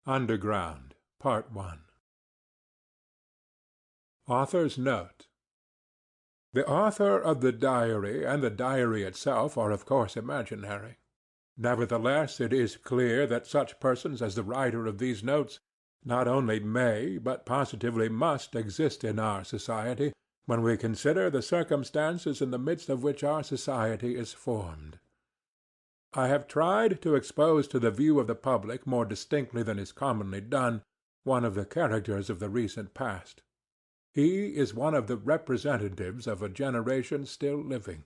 Underground, Part 1. Author's Note. The author of the diary and the diary itself are of course imaginary. Nevertheless, it is clear that such persons as the writer of these notes not only may, but positively must exist in our society, when we consider the circumstances in the midst of which our society is formed. I have tried to expose to the view of the public more distinctly than is commonly done one of the characters of the recent past. He is one of the representatives of a generation still living.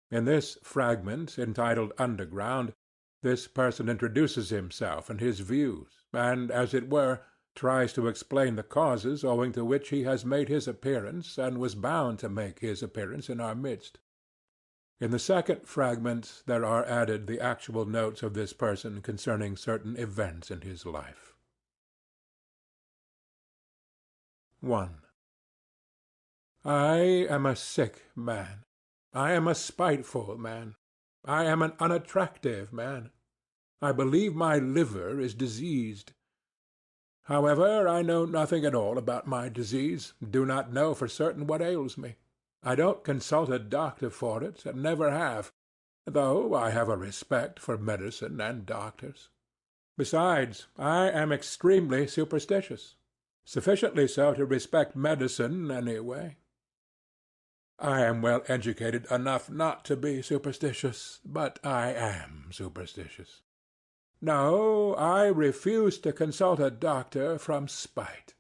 In this fragment, entitled Underground, this person introduces himself and his views, and, as it were, tries to explain the causes owing to which he has made his appearance and was bound to make his appearance in our midst. In the second fragment there are added the actual notes of this person concerning certain events in his life. 1. I am a sick man. I am a spiteful man. I am an unattractive man. I believe my liver is diseased. However, I know nothing at all about my disease, do not know for certain what ails me. I don't consult a doctor for it, and never have, though I have a respect for medicine and doctors. Besides, I am extremely superstitious, sufficiently so to respect medicine anyway. I am well educated enough not to be superstitious, but I am superstitious. No, I refuse to consult a doctor from spite.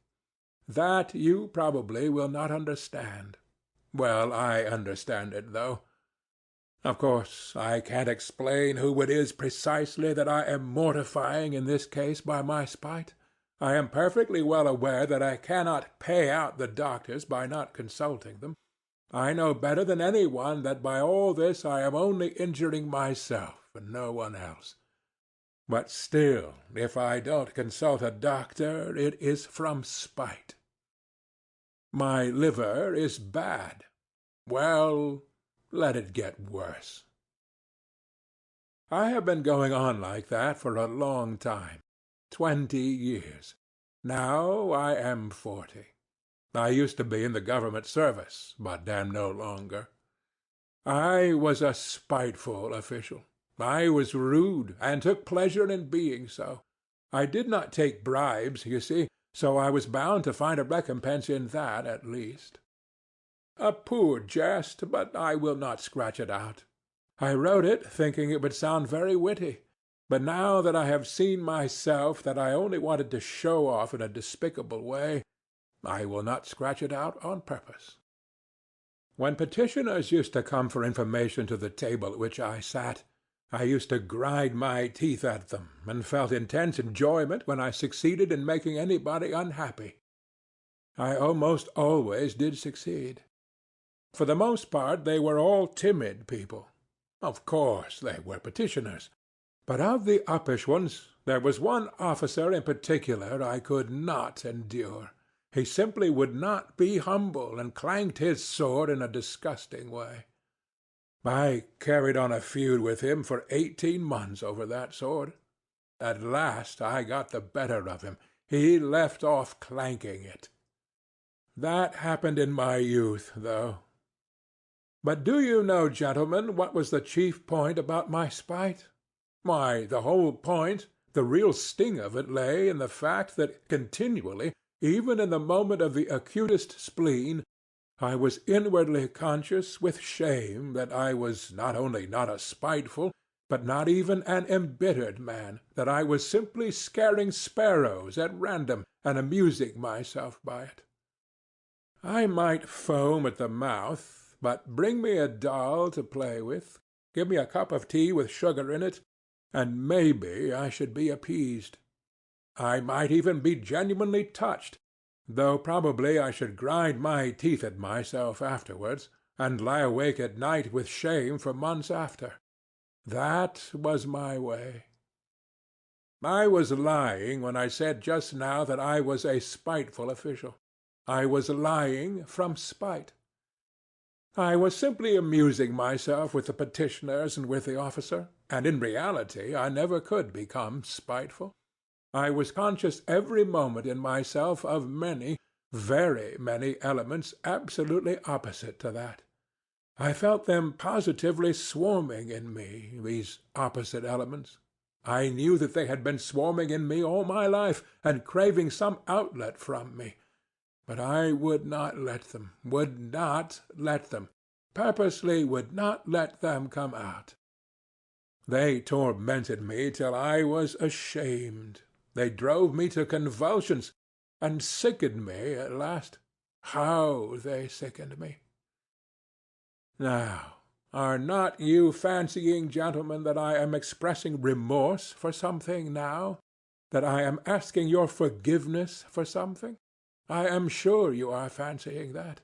That you probably will not understand. Well, I understand it, though. Of course, I can't explain who it is precisely that I am mortifying in this case by my spite. I am perfectly well aware that I cannot pay out the doctors by not consulting them. I know better than any one that by all this I am only injuring myself and no one else. But still, if I don't consult a doctor, it is from spite. My liver is bad. Well, let it get worse. I have been going on like that for a long time, 20 years. Now I am 40. I used to be in the government service, but am no longer. I was a spiteful official. I was rude, and took pleasure in being so. I did not take bribes, you see, so I was bound to find a recompense in that at least. A poor jest, but I will not scratch it out. I wrote it thinking it would sound very witty, but now that I have seen myself that I only wanted to show off in a despicable way, I will not scratch it out on purpose. When petitioners used to come for information to the table at which I sat, I used to grind my teeth at them, and felt intense enjoyment when I succeeded in making anybody unhappy. I almost always did succeed. For the most part they were all timid people. Of course they were petitioners, but of the uppish ones there was one officer in particular I could not endure. He simply would not be humble, and clanked his sword in a disgusting way. I carried on a feud with him for 18 months over that sword. At last I got the better of him. He left off clanking it. That happened in my youth, though. But do you know, gentlemen, what was the chief point about my spite? Why, the whole point, the real sting of it lay in the fact that continually, even in the moment of the acutest spleen, I was inwardly conscious with shame that I was not only not a spiteful, but not even an embittered man, that I was simply scaring sparrows at random and amusing myself by it. I might foam at the mouth, but bring me a doll to play with, give me a cup of tea with sugar in it, and maybe I should be appeased. I might even be genuinely touched, though probably I should grind my teeth at myself afterwards, and lie awake at night with shame for months after. That was my way. I was lying when I said just now that I was a spiteful official. I was lying from spite. I was simply amusing myself with the petitioners and with the officer, and in reality I never could become spiteful. I was conscious every moment in myself of many, very many elements absolutely opposite to that. I felt them positively swarming in me, these opposite elements. I knew that they had been swarming in me all my life, and craving some outlet from me. But I would not let them, purposely would not let them come out. They tormented me till I was ashamed. They drove me to convulsions, and sickened me at last. How they sickened me! Now, are not you fancying, gentlemen, that I am expressing remorse for something now? That I am asking your forgiveness for something? I am sure you are fancying that.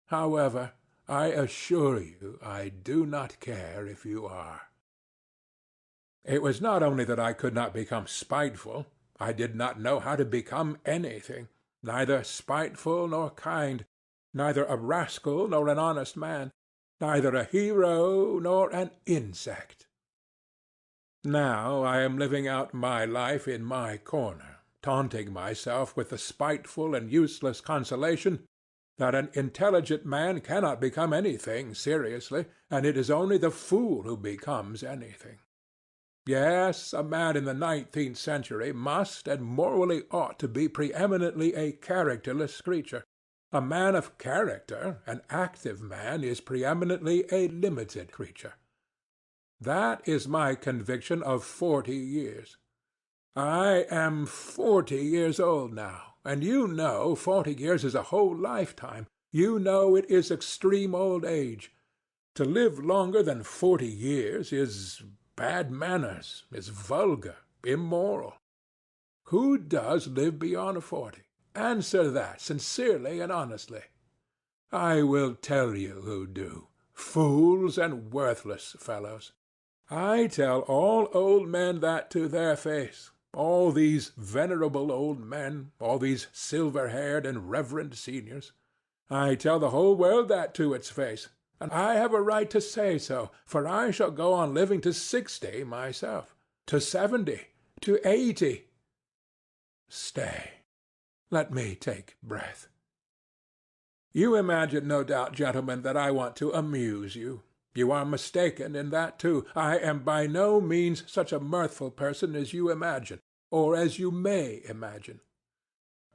However, I assure you I do not care if you are. It was not only that I could not become spiteful. I did not know how to become anything, neither spiteful nor kind, neither a rascal nor an honest man, neither a hero nor an insect. Now I am living out my life in my corner, taunting myself with the spiteful and useless consolation that an intelligent man cannot become anything seriously, and it is only the fool who becomes anything. Yes, a man in the 19th century must and morally ought to be preeminently a characterless creature. A man of character, an active man, is preeminently a limited creature. That is my conviction of 40 years. I am 40 years old now, and you know 40 years is a whole lifetime. You know it is extreme old age. To live longer than 40 years is bad manners, is vulgar, immoral. Who does live beyond 40? Answer that sincerely and honestly. I will tell you who do. Fools and worthless fellows. I tell all old men that to their face. All these venerable old men, all these silver-haired and reverend seniors. I tell the whole world that to its face. And I have a right to say so, for I shall go on living to 60 myself, to 70, to 80. Stay. Let me take breath. You imagine, no doubt, gentlemen, that I want to amuse you. You are mistaken in that, too. I am by no means such a mirthful person as you imagine, or as you may imagine.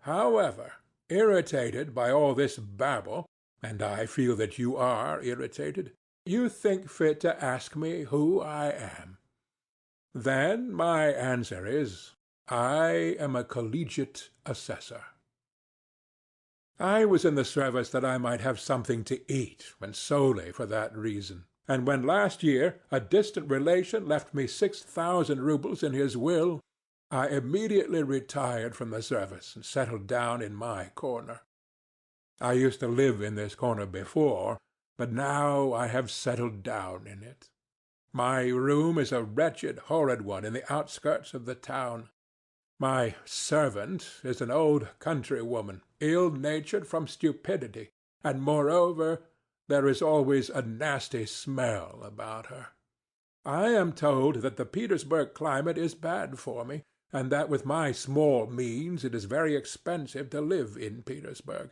However, irritated by all this babble, and I feel that you are irritated, you think fit to ask me who I am. Then my answer is, I am a collegiate assessor. I was in the service that I might have something to eat, and solely for that reason. And when last year a distant relation left me 6,000 roubles in his will, I immediately retired from the service and settled down in my corner. I used to live in this corner before, but now I have settled down in it. My room is a wretched, horrid one in the outskirts of the town. My servant is an old country woman, ill-natured from stupidity, and moreover, there is always a nasty smell about her. I am told that the Petersburg climate is bad for me, and that with my small means it is very expensive to live in Petersburg.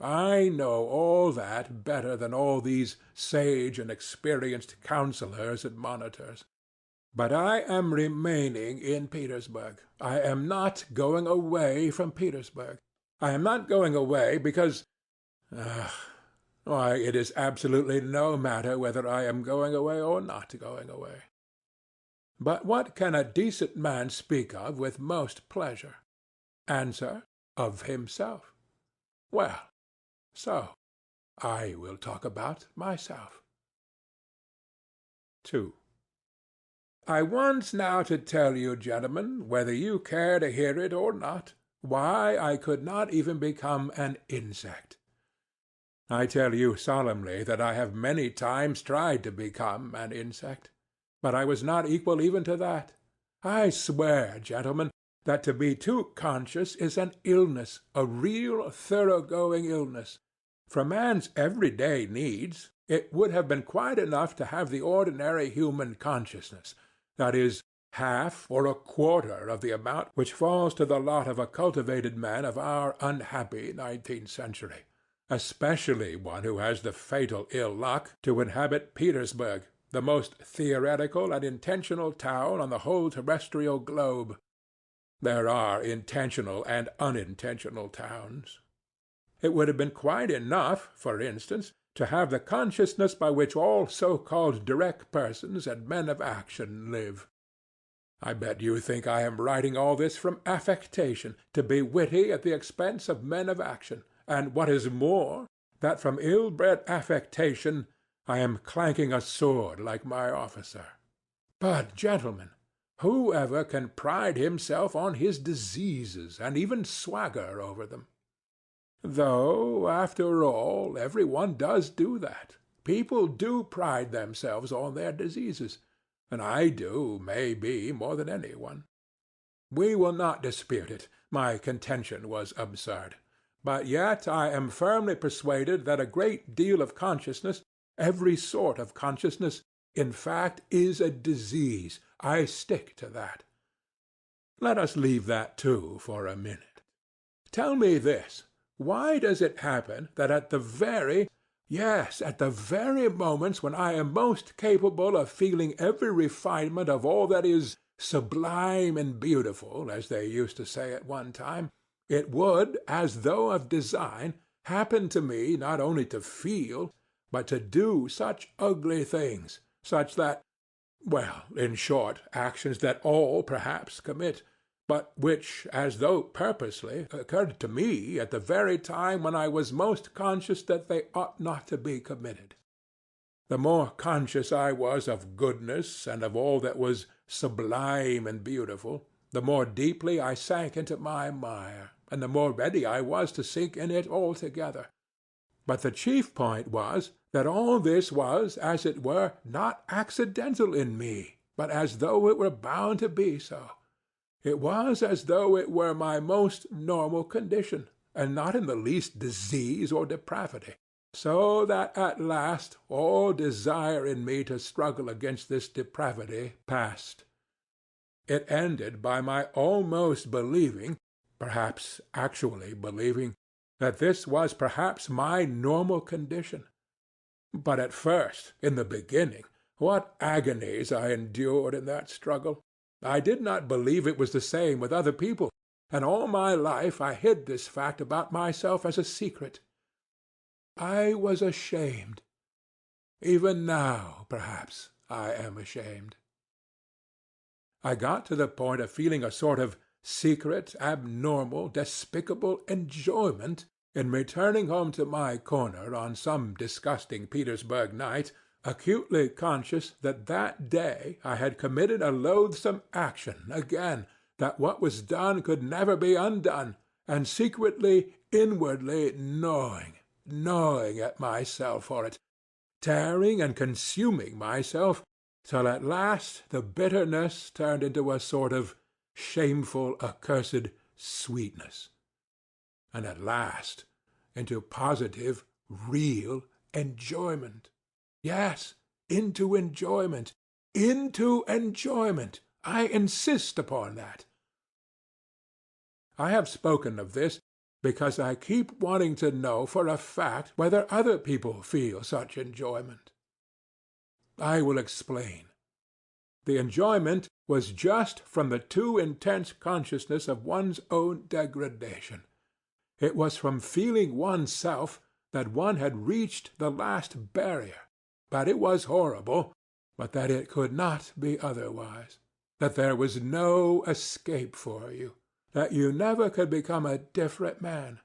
I know all that better than all these sage and experienced counselors and monitors. But I am remaining in Petersburg. I am not going away from Petersburg. I am not going away because... why, it is absolutely no matter whether I am going away or not going away. But what can a decent man speak of with most pleasure? Answer, of himself. Well, so I will talk about myself. 2. I want now to tell you, gentlemen, whether you care to hear it or not, why I could not even become an insect. I tell you solemnly that I have many times tried to become an insect, but I was not equal even to that. I swear, gentlemen, that to be too conscious is an illness, a real thoroughgoing illness. For man's everyday needs, it would have been quite enough to have the ordinary human consciousness, that is, half or a quarter of the amount which falls to the lot of a cultivated man of our unhappy 19th century, especially one who has the fatal ill luck to inhabit Petersburg, the most theoretical and intentional town on the whole terrestrial globe. There are intentional and unintentional towns. It would have been quite enough, for instance, to have the consciousness by which all so-called direct persons and men of action live. I bet you think I am writing all this from affectation, to be witty at the expense of men of action, and what is more, that from ill-bred affectation I am clanking a sword like my officer. But, gentlemen, whoever can pride himself on his diseases, and even swagger over them? Though, after all, every one does do that. People do pride themselves on their diseases, and I do, may be, more than any one. We will not dispute it. My contention was absurd. But yet I am firmly persuaded that a great deal of consciousness, every sort of consciousness, in fact, is a disease. I stick to that. Let us leave that, too, for a minute. Tell me this. Why does it happen that at the very moments when I am most capable of feeling every refinement of all that is sublime and beautiful, as they used to say at one time, it would, as though of design, happen to me not only to feel, but to do such ugly things, such that, well, in short, actions that all perhaps commit, but which, as though purposely, occurred to me at the very time when I was most conscious that they ought not to be committed. The more conscious I was of goodness and of all that was sublime and beautiful, the more deeply I sank into my mire, and the more ready I was to sink in it altogether. But the chief point was that all this was, as it were, not accidental in me, but as though it were bound to be so. It was as though it were my most normal condition, and not in the least disease or depravity, so that at last all desire in me to struggle against this depravity passed. It ended by my almost believing, perhaps actually believing, that this was perhaps my normal condition. But at first, in the beginning, what agonies I endured in that struggle! I did not believe it was the same with other people, and all my life I hid this fact about myself as a secret. I was ashamed. Even now, perhaps, I am ashamed. I got to the point of feeling a sort of secret, abnormal, despicable enjoyment in returning home to my corner on some disgusting Petersburg night, acutely conscious that that day I had committed a loathsome action again, that what was done could never be undone, and secretly, inwardly gnawing at myself for it, tearing and consuming myself, till at last the bitterness turned into a sort of shameful, accursed sweetness, and at last into positive, real enjoyment. Yes, into enjoyment. Into enjoyment. I insist upon that. I have spoken of this because I keep wanting to know for a fact whether other people feel such enjoyment. I will explain. The enjoyment was just from the too intense consciousness of one's own degradation. It was from feeling oneself that one had reached the last barrier, that it was horrible, but that it could not be otherwise, that there was no escape for you, that you never could become a different man,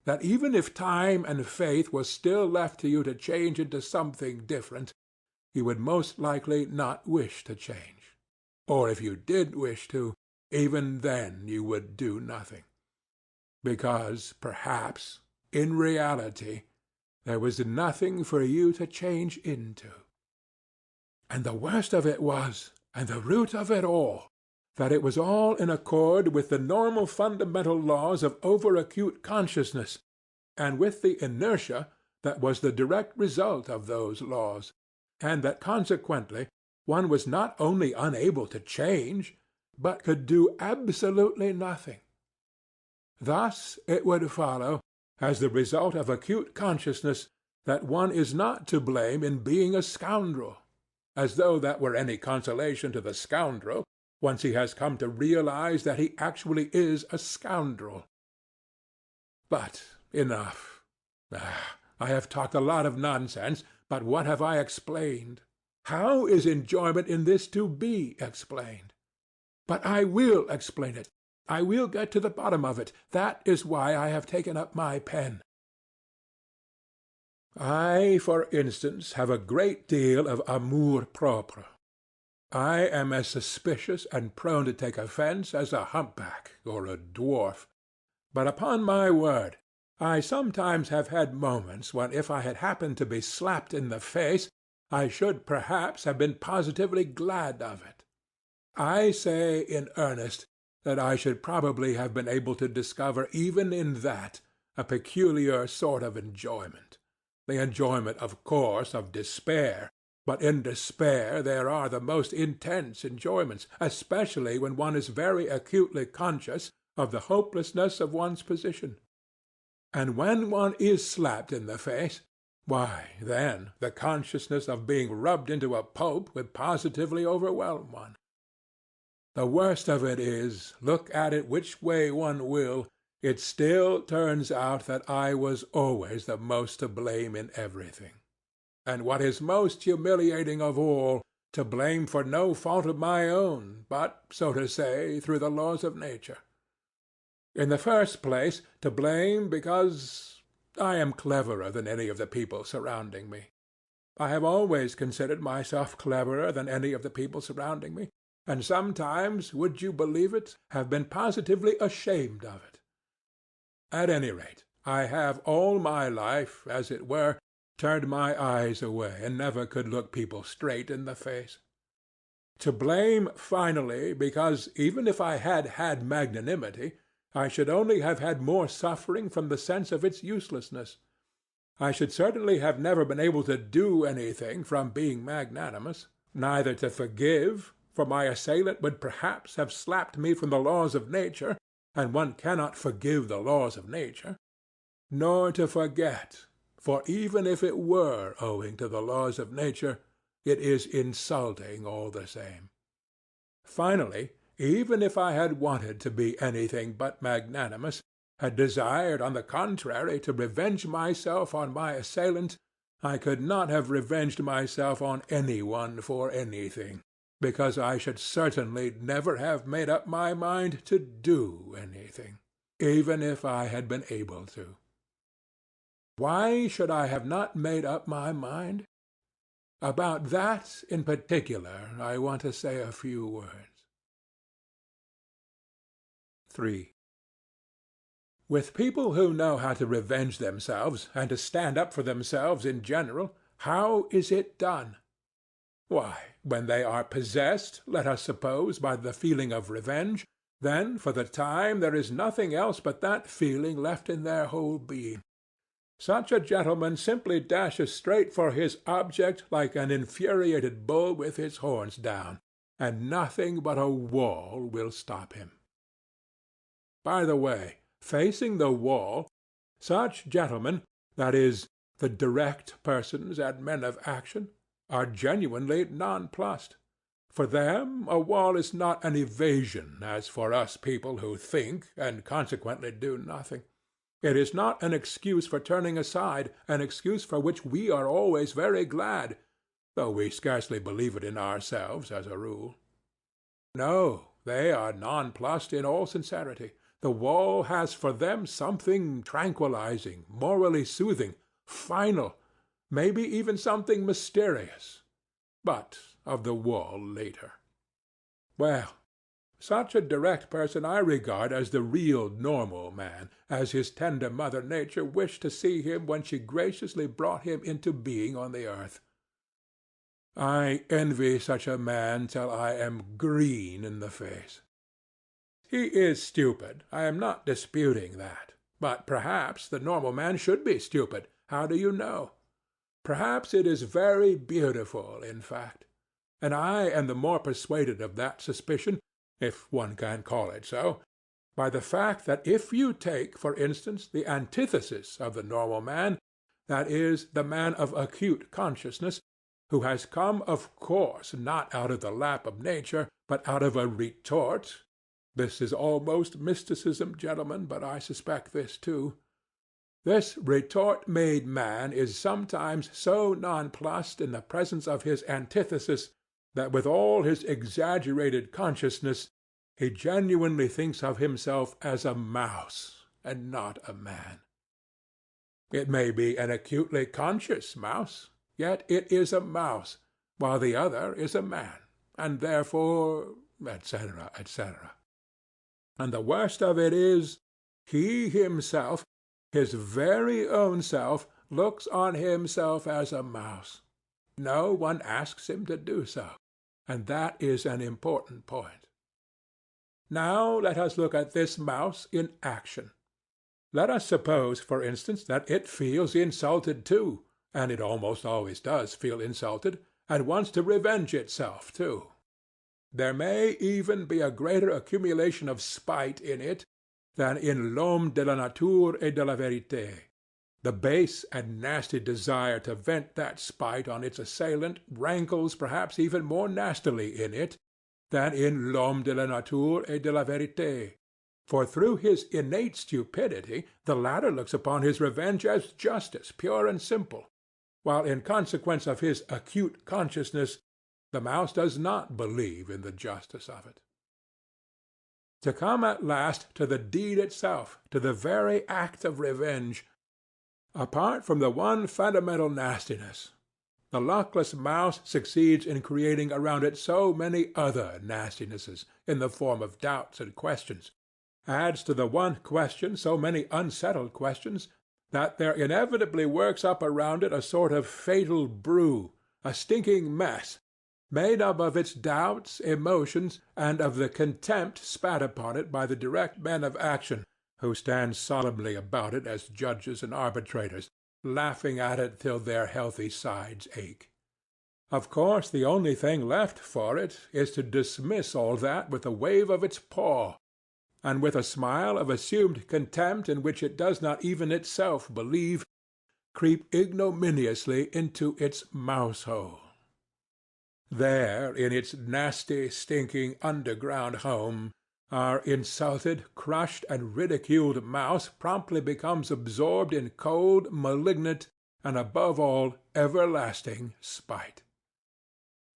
that even if time and faith was still left to you to change into something different, you would most likely not wish to change. Or if you did wish to, even then you would do nothing. Because, perhaps, in reality, there was nothing for you to change into. And the worst of it was, and the root of it all, that it was all in accord with the normal fundamental laws of over-acute consciousness, and with the inertia that was the direct result of those laws, and that consequently one was not only unable to change, but could do absolutely nothing. Thus it would follow, as the result of acute consciousness, that one is not to blame in being a scoundrel, as though that were any consolation to the scoundrel, once he has come to realize that he actually is a scoundrel. But enough. I have talked a lot of nonsense, but what have I explained? How is enjoyment in this to be explained? But I will explain it. I will get to the bottom of it. That is why I have taken up my pen. I, for instance, have a great deal of amour-propre. I am as suspicious and prone to take offence as a humpback or a dwarf. But upon my word, I sometimes have had moments when if I had happened to be slapped in the face, I should perhaps have been positively glad of it. I say in earnest that I should probably have been able to discover even in that a peculiar sort of enjoyment. The enjoyment, of course, of despair, but in despair there are the most intense enjoyments, especially when one is very acutely conscious of the hopelessness of one's position. And when one is slapped in the face, why, then, the consciousness of being rubbed into a pulp would positively overwhelm one. The worst of it is, look at it which way one will, it still turns out that I was always the most to blame in everything. And what is most humiliating of all, to blame for no fault of my own, but, so to say, through the laws of nature. In the first place, to blame because I am cleverer than any of the people surrounding me. I have always considered myself cleverer than any of the people surrounding me, and sometimes, would you believe it, have been positively ashamed of it. At any rate, I have all my life, as it were, turned my eyes away and never could look people straight in the face. To blame, finally, because even if I had had magnanimity, I should only have had more suffering from the sense of its uselessness. I should certainly have never been able to do anything from being magnanimous, neither to forgive, for my assailant would perhaps have slapped me from the laws of nature, and one cannot forgive the laws of nature, nor to forget, for even if it were owing to the laws of nature, it is insulting all the same. Finally, even if I had wanted to be anything but magnanimous, had desired, on the contrary, to revenge myself on my assailant, I could not have revenged myself on any one for anything, because I should certainly never have made up my mind to do anything, even if I had been able to. Why should I have not made up my mind? About that in particular I want to say a few words. 3. With people who know how to revenge themselves and to stand up for themselves in general, how is it done? Why, when they are possessed, let us suppose, by the feeling of revenge, then for the time there is nothing else but that feeling left in their whole being. Such a gentleman simply dashes straight for his object like an infuriated bull with his horns down, and nothing but a wall will stop him. By the way, facing the wall, such gentlemen, that is, the direct persons and men of action, are genuinely nonplussed. For them a wall is not an evasion, as for us people who think, and consequently do nothing. It is not an excuse for turning aside, an excuse for which we are always very glad, though we scarcely believe it in ourselves as a rule. No, they are nonplussed in all sincerity. The wall has for them something tranquilizing, morally soothing, final, maybe even something mysterious. But of the wall later. Well, such a direct person I regard as the real normal man, as his tender mother Nature wished to see him when she graciously brought him into being on the earth. I envy such a man till I am green in the face. He is stupid, I am not disputing that. But perhaps the normal man should be stupid. How do you know? Perhaps it is very beautiful, in fact. And I am the more persuaded of that suspicion, if one can call it so, by the fact that if you take, for instance, the antithesis of the normal man, that is, the man of acute consciousness, who has come, of course, not out of the lap of nature, but out of a retort. This is almost mysticism, gentlemen, but I suspect this too. This retort-made man is sometimes so nonplussed in the presence of his antithesis that with all his exaggerated consciousness he genuinely thinks of himself as a mouse and not a man. It may be an acutely conscious mouse, yet it is a mouse, while the other is a man, and therefore, etc., etc. And the worst of it is, he himself, his very own self, looks on himself as a mouse. No one asks him to do so, and that is an important point. Now let us look at this mouse in action. Let us suppose, for instance, that it feels insulted too, and it almost always does feel insulted, and wants to revenge itself too. There may even be a greater accumulation of spite in it than in l'homme de la nature et de la vérité. The base and nasty desire to vent that spite on its assailant rankles perhaps even more nastily in it than in l'homme de la nature et de la vérité. For through his innate stupidity the latter looks upon his revenge as justice, pure and simple, while in consequence of his acute consciousness the mouse does not believe in the justice of it. To come at last to the deed itself, to the very act of revenge, apart from the one fundamental nastiness, the luckless mouse succeeds in creating around it so many other nastinesses, in the form of doubts and questions, adds to the one question so many unsettled questions, that there inevitably works up around it a sort of fatal brew, a stinking mess, made up of its doubts, emotions, and of the contempt spat upon it by the direct men of action, who stand solemnly about it as judges and arbitrators, laughing at it till their healthy sides ache. Of course, the only thing left for it is to dismiss all that with a wave of its paw, and with a smile of assumed contempt in which it does not even itself believe, creep ignominiously into its mouse-hole. There, in its nasty, stinking, underground home, our insulted, crushed, and ridiculed mouse promptly becomes absorbed in cold, malignant, and above all, everlasting spite.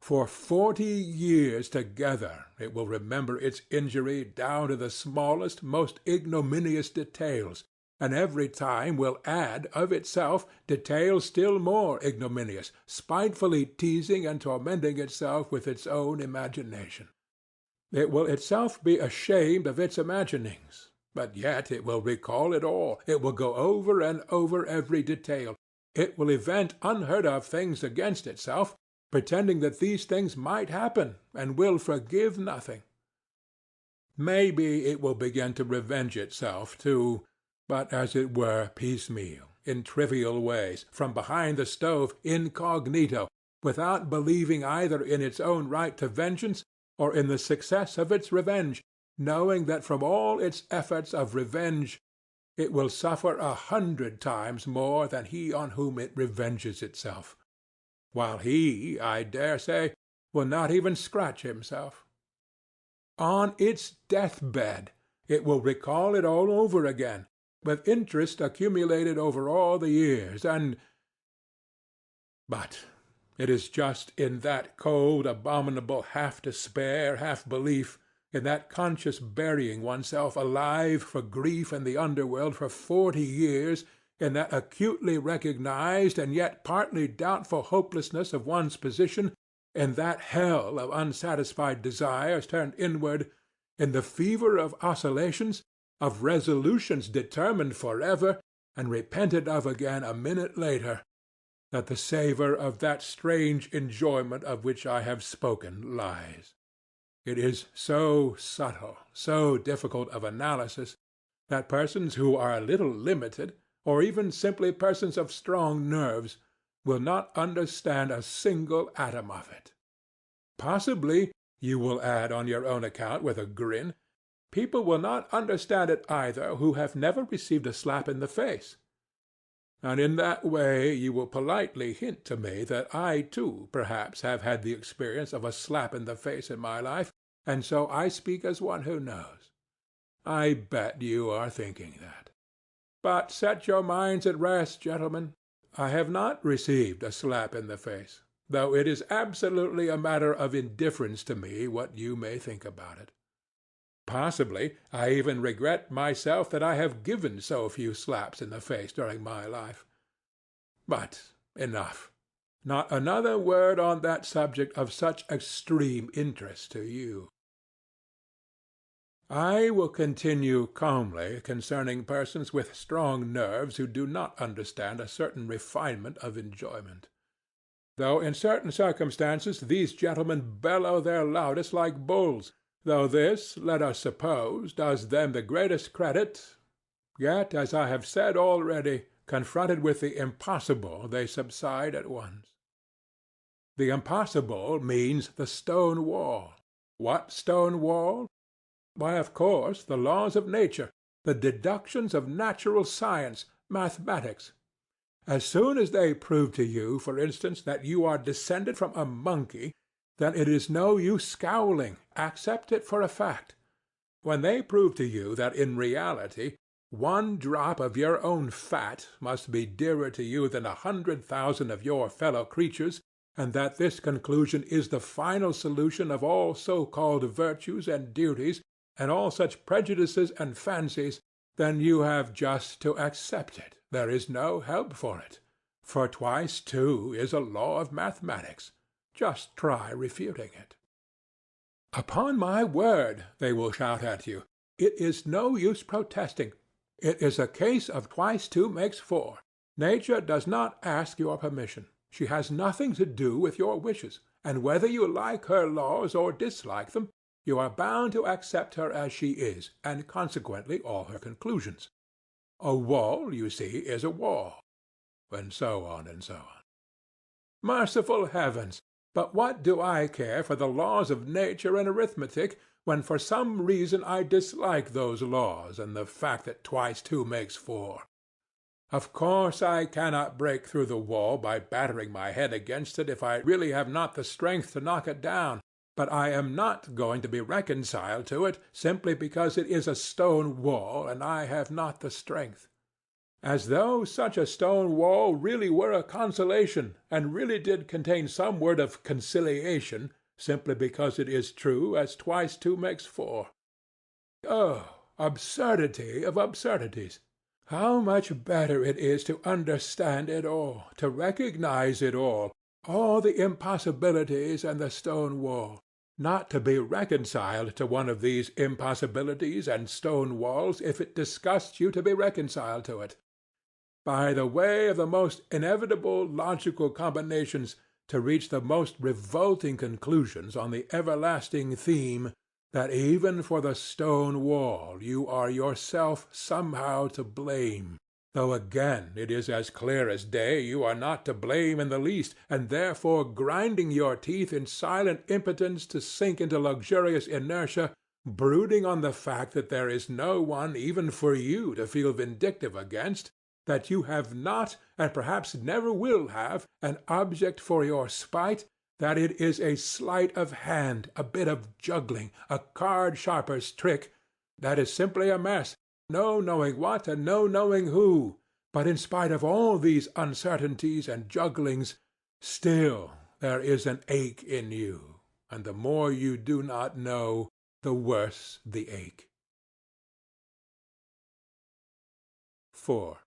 For 40 years together it will remember its injury down to the smallest, most ignominious details, and every time will add of itself details still more ignominious, spitefully teasing and tormenting itself with its own imagination. It will itself be ashamed of its imaginings, but yet it will recall it all. It will go over and over every detail. It will invent unheard-of things against itself, pretending that these things might happen, and will forgive nothing. Maybe it will begin to revenge itself, too, but as it were piecemeal, in trivial ways, from behind the stove, incognito, without believing either in its own right to vengeance or in the success of its revenge, knowing that from all its efforts of revenge it will suffer 100 times more than he on whom it revenges itself, while he, I dare say, will not even scratch himself. On its death-bed it will recall it all over again, with interest accumulated over all the years, and— But it is just in that cold, abominable half-despair, half-belief, in that conscious burying oneself alive for grief in the underworld for 40 years, in that acutely recognized and yet partly doubtful hopelessness of one's position, in that hell of unsatisfied desires turned inward, in the fever of oscillations, of resolutions determined forever and repented of again a minute later, that the savour of that strange enjoyment of which I have spoken lies. It is so subtle, so difficult of analysis, that persons who are a little limited, or even simply persons of strong nerves, will not understand a single atom of it. Possibly, you will add on your own account with a grin, people will not understand it either who have never received a slap in the face. And in that way you will politely hint to me that I too perhaps have had the experience of a slap in the face in my life, and so I speak as one who knows. I bet you are thinking that. But set your minds at rest, gentlemen. I have not received a slap in the face, though it is absolutely a matter of indifference to me what you may think about it. Possibly I even regret myself that I have given so few slaps in the face during my life. But enough. Not another word on that subject of such extreme interest to you. I will continue calmly concerning persons with strong nerves who do not understand a certain refinement of enjoyment. Though in certain circumstances these gentlemen bellow their loudest like bulls, though this, let us suppose, does them the greatest credit, yet, as I have said already, confronted with the impossible, they subside at once. The impossible means the stone wall. What stone wall? Why, of course, the laws of nature, the deductions of natural science, mathematics. As soon as they prove to you, for instance, that you are descended from a monkey, then it is no use scowling. Accept it for a fact. When they prove to you that in reality 1 drop of your own fat must be dearer to you than 100,000 of your fellow creatures, and that this conclusion is the final solution of all so-called virtues and duties, and all such prejudices and fancies, then you have just to accept it. There is no help for it. For twice 2 is a law of mathematics. Just try refuting it. Upon my word, they will shout at you, it is no use protesting. It is a case of twice 2 makes 4. Nature does not ask your permission. She has nothing to do with your wishes, and whether you like her laws or dislike them, you are bound to accept her as she is, and consequently all her conclusions. A wall, you see, is a wall, and so on and so on. Merciful heavens! But what do I care for the laws of nature and arithmetic, when for some reason I dislike those laws and the fact that twice 2 makes 4? Of course I cannot break through the wall by battering my head against it if I really have not the strength to knock it down, but I am not going to be reconciled to it simply because it is a stone wall and I have not the strength. As though such a stone wall really were a consolation, and really did contain some word of conciliation, simply because it is true as twice 2 makes 4. Oh, absurdity of absurdities! How much better it is to understand it all, to recognize it all the impossibilities and the stone wall, not to be reconciled to one of these impossibilities and stone walls if it disgusts you to be reconciled to it. By the way of the most inevitable logical combinations, to reach the most revolting conclusions on the everlasting theme that even for the stone wall you are yourself somehow to blame, though again it is as clear as day you are not to blame in the least, and therefore grinding your teeth in silent impotence to sink into luxurious inertia, brooding on the fact that there is no one even for you to feel vindictive against, that you have not, and perhaps never will have, an object for your spite, that it is a sleight of hand, a bit of juggling, a card-sharper's trick, that is simply a mess, no knowing what and no knowing who, but in spite of all these uncertainties and jugglings, still there is an ache in you, and the more you do not know, the worse the ache. 4.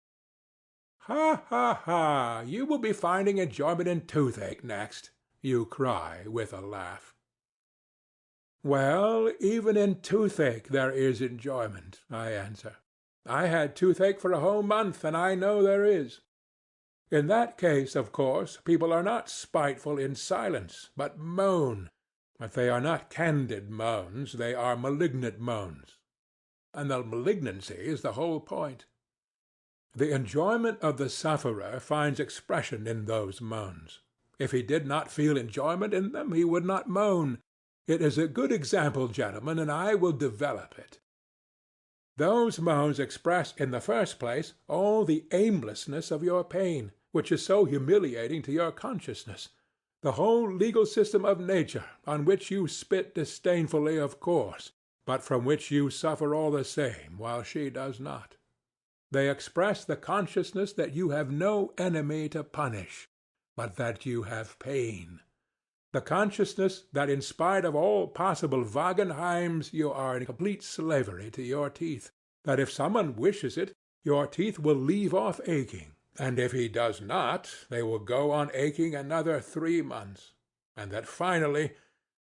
Ha, ha, ha! You will be finding enjoyment in toothache next, you cry with a laugh. Well, even in toothache there is enjoyment, I answer. I had toothache for a whole month, and I know there is. In that case, of course, people are not spiteful in silence, but moan. If they are not candid moans, they are malignant moans. and the malignancy is the whole point. The enjoyment of the sufferer finds expression in those moans. If he did not feel enjoyment in them, he would not moan. It is a good example, gentlemen, and I will develop it. Those moans express, in the first place, all the aimlessness of your pain, which is so humiliating to your consciousness, the whole legal system of nature, on which you spit disdainfully, of course, but from which you suffer all the same, while she does not. They express the consciousness that you have no enemy to punish, but that you have pain. The consciousness that in spite of all possible Wagenheims you are in complete slavery to your teeth, that if someone wishes it, your teeth will leave off aching, and if he does not, they will go on aching another 3 months, and that finally,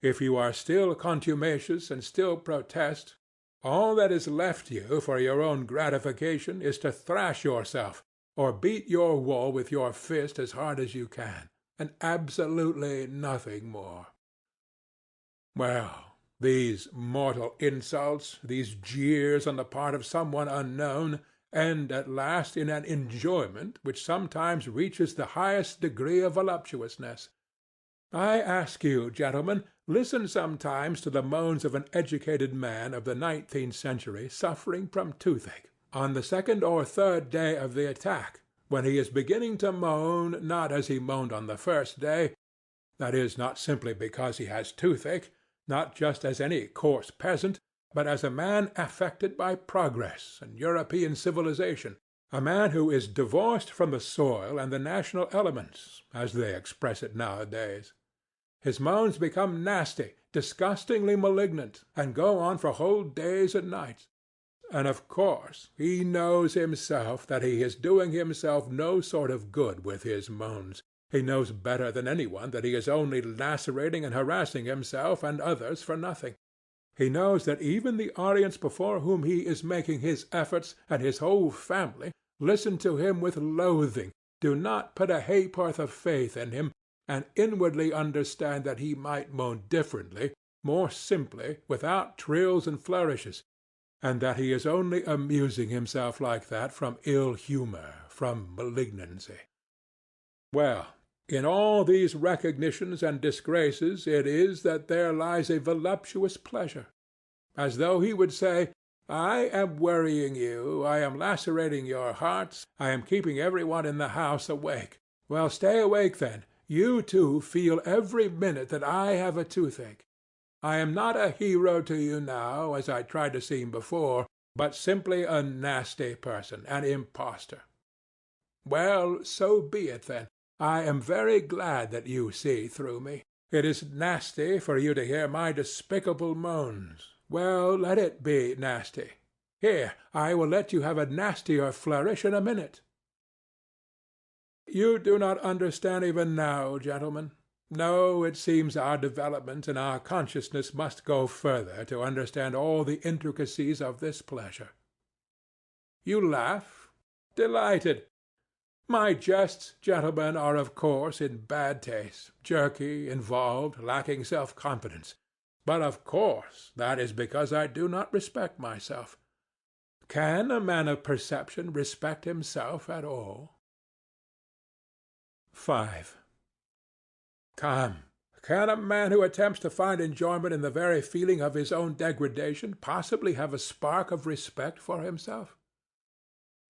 if you are still contumacious and still protest, all that is left you for your own gratification is to thrash yourself, or beat your wall with your fist as hard as you can, and absolutely nothing more. Well, these mortal insults, these jeers on the part of someone unknown, end at last in an enjoyment which sometimes reaches the highest degree of voluptuousness. I ask you, gentlemen, listen sometimes to the moans of an educated man of the 19th century suffering from toothache, on the 2nd or 3rd day of the attack, when he is beginning to moan, not as he moaned on the 1st day, that is, not simply because he has toothache, not just as any coarse peasant, but as a man affected by progress and European civilization, a man who is divorced from the soil and the national elements, as they express it nowadays. His moans become nasty, disgustingly malignant, and go on for whole days and nights. And of course he knows himself that he is doing himself no sort of good with his moans. He knows better than any one that he is only lacerating and harassing himself and others for nothing. He knows that even the audience before whom he is making his efforts, and his whole family, listen to him with loathing, do not put a ha'porth of faith in him, and inwardly understand that he might moan differently, more simply, without trills and flourishes, and that he is only amusing himself like that from ill-humor, from malignancy. Well, in all these recognitions and disgraces it is that there lies a voluptuous pleasure, as though he would say, I am worrying you, I am lacerating your hearts, I am keeping every one in the house awake. Well, stay awake then. You too feel every minute that I have a toothache. I am not a hero to you now, as I tried to seem before, but simply a nasty person, an impostor. Well, so be it then. I am very glad that you see through me. It is nasty for you to hear my despicable moans. Well, let it be nasty. Here, I will let you have a nastier flourish in a minute. You do not understand even now, gentlemen. No, it seems our development and our consciousness must go further to understand all the intricacies of this pleasure. You laugh? Delighted. My jests, gentlemen, are of course in bad taste, jerky, involved, lacking self-confidence. But of course that is because I do not respect myself. Can a man of perception respect himself at all? 5. Come, can a man who attempts to find enjoyment in the very feeling of his own degradation possibly have a spark of respect for himself?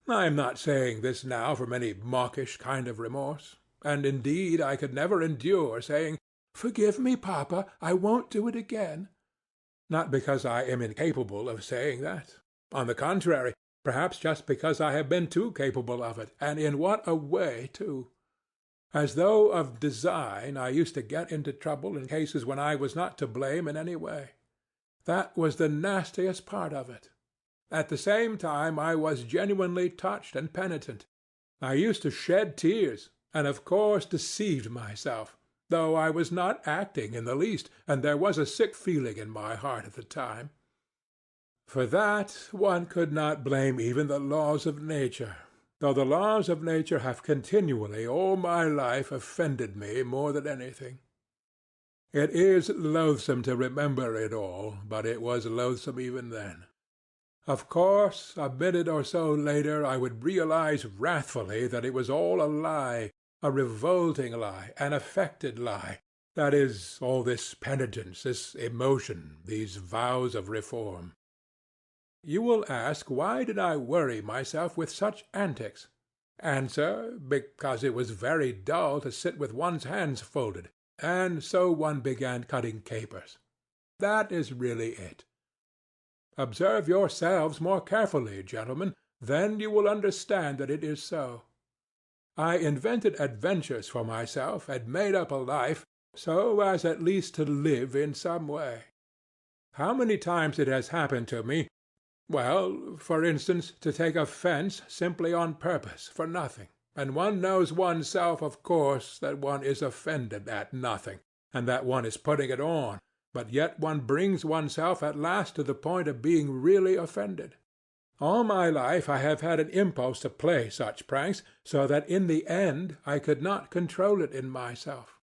I am not saying this now from any mawkish kind of remorse, and indeed I could never endure saying, Forgive me, Papa, I won't do it again. Not because I am incapable of saying that. On the contrary, perhaps just because I have been too capable of it, and in what a way, too! As though of design, I used to get into trouble in cases when I was not to blame in any way. That was the nastiest part of it. At the same time I was genuinely touched and penitent. I used to shed tears, and of course deceived myself, though I was not acting in the least, and there was a sick feeling in my heart at the time. For that one could not blame even the laws of nature, though the laws of nature have continually all my life offended me more than anything. It is loathsome to remember it all, but it was loathsome even then. Of course, a minute or so later I would realize wrathfully that it was all a lie, a revolting lie, an affected lie. That is, all this penitence, this emotion, these vows of reform. You will ask, why did I worry myself with such antics? Answer, because it was very dull to sit with one's hands folded, and so one began cutting capers. That is really it. Observe yourselves more carefully, gentlemen, then you will understand that it is so. I invented adventures for myself and made up a life, so as at least to live in some way. How many times it has happened to me, well, for instance, to take offence simply on purpose, for nothing, and one knows oneself, of course, that one is offended at nothing, and that one is putting it on, but yet one brings oneself at last to the point of being really offended. All my life I have had an impulse to play such pranks, so that in the end I could not control it in myself.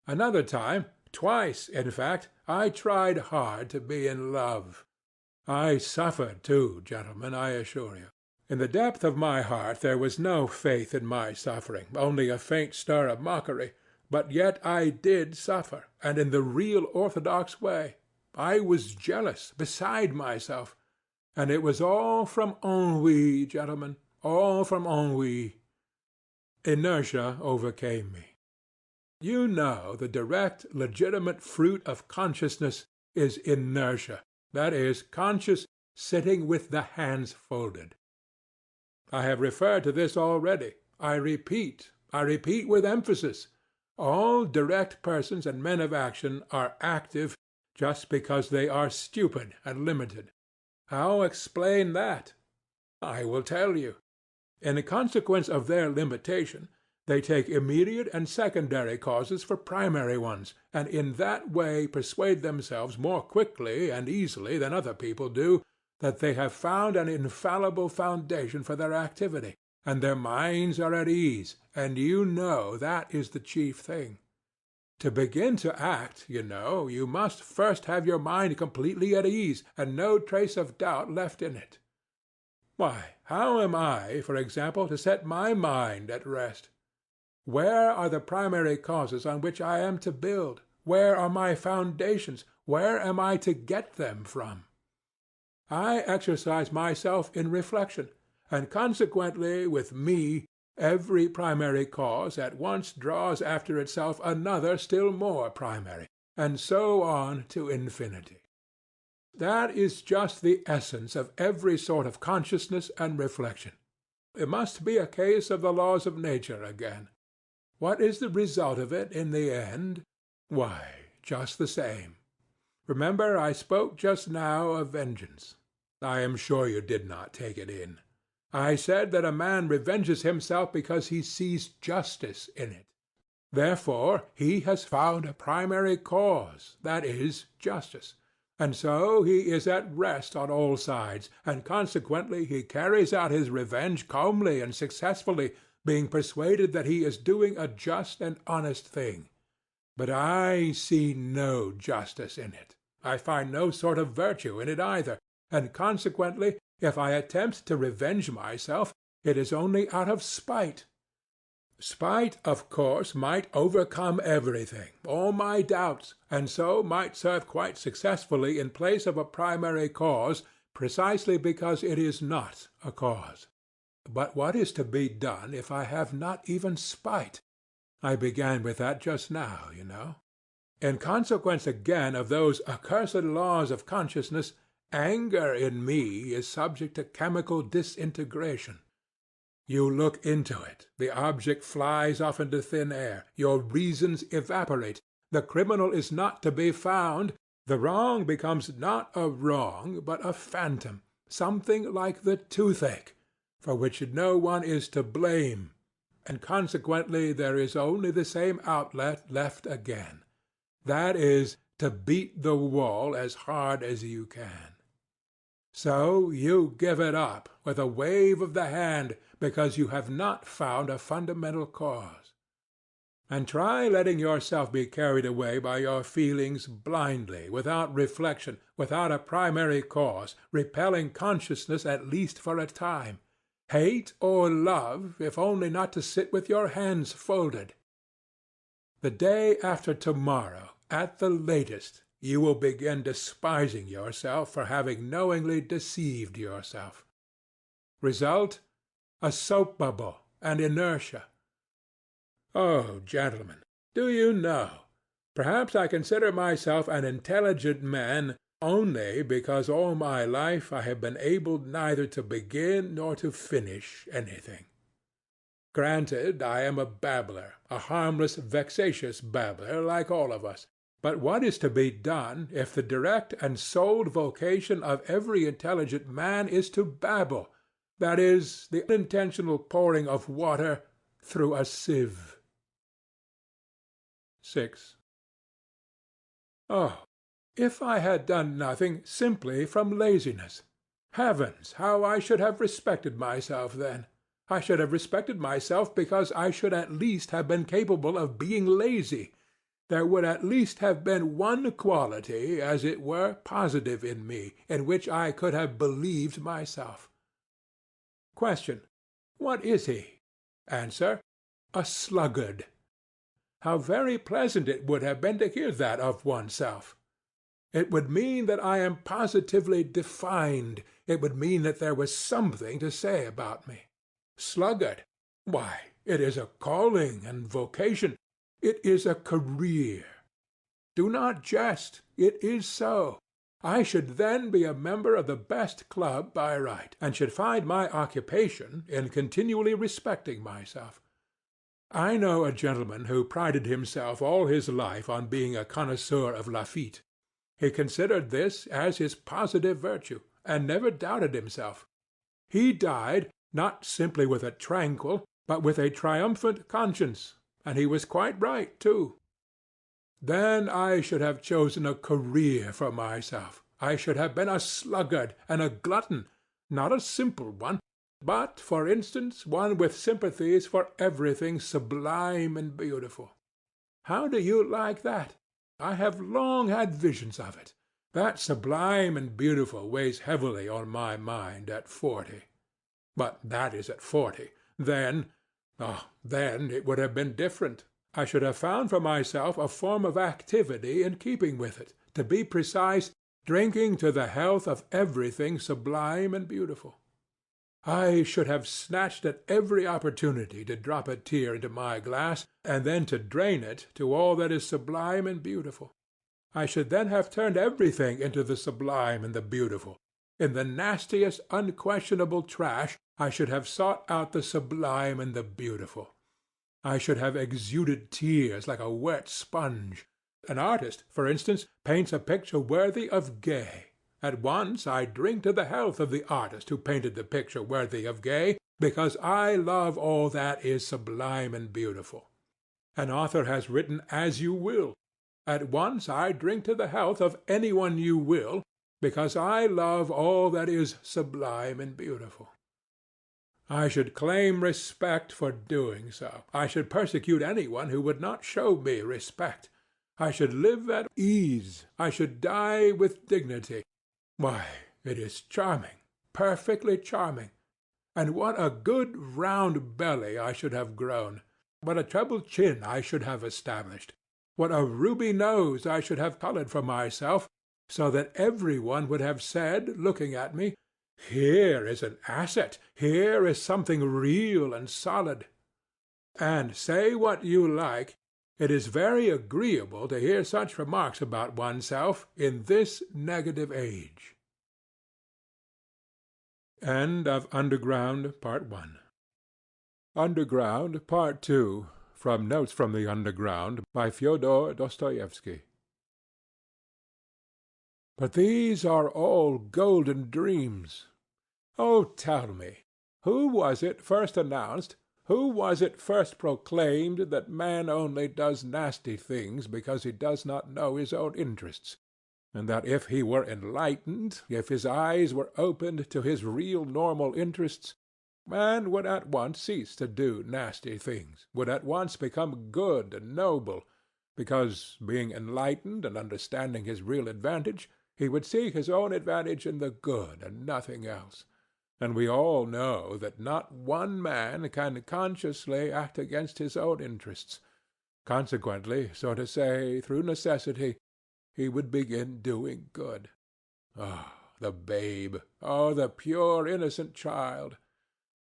Another time, twice in fact, I tried hard to be in love. I suffered too, gentlemen, I assure you. In the depth of my heart there was no faith in my suffering, only a faint stir of mockery. But yet I did suffer, and in the real orthodox way. I was jealous, beside myself. And it was all from ennui, gentlemen, all from ennui. Inertia overcame me. You know the direct, legitimate fruit of consciousness is inertia, that is, conscious sitting with the hands folded. I have referred to this already. I repeat with emphasis. All direct persons and men of action are active just because they are stupid and limited. How explain that? I will tell you. In consequence of their limitation, they take immediate and secondary causes for primary ones, and in that way persuade themselves more quickly and easily than other people do that they have found an infallible foundation for their activity, and their minds are at ease, and you know that is the chief thing. To begin to act, you know, you must first have your mind completely at ease, and no trace of doubt left in it. Why, how am I, for example, to set my mind at rest? Where are the primary causes on which I am to build? Where are my foundations? Where am I to get them from? I exercise myself in reflection, and consequently with me every primary cause at once draws after itself another still more primary, and so on to infinity. That is just the essence of every sort of consciousness and reflection. It must be a case of the laws of nature again. What is the result of it in the end? Why, just the same. Remember I spoke just now of vengeance. I am sure you did not take it in. I said that a man revenges himself because he sees justice in it. Therefore he has found a primary cause, that is, justice, and so he is at rest on all sides, and consequently he carries out his revenge calmly and successfully, being persuaded that he is doing a just and honest thing. But I see no justice in it. I find no sort of virtue in it either, and consequently, if I attempt to revenge myself, it is only out of spite. Spite, of course, might overcome everything, all my doubts, and so might serve quite successfully in place of a primary cause, precisely because it is not a cause. But what is to be done if I have not even spite? I began with that just now, you know. In consequence again of those accursed laws of consciousness, anger in me is subject to chemical disintegration. You look into it, the object flies off into thin air, your reasons evaporate, the criminal is not to be found, the wrong becomes not a wrong, but a phantom, something like the toothache, for which no one is to blame, and consequently there is only the same outlet left again. That is, to beat the wall as hard as you can. So you give it up with a wave of the hand because you have not found a fundamental cause. and try letting yourself be carried away by your feelings blindly, without reflection, without a primary cause, repelling consciousness at least for a time. Hate or love, if only not to sit with your hands folded. The day after tomorrow, at the latest, you will begin despising yourself for having knowingly deceived yourself. Result, a soap bubble and inertia. Oh, gentlemen, do you know, perhaps I consider myself an intelligent man only because all my life I have been able neither to begin nor to finish anything. Granted, I am a babbler, a harmless, vexatious babbler, like all of us. But what is to be done if the direct and sole vocation of every intelligent man is to babble, that is, the unintentional pouring of water through a sieve? 6. Oh, if I had done nothing simply from laziness! Heavens, how I should have respected myself then! I should have respected myself because I should at least have been capable of being lazy. There would at least have been one quality, as it were, positive in me, in which I could have believed myself. Question: what is he? Answer: a sluggard. How very pleasant it would have been to hear that of oneself! It would mean that I am positively defined. It would mean that there was something to say about me. Sluggard! Why, it is a calling and vocation. It is a career. Do not jest. It is so. I should then be a member of the best club by right, and should find my occupation in continually respecting myself. I know a gentleman who prided himself all his life on being a connoisseur of Lafitte. He considered this as his positive virtue, and never doubted himself. He died, not simply with a tranquil, but with a triumphant conscience, and he was quite right, too. Then I should have chosen a career for myself. I should have been a sluggard and a glutton, not a simple one, but, for instance, one with sympathies for everything sublime and beautiful. How do you like that? I have long had visions of it. That sublime and beautiful weighs heavily on my mind at 40. But that is at 40. Then it would have been different. I should have found for myself a form of activity in keeping with it, to be precise, drinking to the health of everything sublime and beautiful. I should have snatched at every opportunity to drop a tear into my glass, and then to drain it to all that is sublime and beautiful. I should then have turned everything into the sublime and the beautiful. In the nastiest unquestionable trash I should have sought out the sublime and the beautiful. I should have exuded tears like a wet sponge. An artist, for instance, paints a picture worthy of Gay. At once I drink to the health of the artist who painted the picture worthy of Gay, because I love all that is sublime and beautiful. An author has written As You Will. At once I drink to the health of anyone you will, because I love all that is sublime and beautiful. I should claim respect for doing so. I should persecute anyone who would not show me respect. I should live at ease. I should die with dignity. Why, it is charming, perfectly charming. And what a good round belly I should have grown! What a treble chin I should have established! What a ruby nose I should have colored for myself, so that every one would have said, looking at me, "Here is an asset, here is something real and solid." And say what you like, it is very agreeable to hear such remarks about oneself in this negative age. End of Underground, Part 1. Underground, Part 2, from Notes from the Underground, by Fyodor Dostoevsky. But these are all golden dreams. Oh, tell me, who was it first announced, who was it first proclaimed that man only does nasty things because he does not know his own interests, and that if he were enlightened, if his eyes were opened to his real normal interests, Man would at once cease to do nasty things, would at once become good and noble, because, being enlightened and understanding his real advantage, he would seek his own advantage in the good and nothing else. And we all know that not one man can consciously act against his own interests. Consequently, so to say, through necessity, he would begin doing good. Ah, the babe! Oh, the pure, innocent child!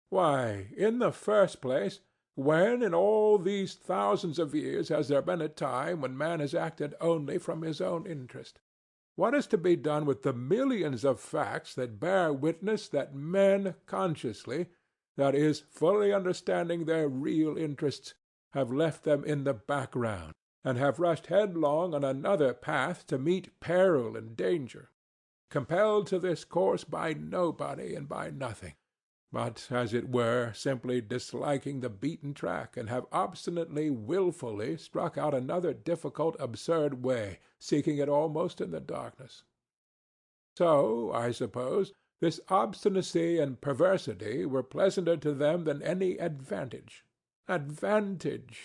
Why, in the first place, when in all these thousands of years has there been a time when man has acted only from his own interest? What is to be done with the millions of facts that bear witness that men consciously, that is, fully understanding their real interests, have left them in the background, and have rushed headlong on another path to meet peril and danger, compelled to this course by nobody and by nothing, but, as it were, simply disliking the beaten track, and have obstinately, wilfully struck out another difficult, absurd way, seeking it almost in the darkness? So, I suppose, this obstinacy and perversity were pleasanter to them than any advantage. Advantage!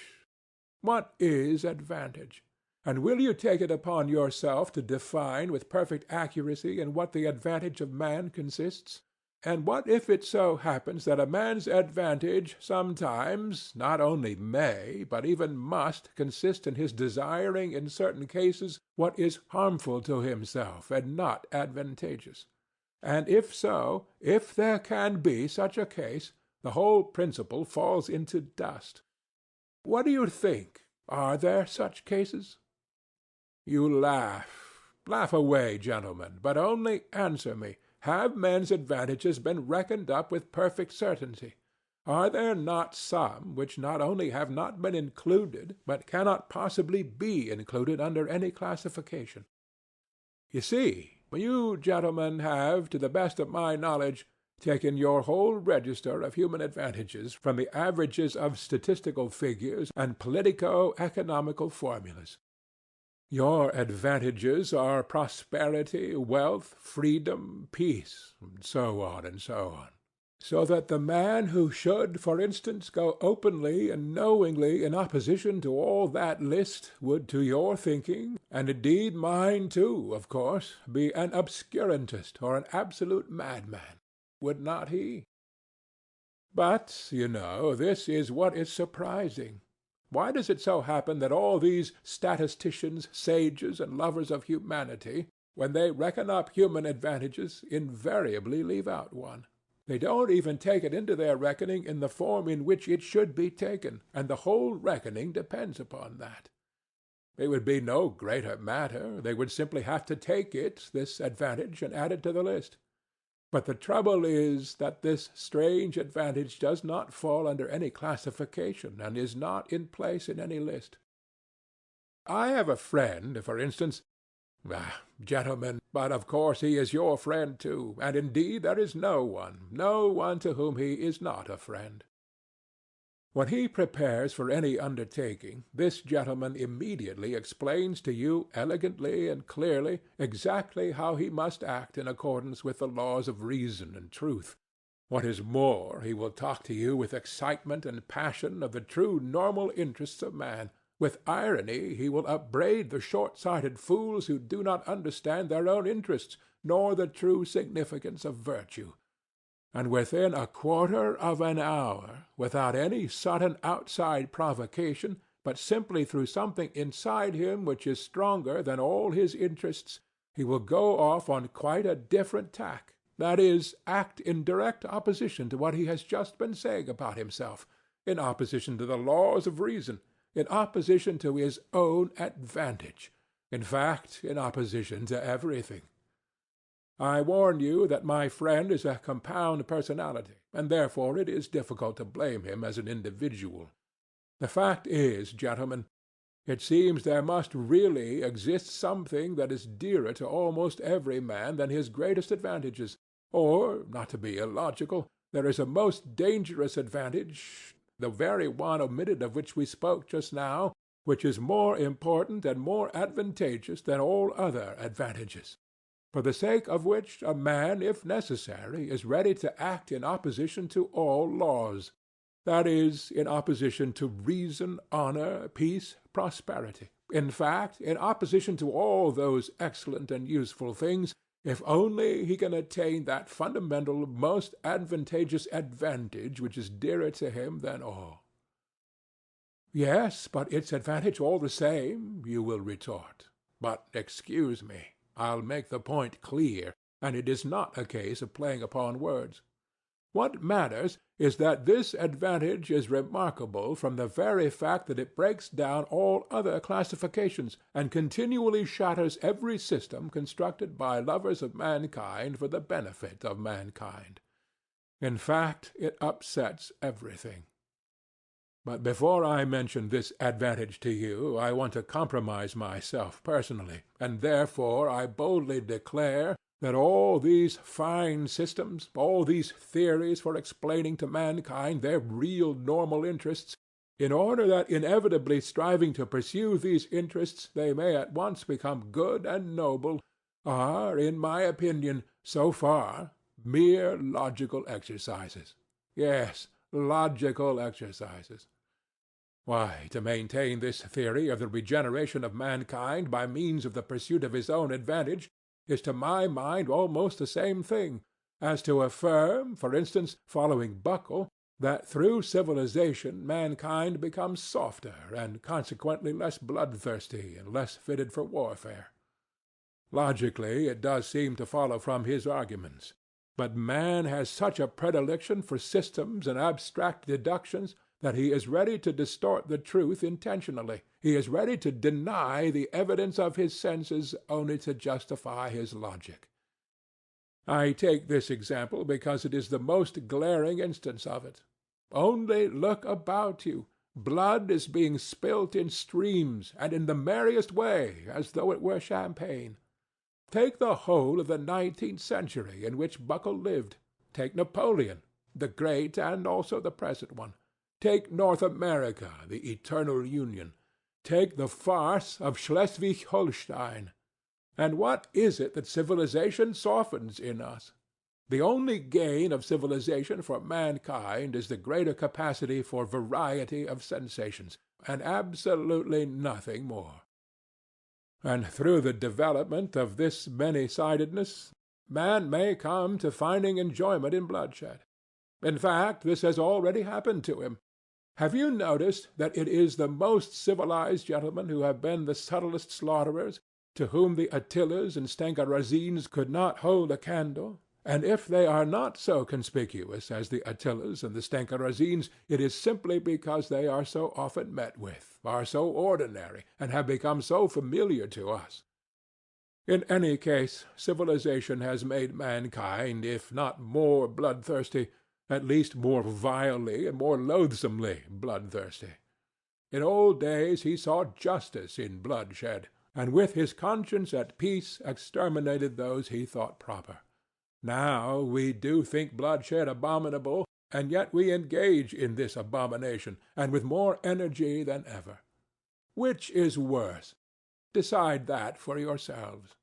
What is advantage? And will you take it upon yourself to define with perfect accuracy in what the advantage of man consists? And what if it so happens that a man's advantage sometimes not only may, but even must, consist in his desiring in certain cases what is harmful to himself and not advantageous? And if so, if there can be such a case, the whole principle falls into dust. What do you think? Are there such cases? You laugh. Laugh away, gentlemen, but only answer me. Have men's advantages been reckoned up with perfect certainty? Are there not some which not only have not been included, but cannot possibly be included under any classification? You see, you gentlemen have, to the best of my knowledge, taken your whole register of human advantages from the averages of statistical figures and politico-economical formulas. Your advantages are prosperity, wealth, freedom, peace, and so on and so on. So that the man who should, for instance, go openly and knowingly in opposition to all that list would, to your thinking, and indeed mine too, of course, be an obscurantist or an absolute madman. Would not he? But, you know, this is what is surprising. Why does it so happen that all these statisticians, sages, and lovers of humanity, when they reckon up human advantages, invariably leave out one? They don't even take it into their reckoning in the form in which it should be taken, and the whole reckoning depends upon that. It would be no greater matter. They would simply have to take it, this advantage, and add it to the list. But the trouble is that this strange advantage does not fall under any classification, and is not in place in any list. I have a friend, for instance. Gentlemen, but of course he is your friend too, and indeed there is no one to whom he is not a friend. When he prepares for any undertaking, this gentleman immediately explains to you elegantly and clearly exactly how he must act in accordance with the laws of reason and truth. What is more, he will talk to you with excitement and passion of the true normal interests of man. With irony he will upbraid the short-sighted fools who do not understand their own interests, nor the true significance of virtue. And within a quarter of an hour, without any sudden outside provocation, but simply through something inside him which is stronger than all his interests, he will go off on quite a different tack, that is, act in direct opposition to what he has just been saying about himself, in opposition to the laws of reason, in opposition to his own advantage, in fact, in opposition to everything. I warn you that my friend is a compound personality, and therefore it is difficult to blame him as an individual. The fact is, gentlemen, it seems there must really exist something that is dearer to almost every man than his greatest advantages, or, not to be illogical, there is a most dangerous advantage, the very one omitted of which we spoke just now, which is more important and more advantageous than all other advantages. for the sake of which a man, if necessary, is ready to act in opposition to all laws, that is, in opposition to reason, honor, peace, prosperity, in fact, in opposition to all those excellent and useful things, if only he can attain that fundamental, most advantageous advantage which is dearer to him than all. Yes, but it's advantage all the same, you will retort. But excuse me, I'll make the point clear, and it is not a case of playing upon words. What matters is that this advantage is remarkable from the very fact that it breaks down all other classifications, and continually shatters every system constructed by lovers of mankind for the benefit of mankind. In fact, it upsets everything. But before I mention this advantage to you, I want to compromise myself personally, and therefore I boldly declare that all these fine systems, all these theories for explaining to mankind their real normal interests, in order that inevitably striving to pursue these interests they may at once become good and noble, are, in my opinion, so far, mere logical exercises. Yes, logical exercises. Why, to maintain this theory of the regeneration of mankind by means of the pursuit of his own advantage is to my mind almost the same thing as to affirm, for instance, following Buckle, that through civilization mankind becomes softer and consequently less bloodthirsty and less fitted for warfare. Logically, it does seem to follow from his arguments. But man has such a predilection for systems and abstract deductions that he is ready to distort the truth intentionally. He is ready to deny the evidence of his senses only to justify his logic. I take this example because it is the most glaring instance of it. Only look about you. Blood is being spilt in streams, and in the merriest way, as though it were champagne. Take the whole of the 19th century in which Buckle lived. Take Napoleon, the great and also the present one. Take North America, the eternal Union. Take the farce of Schleswig-Holstein. And what is it that civilization softens in us? The only gain of civilization for mankind is the greater capacity for variety of sensations, and absolutely nothing more. And through the development of this many-sidedness, man may come to finding enjoyment in bloodshed. In fact, this has already happened to him. Have you noticed that it is the most civilized gentlemen who have been the subtlest slaughterers, to whom the Attilas and Stengarazines could not hold a candle? And if they are not so conspicuous as the Attilas and the Stengarazines, it is simply because they are so often met with, are so ordinary, and have become so familiar to us. In any case, civilization has made mankind, if not more bloodthirsty, at least more vilely and more loathsomely bloodthirsty. In old days he saw justice in bloodshed, and with his conscience at peace exterminated those he thought proper. Now we do think bloodshed abominable, and yet we engage in this abomination, and with more energy than ever. Which is worse? Decide that for yourselves.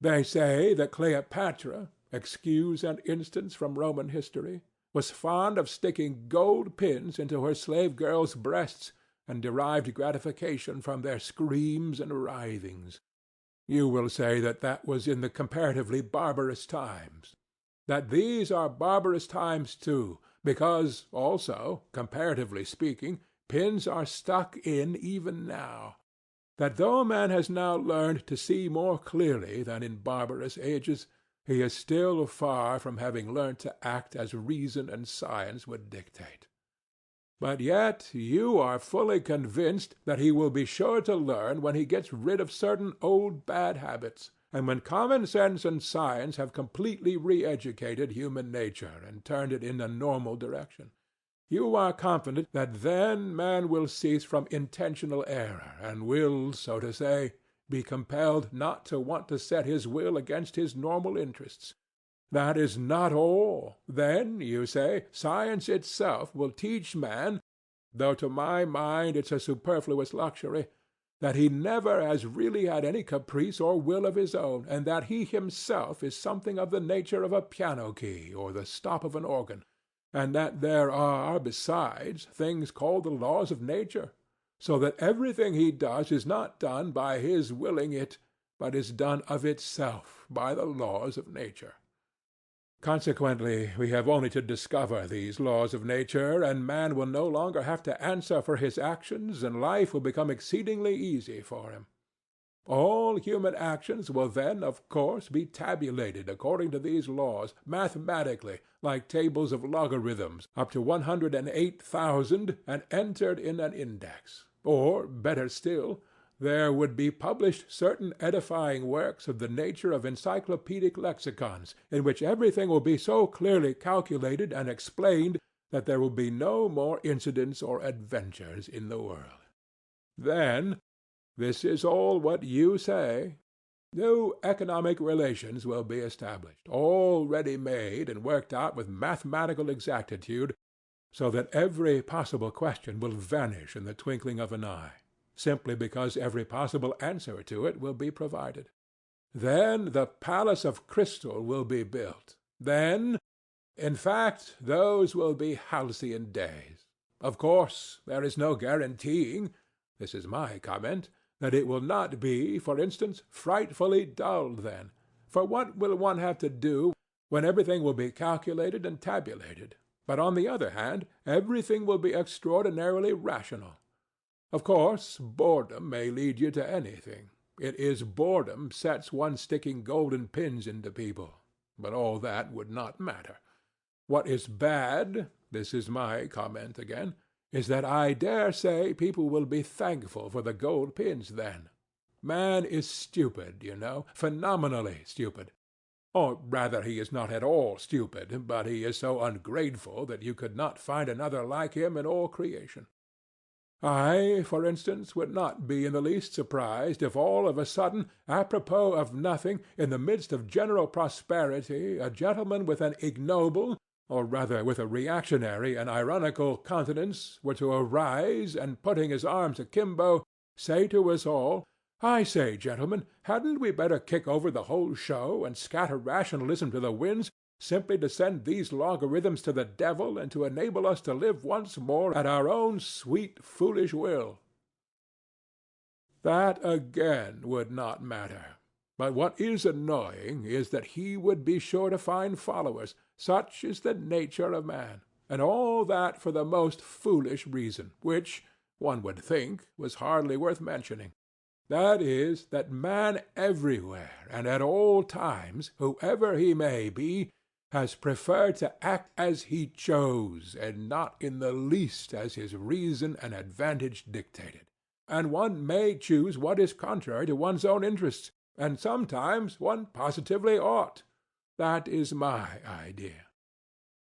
They say that Cleopatra, excuse an instance from Roman history, was fond of sticking gold pins into her slave girls' breasts, and derived gratification from their screams and writhings. You will say that that was in the comparatively barbarous times. That these are barbarous times too, because, also, comparatively speaking, pins are stuck in even now. That though man has now learned to see more clearly than in barbarous ages, he is still far from having learnt to act as reason and science would dictate. But yet you are fully convinced that he will be sure to learn when he gets rid of certain old bad habits, and when common sense and science have completely re-educated human nature and turned it in a normal direction. You are confident that then man will cease from intentional error, and will, so to say, be compelled not to want to set his will against his normal interests. That is not all. Then, you say, science itself will teach man, though to my mind it's a superfluous luxury, that he never has really had any caprice or will of his own, and that he himself is something of the nature of a piano key or the stop of an organ, and that there are, besides, things called the laws of nature, so that everything he does is not done by his willing it, but is done of itself by the laws of nature. Consequently, we have only to discover these laws of nature, and man will no longer have to answer for his actions, and life will become exceedingly easy for him. All human actions will then, of course, be tabulated according to these laws, mathematically, like tables of logarithms, up to 108,000, and entered in an index. Or, better still, there would be published certain edifying works of the nature of encyclopedic lexicons, in which everything will be so clearly calculated and explained that there will be no more incidents or adventures in the world. Then, this is all what you say, new economic relations will be established, all ready-made and worked out with mathematical exactitude, so that every possible question will vanish in the twinkling of an eye, simply because every possible answer to it will be provided. Then the palace of crystal will be built. Then, in fact, those will be halcyon days. Of course, there is no guaranteeing, this is my comment, that it will not be, for instance, frightfully dull then. For what will one have to do when everything will be calculated and tabulated? But on the other hand, everything will be extraordinarily rational. Of course, boredom may lead you to anything. It is boredom sets one sticking golden pins into people. But all that would not matter. What is bad, this is my comment again, is that I dare say people will be thankful for the gold pins then. Man is stupid, you know, phenomenally stupid. Or rather, he is not at all stupid, but he is so ungrateful that you could not find another like him in all creation. I, for instance, would not be in the least surprised if all of a sudden, apropos of nothing, in the midst of general prosperity, a gentleman with an ignoble, or rather with a reactionary and ironical countenance, were to arise and, putting his arms akimbo, say to us all, "I say, gentlemen, hadn't we better kick over the whole show and scatter rationalism to the winds, simply to send these logarithms to the devil and to enable us to live once more at our own sweet, foolish will?" That, again, would not matter. But what is annoying is that he would be sure to find followers. Such is the nature of man, and all that for the most foolish reason, which, one would think, was hardly worth mentioning. That is, that man everywhere and at all times, whoever he may be, has preferred to act as he chose, and not in the least as his reason and advantage dictated. And one may choose what is contrary to one's own interests, and sometimes one positively ought. That is my idea.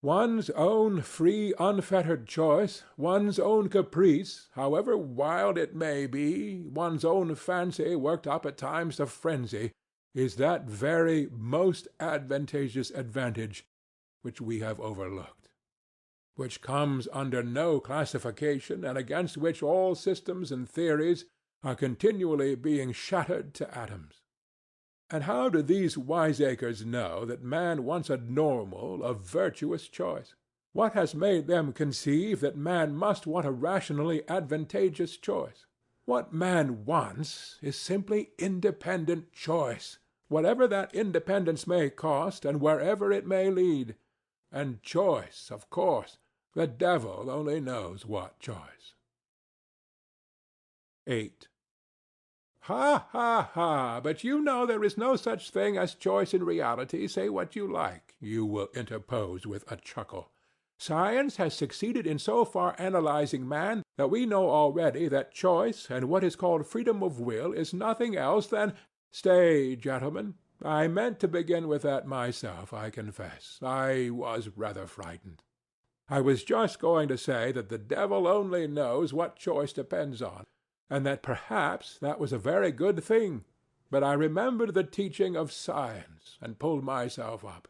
One's own free, unfettered choice, one's own caprice, however wild it may be, one's own fancy worked up at times to frenzy, is that very most advantageous advantage which we have overlooked, which comes under no classification, and against which all systems and theories are continually being shattered to atoms. And how do these wiseacres know that man wants a normal, a virtuous choice? What has made them conceive that man must want a rationally advantageous choice? What man wants is simply independent choice, whatever that independence may cost and wherever it may lead. And choice, of course, the devil only knows what choice. 8. Ha, ha, ha! But you know there is no such thing as choice in reality, say what you like, you will interpose with a chuckle. Science has succeeded in so far analyzing man that we know already that choice and what is called freedom of will is nothing else than— Stay, gentlemen, I meant to begin with that myself, I confess. I was rather frightened. I was just going to say that the devil only knows what choice depends on, and that perhaps that was a very good thing, but I remembered the teaching of science, and pulled myself up.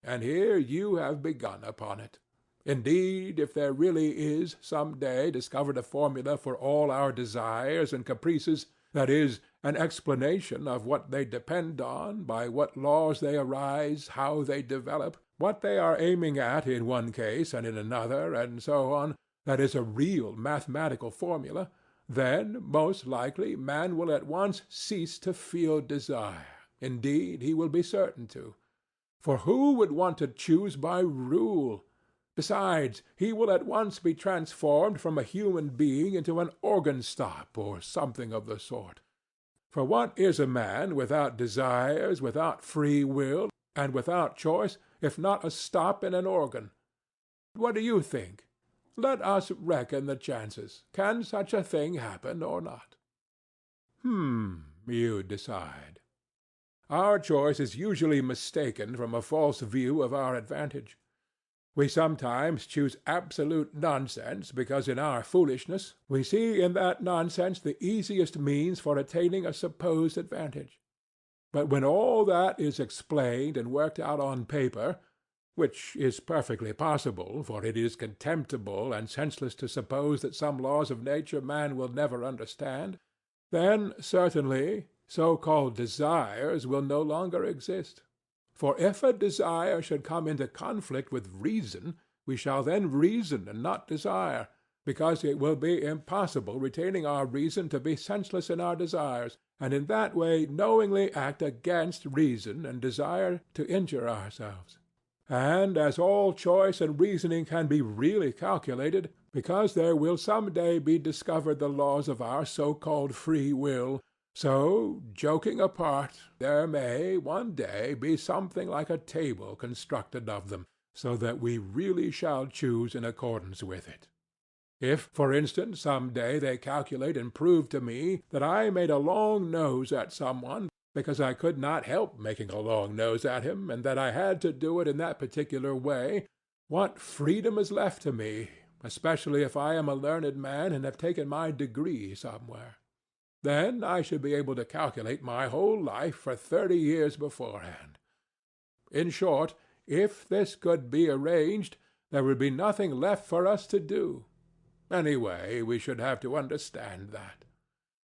And here you have begun upon it. Indeed, if there really is some day discovered a formula for all our desires and caprices, that is, an explanation of what they depend on, by what laws they arise, how they develop, what they are aiming at in one case and in another, and so on, that is a real mathematical formula, then, most likely, man will at once cease to feel desire. Indeed, he will be certain to. For who would want to choose by rule? Besides, he will at once be transformed from a human being into an organ stop or something of the sort. For what is a man without desires, without free will, and without choice, if not a stop in an organ? What do you think? Let us reckon the chances. Can such a thing happen or not? You decide. Our choice is usually mistaken from a false view of our advantage. We sometimes choose absolute nonsense because in our foolishness we see in that nonsense the easiest means for attaining a supposed advantage. But when all that is explained and worked out on paper, which is perfectly possible, for it is contemptible and senseless to suppose that some laws of nature man will never understand, then certainly so-called desires will no longer exist. For if a desire should come into conflict with reason, we shall then reason and not desire, because it will be impossible retaining our reason to be senseless in our desires, and in that way knowingly act against reason and desire to injure ourselves. And as all choice and reasoning can be really calculated, because there will some day be discovered the laws of our so-called free will, so, joking apart, there may, one day, be something like a table constructed of them, so that we really shall choose in accordance with it. If, for instance, some day they calculate and prove to me that I made a long nose at some one, because I could not help making a long nose at him, and that I had to do it in that particular way, what freedom is left to me, especially if I am a learned man and have taken my degree somewhere? Then I should be able to calculate my whole life for 30 years beforehand. In short, if this could be arranged, there would be nothing left for us to do. Anyway, we should have to understand that.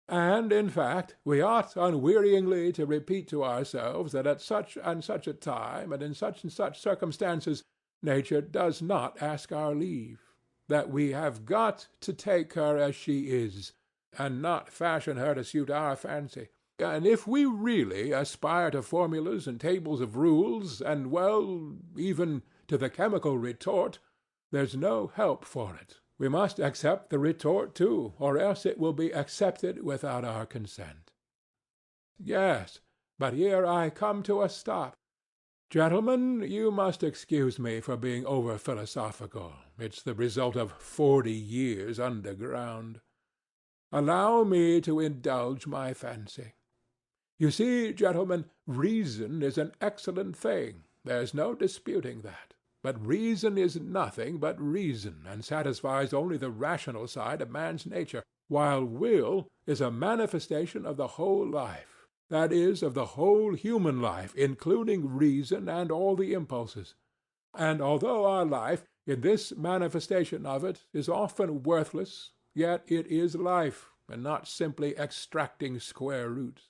And, in fact, we ought unwearyingly to repeat to ourselves that at such and such a time and in such circumstances nature does not ask our leave, that we have got to take her as she is, and not fashion her to suit our fancy. And if we really aspire to formulas and tables of rules, and, well, even to the chemical retort, there's no help for it. We must accept the retort too, or else it will be accepted without our consent. Yes, but here I come to a stop. Gentlemen, you must excuse me for being over-philosophical. It's the result of 40 years underground. Allow me to indulge my fancy. You see, gentlemen, reason is an excellent thing. There's no disputing that. But reason is nothing but reason, and satisfies only the rational side of man's nature, while will is a manifestation of the whole life, that is, of the whole human life, including reason and all the impulses. And although our life, in this manifestation of it, is often worthless, yet it is life, and not simply extracting square roots.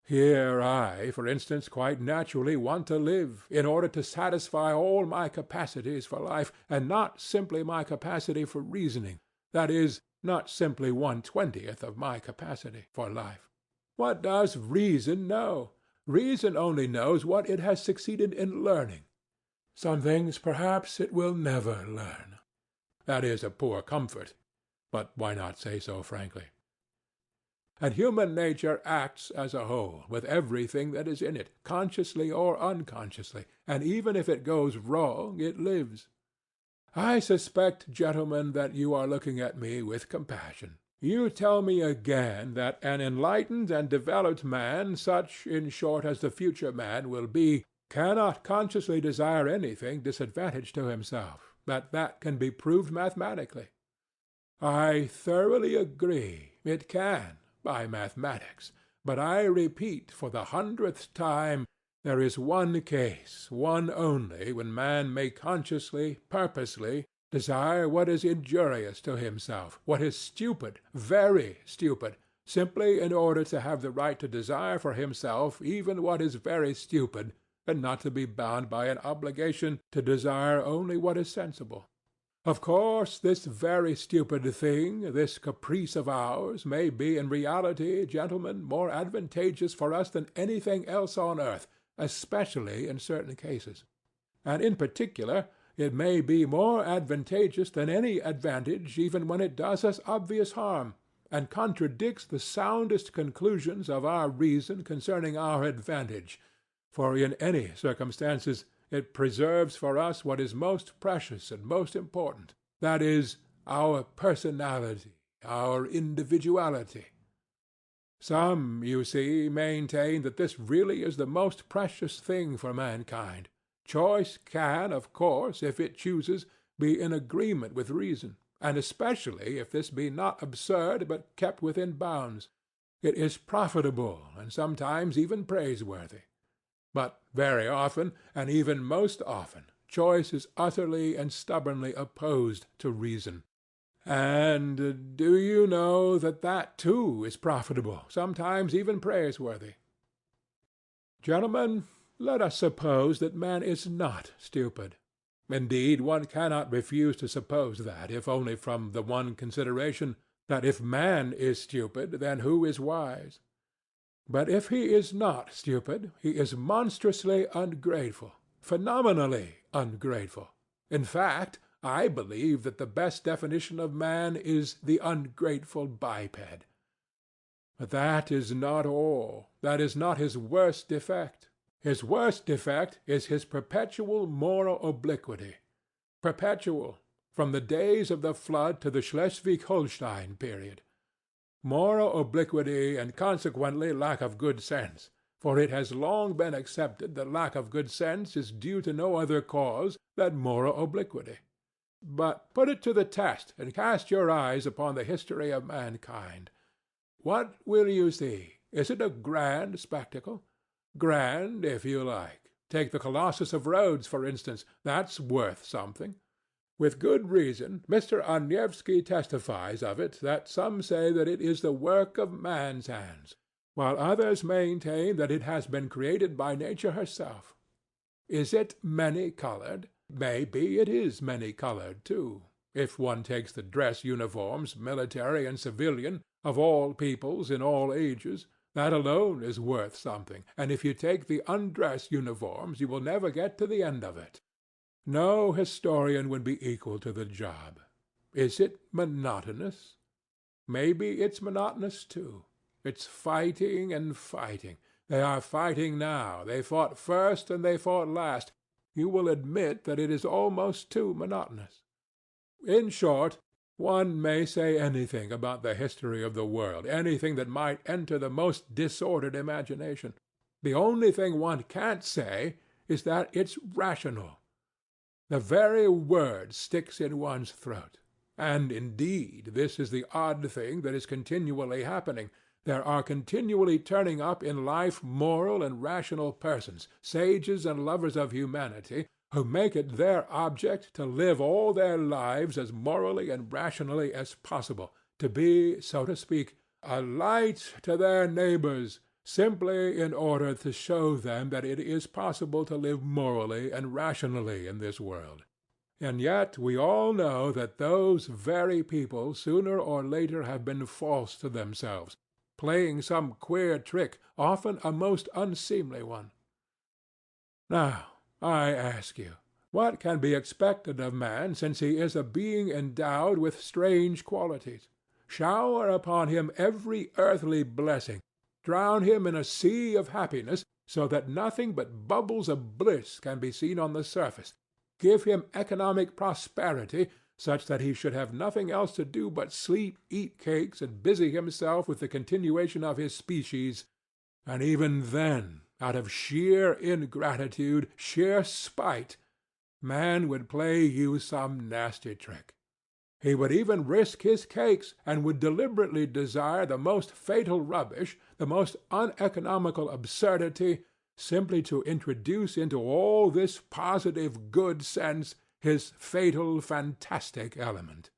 Here I, for instance, quite naturally want to live, in order to satisfy all my capacities for life, and not simply my capacity for reasoning, that is, not simply 1/20th of my capacity for life. What does reason know? Reason only knows what it has succeeded in learning. Some things, perhaps, it will never learn. That is a poor comfort, but why not say so frankly? And human nature acts as a whole, with everything that is in it, consciously or unconsciously, and even if it goes wrong, it lives. I suspect, gentlemen, that you are looking at me with compassion. You tell me again that an enlightened and developed man, such, in short, as the future man will be, cannot consciously desire anything disadvantage to himself, that can be proved mathematically. I thoroughly agree. It can, by mathematics. But I repeat for the 100th time There is one case, one only, when man may consciously, purposely, desire what is injurious to himself, what is stupid, very stupid, simply in order to have the right to desire for himself even what is very stupid, and not to be bound by an obligation to desire only what is sensible. Of course, this very stupid thing, this caprice of ours, may be in reality, gentlemen, more advantageous for us than anything else on earth, especially in certain cases. And in particular, it may be more advantageous than any advantage even when it does us obvious harm, and contradicts the soundest conclusions of our reason concerning our advantage, for in any circumstances it preserves for us what is most precious and most important, that is, our personality, our individuality. Some, you see, maintain that this really is the most precious thing for mankind. Choice can, of course, if it chooses, be in agreement with reason, and especially if this be not absurd but kept within bounds. It is profitable, and sometimes even praiseworthy. But very often, and even most often, choice is utterly and stubbornly opposed to reason. And do you know that that too is profitable, sometimes even praiseworthy? Gentlemen, let us suppose that man is not stupid. Indeed, one cannot refuse to suppose that, if only from the one consideration that if man is stupid, then who is wise? But if he is not stupid, he is monstrously ungrateful, phenomenally ungrateful. In fact, I believe that the best definition of man is the ungrateful biped. But that is not all. That is not his worst defect. His worst defect is his perpetual moral obliquity. Perpetual, from the days of the flood to the Schleswig-Holstein period. Moral obliquity and consequently lack of good sense, for it has long been accepted that lack of good sense is due to no other cause than moral obliquity. But put it to the test and cast your eyes upon the history of mankind. What will you see? Is it a grand spectacle? Grand, if you like. Take the Colossus of Rhodes, for instance. That's worth something. With good reason, Mr. Onievsky testifies of it that some say that it is the work of man's hands, while others maintain that it has been created by nature herself. Is it many-colored? Maybe it is many-colored, too. If one takes the dress uniforms, military and civilian, of all peoples in all ages, that alone is worth something, and if you take the undress uniforms, you will never get to the end of it. No historian would be equal to the job. Is it monotonous? Maybe it's monotonous, too. It's fighting and fighting. They are fighting now. They fought first and they fought last. You will admit that it is almost too monotonous. In short, one may say anything about the history of the world, anything that might enter the most disordered imagination. The only thing one can't say is that it's rational. The very word sticks in one's throat. And indeed, this is the odd thing that is continually happening. There are continually turning up in life moral and rational persons, sages and lovers of humanity, who make it their object to live all their lives as morally and rationally as possible, to be, so to speak, a light to their neighbors, simply in order to show them that it is possible to live morally and rationally in this world. And yet we all know that those very people sooner or later have been false to themselves, playing some queer trick, often a most unseemly one. Now, I ask you, what can be expected of man since he is a being endowed with strange qualities? Shower upon him every earthly blessing, drown him in a sea of happiness, so that nothing but bubbles of bliss can be seen on the surface. Give him economic prosperity, such that he should have nothing else to do but sleep, eat cakes, and busy himself with the continuation of his species, and even then, out of sheer ingratitude, sheer spite, man would play you some nasty trick. He would even risk his cakes, and would deliberately desire the most fatal rubbish, the most uneconomical absurdity, simply to introduce into all this positive good sense his fatal fantastic element.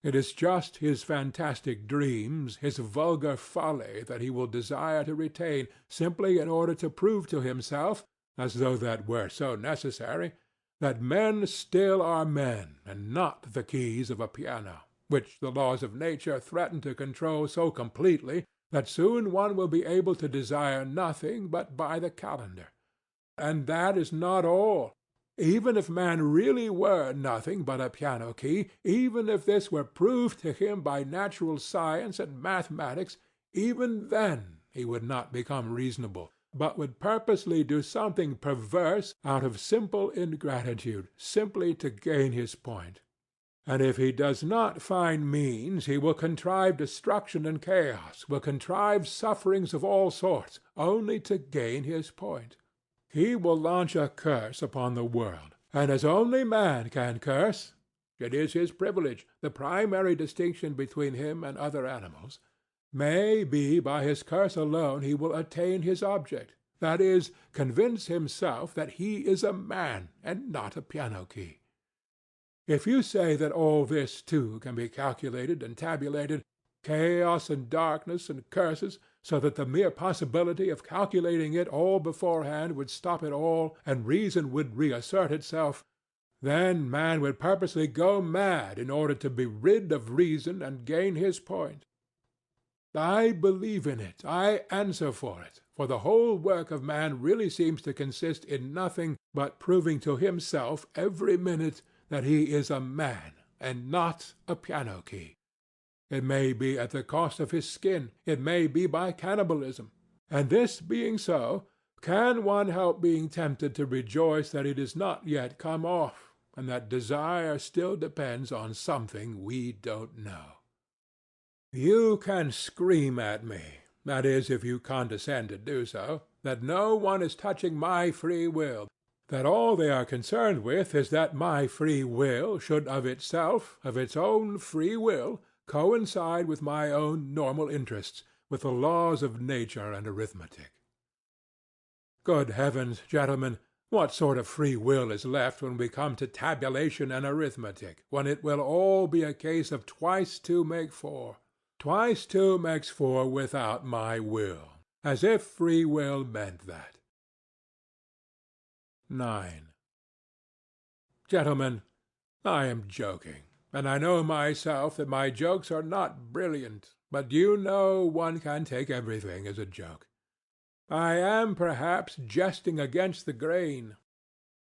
It is just his fantastic dreams, his vulgar folly, that he will desire to retain, simply in order to prove to himself, as though that were so necessary, that men still are men and not the keys of a piano, which the laws of nature threaten to control so completely that soon one will be able to desire nothing but by the calendar. And that is not all. Even if man really were nothing but a piano key, even if this were proved to him by natural science and mathematics, even then he would not become reasonable, but would purposely do something perverse out of simple ingratitude, simply to gain his point. And if he does not find means, he will contrive destruction and chaos, will contrive sufferings of all sorts, only to gain his point. He will launch a curse upon the world, and as only man can curse, it is his privilege, the primary distinction between him and other animals. May be by his curse alone he will attain his object, that is, convince himself that he is a man and not a piano key. If you say that all this, too, can be calculated and tabulated, chaos and darkness and curses, so that the mere possibility of calculating it all beforehand would stop it all, and reason would reassert itself, then man would purposely go mad in order to be rid of reason and gain his point. I believe in it, I answer for it, for the whole work of man really seems to consist in nothing but proving to himself every minute that he is a man and not a piano key. It may be at the cost of his skin, it may be by cannibalism, and this being so, can one help being tempted to rejoice that it is not yet come off, and that desire still depends on something we don't know? You can scream at me, that is, if you condescend to do so, that no one is touching my free will, that all they are concerned with is that my free will should of itself, of its own free will, coincide with my own normal interests, with the laws of nature and arithmetic. Good heavens, gentlemen, what sort of free will is left when we come to tabulation and arithmetic, when it will all be a case of twice two make four? Twice two makes four without my will, as if free will meant that. 9. Gentlemen, I am joking, and I know myself that my jokes are not brilliant, but you know one can take everything as a joke. I am perhaps jesting against the grain.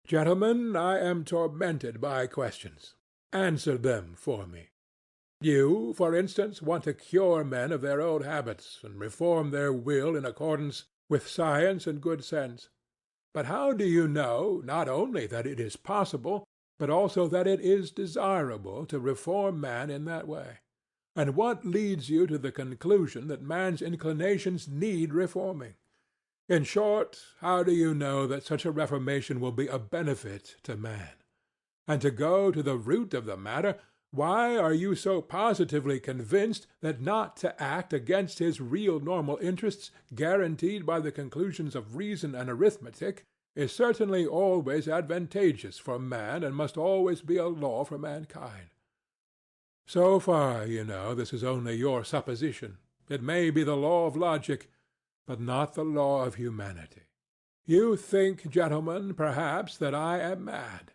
Gentlemen, I am tormented by questions. Answer them for me. You, for instance, want to cure men of their old habits and reform their will in accordance with science and good sense. But how do you know not only that it is possible, but also that it is desirable to reform man in that way? And what leads you to the conclusion that man's inclinations need reforming? In short, how do you know that such a reformation will be a benefit to man? And to go to the root of the matter, why are you so positively convinced that not to act against his real normal interests, guaranteed by the conclusions of reason and arithmetic, is certainly always advantageous for man and must always be a law for mankind? So far, you know, this is only your supposition. It may be the law of logic, but not the law of humanity. You think, gentlemen, perhaps, that I am mad.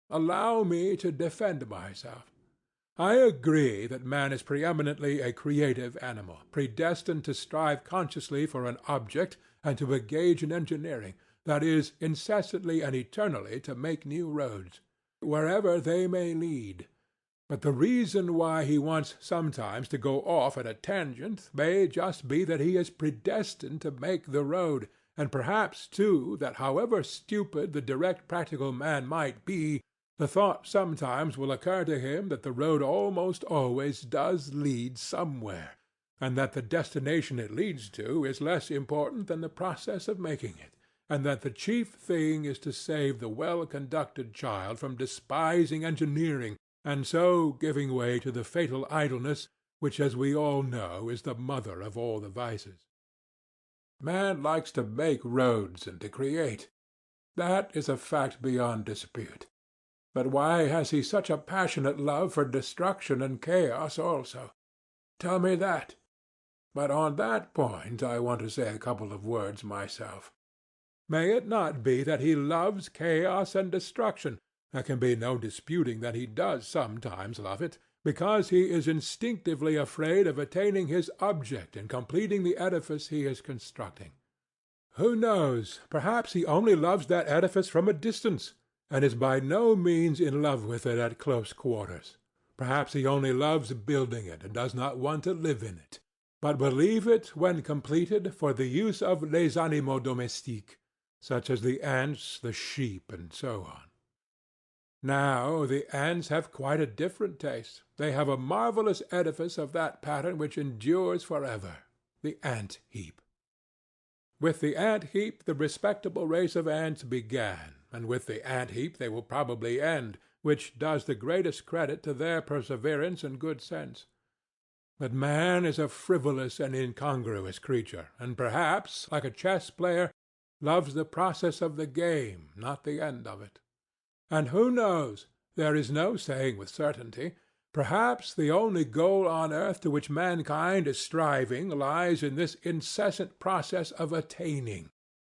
Allow me to defend myself. I agree that man is preeminently a creative animal, predestined to strive consciously for an object and to engage in engineering, that is, incessantly and eternally to make new roads, wherever they may lead. But the reason why he wants sometimes to go off at a tangent may just be that he is predestined to make the road, and perhaps, too, that however stupid the direct practical man might be, the thought sometimes will occur to him that the road almost always does lead somewhere, and that the destination it leads to is less important than the process of making it, and that the chief thing is to save the well-conducted child from despising engineering, and so giving way to the fatal idleness which, as we all know, is the mother of all the vices. Man likes to make roads and to create. That is a fact beyond dispute. But why has he such a passionate love for destruction and chaos also? Tell me that. But on that point I want to say a couple of words myself. May it not be that he loves chaos and destruction? There can be no disputing that he does sometimes love it, because he is instinctively afraid of attaining his object in completing the edifice he is constructing. Who knows? Perhaps he only loves that edifice from a distance, and is by no means in love with it at close quarters. Perhaps he only loves building it, and does not want to live in it, but will leave it, when completed, for the use of les animaux domestiques, such as the ants, the sheep, and so on. Now the ants have quite a different taste. They have a marvellous edifice of that pattern which endures forever, the ant-heap. With the ant-heap the respectable race of ants began, and with the ant-heap they will probably end, which does the greatest credit to their perseverance and good sense. But man is a frivolous and incongruous creature, and perhaps, like a chess-player, loves the process of the game, not the end of it. And who knows? There is no saying with certainty. Perhaps the only goal on earth to which mankind is striving lies in this incessant process of attaining.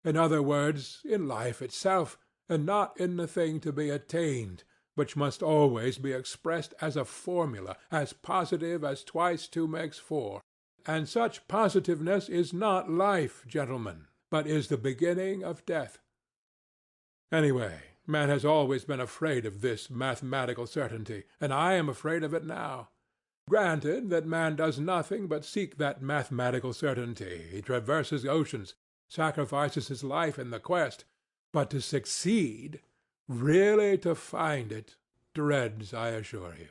In other words, in life itself, and not in the thing to be attained, which must always be expressed as a formula, as positive as twice two makes four. And such positiveness is not life, gentlemen, but is the beginning of death. Anyway, man has always been afraid of this mathematical certainty, and I am afraid of it now. Granted that man does nothing but seek that mathematical certainty, he traverses oceans, sacrifices his life in the quest, but to succeed, really to find it, dreads, I assure you.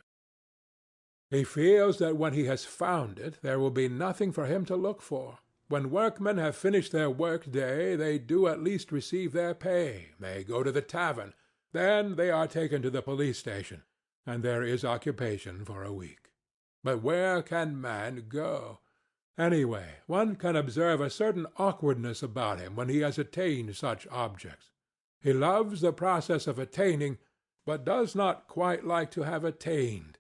He feels that when he has found it, there will be nothing for him to look for. When workmen have finished their work-day, they do at least receive their pay, they go to the tavern, then they are taken to the police station, and there is occupation for a week. But where can man go? Anyway, one can observe a certain awkwardness about him when he has attained such objects. He loves the process of attaining, but does not quite like to have attained,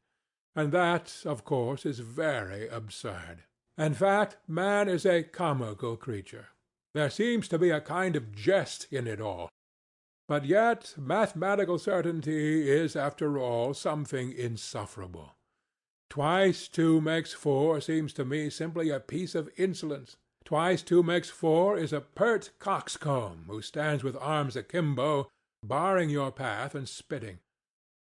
and that, of course, is very absurd. In fact, man is a comical creature. There seems to be a kind of jest in it all. But yet mathematical certainty is, after all, something insufferable. Twice two makes four seems to me simply a piece of insolence. Twice two makes four is a pert coxcomb who stands with arms akimbo, barring your path and spitting.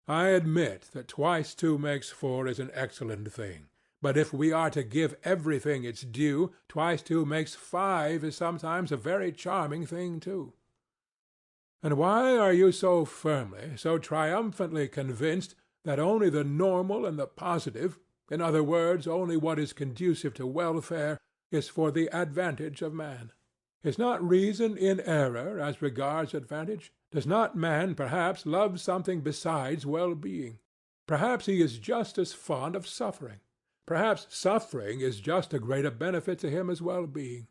I admit that twice two makes four is an excellent thing. But if we are to give everything its due, twice two makes five is sometimes a very charming thing too. And why are you so firmly, so triumphantly convinced that only the normal and the positive, in other words, only what is conducive to welfare, is for the advantage of man? Is not reason in error as regards advantage? Does not man perhaps love something besides well-being? Perhaps he is just as fond of suffering. Perhaps suffering is just a greater benefit to him as well-being.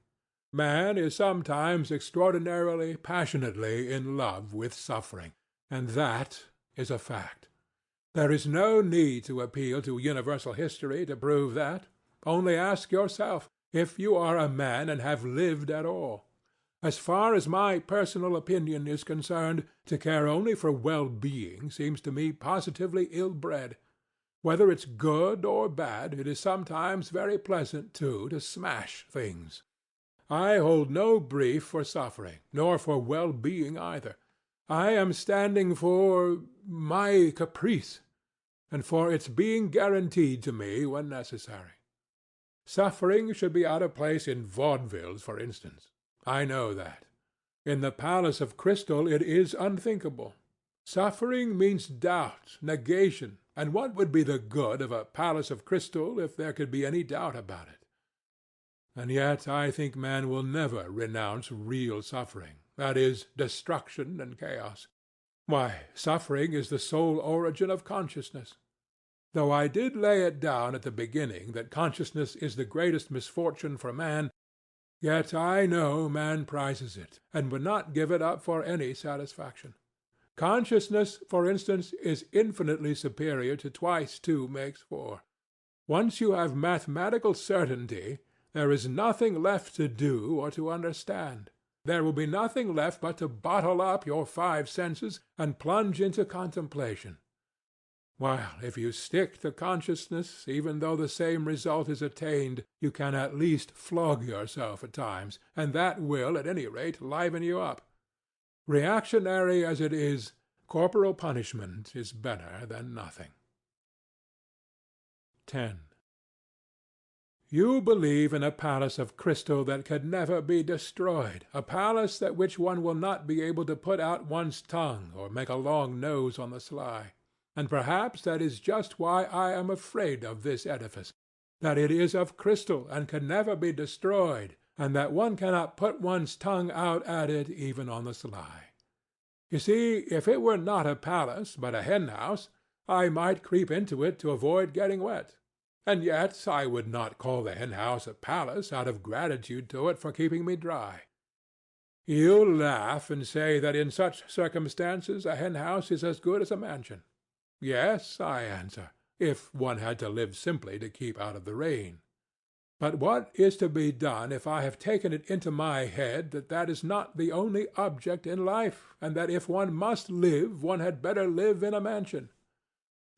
Man is sometimes extraordinarily, passionately in love with suffering, and that is a fact. There is no need to appeal to universal history to prove that. Only ask yourself, if you are a man and have lived at all. As far as my personal opinion is concerned, to care only for well-being seems to me positively ill-bred. Whether it's good or bad, it is sometimes very pleasant, too, to smash things. I hold no brief for suffering, nor for well-being either. I am standing for my caprice, and for its being guaranteed to me when necessary. Suffering should be out of place in vaudevilles, for instance. I know that. In the Palace of Crystal it is unthinkable. Suffering means doubt, negation, and what would be the good of a Palace of Crystal if there could be any doubt about it? And yet I think man will never renounce real suffering, that is, destruction and chaos. Why, suffering is the sole origin of consciousness. Though I did lay it down at the beginning that consciousness is the greatest misfortune for man, Yet I know man prizes it, and would not give it up for any satisfaction. Consciousness, for instance, is infinitely superior to twice two makes four. Once you have mathematical certainty, there is nothing left to do or to understand. There will be nothing left but to bottle up your five senses and plunge into contemplation. While if you stick to consciousness, even though the same result is attained, you can at least flog yourself at times, and that will, at any rate, liven you up. Reactionary as it is, corporal punishment is better than nothing. 10. You believe in a palace of crystal that could never be destroyed, a palace at which one will not be able to put out one's tongue or make a long nose on the sly. And perhaps that is just why I am afraid of this edifice, that it is of crystal and can never be destroyed, and that one cannot put one's tongue out at it even on the sly. You see, if it were not a palace but a hen-house, I might creep into it to avoid getting wet. And yet I would not call the hen-house a palace out of gratitude to it for keeping me dry. You laugh and say that in such circumstances a hen-house is as good as a mansion. Yes, I answer, if one had to live simply to keep out of the rain. But what is to be done if I have taken it into my head that that is not the only object in life, and that if one must live, one had better live in a mansion?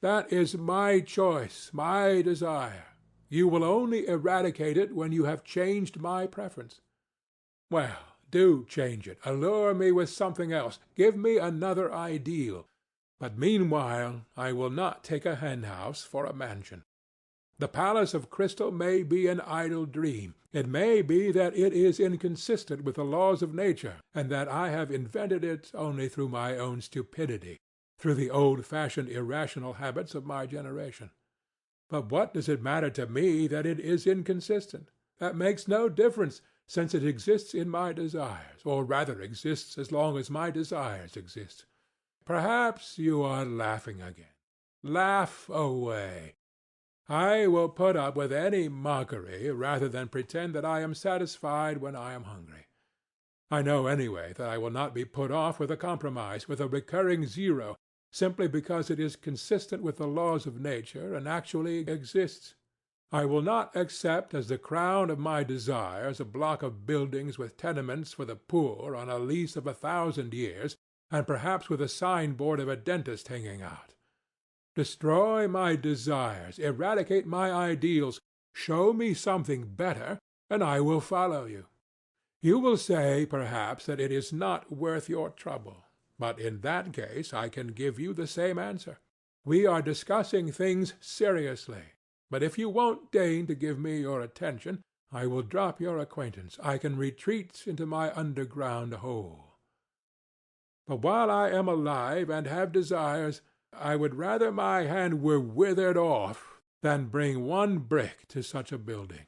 That is my choice, my desire. You will only eradicate it when you have changed my preference. Well, do change it. Allure me with something else. Give me another ideal. But meanwhile I will not take a hen-house for a mansion. The palace of crystal may be an idle dream. It may be that it is inconsistent with the laws of nature, and that I have invented it only through my own stupidity, through the old-fashioned irrational habits of my generation. But what does it matter to me that it is inconsistent? That makes no difference, since it exists in my desires, or rather exists as long as my desires exist. Perhaps you are laughing again. Laugh away. I will put up with any mockery rather than pretend that I am satisfied when I am hungry. I know anyway that I will not be put off with a compromise, with a recurring zero, simply because it is consistent with the laws of nature and actually exists. I will not accept as the crown of my desires a block of buildings with tenements for the poor on a lease of 1,000 years, and perhaps with a signboard of a dentist hanging out. Destroy my desires, eradicate my ideals, show me something better, and I will follow you. You will say, perhaps, that it is not worth your trouble, but in that case I can give you the same answer. We are discussing things seriously, but if you won't deign to give me your attention, I will drop your acquaintance. I can retreat into my underground hole. But while I am alive and have desires, I would rather my hand were withered off than bring one brick to such a building.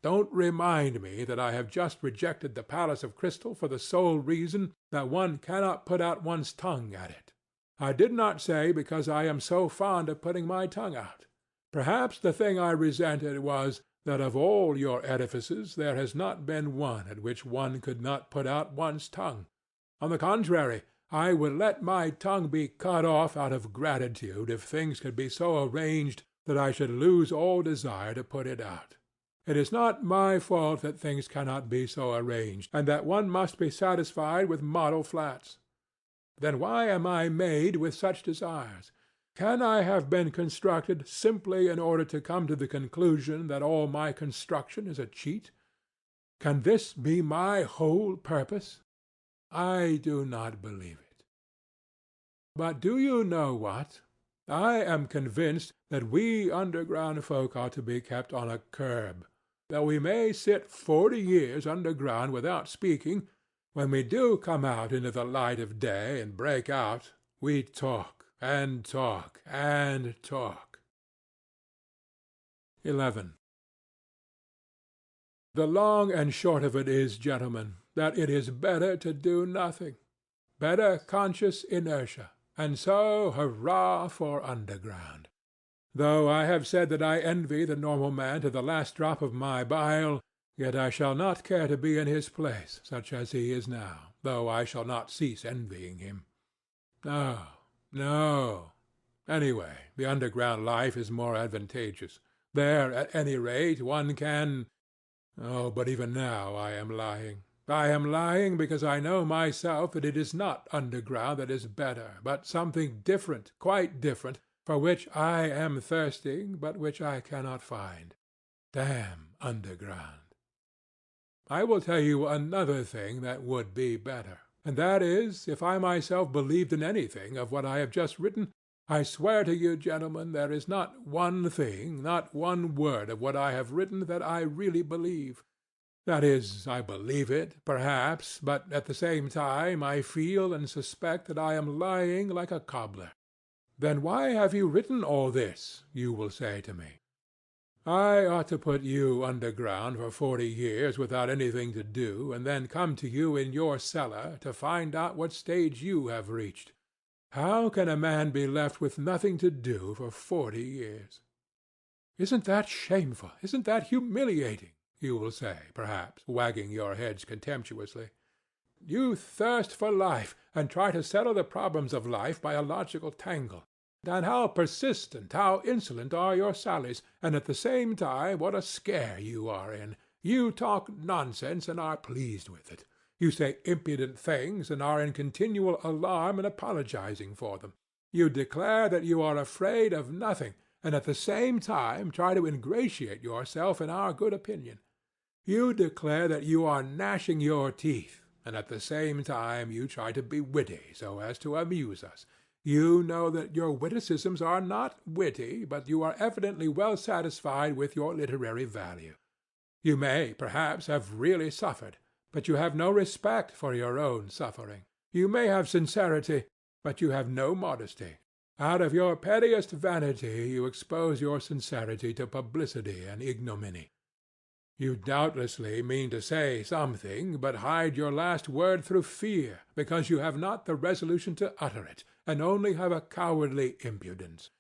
Don't remind me that I have just rejected the palace of crystal for the sole reason that one cannot put out one's tongue at it. I did not say because I am so fond of putting my tongue out. Perhaps the thing I resented was that of all your edifices there has not been one at which one could not put out one's tongue. On the contrary, I would let my tongue be cut off out of gratitude if things could be so arranged that I should lose all desire to put it out. It is not my fault that things cannot be so arranged, and that one must be satisfied with model flats. Then why am I made with such desires? Can I have been constructed simply in order to come to the conclusion that all my construction is a cheat? Can this be my whole purpose? I do not believe it. But do you know what? I am convinced that we underground folk ought to be kept on a curb. Though we may sit 40 years underground without speaking, when we do come out into the light of day and break out, we talk and talk and talk. 11. The long and short of it is, gentlemen, that it is better to do nothing, better conscious inertia, and so hurrah for underground. Though I have said that I envy the normal man to the last drop of my bile, Yet I shall not care to be in his place, such as he is now, though I shall not cease envying him. No, no. Anyway, the underground life is more advantageous. There, at any rate, one can— Oh, but even now I am lying. I am lying because I know myself that it is not underground that is better, but something different, quite different, for which I am thirsting, but which I cannot find. Damn underground. I will tell you another thing that would be better, and that is, if I myself believed in anything of what I have just written, I swear to you, gentlemen, there is not one thing, not one word of what I have written that I really believe. That is, I believe it, perhaps, but at the same time I feel and suspect that I am lying like a cobbler. Then why have you written all this, you will say to me. I ought to put you underground for 40 years without anything to do, and then come to you in your cellar to find out what stage you have reached. How can a man be left with nothing to do for 40 years? Isn't that shameful? Isn't that humiliating? You will say, perhaps, wagging your heads contemptuously. You thirst for life, and try to settle the problems of life by a logical tangle. And how persistent, how insolent are your sallies, and at the same time what a scare you are in. You talk nonsense and are pleased with it. You say impudent things and are in continual alarm and apologizing for them. You declare that you are afraid of nothing, and at the same time try to ingratiate yourself in our good opinion. You declare that you are gnashing your teeth, and at the same time you try to be witty so as to amuse us. You know that your witticisms are not witty, but you are evidently well satisfied with your literary value. You may, perhaps, have really suffered, but you have no respect for your own suffering. You may have sincerity, but you have no modesty. Out of your pettiest vanity you expose your sincerity to publicity and ignominy. You doubtlessly mean to say something, but hide your last word through fear, because you have not the resolution to utter it, and only have a cowardly impudence.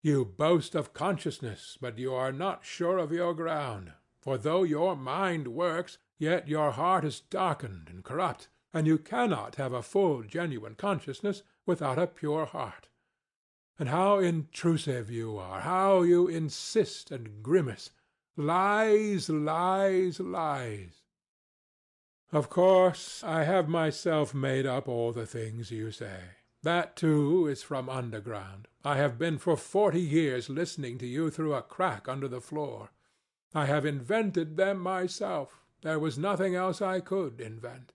You boast of consciousness, but you are not sure of your ground, for though your mind works, yet your heart is darkened and corrupt, and you cannot have a full, genuine consciousness without a pure heart. And how intrusive you are, how you insist and grimace. Lies, lies, lies. Of course, I have myself made up all the things you say. That, too, is from underground. I have been for 40 years listening to you through a crack under the floor. I have invented them myself. There was nothing else I could invent.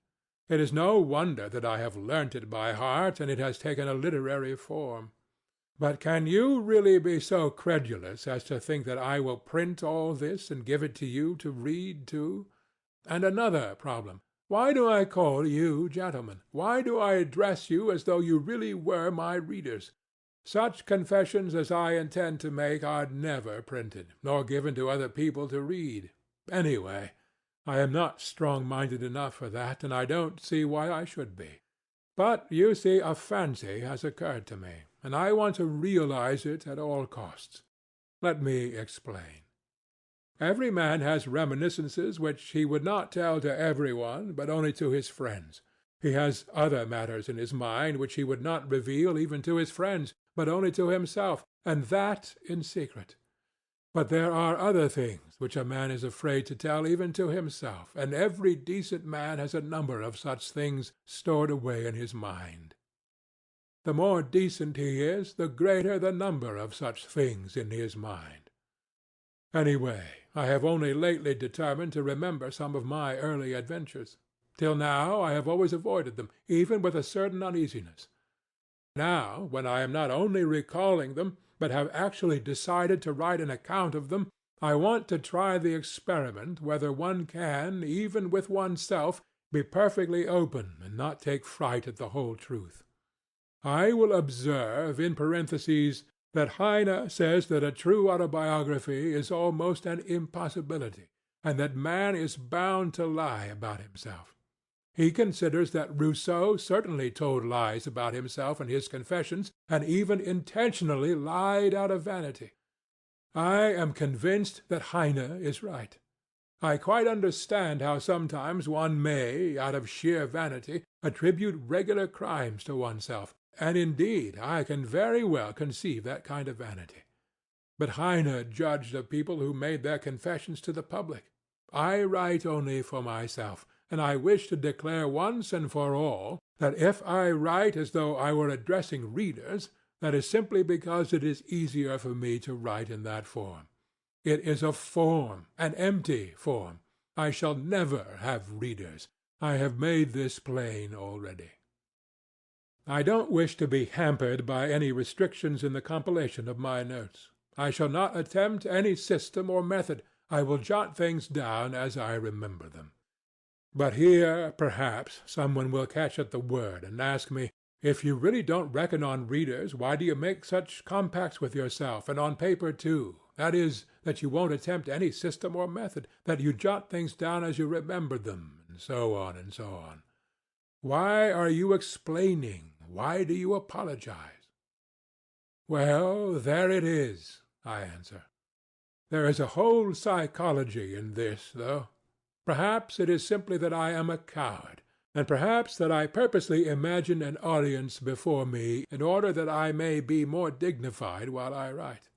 It is no wonder that I have learnt it by heart, and it has taken a literary form. But can you really be so credulous as to think that I will print all this and give it to you to read too? And another problem. Why do I call you gentlemen? Why do I address you as though you really were my readers? Such confessions as I intend to make are never printed, nor given to other people to read. Anyway, I am not strong-minded enough for that, and I don't see why I should be. But, you see, a fancy has occurred to me, and I want to realize it at all costs. Let me explain. Every man has reminiscences which he would not tell to every one, but only to his friends. He has other matters in his mind which he would not reveal even to his friends, but only to himself, and that in secret. But there are other things which a man is afraid to tell even to himself, and every decent man has a number of such things stored away in his mind. The more decent he is, the greater the number of such things in his mind. Anyway, I have only lately determined to remember some of my early adventures. Till now I have always avoided them, even with a certain uneasiness. Now, when I am not only recalling them, but have actually decided to write an account of them, I want to try the experiment whether one can, even with oneself, be perfectly open and not take fright at the whole truth. I will observe, in parentheses, that Heine says that a true autobiography is almost an impossibility, and that man is bound to lie about himself. He considers that Rousseau certainly told lies about himself in his confessions, and even intentionally lied out of vanity. I am convinced that Heine is right. I quite understand how sometimes one may, out of sheer vanity, attribute regular crimes to oneself, and indeed I can very well conceive that kind of vanity. But Heine judged of people who made their confessions to the public. I write only for myself, and I wish to declare once and for all that if I write as though I were addressing readers, that is simply because it is easier for me to write in that form. It is a form, an empty form. I shall never have readers. I have made this plain already. I don't wish to be hampered by any restrictions in the compilation of my notes. I shall not attempt any system or method. I will jot things down as I remember them. But here, perhaps, someone will catch at the word and ask me, if you really don't reckon on readers, why do you make such compacts with yourself, and on paper too? That is, that you won't attempt any system or method, that you jot things down as you remember them, and so on and so on. Why are you explaining? Why do you apologize? Well, there it is, I answer. There is a whole psychology in this, though. Perhaps it is simply that I am a coward, and perhaps that I purposely imagine an audience before me in order that I may be more dignified while I write.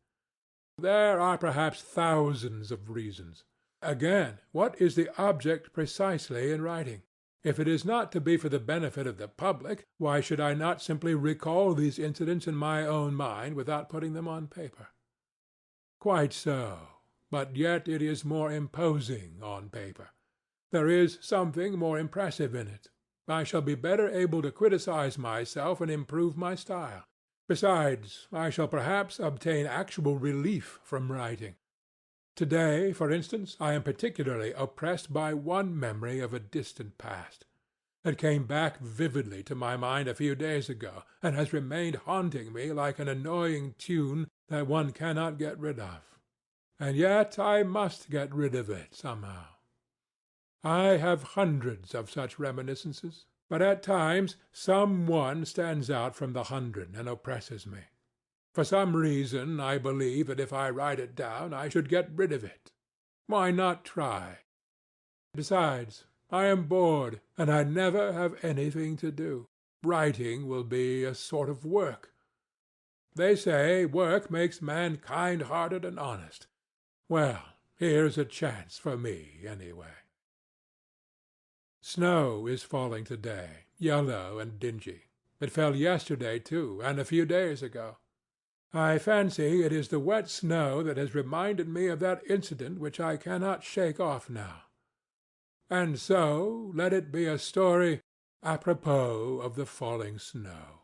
There are perhaps thousands of reasons. Again, what is the object precisely in writing? If it is not to be for the benefit of the public, why should I not simply recall these incidents in my own mind without putting them on paper? Quite so, but yet it is more imposing on paper. There is something more impressive in it. I shall be better able to criticize myself and improve my style. Besides, I shall perhaps obtain actual relief from writing. Today, for instance, I am particularly oppressed by one memory of a distant past. It came back vividly to my mind a few days ago, and has remained haunting me like an annoying tune that one cannot get rid of. And yet I must get rid of it somehow. I have hundreds of such reminiscences, but at times some one stands out from the hundred and oppresses me. For some reason I believe that if I write it down I should get rid of it. Why not try? Besides, I am bored, and I never have anything to do. Writing will be a sort of work. They say work makes man kind-hearted and honest. Well, here's a chance for me, anyway. Snow is falling today, yellow and dingy. It fell yesterday, too, and a few days ago. I fancy it is the wet snow that has reminded me of that incident which I cannot shake off now. And so let it be a story apropos of the falling snow.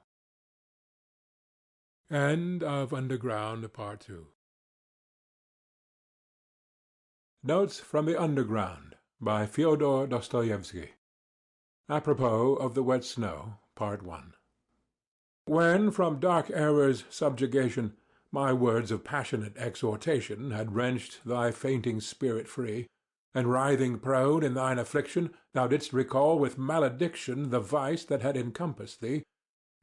End of Underground, Part 2. Notes from the Underground by Fyodor Dostoevsky. Apropos of the wet snow, Part 1. When from dark error's subjugation my words of passionate exhortation had wrenched thy fainting spirit free, and writhing prone in thine affliction thou didst recall with malediction the vice that had encompassed thee,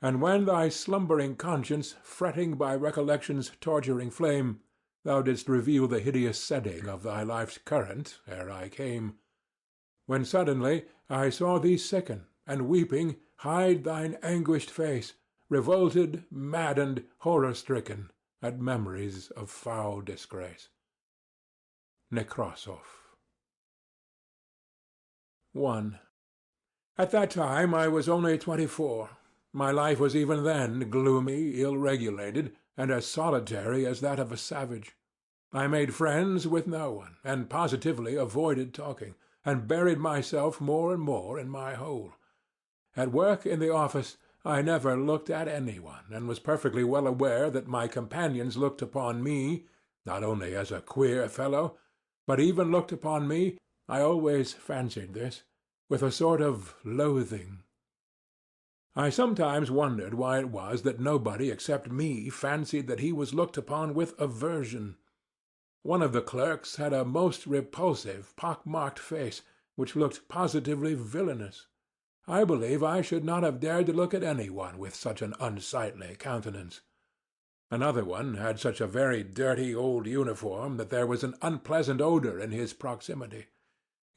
and when thy slumbering conscience, fretting by recollection's torturing flame, thou didst reveal the hideous setting of thy life's current ere I came, when suddenly I saw thee sicken, and weeping hide thine anguished face, revolted, maddened, horror-stricken at memories of foul disgrace. Nekrasov. 1. At that time I was only 24. My life was even then gloomy, ill-regulated, and as solitary as that of a savage. I made friends with no one, and positively avoided talking, and buried myself more and more in my hole. At work in the office I never looked at anyone, and was perfectly well aware that my companions looked upon me, not only as a queer fellow, but even looked upon me, I always fancied this, with a sort of loathing. I sometimes wondered why it was that nobody except me fancied that he was looked upon with aversion. One of the clerks had a most repulsive, pock-marked face, which looked positively villainous. I believe I should not have dared to look at anyone with such an unsightly countenance. Another one had such a very dirty old uniform that there was an unpleasant odor in his proximity.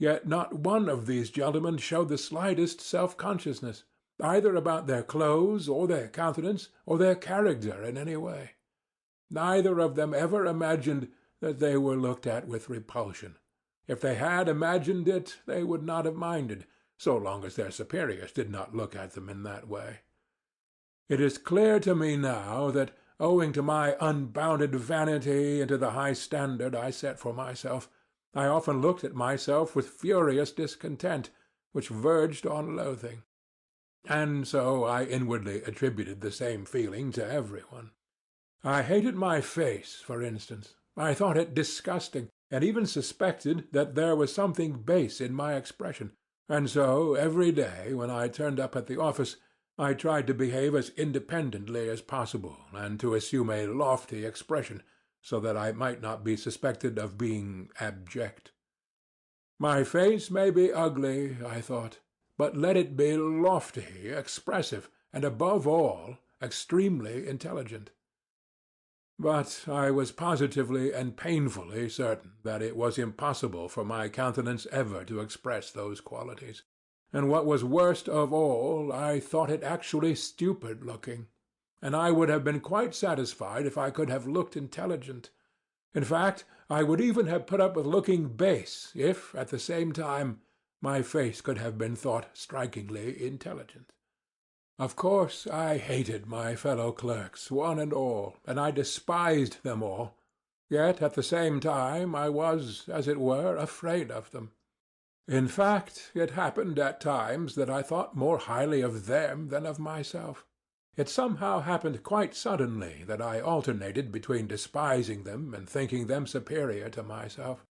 Yet not one of these gentlemen showed the slightest self-consciousness, either about their clothes, or their countenance, or their character in any way. Neither of them ever imagined that they were looked at with repulsion. If they had imagined it, they would not have minded, so long as their superiors did not look at them in that way. It is clear to me now that, owing to my unbounded vanity and to the high standard I set for myself, I often looked at myself with furious discontent, which verged on loathing. And so I inwardly attributed the same feeling to everyone. I hated my face, for instance. I thought it disgusting, and even suspected that there was something base in my expression, and so every day when I turned up at the office I tried to behave as independently as possible and to assume a lofty expression, so that I might not be suspected of being abject. My face may be ugly, I thought, but let it be lofty, expressive, and above all, extremely intelligent. But I was positively and painfully certain that it was impossible for my countenance ever to express those qualities. And what was worst of all, I thought it actually stupid-looking, and I would have been quite satisfied if I could have looked intelligent. In fact, I would even have put up with looking base if, at the same time, my face could have been thought strikingly intelligent. Of course I hated my fellow clerks, one and all, and I despised them all, yet at the same time I was, as it were, afraid of them. In fact, it happened at times that I thought more highly of them than of myself. It somehow happened quite suddenly that I alternated between despising them and thinking them superior to myself.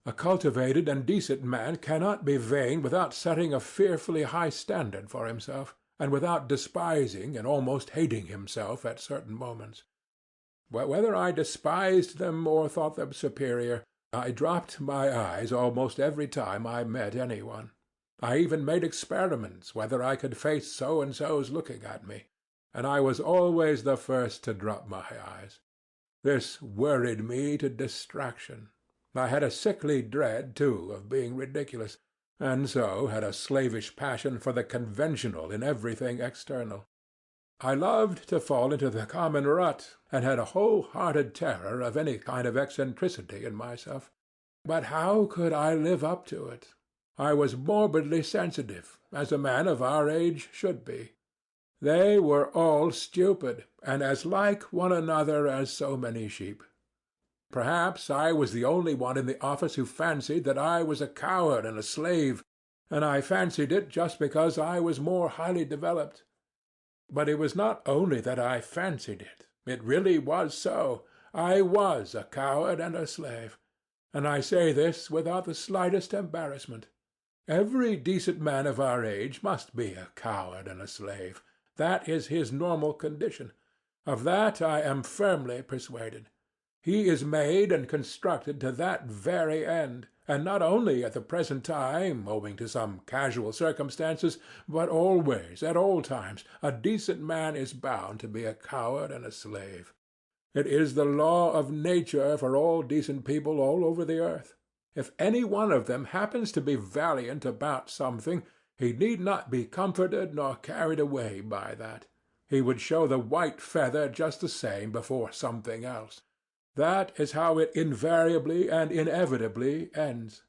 A cultivated and decent man cannot be vain without setting a fearfully high standard for himself, and without despising and almost hating himself at certain moments. Whether I despised them or thought them superior, I dropped my eyes almost every time I met any one. I even made experiments whether I could face so-and-so's looking at me, and I was always the first to drop my eyes. This worried me to distraction. I had a sickly dread, too, of being ridiculous, and so had a slavish passion for the conventional in everything external. I loved to fall into the common rut, and had a whole-hearted terror of any kind of eccentricity in myself. But how could I live up to it? I was morbidly sensitive, as a man of our age should be. They were all stupid, and as like one another as so many sheep. Perhaps I was the only one in the office who fancied that I was a coward and a slave, and I fancied it just because I was more highly developed. But it was not only that I fancied it. It really was so. I was a coward and a slave, and I say this without the slightest embarrassment. Every decent man of our age must be a coward and a slave. That is his normal condition. Of that I am firmly persuaded. He is made and constructed to that very end, and not only at the present time, owing to some casual circumstances, but always, at all times, a decent man is bound to be a coward and a slave. It is the law of nature for all decent people all over the earth. If any one of them happens to be valiant about something, he need not be comforted nor carried away by that. He would show the white feather just the same before something else. That is how it invariably and inevitably ends.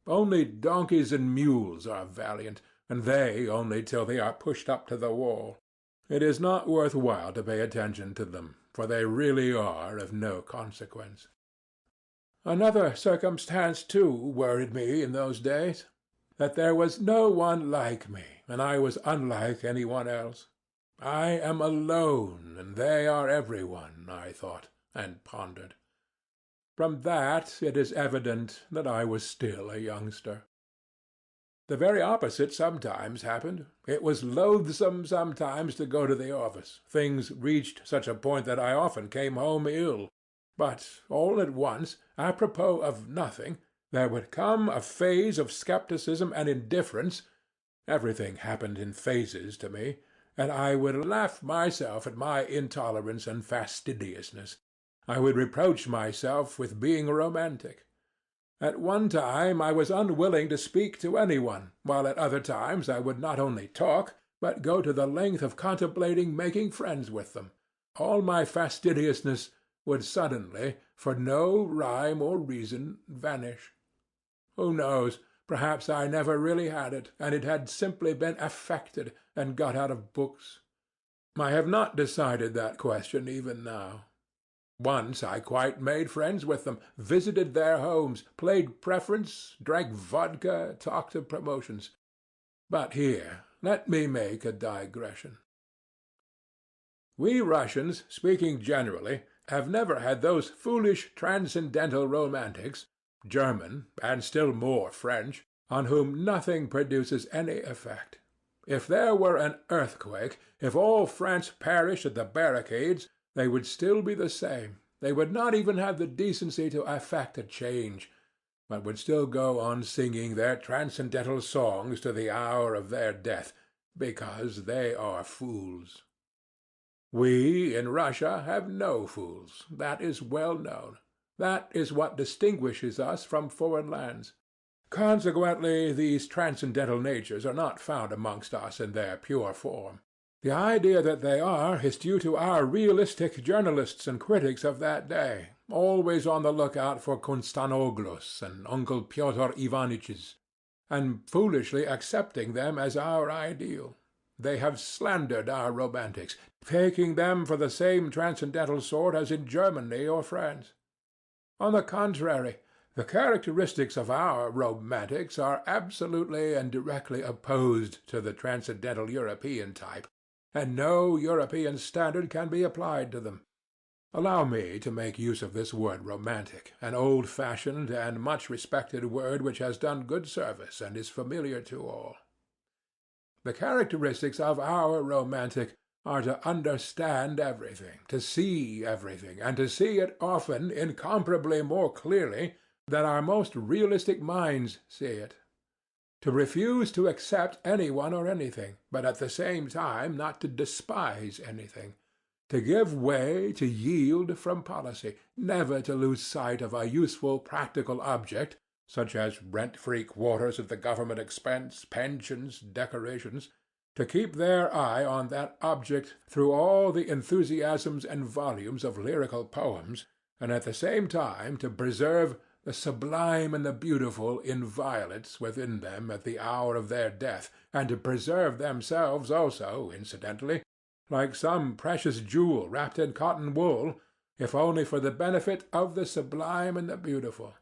Only donkeys and mules are valiant, and they only till they are pushed up to the wall. It is not worth while to pay attention to them, for they really are of no consequence. Another circumstance, too, worried me in those days, that there was no one like me, and I was unlike any one else. I am alone, and they are every one, I thought, and pondered. From that it is evident that I was still a youngster. The very opposite sometimes happened. It was loathsome sometimes to go to the office. Things reached such a point that I often came home ill. But all at once, apropos of nothing, there would come a phase of skepticism and indifference. Everything happened in phases to me, and I would laugh myself at my intolerance and fastidiousness. I would reproach myself with being romantic. At one time I was unwilling to speak to any one, while at other times I would not only talk, but go to the length of contemplating making friends with them. All my fastidiousness would suddenly, for no rhyme or reason, vanish. Who knows? Perhaps I never really had it, and it had simply been affected and got out of books. I have not decided that question even now. Once I quite made friends with them, visited their homes, played preference, drank vodka, talked of promotions. But here, let me make a digression. We Russians, speaking generally, have never had those foolish transcendental romantics, German, and still more French, on whom nothing produces any effect. If there were an earthquake, if all France perished at the barricades, they would still be the same. They would not even have the decency to affect a change, but would still go on singing their transcendental songs to the hour of their death, because they are fools. We in Russia have no fools. That is well known. That is what distinguishes us from foreign lands. Consequently, these transcendental natures are not found amongst us in their pure form. The idea that they are is due to our realistic journalists and critics of that day, always on the lookout for Konstanoglos and Uncle Pyotr Ivanitches, and foolishly accepting them as our ideal. They have slandered our romantics, taking them for the same transcendental sort as in Germany or France. On the contrary, the characteristics of our romantics are absolutely and directly opposed to the transcendental European type, and no European standard can be applied to them. Allow me to make use of this word romantic, an old-fashioned and much-respected word which has done good service and is familiar to all. The characteristics of our romantic are to understand everything, to see everything, and to see it often incomparably more clearly than our most realistic minds see it. To refuse to accept any one or anything, but at the same time not to despise anything. To give way, to yield from policy, never to lose sight of a useful practical object, such as rent-free quarters at the government expense, pensions, decorations, to keep their eye on that object through all the enthusiasms and volumes of lyrical poems, and at the same time to preserve the sublime and the beautiful inviolates within them at the hour of their death, and to preserve themselves also, incidentally, like some precious jewel wrapped in cotton wool, if only for the benefit of the sublime and the beautiful.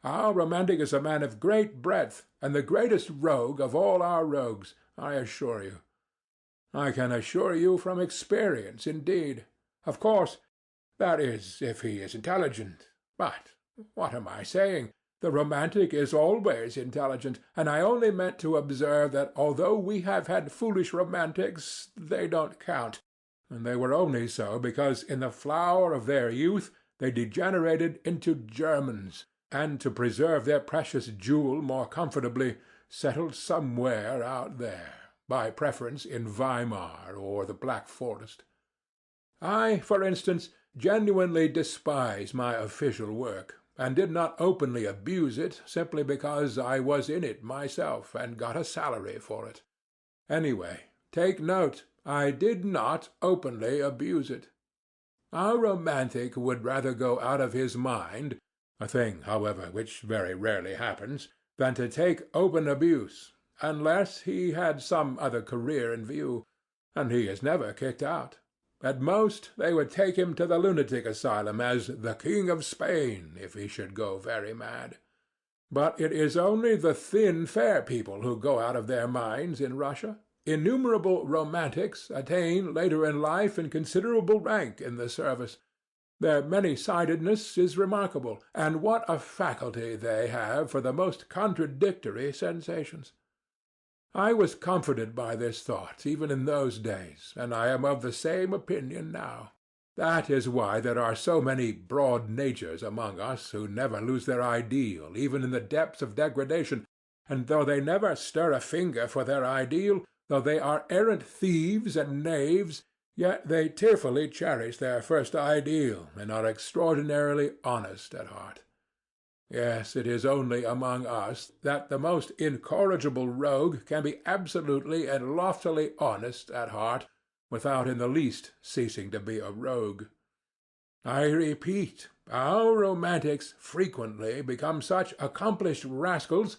Our romantic is a man of great breadth, and the greatest rogue of all our rogues, I assure you. I can assure you from experience, indeed. Of course, that is, if he is intelligent. But what am I saying? The romantic is always intelligent, and I only meant to observe that although we have had foolish romantics, they don't count, and they were only so because in the flower of their youth they degenerated into Germans, and to preserve their precious jewel more comfortably settled somewhere out there, by preference in Weimar or the Black Forest. I, for instance, genuinely despise my official work, and did not openly abuse it simply because I was in it myself and got a salary for it. Anyway, take note, I did not openly abuse it. Our romantic would rather go out of his mind, a thing, however, which very rarely happens, than to take open abuse, unless he had some other career in view, and he is never kicked out. At most, they would take him to the lunatic asylum as the King of Spain, if he should go very mad. But it is only the thin, fair people who go out of their minds in Russia. Innumerable romantics attain later in life in considerable rank in the service. Their many-sidedness is remarkable, and what a faculty they have for the most contradictory sensations! I was comforted by this thought even in those days, and I am of the same opinion now. That is why there are so many broad natures among us who never lose their ideal even in the depths of degradation, and though they never stir a finger for their ideal, though they are arrant thieves and knaves, yet they tearfully cherish their first ideal and are extraordinarily honest at heart. Yes, it is only among us that the most incorrigible rogue can be absolutely and loftily honest at heart without in the least ceasing to be a rogue. I repeat, our romantics frequently become such accomplished rascals,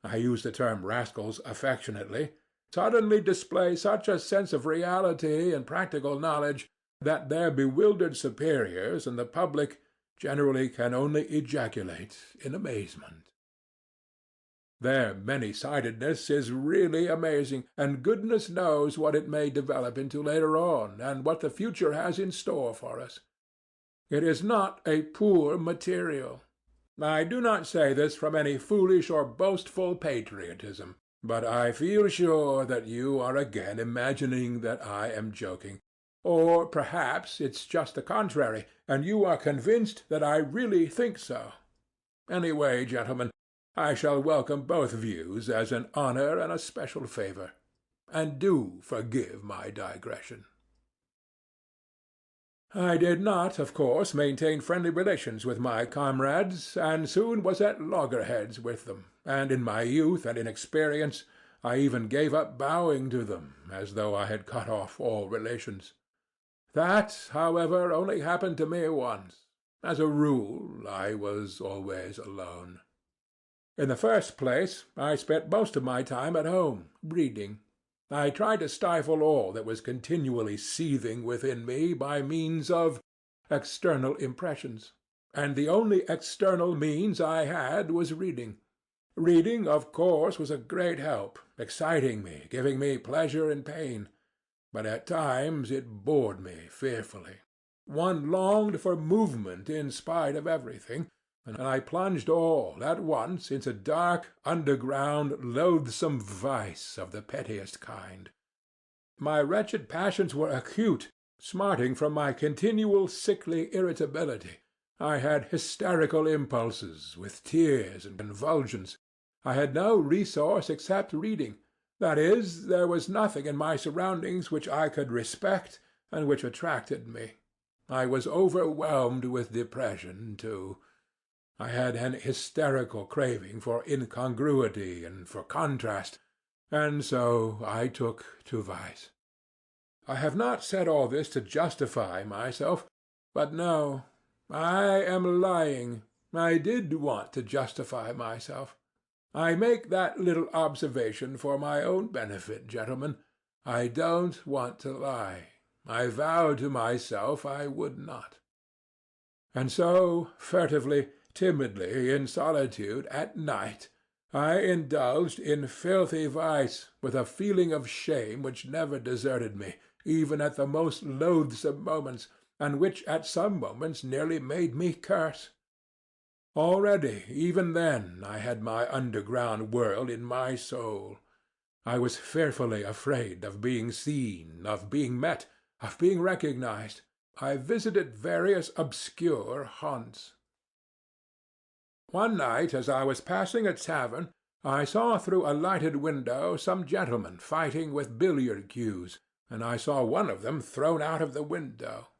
I use the term rascals affectionately, suddenly display such a sense of reality and practical knowledge, that their bewildered superiors and the public generally can only ejaculate in amazement. Their many-sidedness is really amazing, and goodness knows what it may develop into later on, and what the future has in store for us. It is not a poor material. I do not say this from any foolish or boastful patriotism, but I feel sure that you are again imagining that I am joking. Or perhaps it's just the contrary, and you are convinced that I really think so. Anyway, gentlemen, I shall welcome both views as an honor and a special favor. And do forgive my digression. I did not, of course, maintain friendly relations with my comrades, and soon was at loggerheads with them, and in my youth and inexperience I even gave up bowing to them, as though I had cut off all relations. That, however, only happened to me once. As a rule, I was always alone. In the first place, I spent most of my time at home, reading. I tried to stifle all that was continually seething within me by means of external impressions, and the only external means I had was reading. Reading, of course, was a great help, exciting me, giving me pleasure and pain. But at times it bored me fearfully. One longed for movement in spite of everything, and I plunged all at once into dark, underground, loathsome vice of the pettiest kind. My wretched passions were acute, smarting from my continual sickly irritability. I had hysterical impulses, with tears and convulsions. I had no resource except reading. That is, there was nothing in my surroundings which I could respect and which attracted me. I was overwhelmed with depression, too. I had an hysterical craving for incongruity and for contrast, and so I took to vice. I have not said all this to justify myself, but no, I am lying. I did want to justify myself. I make that little observation for my own benefit, gentlemen. I don't want to lie. I vowed to myself I would not. And so, furtively, timidly, in solitude, at night, I indulged in filthy vice, with a feeling of shame which never deserted me, even at the most loathsome moments, and which at some moments nearly made me curse. Already, even then, I had my underground world in my soul. I was fearfully afraid of being seen, of being met, of being recognized. I visited various obscure haunts. One night, as I was passing a tavern, I saw through a lighted window some gentlemen fighting with billiard cues, and I saw one of them thrown out of the window.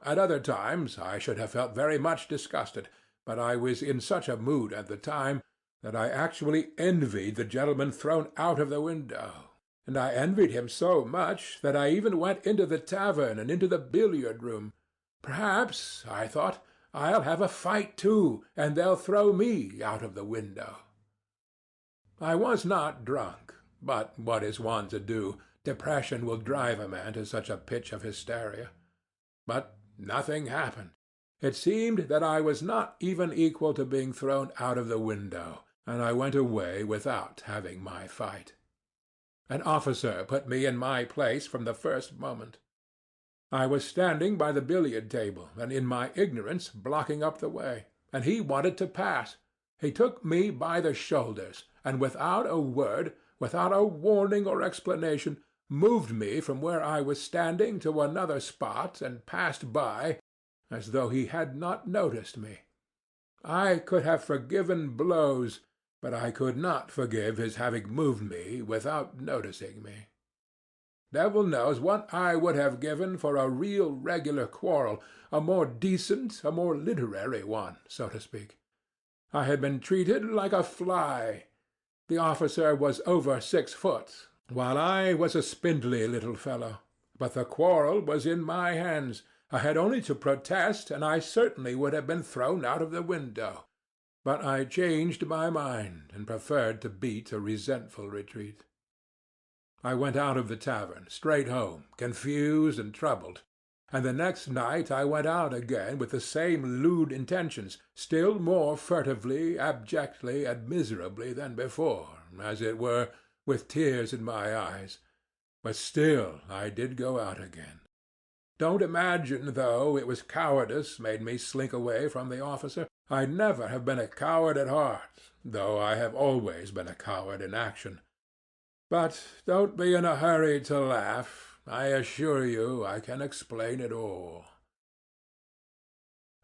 At other times I should have felt very much disgusted, but I was in such a mood at the time that I actually envied the gentleman thrown out of the window, and I envied him so much that I even went into the tavern and into the billiard-room. Perhaps, I thought, I'll have a fight too, and they'll throw me out of the window. I was not drunk, but what is one to do? Depression will drive a man to such a pitch of hysteria. But nothing happened. It seemed that I was not even equal to being thrown out of the window, and I went away without having my fight. An officer put me in my place from the first moment. I was standing by the billiard table, and in my ignorance blocking up the way, and he wanted to pass. He took me by the shoulders, and without a word, without a warning or explanation, moved me from where I was standing to another spot and passed by as though he had not noticed me. I could have forgiven blows, but I could not forgive his having moved me without noticing me. Devil knows what I would have given for a real regular quarrel, a more decent, a more literary one, so to speak. I had been treated like a fly. The officer was over 6 foot, while I was a spindly little fellow. But the quarrel was in my hands. I had only to protest, and I certainly would have been thrown out of the window. But I changed my mind, and preferred to beat a resentful retreat. I went out of the tavern, straight home, confused and troubled. And the next night I went out again with the same lewd intentions, still more furtively, abjectly, and miserably than before, as it were, with tears in my eyes. But still I did go out again. Don't imagine, though, it was cowardice made me slink away from the officer. I never have been a coward at heart, though I have always been a coward in action. But don't be in a hurry to laugh. I assure you I can explain it all.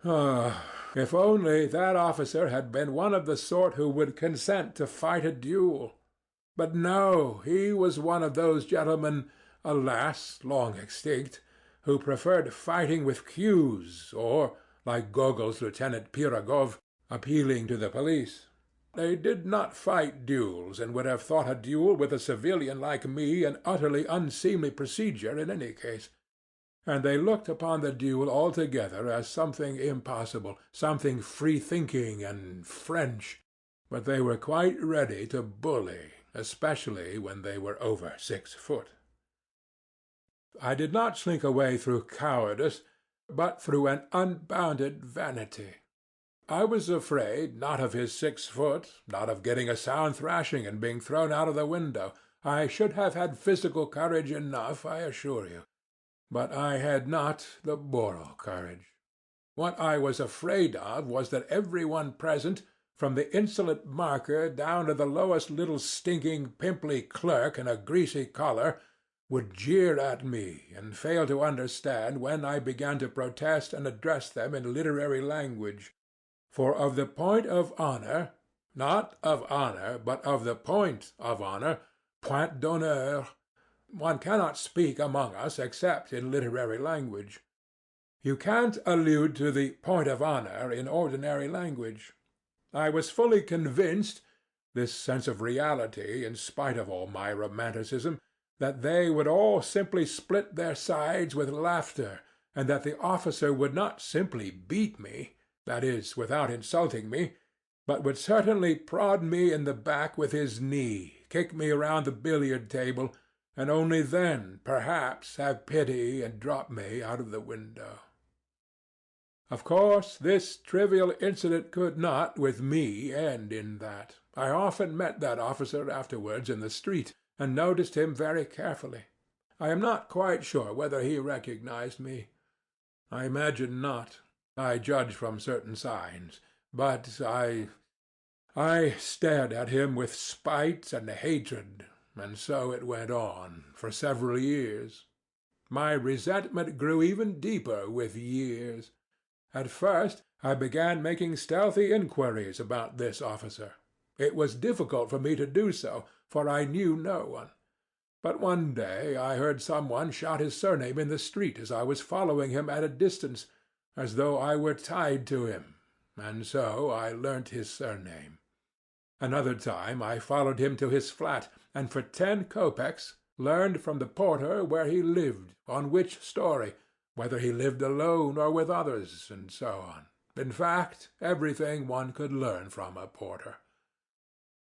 If only that officer had been one of the sort who would consent to fight a duel. But no, he was one of those gentlemen, alas, long extinct, who preferred fighting with cues, or, like Gogol's Lieutenant Pirogov, appealing to the police. They did not fight duels, and would have thought a duel with a civilian like me an utterly unseemly procedure in any case. And they looked upon the duel altogether as something impossible, something free-thinking and French. But they were quite ready to bully, especially when they were over 6 foot. I did not slink away through cowardice, but through an unbounded vanity. I was afraid, not of his 6 foot, not of getting a sound thrashing and being thrown out of the window. I should have had physical courage enough, I assure you. But I had not the moral courage. What I was afraid of was that every one present, from the insolent marker down to the lowest little stinking pimply clerk in a greasy collar, would jeer at me and fail to understand when I began to protest and address them in literary language. For of the point of honor, not of honor, but of the point of honor, point d'honneur, one cannot speak among us except in literary language. You can't allude to the point of honor in ordinary language. I was fully convinced, this sense of reality in spite of all my romanticism, that they would all simply split their sides with laughter, and that the officer would not simply beat me, that is, without insulting me, but would certainly prod me in the back with his knee, kick me round the billiard-table, and only then, perhaps, have pity and drop me out of the window. Of course, this trivial incident could not, with me, end in that. I often met that officer afterwards in the street, and noticed him very carefully. I am not quite sure whether he recognized me. I imagine not. I judge from certain signs, but I stared at him with spite and hatred, and so it went on for several years. My resentment grew even deeper with years. At first I began making stealthy inquiries about this officer. It was difficult for me to do so, for I knew no one. But one day I heard some one shout his surname in the street as I was following him at a distance, as though I were tied to him, and so I learnt his surname. Another time I followed him to his flat, and for 10 kopecks learned from the porter where he lived, on which story, whether he lived alone or with others, and so on. In fact, everything one could learn from a porter.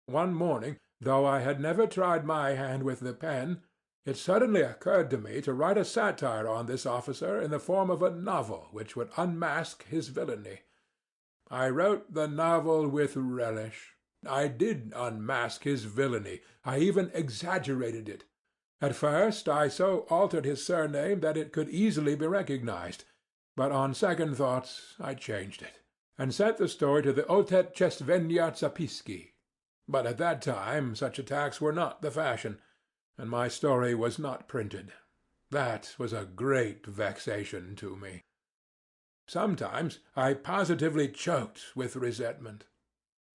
One morning, though I had never tried my hand with the pen, it suddenly occurred to me to write a satire on this officer in the form of a novel which would unmask his villainy. I wrote the novel with relish. I did unmask his villainy. I even exaggerated it. At first I so altered his surname that it could easily be recognized, but on second thoughts I changed it, and sent the story to the Otet Chestvenia Zapiski. But at that time such attacks were not the fashion, and my story was not printed. That was a great vexation to me. Sometimes I positively choked with resentment.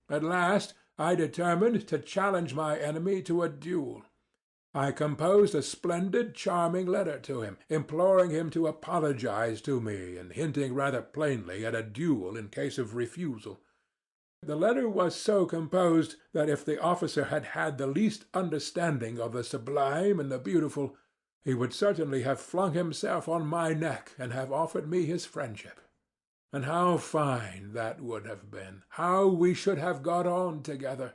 At last I determined to challenge my enemy to a duel. I composed a splendid, charming letter to him, imploring him to apologize to me and hinting rather plainly at a duel in case of refusal. The letter was so composed that if the officer had had the least understanding of the sublime and the beautiful, he would certainly have flung himself on my neck and have offered me his friendship. And how fine that would have been! How we should have got on together!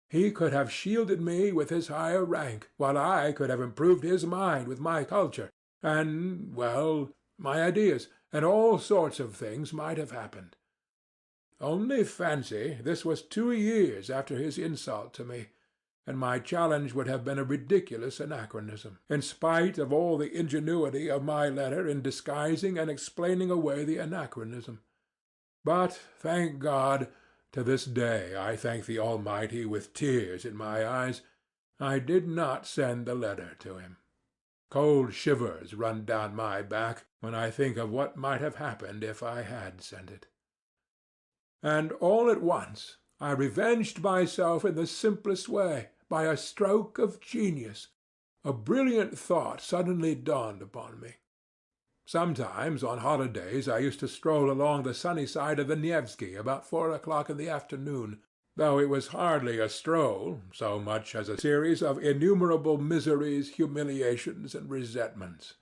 He could have shielded me with his higher rank, while I could have improved his mind with my culture, and, well, my ideas, and all sorts of things might have happened. Only fancy, this was 2 years after his insult to me, and my challenge would have been a ridiculous anachronism, in spite of all the ingenuity of my letter in disguising and explaining away the anachronism. But, thank God, to this day I thank the Almighty with tears in my eyes, I did not send the letter to him. Cold shivers run down my back when I think of what might have happened if I had sent it. And all at once I revenged myself in the simplest way, by a stroke of genius. A brilliant thought suddenly dawned upon me. Sometimes on holidays I used to stroll along the sunny side of the Nevsky about 4 o'clock in the afternoon, though it was hardly a stroll, so much as a series of innumerable miseries, humiliations, and resentments.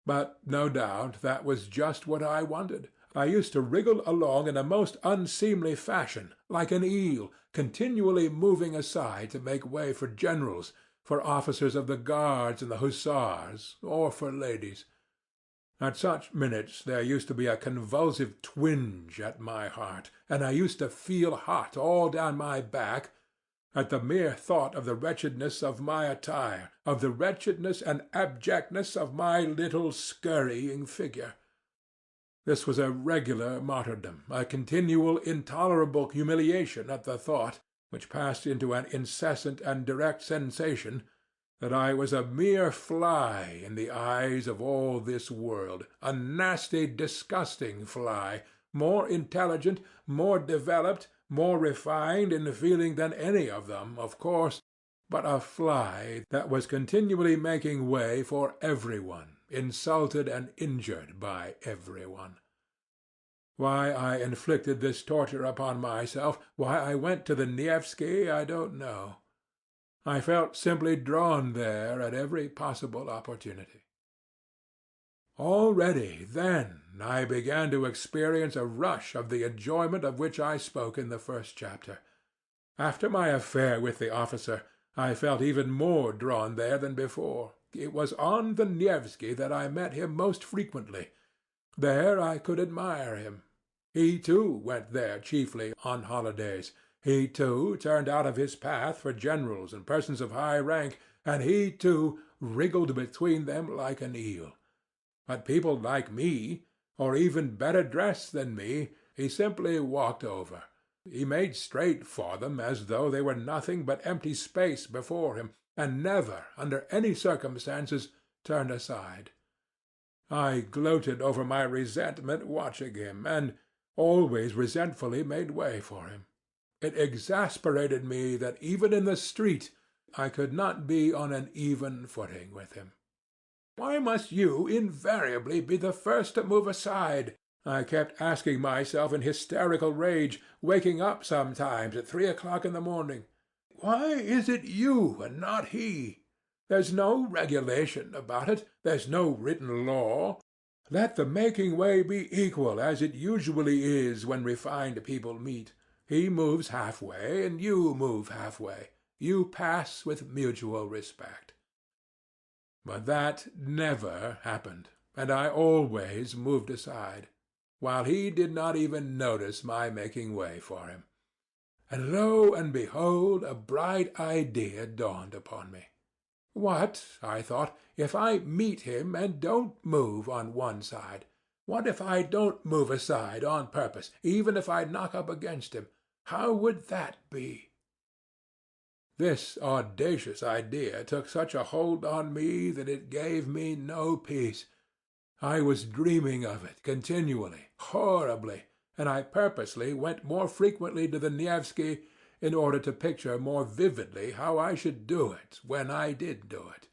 But no doubt that was just what I wanted. I used to wriggle along in a most unseemly fashion, like an eel, continually moving aside to make way for generals, for officers of the guards and the hussars, or for ladies. At such minutes there used to be a convulsive twinge at my heart, and I used to feel hot all down my back at the mere thought of the wretchedness of my attire, of the wretchedness and abjectness of my little scurrying figure. This was a regular martyrdom, a continual intolerable humiliation at the thought, which passed into an incessant and direct sensation, that I was a mere fly in the eyes of all this world, a nasty, disgusting fly, more intelligent, more developed, more refined in feeling than any of them, of course, but a fly that was continually making way for every one, insulted and injured by every one. Why I inflicted this torture upon myself, why I went to the Nevsky, I don't know. I felt simply drawn there at every possible opportunity. Already, then, I began to experience a rush of the enjoyment of which I spoke in the first chapter. After my affair with the officer, I felt even more drawn there than before. It was on the Nevsky that I met him most frequently. There I could admire him. He, too, went there chiefly on holidays. He, too, turned out of his path for generals and persons of high rank, and he, too, wriggled between them like an eel. But people like me, or even better dressed than me, he simply walked over. He made straight for them as though they were nothing but empty space before him, and never, under any circumstances, turned aside. I gloated over my resentment watching him, and always resentfully made way for him. It exasperated me that even in the street I could not be on an even footing with him. Why must you invariably be the first to move aside? I kept asking myself in hysterical rage, waking up sometimes at 3 o'clock in the morning. Why is it you and not he? There's no regulation about it. There's no written law. Let the making way be equal, as it usually is when refined people meet. He moves half-way, and you move half-way. You pass with mutual respect. But that never happened, and I always moved aside, while he did not even notice my making way for him. And lo and behold, a bright idea dawned upon me. What, I thought, if I meet him and don't move on one side? What if I don't move aside on purpose, even if I knock up against him? How would that be? This audacious idea took such a hold on me that it gave me no peace. I was dreaming of it continually, horribly, and I purposely went more frequently to the Nevsky in order to picture more vividly how I should do it when I did do it.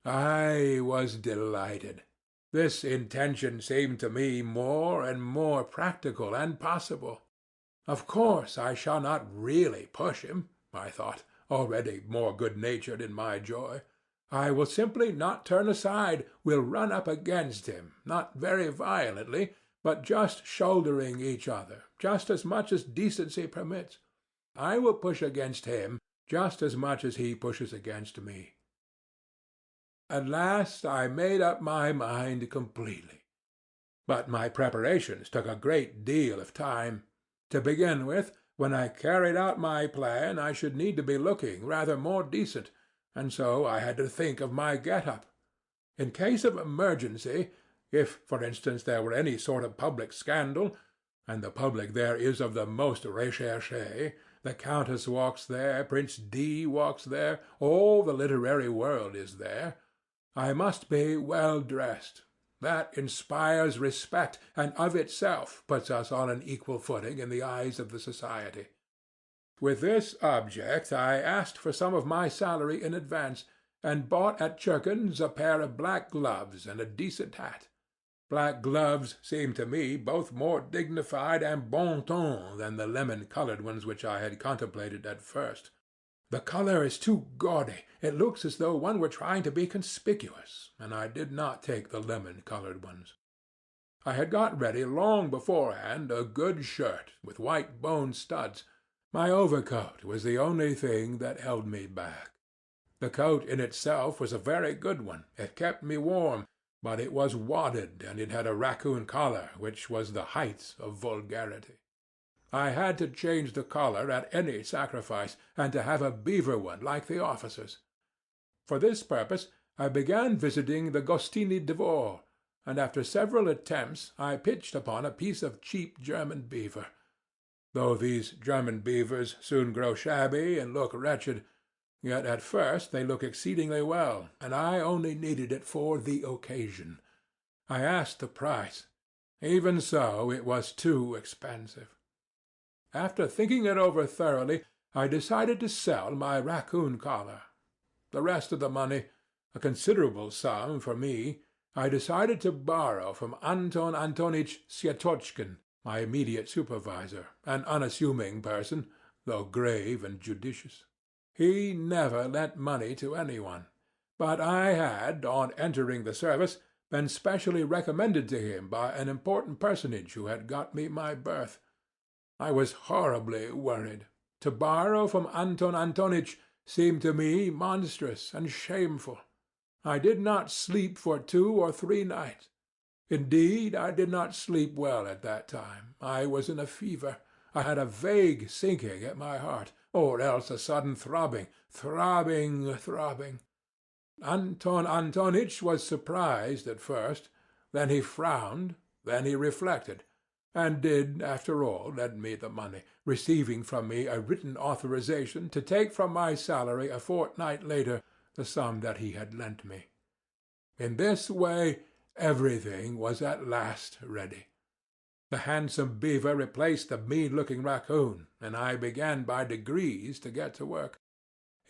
I was delighted. This intention seemed to me more and more practical and possible. Of course I shall not really push him, I thought, already more good-natured in my joy. I will simply not turn aside, will run up against him, not very violently, but just shouldering each other, just as much as decency permits. I will push against him just as much as he pushes against me. At last I made up my mind completely. But my preparations took a great deal of time. To begin with, when I carried out my plan, I should need to be looking rather more decent, and so I had to think of my get-up. In case of emergency, if, for instance, there were any sort of public scandal, and the public there is of the most recherché, the Countess walks there, Prince D. walks there, all the literary world is there, I must be well dressed. That inspires respect, and of itself puts us on an equal footing in the eyes of the society. With this object I asked for some of my salary in advance, and bought at Churkin's a pair of black gloves and a decent hat. Black gloves seemed to me both more dignified and bon ton than the lemon-colored ones which I had contemplated at first. The color is too gaudy. It looks as though one were trying to be conspicuous, and I did not take the lemon-colored ones. I had got ready long beforehand a good shirt with white bone studs. My overcoat was the only thing that held me back. The coat in itself was a very good one. It kept me warm, but it was wadded, and it had a raccoon collar, which was the height of vulgarity. I had to change the collar at any sacrifice, and to have a beaver one like the officers. For this purpose I began visiting the Gostiny Dvor, and after several attempts I pitched upon a piece of cheap German beaver. Though these German beavers soon grow shabby and look wretched, yet at first they look exceedingly well, and I only needed it for the occasion. I asked the price. Even so, it was too expensive. After thinking it over thoroughly, I decided to sell my raccoon collar. The rest of the money, a considerable sum for me, I decided to borrow from Anton Antonitch Syetotchkin, my immediate supervisor, an unassuming person, though grave and judicious. He never lent money to anyone, but I had, on entering the service, been specially recommended to him by an important personage who had got me my berth. I was horribly worried. To borrow from Anton Antonitch seemed to me monstrous and shameful. I did not sleep for 2 or 3 nights. Indeed, I did not sleep well at that time. I was in a fever. I had a vague sinking at my heart, or else a sudden throbbing. Anton Antonitch was surprised at first. Then he frowned. Then he reflected, and did, after all, lend me the money, receiving from me a written authorization to take from my salary a fortnight later the sum that he had lent me. In this way everything was at last ready. The handsome beaver replaced the mean-looking raccoon, and I began by degrees to get to work.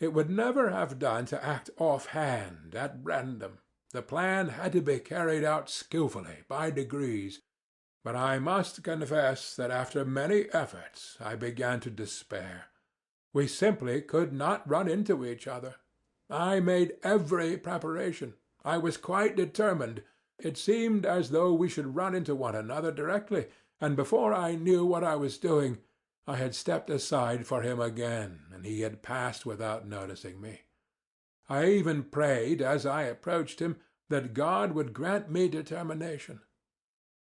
It would never have done to act off-hand, at random. The plan had to be carried out skilfully, by degrees. But I must confess that after many efforts I began to despair. We simply could not run into each other. I made every preparation. I was quite determined. It seemed as though we should run into one another directly, and before I knew what I was doing, I had stepped aside for him again, and he had passed without noticing me. I even prayed, as I approached him, that God would grant me determination.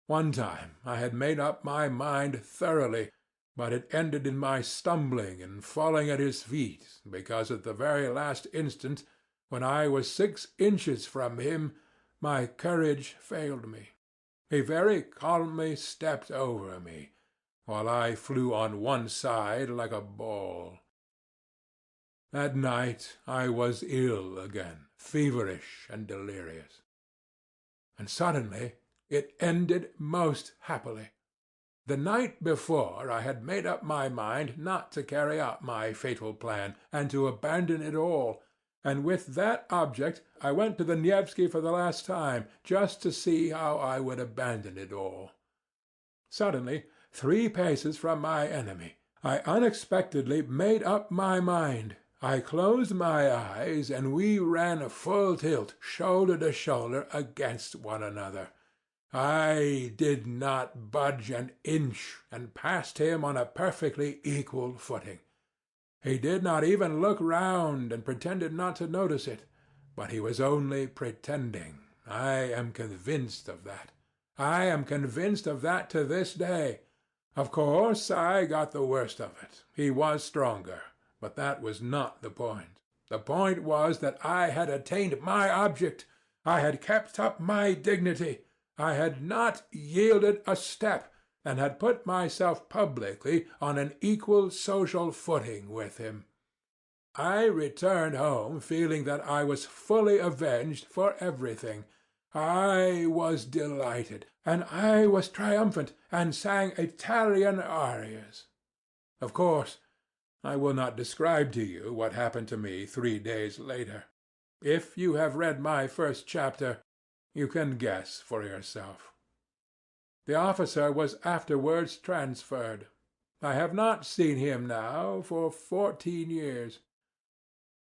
One time I had made up my mind thoroughly, but it ended in my stumbling and falling at his feet, because at the very last instant, when I was 6 inches from him, my courage failed me. He very calmly stepped over me, while I flew on one side like a ball. That night I was ill again, feverish and delirious. And suddenly it ended most happily. The night before I had made up my mind not to carry out my fatal plan, and to abandon it all, and with that object I went to the Nevsky for the last time, just to see how I would abandon it all. Suddenly 3 paces from my enemy. I unexpectedly made up my mind. I closed my eyes, and we ran full tilt, shoulder to shoulder, against one another. I did not budge an inch, and passed him on a perfectly equal footing. He did not even look round, and pretended not to notice it. But he was only pretending. I am convinced of that. I am convinced of that to this day. Of course, I got the worst of it. He was stronger, but that was not the point. The point was that I had attained my object. I had kept up my dignity. I had not yielded a step, and had put myself publicly on an equal social footing with him. I returned home feeling that I was fully avenged for everything. I was delighted, and I was triumphant, and sang Italian arias. Of course, I will not describe to you what happened to me 3 days later. If you have read my first chapter, you can guess for yourself. The officer was afterwards transferred. I have not seen him now for 14 years.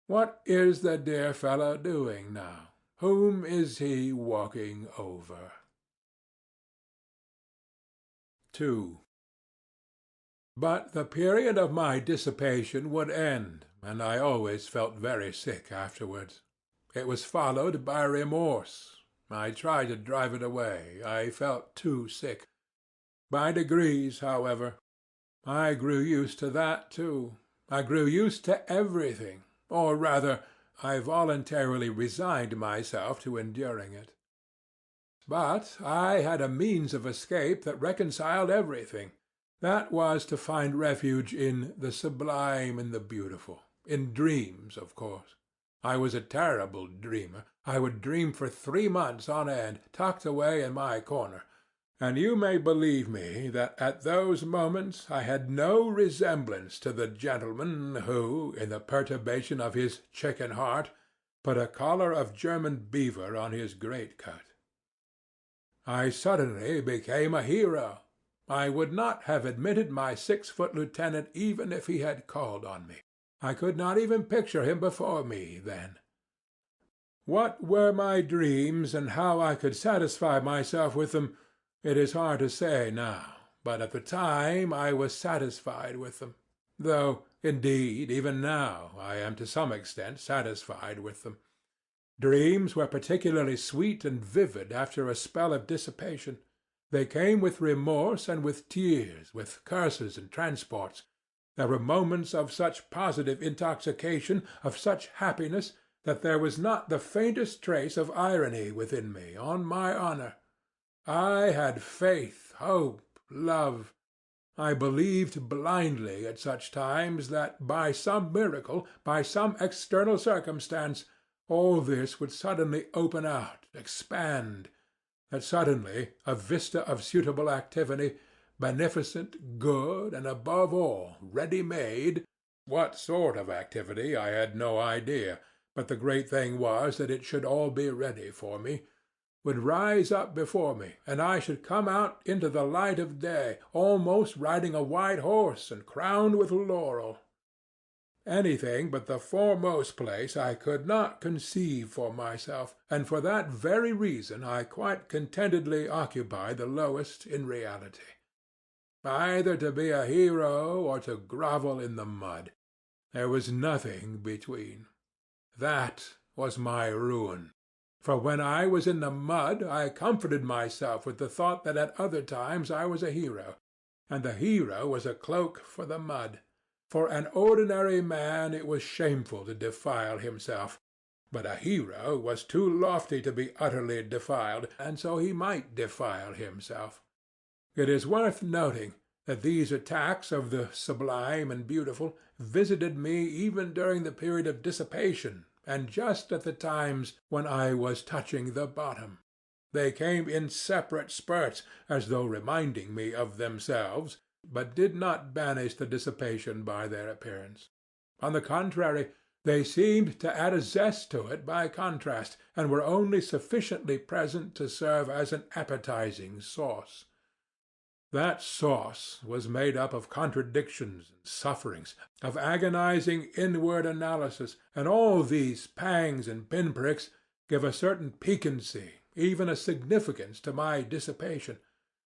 What is the dear fellow doing now? Whom is he walking over? 2. But the period of my dissipation would end, and I always felt very sick afterwards. It was followed by remorse. I tried to drive it away. I felt too sick. By degrees, however, I grew used to that too. I grew used to everything, or rather, I voluntarily resigned myself to enduring it. But I had a means of escape that reconciled everything. That was to find refuge in the sublime and the beautiful. In dreams, of course. I was a terrible dreamer. I would dream for 3 months on end, tucked away in my corner. And you may believe me that at those moments I had no resemblance to the gentleman who, in the perturbation of his chicken heart, put a collar of German beaver on his greatcoat. I suddenly became a hero. I would not have admitted my 6-foot lieutenant even if he had called on me. I could not even picture him before me then. What were my dreams, and how I could satisfy myself with them, it is hard to say now, but at the time I was satisfied with them. Though, indeed, even now I am to some extent satisfied with them. Dreams were particularly sweet and vivid after a spell of dissipation. They came with remorse and with tears, with curses and transports. There were moments of such positive intoxication, of such happiness, that there was not the faintest trace of irony within me, on my honor. I had faith, hope, love. I believed blindly at such times that by some miracle, by some external circumstance, all this would suddenly open out, expand, that suddenly a vista of suitable activity, beneficent, good, and above all, ready-made, what sort of activity I had no idea, but the great thing was that it should all be ready for me, would rise up before me, and I should come out into the light of day, almost riding a white horse and crowned with laurel. Anything but the foremost place I could not conceive for myself, and for that very reason I quite contentedly occupy the lowest in reality. Either to be a hero or to grovel in the mud. There was nothing between. That was my ruin. For when I was in the mud, I comforted myself with the thought that at other times I was a hero, and the hero was a cloak for the mud. For an ordinary man it was shameful to defile himself, but a hero was too lofty to be utterly defiled, and so he might defile himself. It is worth noting that these attacks of the sublime and beautiful visited me even during the period of dissipation, and just at the times when I was touching the bottom. They came in separate spurts, as though reminding me of themselves, but did not banish the dissipation by their appearance. On the contrary, they seemed to add a zest to it by contrast, and were only sufficiently present to serve as an appetizing sauce. That sauce was made up of contradictions and sufferings, of agonizing inward analysis, and all these pangs and pinpricks give a certain piquancy, even a significance, to my dissipation,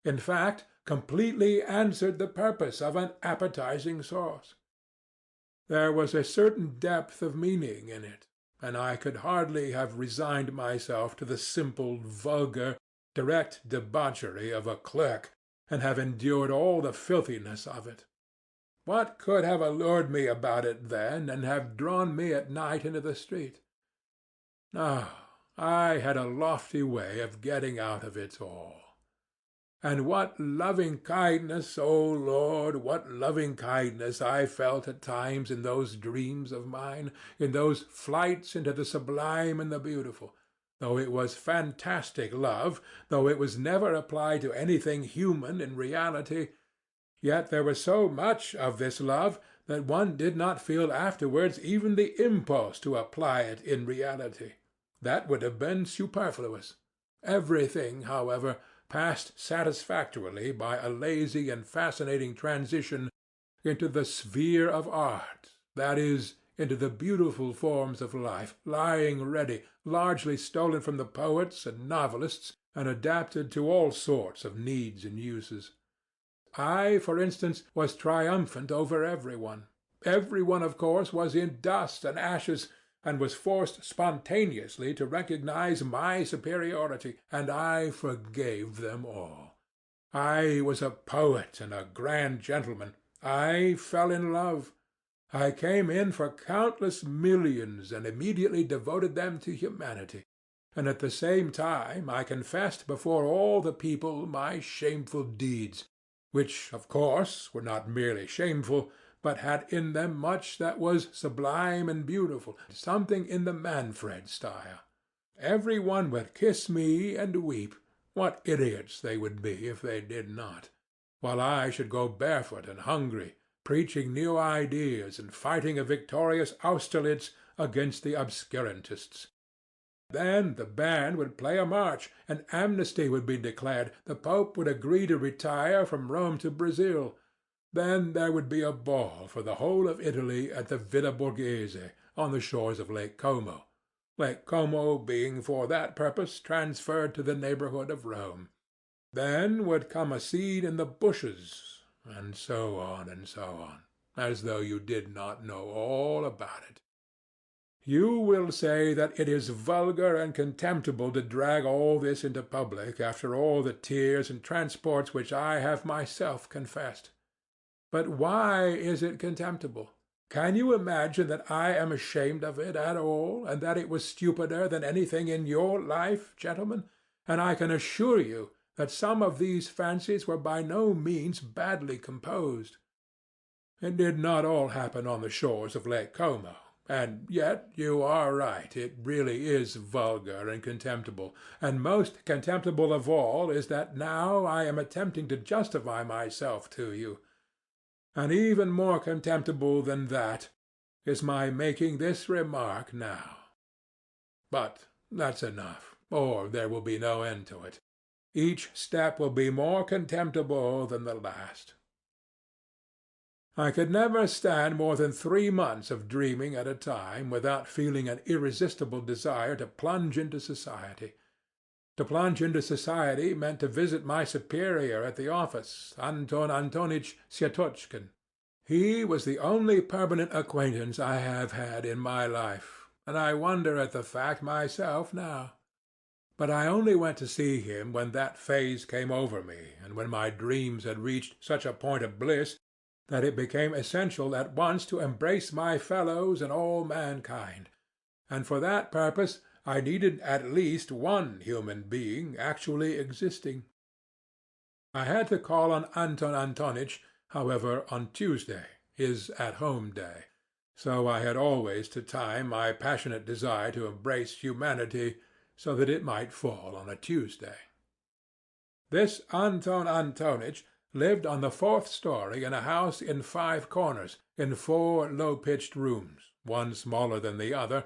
in fact, completely answered the purpose of an appetizing sauce. There was a certain depth of meaning in it, and I could hardly have resigned myself to the simple, vulgar, direct debauchery of a clerk, and have endured all the filthiness of it. What could have allured me about it then, and have drawn me at night into the street? No, I had a lofty way of getting out of it all. And what loving-kindness, O Lord, what loving-kindness I felt at times in those dreams of mine, in those flights into the sublime and the beautiful! Though it was fantastic love, though it was never applied to anything human in reality, yet there was so much of this love that one did not feel afterwards even the impulse to apply it in reality. That would have been superfluous. Everything, however, passed satisfactorily by a lazy and fascinating transition into the sphere of art, that is, into the beautiful forms of life, lying ready, largely stolen from the poets and novelists, and adapted to all sorts of needs and uses. I, for instance, was triumphant over every one. Every one, of course, was in dust and ashes, and was forced spontaneously to recognize my superiority, and I forgave them all. I was a poet and a grand gentleman. I fell in love. I came in for countless millions and immediately devoted them to humanity, and at the same time I confessed before all the people my shameful deeds, which, of course, were not merely shameful, but had in them much that was sublime and beautiful, something in the Manfred style. Every one would kiss me and weep. What idiots they would be if they did not, while I should go barefoot and hungry, preaching new ideas and fighting a victorious Austerlitz against the obscurantists. Then the band would play a march, an amnesty would be declared, the Pope would agree to retire from Rome to Brazil. Then there would be a ball for the whole of Italy at the Villa Borghese, on the shores of Lake Como, Lake Como being for that purpose transferred to the neighborhood of Rome. Then would come a scene in the bushes, and so on, as though you did not know all about it. You will say that it is vulgar and contemptible to drag all this into public after all the tears and transports which I have myself confessed. But why is it contemptible? Can you imagine that I am ashamed of it at all, and that it was stupider than anything in your life, gentlemen? And I can assure you that some of these fancies were by no means badly composed. It did not all happen on the shores of Lake Como, and yet you are right, it really is vulgar and contemptible, and most contemptible of all is that now I am attempting to justify myself to you. And even more contemptible than that is my making this remark now. But that's enough, or there will be no end to it. Each step will be more contemptible than the last. I could never stand more than 3 months of dreaming at a time without feeling an irresistible desire to plunge into society. To plunge into society meant to visit my superior at the office, Anton Antonitch Syetotchkin. He was the only permanent acquaintance I have had in my life, and I wonder at the fact myself now. But I only went to see him when that phase came over me, and when my dreams had reached such a point of bliss that it became essential at once to embrace my fellows and all mankind, and for that purpose I needed at least one human being actually existing. I had to call on Anton Antonitch, however, on Tuesday, his at-home day, so I had always to time my passionate desire to embrace humanity so that it might fall on a Tuesday. This Anton Antonitch lived on the 4th story in a house in 5 corners, in 4 low-pitched rooms, one smaller than the other,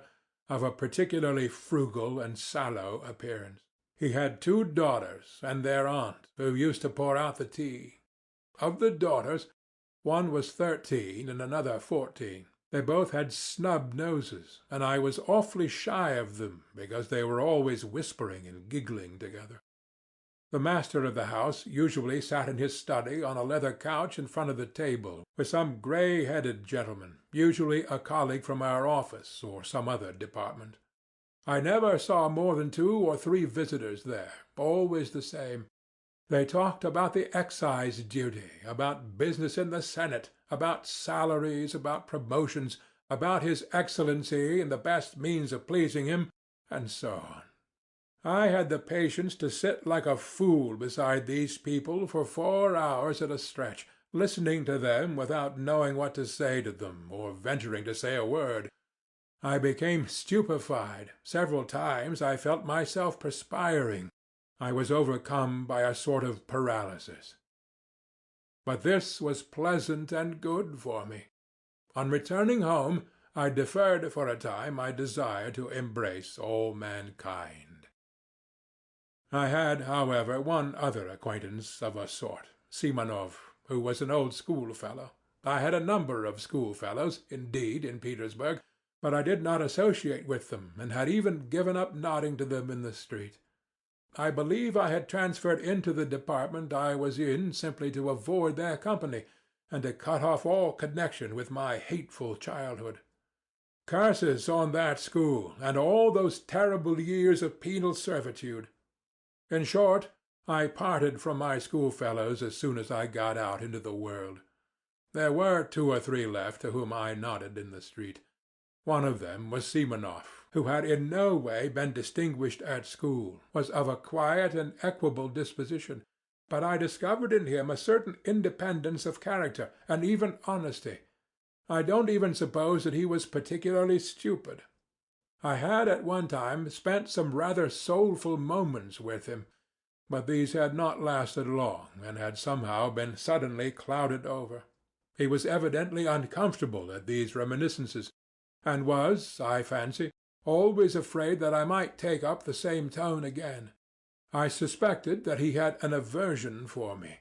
of a particularly frugal and sallow appearance. He had 2 daughters and their aunt, who used to pour out the tea. Of the daughters, one was 13 and another 14. They both had snub noses, and I was awfully shy of them because they were always whispering and giggling together. The master of the house usually sat in his study on a leather couch in front of the table with some grey-headed gentleman, usually a colleague from our office or some other department. I never saw more than 2 or 3 visitors there, always the same. They talked about the excise duty, about business in the Senate, about salaries, about promotions, about His Excellency and the best means of pleasing him, and so on. I had the patience to sit like a fool beside these people for 4 hours at a stretch, listening to them without knowing what to say to them or venturing to say a word. I became stupefied. Several times I felt myself perspiring. I was overcome by a sort of paralysis. But this was pleasant and good for me. On returning home, I deferred for a time my desire to embrace all mankind. I had, however, one other acquaintance of a sort, Simonov, who was an old schoolfellow. I had a number of schoolfellows, indeed, in Petersburg, but I did not associate with them, and had even given up nodding to them in the street. I believe I had transferred into the department I was in simply to avoid their company, and to cut off all connection with my hateful childhood. Curses on that school, and all those terrible years of penal servitude! In short, I parted from my schoolfellows as soon as I got out into the world. There were 2 or 3 left to whom I nodded in the street. One of them was Simonov, who had in no way been distinguished at school, was of a quiet and equable disposition, but I discovered in him a certain independence of character, and even honesty. I don't even suppose that he was particularly stupid. I had at one time spent some rather soulful moments with him, but these had not lasted long, and had somehow been suddenly clouded over. He was evidently uncomfortable at these reminiscences, and was, I fancy, always afraid that I might take up the same tone again. I suspected that he had an aversion for me,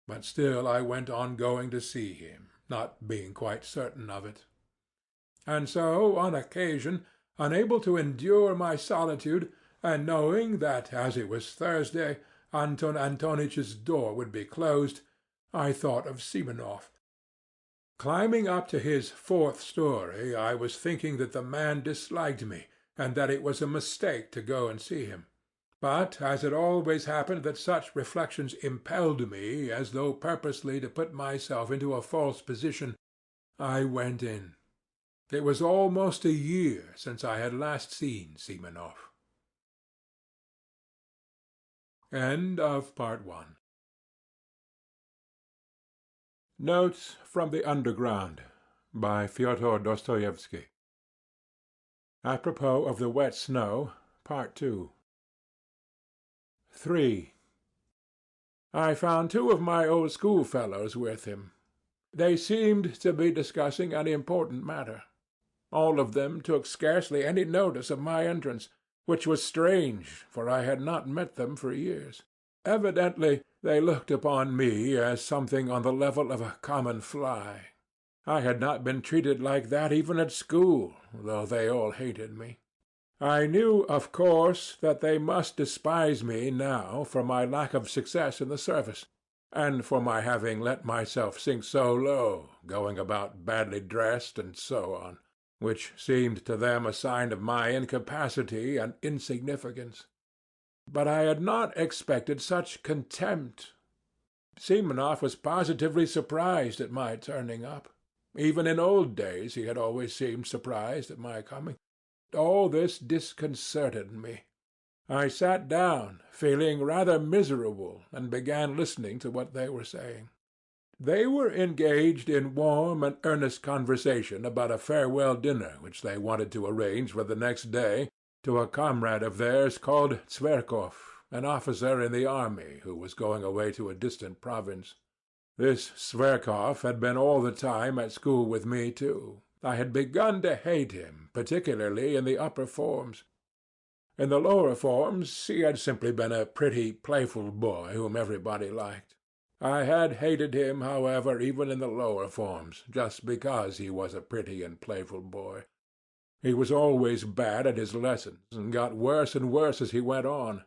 but still I went on going to see him, not being quite certain of it. And so, on occasion, unable to endure my solitude, and knowing that, as it was Thursday, Anton Antonich's door would be closed, I thought of Simonov. Climbing up to his 4th story, I was thinking that the man disliked me, and that it was a mistake to go and see him. But as it always happened that such reflections impelled me, as though purposely to put myself into a false position, I went in. It was almost a year since I had last seen Simonov. End of Part 1. Notes from the Underground by Fyodor Dostoevsky. Apropos of the wet snow, Part 2. 3. I found 2 of my old schoolfellows with him. They seemed to be discussing an important matter. All of them took scarcely any notice of my entrance, which was strange, for I had not met them for years. Evidently they looked upon me as something on the level of a common fly. I had not been treated like that even at school, though they all hated me. I knew, of course, that they must despise me now for my lack of success in the service, and for my having let myself sink so low, going about badly dressed and so on, which seemed to them a sign of my incapacity and insignificance. But I had not expected such contempt. Simonov was positively surprised at my turning up. Even in old days he had always seemed surprised at my coming. All this disconcerted me. I sat down, feeling rather miserable, and began listening to what they were saying. They were engaged in warm and earnest conversation about a farewell dinner which they wanted to arrange for the next day to a comrade of theirs called Zverkov, an officer in the army who was going away to a distant province. This Zverkov had been all the time at school with me too. I had begun to hate him, particularly in the upper forms. In the lower forms he had simply been a pretty, playful boy whom everybody liked. I had hated him, however, even in the lower forms, just because he was a pretty and playful boy. He was always bad at his lessons, and got worse and worse as he went on.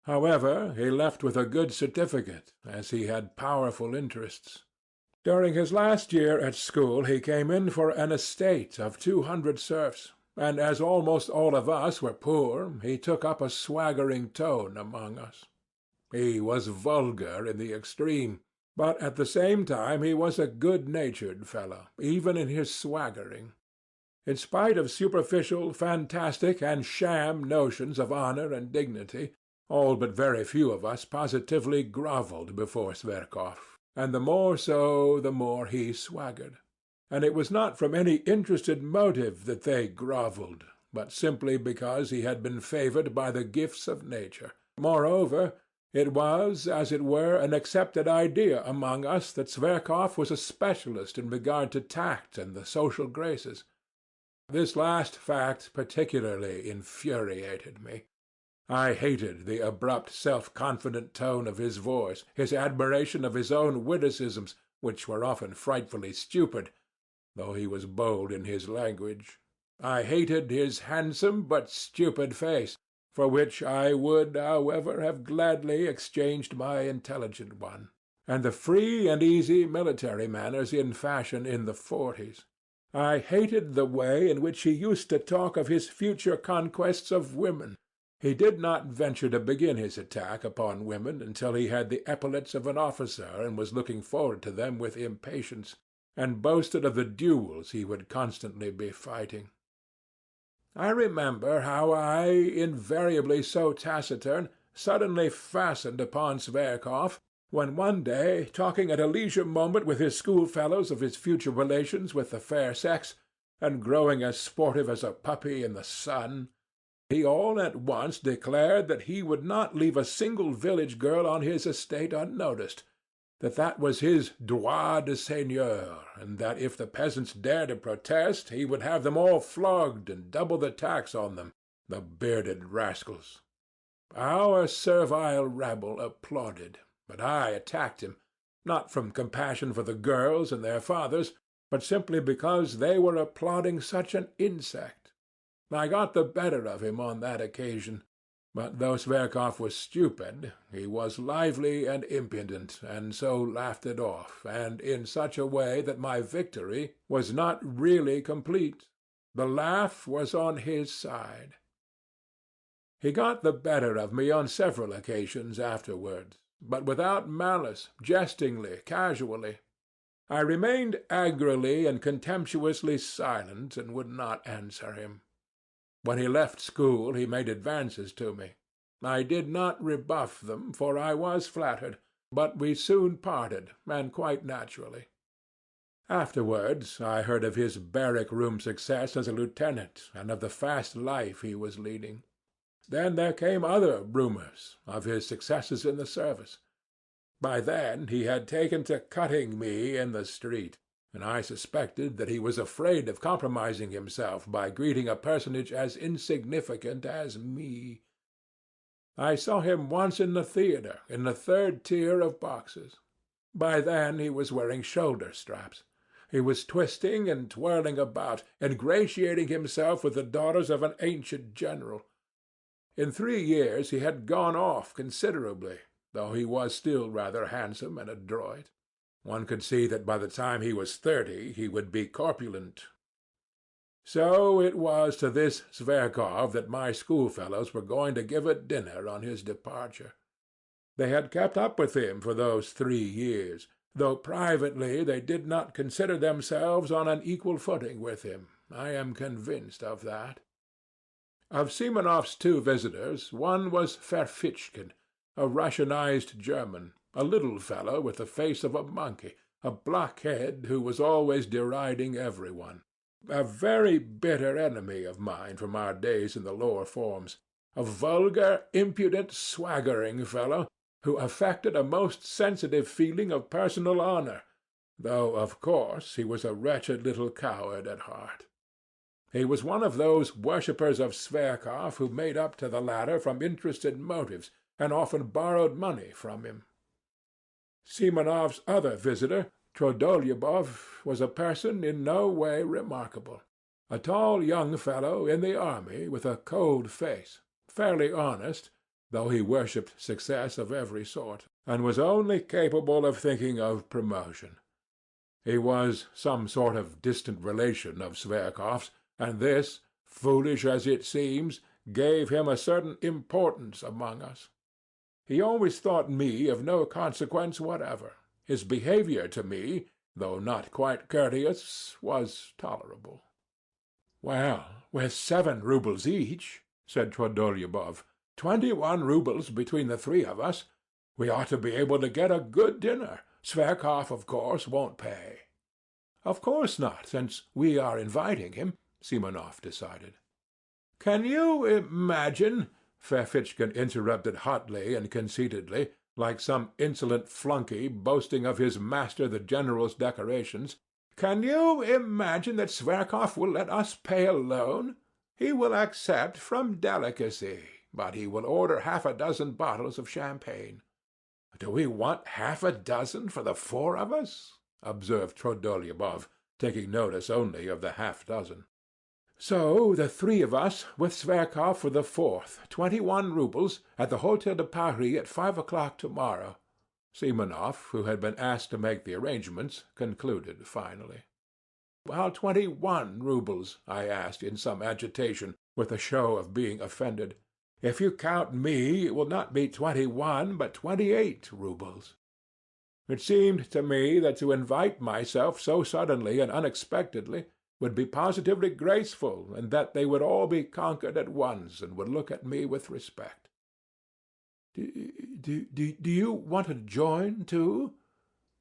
However, he left with a good certificate, as he had powerful interests. During his last year at school he came in for an estate of 200 serfs, and as almost all of us were poor, he took up a swaggering tone among us. He was vulgar in the extreme, but at the same time he was a good-natured fellow, even in his swaggering. In spite of superficial, fantastic, and sham notions of honor and dignity, all but very few of us positively grovelled before Zverkov, and the more so the more he swaggered. And it was not from any interested motive that they grovelled, but simply because he had been favoured by the gifts of nature. Moreover, it was, as it were, an accepted idea among us that Zverkov was a specialist in regard to tact and the social graces. This last fact particularly infuriated me. I hated the abrupt, self-confident tone of his voice, his admiration of his own witticisms, which were often frightfully stupid, though he was bold in his language. I hated his handsome but stupid face, for which I would, however, have gladly exchanged my intelligent one, and the free and easy military manners in fashion in the 40s. I hated the way in which he used to talk of his future conquests of women. He did not venture to begin his attack upon women until he had the epaulets of an officer and was looking forward to them with impatience, and boasted of the duels he would constantly be fighting. I remember how I, invariably so taciturn, suddenly fastened upon Zverkov, when one day, talking at a leisure moment with his schoolfellows of his future relations with the fair sex, and growing as sportive as a puppy in the sun, he all at once declared that he would not leave a single village girl on his estate unnoticed, that was his droit de seigneur, and that if the peasants dared to protest, he would have them all flogged and double the tax on them, the bearded rascals. Our servile rabble applauded, but I attacked him, not from compassion for the girls and their fathers, but simply because they were applauding such an insect. I got the better of him on that occasion, but though Zverkov was stupid, he was lively and impudent, and so laughed it off, and in such a way that my victory was not really complete. The laugh was on his side. He got the better of me on several occasions afterwards, but without malice, jestingly, casually. I remained angrily and contemptuously silent, and would not answer him. When he left school he made advances to me. I did not rebuff them, for I was flattered, but we soon parted, and quite naturally. Afterwards I heard of his barrack-room success as a lieutenant, and of the fast life he was leading. Then there came other rumours of his successes in the service. By then he had taken to cutting me in the street, and I suspected that he was afraid of compromising himself by greeting a personage as insignificant as me. I saw him once in the theatre, in the third tier of boxes. By then he was wearing shoulder-straps. He was twisting and twirling about, ingratiating himself with the daughters of an ancient general. In 3 years he had gone off considerably, though he was still rather handsome and adroit. One could see that by the time he was 30 he would be corpulent. So it was to this Zverkov that my schoolfellows were going to give a dinner on his departure. They had kept up with him for those 3 years, though privately they did not consider themselves on an equal footing with him. I am convinced of that. Of Simonov's 2 visitors, one was Ferfitchkin, a Russianized German, a little fellow with the face of a monkey, a blockhead who was always deriding everyone, a very bitter enemy of mine from our days in the lower forms, a vulgar, impudent, swaggering fellow who affected a most sensitive feeling of personal honor, though, of course, he was a wretched little coward at heart. He was one of those worshippers of Zverkov who made up to the latter from interested motives, and often borrowed money from him. Simonov's other visitor, Trudolyubov, was a person in no way remarkable. A tall young fellow in the army with a cold face, fairly honest, though he worshipped success of every sort, and was only capable of thinking of promotion. He was some sort of distant relation of Zverkov's, and this, foolish as it seems, gave him a certain importance among us. He always thought me of no consequence whatever. His behaviour to me, though not quite courteous, was tolerable. "Well, with 7 roubles each," said Trudolyubov, 21 roubles between the 3 of us, we ought to be able to get a good dinner. Zverkov, of course, won't pay." "Of course not, since we are inviting him," Simonov decided. "Can you imagine," Ferfitchkin interrupted hotly and conceitedly, like some insolent flunkey boasting of his master the general's decorations, "can you imagine that Zverkov will let us pay alone? He will accept from delicacy, but he will order 6 bottles of champagne." "Do we want 6 for the 4 of us?" observed Trudolyubov, taking notice only of the 6. "So the 3 of us, with Zverkov for the 4th, 21 roubles, at the Hotel de Paris at 5 o'clock tomorrow," Simonov, who had been asked to make the arrangements, concluded finally. "How 21 roubles?" I asked in some agitation, with a show of being offended. "If you count me, it will not be 21, but 28 roubles." It seemed to me that to invite myself so suddenly and unexpectedly would be positively graceful, and that they would all be conquered at once and would look at me with respect. Do you want to join, too?"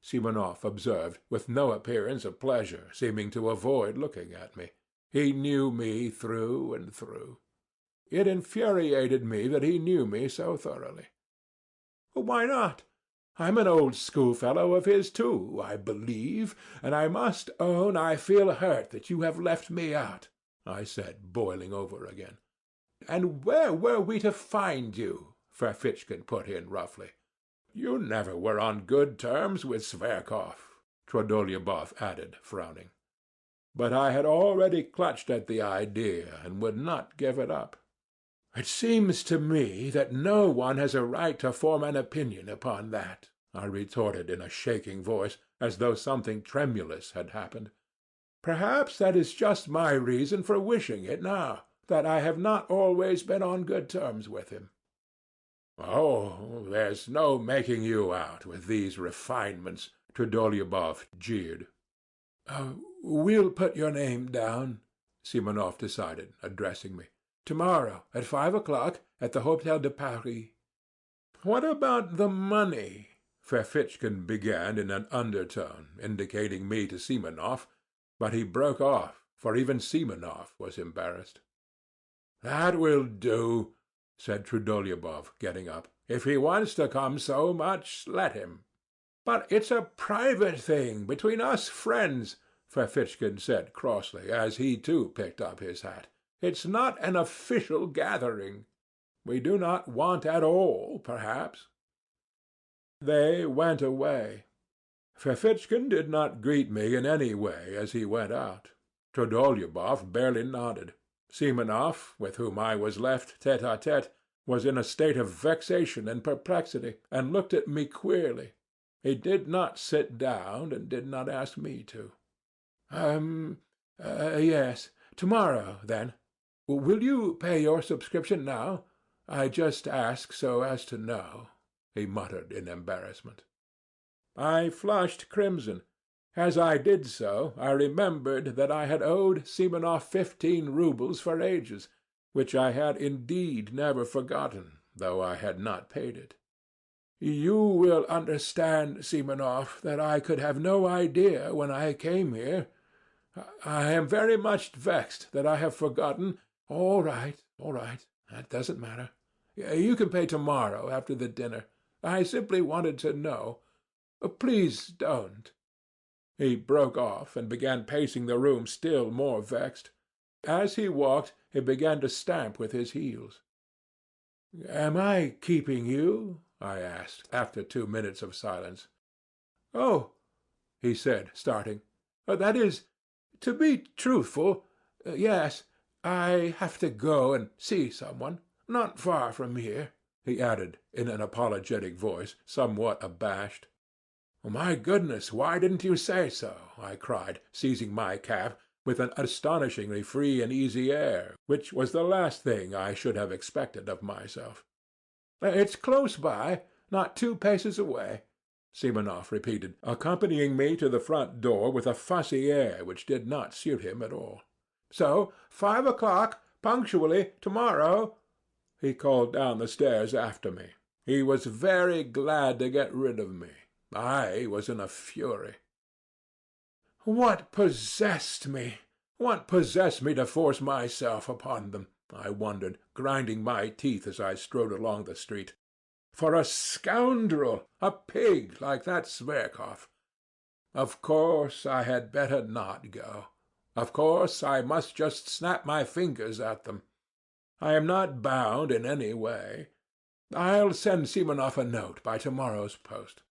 Simonov observed, with no appearance of pleasure, seeming to avoid looking at me. He knew me through and through. It infuriated me that he knew me so thoroughly. "Why not? I'm an old schoolfellow of his, too, I believe, and I must own I feel hurt that you have left me out," I said, boiling over again. "And where were we to find you?" Ferfitchkin put in roughly. "You never were on good terms with Zverkov," Trudolyubov added, frowning. But I had already clutched at the idea and would not give it up. "It seems to me that no one has a right to form an opinion upon that," I retorted in a shaking voice, as though something tremulous had happened. "Perhaps that is just my reason for wishing it now, that I have not always been on good terms with him." "Oh, there's no making you out with these refinements," Trudolyubov jeered. "We'll put your name down," Simonov decided, addressing me. "Tomorrow at 5 o'clock at the Hotel de Paris." "What about the money?" Ferfitchkin began in an undertone, indicating me to Simonov, but he broke off, for even Simonov was embarrassed. "That will do," said Trudolyubov, getting up. "If he wants to come so much, let him." "But it's a private thing, between us friends," Ferfitchkin said crossly, as he too picked up his hat. "It's not an official gathering. We do not want at all, perhaps." They went away. Ferfitchkin did not greet me in any way as he went out. Trudolyubov barely nodded. Simonov, with whom I was left tête-à-tête, was in a state of vexation and perplexity, and looked at me queerly. He did not sit down, and did not ask me to. Yes. Tomorrow, then. Will you pay your subscription now? I just ask so as to know," he muttered in embarrassment. I flushed crimson. As I did so, I remembered that I had owed Simonov 15 roubles for ages, which I had indeed never forgotten, though I had not paid it. "You will understand, Simonov, that I could have no idea when I came here. I am very much vexed that I have forgotten." All right. That doesn't matter. You can pay tomorrow after the dinner. I simply wanted to know. Please don't." He broke off and began pacing the room still more vexed. As he walked, he began to stamp with his heels. "Am I keeping you?" I asked, after 2 minutes of silence. "Oh," he said, starting. "That is, to be truthful, yes, I have to go and see someone. Not far from here," he added, in an apologetic voice, somewhat abashed. "My goodness, why didn't you say so?" I cried, seizing my cap, with an astonishingly free and easy air, which was the last thing I should have expected of myself. "It's close by, not 2 paces away," Simonov repeated, accompanying me to the front door with a fussy air which did not suit him at all. "So 5 o'clock, punctually, to-morrow," he called down the stairs after me. He was very glad to get rid of me. I was in a fury. What possessed me? What possessed me to force myself upon them? I wondered, grinding my teeth as I strode along the street. For a scoundrel, a pig like that Zverkov. Of course I had better not go. Of course I must just snap my fingers at them. I am not bound in any way. I'll send Simonov a note by tomorrow's post.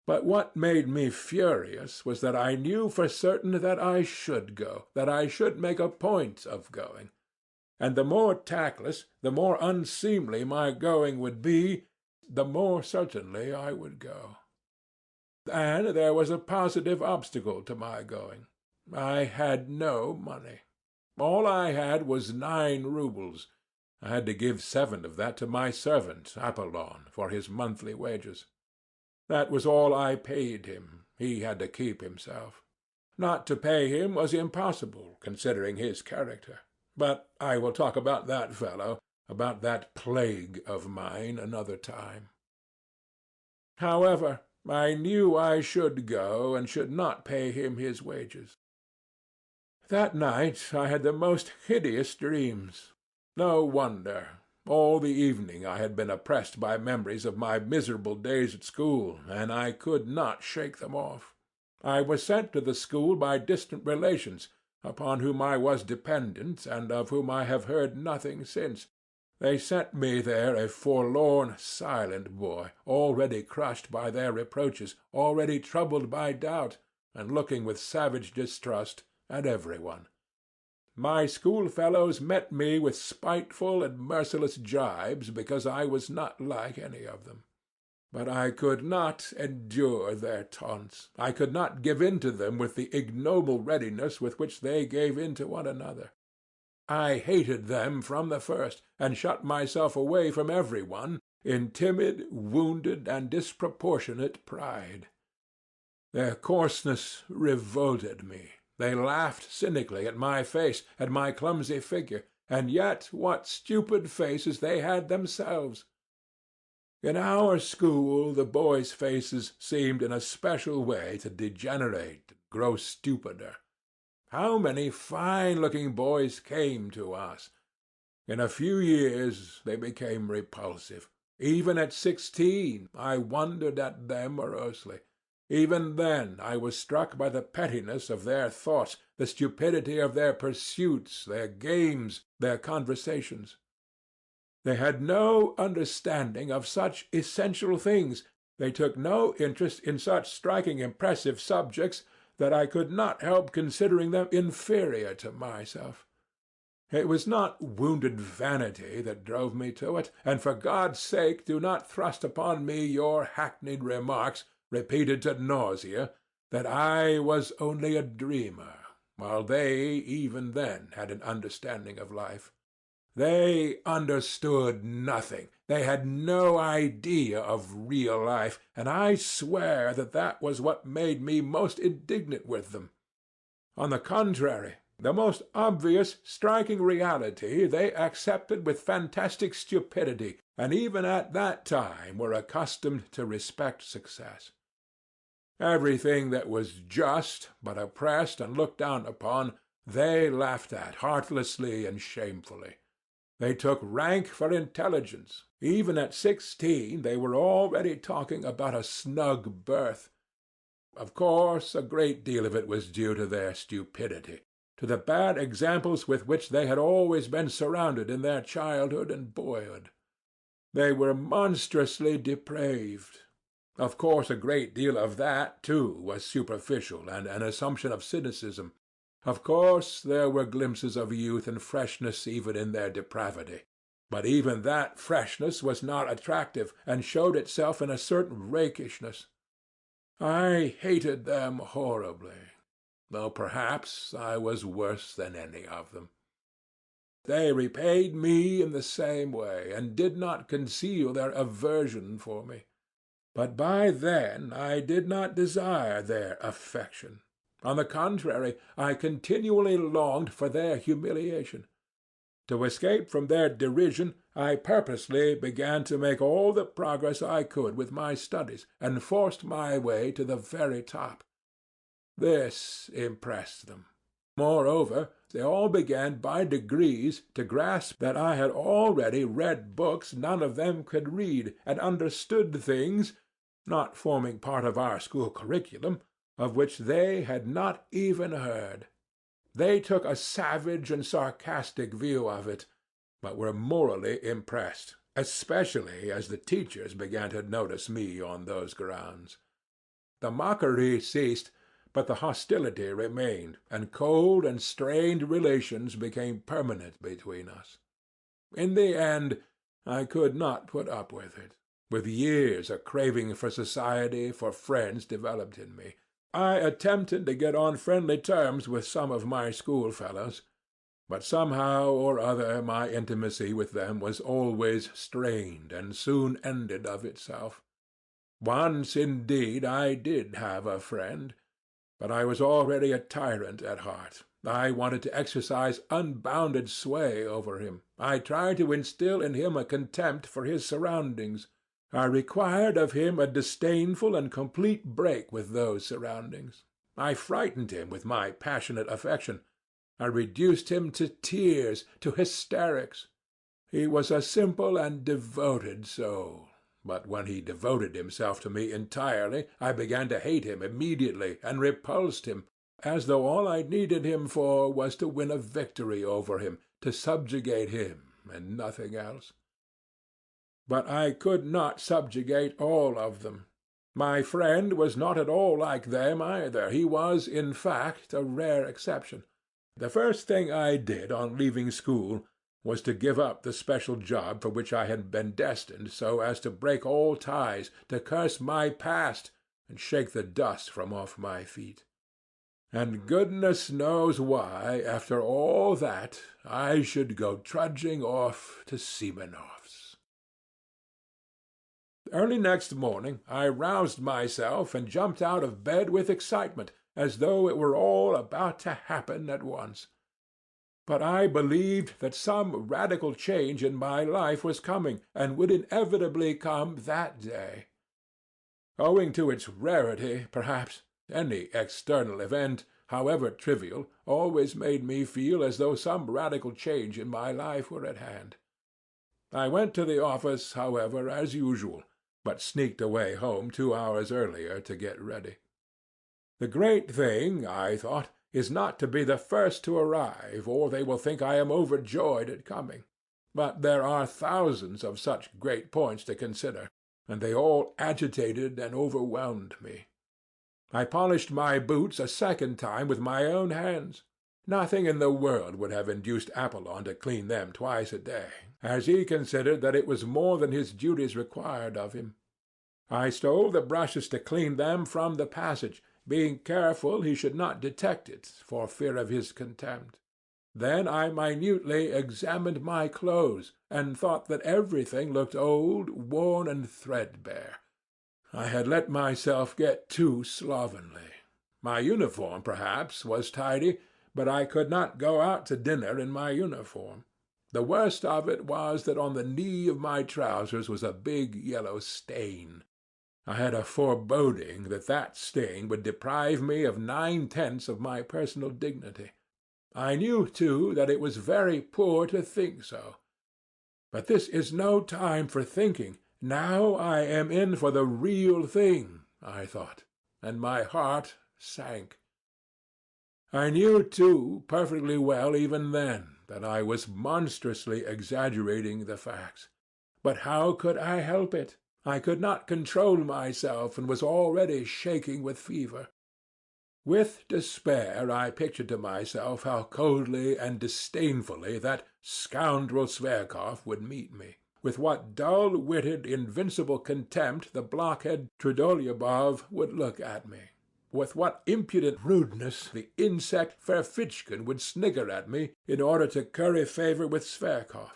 But what made me furious was that I knew for certain that I should go, that I should make a point of going. And the more tactless, the more unseemly my going would be, the more certainly I would go. And there was a positive obstacle to my going. I had no money. All I had was 9 roubles. I had to give 7 of that to my servant, Apollon, for his monthly wages. That was all I paid him. He had to keep himself. Not to pay him was impossible, considering his character. But I will talk about that fellow, about that plague of mine, another time. However, I knew I should go and should not pay him his wages. That night I had the most hideous dreams. No wonder. All the evening I had been oppressed by memories of my miserable days at school, and I could not shake them off. I was sent to the school by distant relations, upon whom I was dependent, and of whom I have heard nothing since. They sent me there a forlorn, silent boy, already crushed by their reproaches, already troubled by doubt, and looking with savage distrust at every one. My schoolfellows met me with spiteful and merciless gibes because I was not like any of them. But I could not endure their taunts. I could not give in to them with the ignoble readiness with which they gave in to one another. I hated them from the first, and shut myself away from every one in timid, wounded, and disproportionate pride. Their coarseness revolted me. They laughed cynically at my face, at my clumsy figure, and yet what stupid faces they had themselves! In our school the boys' faces seemed in a special way to degenerate and grow stupider. How many fine-looking boys came to us! In a few years they became repulsive. Even at 16 I wondered at them morosely. Even then I was struck by the pettiness of their thoughts, the stupidity of their pursuits, their games, their conversations. They had no understanding of such essential things. They took no interest in such striking, impressive subjects that I could not help considering them inferior to myself. It was not wounded vanity that drove me to it, and for God's sake do not thrust upon me your hackneyed remarks, repeated to nausea, that I was only a dreamer, while they even then had an understanding of life. They understood nothing. They had no idea of real life, and I swear that that was what made me most indignant with them. On the contrary, the most obvious, striking reality they accepted with fantastic stupidity, and even at that time were accustomed to respect success. Everything that was just, but oppressed and looked down upon, they laughed at heartlessly and shamefully. They took rank for intelligence. Even at 16 they were already talking about a snug berth. Of course, a great deal of it was due to their stupidity, to the bad examples with which they had always been surrounded in their childhood and boyhood. They were monstrously depraved. Of course, a great deal of that, too, was superficial and an assumption of cynicism. Of course, there were glimpses of youth and freshness even in their depravity. But even that freshness was not attractive, and showed itself in a certain rakishness. I hated them horribly, though perhaps I was worse than any of them. They repaid me in the same way, and did not conceal their aversion for me. But by then I did not desire their affection. On the contrary, I continually longed for their humiliation. To escape from their derision, I purposely began to make all the progress I could with my studies, and forced my way to the very top. This impressed them. Moreover, they all began by degrees to grasp that I had already read books none of them could read, and understood things, not forming part of our school curriculum, of which they had not even heard. They took a savage and sarcastic view of it, but were morally impressed, especially as the teachers began to notice me on those grounds. The mockery ceased, but the hostility remained, and cold and strained relations became permanent between us. In the end, I could not put up with it. With years a craving for society, for friends, developed in me. I attempted to get on friendly terms with some of my schoolfellows, but somehow or other my intimacy with them was always strained, and soon ended of itself. Once, indeed, I did have a friend, but I was already a tyrant at heart. I wanted to exercise unbounded sway over him. I tried to instill in him a contempt for his surroundings. I required of him a disdainful and complete break with those surroundings. I frightened him with my passionate affection. I reduced him to tears, to hysterics. He was a simple and devoted soul. But when he devoted himself to me entirely, I began to hate him immediately, and repulsed him, as though all I needed him for was to win a victory over him, to subjugate him, and nothing else. But I could not subjugate all of them. My friend was not at all like them either. He was, in fact, a rare exception. The first thing I did on leaving school was to give up the special job for which I had been destined, so as to break all ties, to curse my past, and shake the dust from off my feet. And goodness knows why, after all that, I should go trudging off to Semenov's. Early next morning I roused myself and jumped out of bed with excitement, as though it were all about to happen at once. But I believed that some radical change in my life was coming, and would inevitably come that day. Owing to its rarity, perhaps, any external event, however trivial, always made me feel as though some radical change in my life were at hand. I went to the office, however, as usual, but sneaked away home 2 hours earlier to get ready. The great thing, I thought, is not to be the first to arrive, or they will think I am overjoyed at coming. But there are thousands of such great points to consider, and they all agitated and overwhelmed me. I polished my boots a second time with my own hands. Nothing in the world would have induced Apollon to clean them twice a day, as he considered that it was more than his duties required of him. I stole the brushes to clean them from the passage, being careful he should not detect it, for fear of his contempt. Then I minutely examined my clothes, and thought that everything looked old, worn, and threadbare. I had let myself get too slovenly. My uniform, perhaps, was tidy, but I could not go out to dinner in my uniform. The worst of it was that on the knee of my trousers was a big yellow stain. I had a foreboding that that stain would deprive me of 9/10 of my personal dignity. I knew, too, that it was very poor to think so. But this is no time for thinking. Now I am in for the real thing, I thought, and my heart sank. I knew, too, perfectly well even then, that I was monstrously exaggerating the facts. But how could I help it? I could not control myself, and was already shaking with fever. With despair I pictured to myself how coldly and disdainfully that scoundrel Zverkov would meet me, with what dull-witted, invincible contempt the blockhead Trudolyubov would look at me, with what impudent rudeness the insect Ferfitchkin would snigger at me in order to curry favour with Zverkov.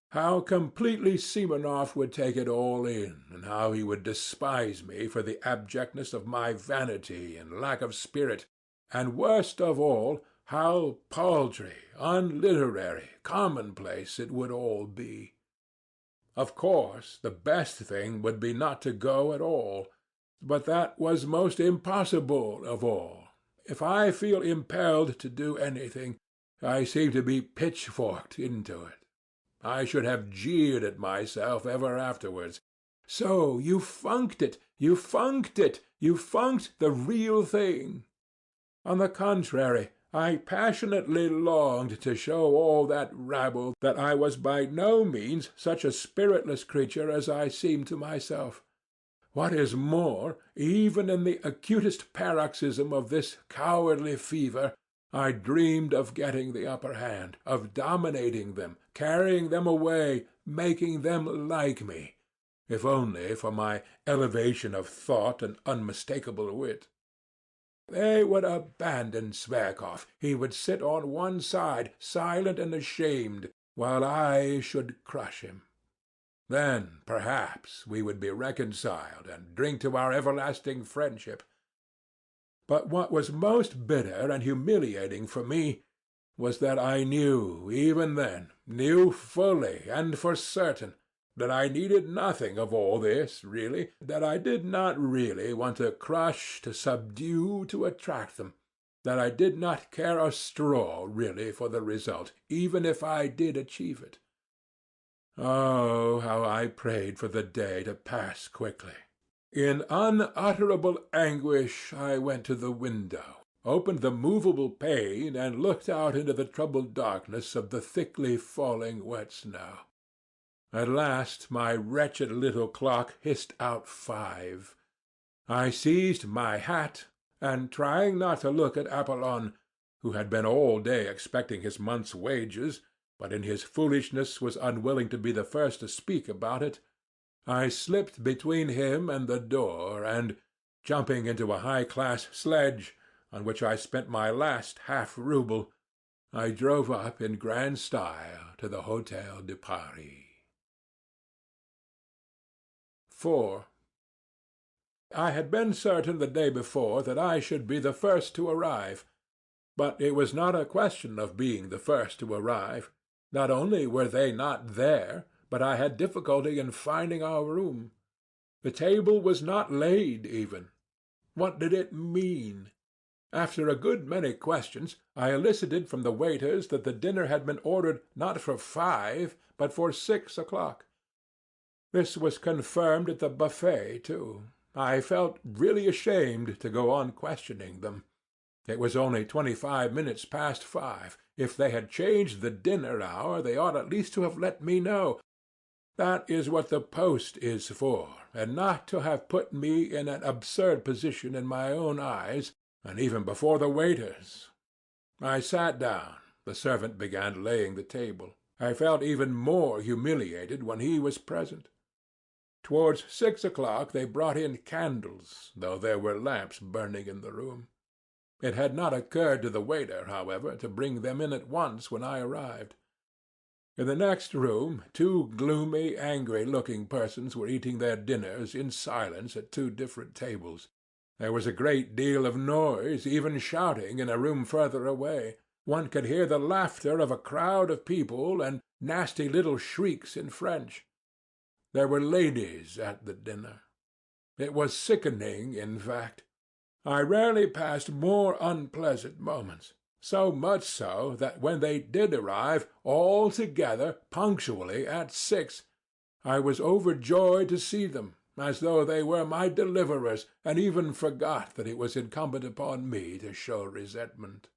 How completely Simonov would take it all in, and how he would despise me for the abjectness of my vanity and lack of spirit, and worst of all, how paltry, unliterary, commonplace it would all be. Of course, the best thing would be not to go at all, but that was most impossible of all. If I feel impelled to do anything, I seem to be pitchforked into it. I should have jeered at myself ever afterwards. So you funked it! You funked it! You funked the real thing! On the contrary, I passionately longed to show all that rabble that I was by no means such a spiritless creature as I seemed to myself. What is more, even in the acutest paroxysm of this cowardly fever, I dreamed of getting the upper hand, of dominating them, carrying them away, making them like me, if only for my elevation of thought and unmistakable wit. They would abandon Zverkov. He would sit on one side, silent and ashamed, while I should crush him. Then, perhaps, we would be reconciled and drink to our everlasting friendship. But what was most bitter and humiliating for me was that I knew, even then, knew fully and for certain, that I needed nothing of all this, really, that I did not really want to crush, to subdue, to attract them, that I did not care a straw, really, for the result, even if I did achieve it. Oh, how I prayed for the day to pass quickly! In unutterable anguish I went to the window, opened the movable pane, and looked out into the troubled darkness of the thickly falling wet snow. At last my wretched little clock hissed out 5. I seized my hat, and trying not to look at Apollon, who had been all day expecting his month's wages, but in his foolishness was unwilling to be the first to speak about it, I slipped between him and the door, and, jumping into a high-class sledge, on which I spent my last half-rouble, I drove up in grand style to the Hôtel de Paris. 4. I had been certain the day before that I should be the first to arrive. But it was not a question of being the first to arrive. Not only were they not there, but I had difficulty in finding our room. The table was not laid even. What did it mean? After a good many questions, I elicited from the waiters that the dinner had been ordered not for 5, but for 6 o'clock. This was confirmed at the buffet, too. I felt really ashamed to go on questioning them. It was only 25 minutes past 5. If they had changed the dinner hour, they ought at least to have let me know. That is what the post is for, and not to have put me in an absurd position in my own eyes, and even before the waiters. I sat down. The servant began laying the table. I felt even more humiliated when he was present. Towards 6 o'clock they brought in candles, though there were lamps burning in the room. It had not occurred to the waiter, however, to bring them in at once when I arrived. In the next room 2 gloomy, angry-looking persons were eating their dinners in silence at 2 different tables. There was a great deal of noise, even shouting, in a room further away. One could hear the laughter of a crowd of people and nasty little shrieks in French. There were ladies at the dinner. It was sickening, in fact. I rarely passed more unpleasant moments. So much so that when they did arrive, all together, punctually at 6, I was overjoyed to see them, as though they were my deliverers, and even forgot that it was incumbent upon me to show resentment.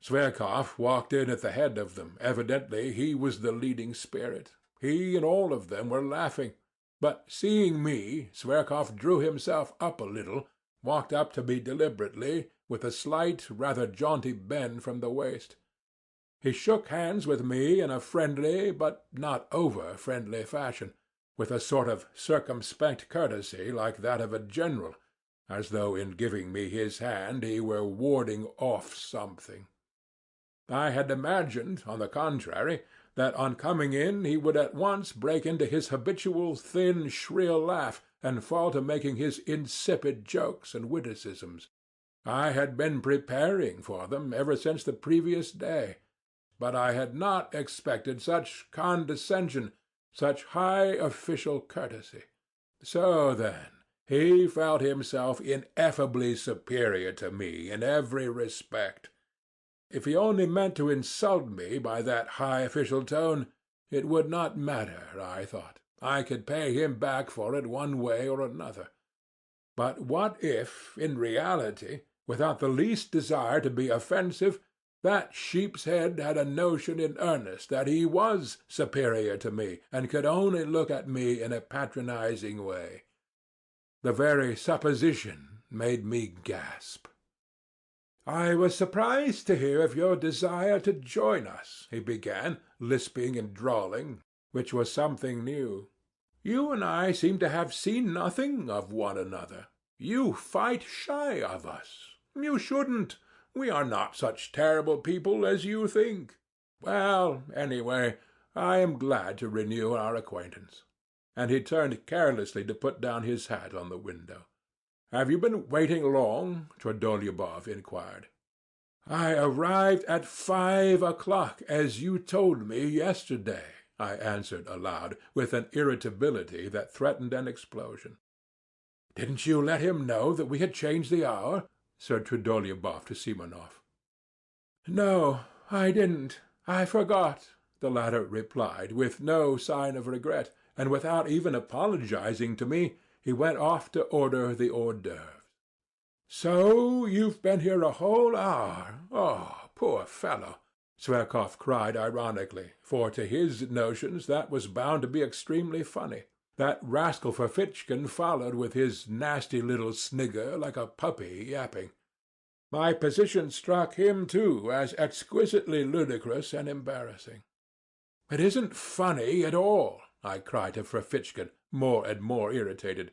Zverkov walked in at the head of them. Evidently he was the leading spirit. He and all of them were laughing. But seeing me, Zverkov drew himself up a little, walked up to me deliberately, with a slight, rather jaunty bend from the waist. He shook hands with me in a friendly, but not over-friendly fashion, with a sort of circumspect courtesy like that of a general, as though in giving me his hand he were warding off something. I had imagined, on the contrary, that on coming in he would at once break into his habitual thin, shrill laugh and fall to making his insipid jokes and witticisms. I had been preparing for them ever since the previous day, but I had not expected such condescension, such high official courtesy. So then, he felt himself ineffably superior to me in every respect. If he only meant to insult me by that high official tone, it would not matter, I thought. I could pay him back for it one way or another. But what if, in reality, without the least desire to be offensive, that sheep's head had a notion in earnest that he was superior to me and could only look at me in a patronizing way? The very supposition made me gasp. "I was surprised to hear of your desire to join us," he began, lisping and drawling, which was something new. "You and I seem to have seen nothing of one another. You fight shy of us. You shouldn't. We are not such terrible people as you think. Well, anyway, I am glad to renew our acquaintance." And he turned carelessly to put down his hat on the window. "Have you been waiting long?" Trudolyubov inquired. "I arrived at 5 o'clock, as you told me yesterday," I answered aloud, with an irritability that threatened an explosion. "Didn't you let him know that we had changed the hour?" said Trudolyubov to Simonov. "No, I didn't. I forgot," the latter replied, with no sign of regret, and without even apologizing to me, he went off to order the hors d'oeuvres. "So you've been here a whole hour? Oh, poor fellow!" Zverkov cried ironically, for to his notions that was bound to be extremely funny. That rascal Ferfitchkin followed with his nasty little snigger like a puppy yapping. My position struck him, too, as exquisitely ludicrous and embarrassing. "It isn't funny at all," I cried to Ferfitchkin, more and more irritated.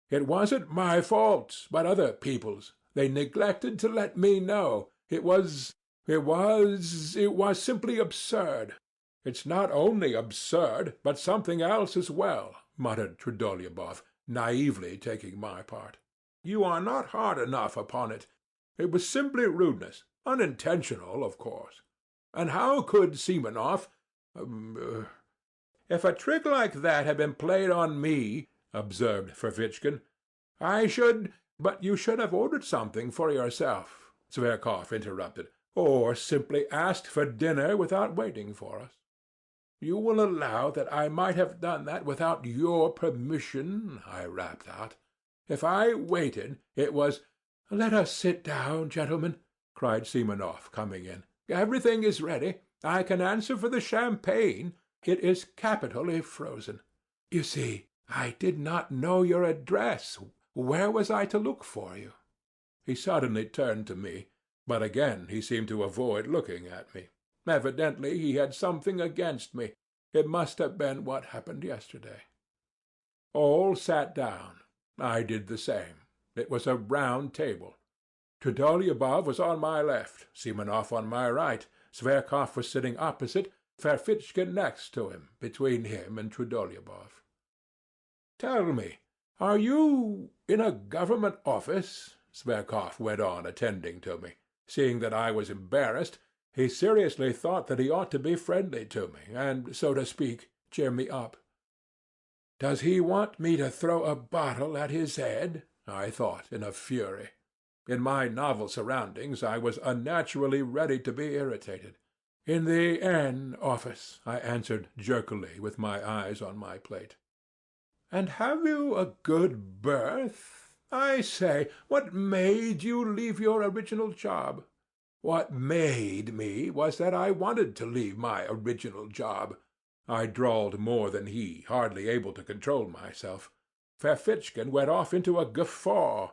"It wasn't my fault, but other people's. They neglected to let me know. It was simply absurd." "It's not only absurd, but something else as well," muttered Trudolyubov, naively taking my part. "You are not hard enough upon it. It was simply rudeness, unintentional, of course. And how could Simonov— "If a trick like that had been played on me," observed Ferfitchkin, "But you should have ordered something for yourself," Zverkov interrupted, "or simply asked for dinner without waiting for us." "You will allow that I might have done that without your permission," I rapped out. "If I waited, it was—" "Let us sit down, gentlemen," cried Simonov, coming in. "Everything is ready. I can answer for the champagne. It is capitally frozen. You see, I did not know your address. Where was I to look for you?" He suddenly turned to me, but again he seemed to avoid looking at me. Evidently he had something against me. It must have been what happened yesterday. All sat down. I did the same. It was a round table. Trudolyubov was on my left, Simonov on my right. Zverkov was sitting opposite, Ferfitchkin next to him, between him and Trudolyubov. "Tell me, are you in a government office?" Zverkov went on, attending to me. Seeing that I was embarrassed, he seriously thought that he ought to be friendly to me, and, so to speak, cheer me up. "Does he want me to throw a bottle at his head?" I thought in a fury. In my novel surroundings I was unnaturally ready to be irritated. "In the N office," I answered jerkily, with my eyes on my plate. "And have you a good berth? I say, what made you leave your original job?" "What made me was that I wanted to leave my original job. I drawled more than he, hardly able to control myself. Ferfitchkin went off into a guffaw.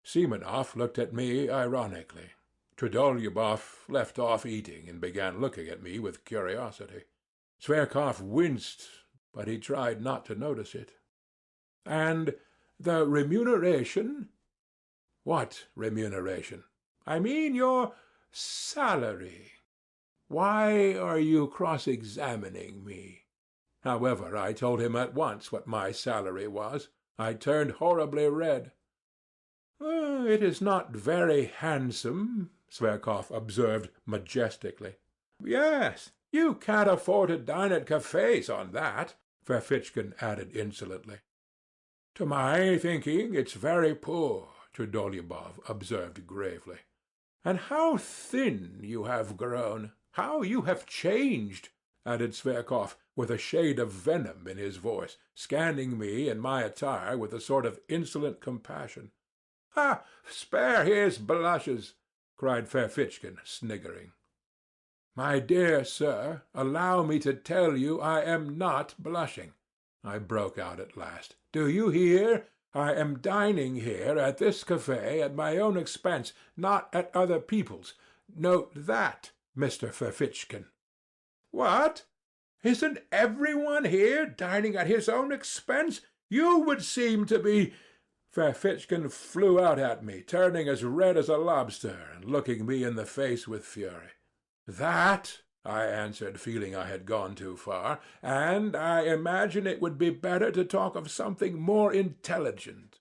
Simonov looked at me ironically. Trudolyubov left off eating and began looking at me with curiosity. Zverkov winced, but he tried not to notice it. "And the remuneration?" "What remuneration?" "I mean your salary. Why are you cross-examining me?" However, I told him at once what my salary was. I turned horribly red. "It is not very handsome," Zverkov observed majestically. "Yes, you can't afford to dine at cafes on that," Ferfitchkin added insolently. "To my thinking, it's very poor," Trudolyubov observed gravely. "And how thin you have grown! How you have changed!" added Zverkov, with a shade of venom in his voice, scanning me and my attire with a sort of insolent compassion. "Ah, spare his blushes!" cried Ferfitchkin, sniggering. "My dear sir, allow me to tell you I am not blushing," I broke out at last. "Do you hear? I am dining here at this cafe at my own expense, not at other people's. Note that, Mr. Ferfitchkin." "What? Isn't every one here dining at his own expense? You would seem to be—" Ferfitchkin flew out at me, turning as red as a lobster and looking me in the face with fury. "That," I answered, feeling I had gone too far, "and I imagine it would be better to talk of something more intelligent."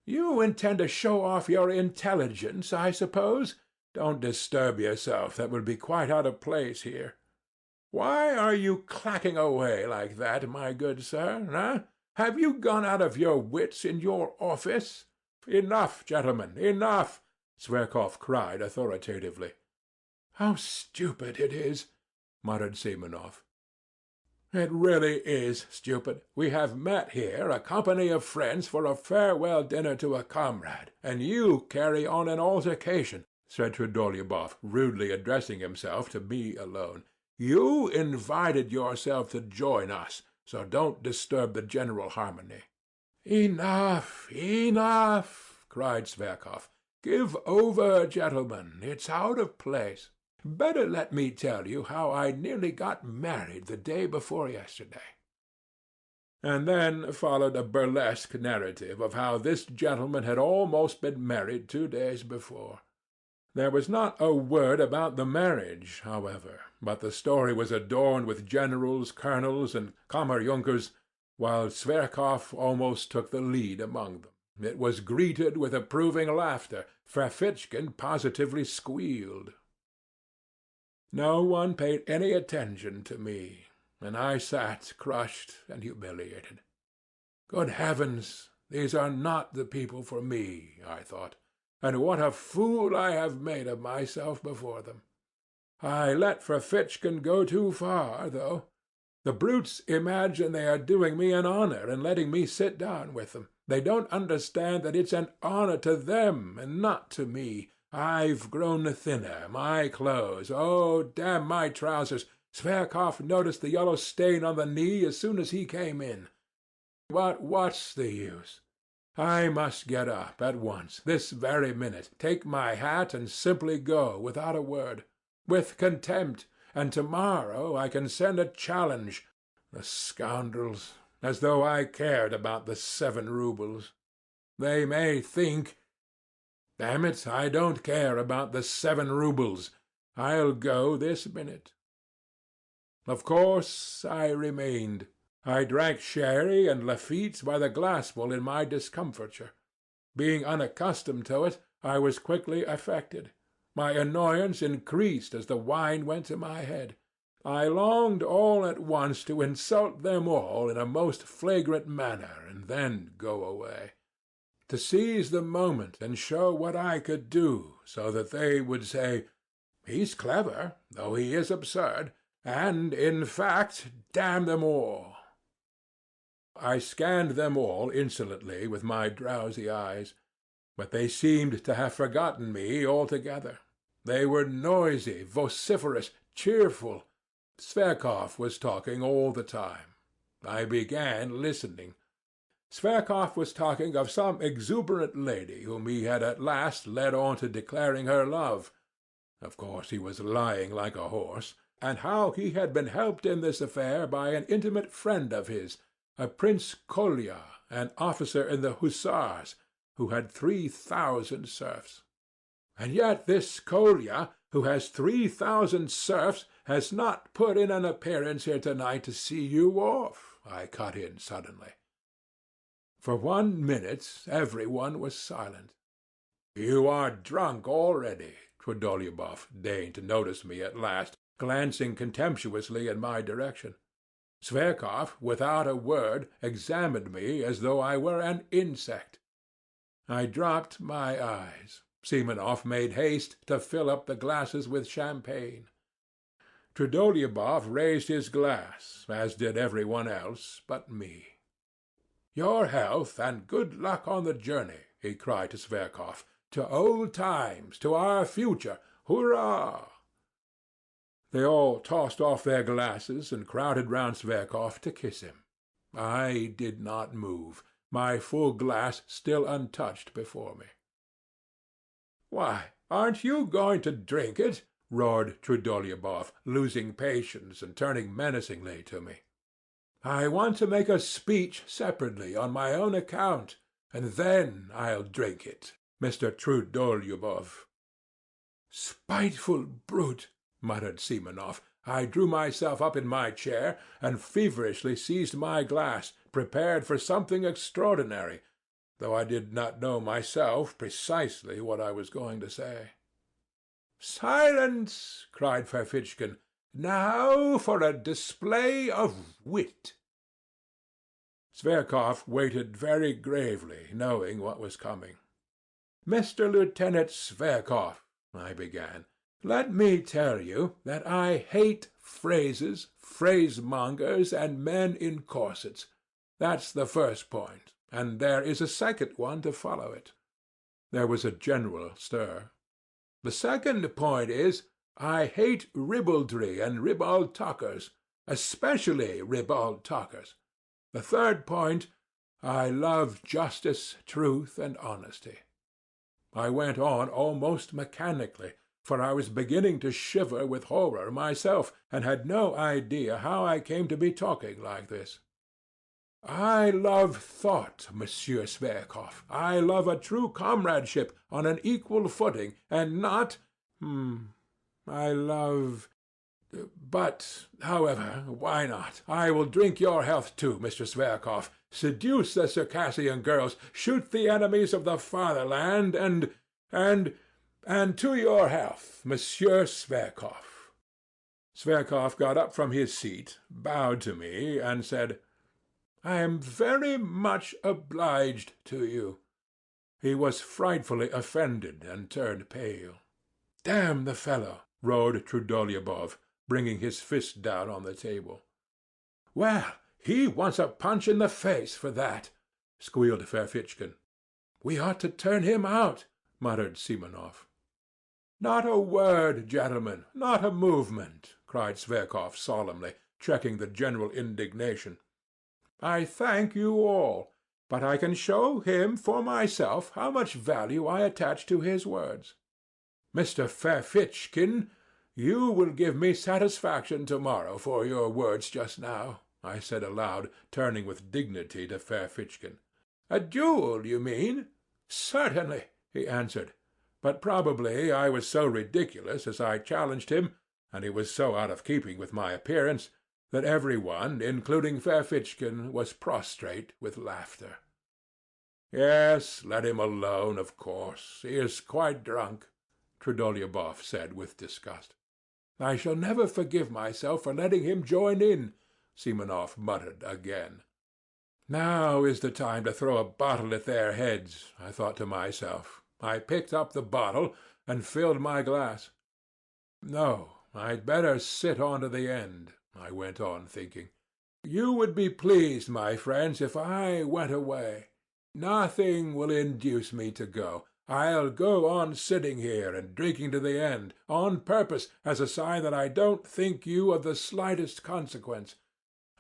"You intend to show off your intelligence, I suppose? Don't disturb yourself. That would be quite out of place here. Why are you clacking away like that, my good sir? Eh? Have you gone out of your wits in your office?" "Enough, gentlemen, enough!" Zverkov cried authoritatively. "How stupid it is!" muttered Simonov. "It really is stupid. We have met here, a company of friends, for a farewell dinner to a comrade, and you carry on an altercation," said Trudolyubov, rudely addressing himself to me alone. "You invited yourself to join us, so don't disturb the general harmony." "Enough, enough!" cried Zverkov. "Give over, gentlemen. It's out of place. Better let me tell you how I nearly got married the day before yesterday." And then followed a burlesque narrative of how this gentleman had almost been married 2 days before. There was not a word about the marriage, however, but the story was adorned with generals, colonels, and kammerjunkers, while Zverkov almost took the lead among them. It was greeted with approving laughter. Ferfitchkin positively squealed. No one paid any attention to me, and I sat crushed and humiliated. Good heavens, these are not the people for me, I thought, and what a fool I have made of myself before them. I let Ferfitchkin go too far, though. The brutes imagine they are doing me an honor in letting me sit down with them. They don't understand that it's an honor to them and not to me. I've grown thinner, my clothes, oh, damn my trousers! Zverkov noticed the yellow stain on the knee as soon as he came in. But what's the use? I must get up at once, this very minute, take my hat and simply go without a word, with contempt, and tomorrow I can send a challenge. The scoundrels! As though I cared about the 7 roubles. They may think... Damn it, I don't care about the 7 roubles. I'll go this minute. Of course I remained. I drank sherry and Lafitte by the glassful in my discomfiture. Being unaccustomed to it, I was quickly affected. My annoyance increased as the wine went to my head. I longed all at once to insult them all in a most flagrant manner and then go away. To seize the moment and show what I could do, so that they would say, "He's clever, though he is absurd, and, in fact, damn them all." I scanned them all insolently with my drowsy eyes, but they seemed to have forgotten me altogether. They were noisy, vociferous, cheerful. Zverkov was talking all the time. I began listening. Zverkov was talking of some exuberant lady whom he had at last led on to declaring her love. Of course, he was lying like a horse. And how he had been helped in this affair by an intimate friend of his, a Prince Kolya, an officer in the hussars, who had 3,000 serfs. And yet this Kolya, who has 3,000 serfs, has not put in an appearance here to-night to see you off, I cut in suddenly. For 1 minute every one was silent. You are drunk already, Trudolyubov deigned to notice me at last, glancing contemptuously in my direction. Zverkov, without a word, examined me as though I were an insect. I dropped my eyes. Simonov made haste to fill up the glasses with champagne. Trudolyubov raised his glass, as did every one else but me. "Your health and good luck on the journey," he cried to Zverkov. "To old times, to our future. Hurrah!" They all tossed off their glasses and crowded round Zverkov to kiss him. I did not move, my full glass still untouched before me. "Why, aren't you going to drink it?" roared Trudolyubov, losing patience and turning menacingly to me. "I want to make a speech separately on my own account, and then I'll drink it, Mr. Trudolyubov." "Spiteful brute!" muttered Simonov. I drew myself up in my chair and feverishly seized my glass, prepared for something extraordinary, though I did not know myself precisely what I was going to say. "Silence!" cried Ferfitchkin. "Now for a display of wit." Zverkov waited very gravely, knowing what was coming. "Mr. Lieutenant Zverkov," I began, "let me tell you that I hate phrases, phrasemongers, and men in corsets. That's the first point, and there is a second one to follow it." There was a general stir. "The second point is, I hate ribaldry and ribald talkers, especially ribald talkers. The third point, I love justice, truth, and honesty." I went on almost mechanically, for I was beginning to shiver with horror myself, and had no idea how I came to be talking like this. "I love thought, Monsieur Zverkov. I love a true comradeship on an equal footing, and not... I love... But, however, why not? I will drink your health too, Mr. Zverkov. Seduce the Circassian girls, shoot the enemies of the fatherland, and to your health, Monsieur Zverkov." Zverkov got up from his seat, bowed to me, and said, "I am very much obliged to you." He was frightfully offended and turned pale. "Damn the fellow!" roared Trudolyubov, bringing his fist down on the table. "Well, he wants a punch in the face for that," squealed Ferfitchkin. "We ought to turn him out," muttered Simonov. "Not a word, gentlemen, not a movement," cried Zverkov solemnly, checking the general indignation. "I thank you all, but I can show him for myself how much value I attach to his words. Mr. Ferfitchkin, you will give me satisfaction tomorrow for your words just now," I said aloud, turning with dignity to Ferfitchkin. "A duel, you mean?" "Certainly," he answered. But probably I was so ridiculous as I challenged him, and he was so out of keeping with my appearance, that every one, including Ferfitchkin, was prostrate with laughter. "Yes, let him alone, of course. He is quite drunk," Trudolyubov said with disgust. "I shall never forgive myself for letting him join in," Simonov muttered again. "Now is the time to throw a bottle at their heads," I thought to myself. I picked up the bottle and filled my glass. "No, I'd better sit on to the end," I went on thinking. "You would be pleased, my friends, if I went away. Nothing will induce me to go. I'll go on sitting here and drinking to the end, on purpose, as a sign that I don't think you of the slightest consequence.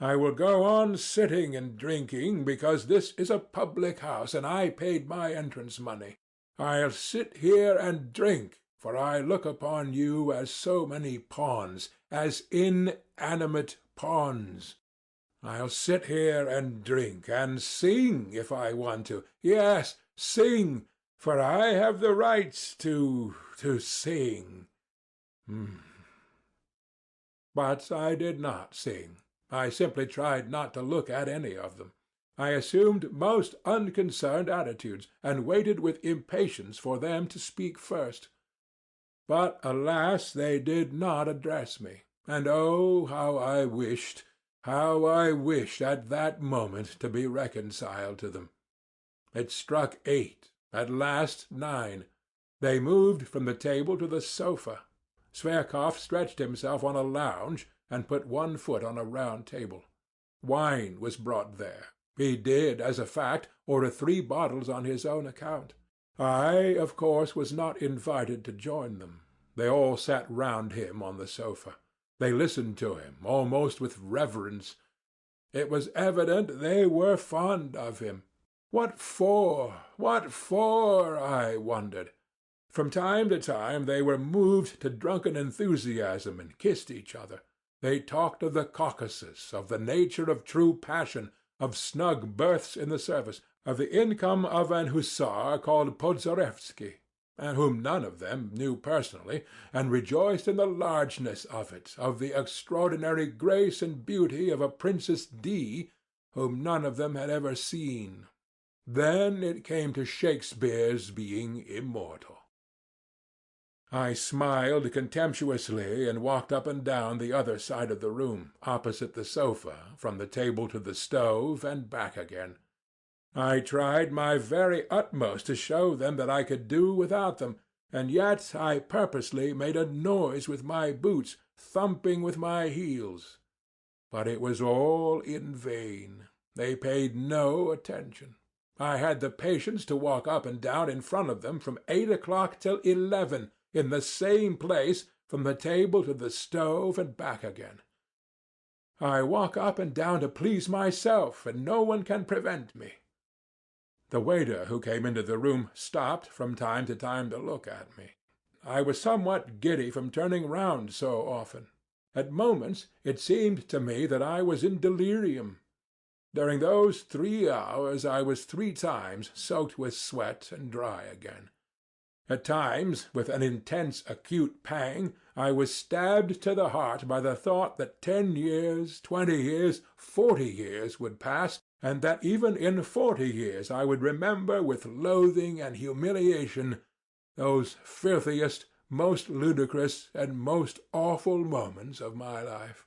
I will go on sitting and drinking because this is a public house and I paid my entrance money. I'll sit here and drink, for I look upon you as so many pawns, as inanimate pawns. I'll sit here and drink and sing if I want to. Yes, sing, for I have the rights to sing. But I did not sing. I simply tried not to look at any of them. I assumed most unconcerned attitudes, and waited with impatience for them to speak first. But alas, they did not address me, and oh, how I wished at that moment to be reconciled to them. It struck 8, at last 9. They moved from the table to the sofa. Zverkov stretched himself on a lounge and put one foot on a round table. Wine was brought there. He did, as a fact, order 3 bottles on his own account. I, of course, was not invited to join them. They all sat round him on the sofa. They listened to him, almost with reverence. It was evident they were fond of him. What for? What for? I wondered. From time to time they were moved to drunken enthusiasm and kissed each other. They talked of the Caucasus, of the nature of true passion, of snug berths in the service, of the income of an hussar called Podzarevsky, and whom none of them knew personally, and rejoiced in the largeness of it, of the extraordinary grace and beauty of a Princess D., whom none of them had ever seen. Then it came to Shakespeare's being immortal. I smiled contemptuously and walked up and down the other side of the room, opposite the sofa, from the table to the stove, and back again. I tried my very utmost to show them that I could do without them, and yet I purposely made a noise with my boots, thumping with my heels. But it was all in vain. They paid no attention. I had the patience to walk up and down in front of them from 8 o'clock till 11, in the same place, from the table to the stove and back again. I walk up and down to please myself, and no one can prevent me. The waiter who came into the room stopped from time to time to look at me. I was somewhat giddy from turning round so often. At moments it seemed to me that I was in delirium. During those 3 hours I was 3 times soaked with sweat and dry again. At times, with an intense acute pang, I was stabbed to the heart by the thought that 10 years, 20 years, 40 years would pass, and that even in 40 years I would remember with loathing and humiliation those filthiest, most ludicrous, and most awful moments of my life.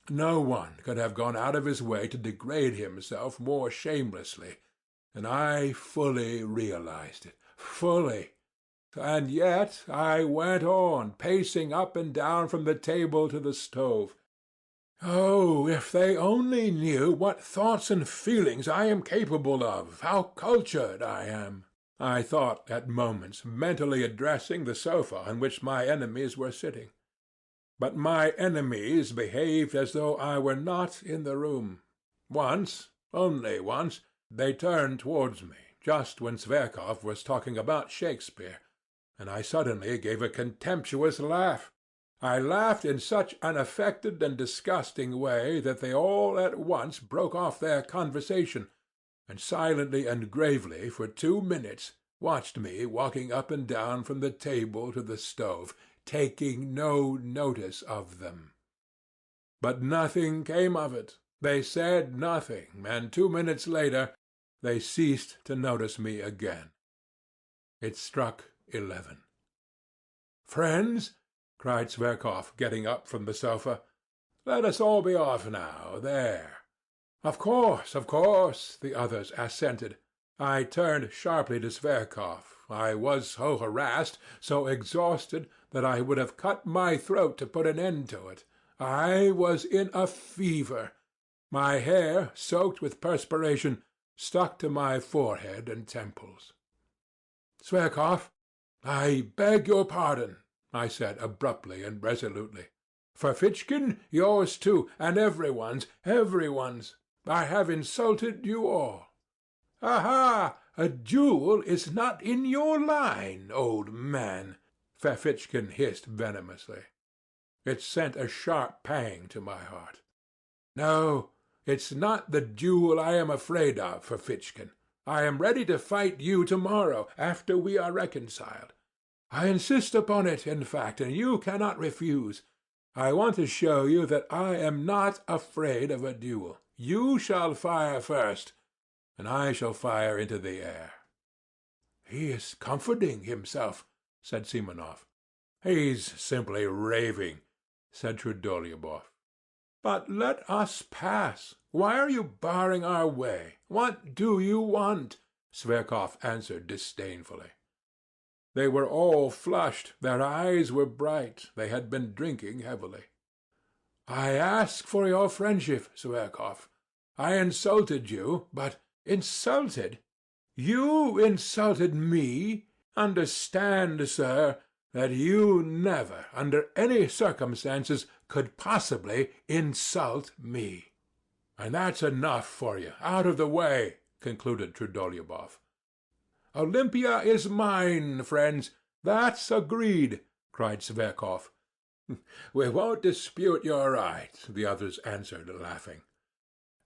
No one could have gone out of his way to degrade himself more shamelessly, and I fully realized it. Fully. And yet I went on, pacing up and down from the table to the stove. Oh, if they only knew what thoughts and feelings I am capable of, how cultured I am, I thought at moments, mentally addressing the sofa on which my enemies were sitting. But my enemies behaved as though I were not in the room. Once, only once, they turned towards me, just when Zverkov was talking about Shakespeare, and I suddenly gave a contemptuous laugh. I laughed in such an affected and disgusting way that they all at once broke off their conversation, and silently and gravely for 2 minutes watched me walking up and down from the table to the stove, taking no notice of them. But nothing came of it. They said nothing, and 2 minutes later they ceased to notice me again. It struck 11. "Friends," cried Zverkov, getting up from the sofa, "let us all be off now, there." Of course," the others assented. I turned sharply to Zverkov. I was so harassed, so exhausted, that I would have cut my throat to put an end to it. I was in a fever. My hair, soaked with perspiration, stuck to my forehead and temples. Zverkov, I beg your pardon," I said abruptly and resolutely. "Ferfitchkin, yours too, and everyone's. I have insulted you all." "Aha! A duel is not in your line, old man," Ferfitchkin hissed venomously. It sent a sharp pang to my heart. "No, it's not the duel I am afraid of, Ferfitchkin. I am ready to fight you to-morrow, after we are reconciled. I insist upon it, in fact, and you cannot refuse. I want to show you that I am not afraid of a duel. You shall fire first, and I shall fire into the air." "He is comforting himself," said Simonov. "He's simply raving," said Trudolyubov. "But let us pass. Why are you barring our way? What do you want?" Zverkov answered disdainfully. They were all flushed, their eyes were bright, they had been drinking heavily. "I ask for your friendship, Zverkov. I insulted you, but—" "Insulted? You insulted me? Understand, sir, that you never, under any circumstances, could possibly insult me. And that's enough for you. Out of the way," concluded Trudolyubov. "Olympia is mine, friends. That's agreed," cried Zverkov. "We won't dispute your right," the others answered, laughing.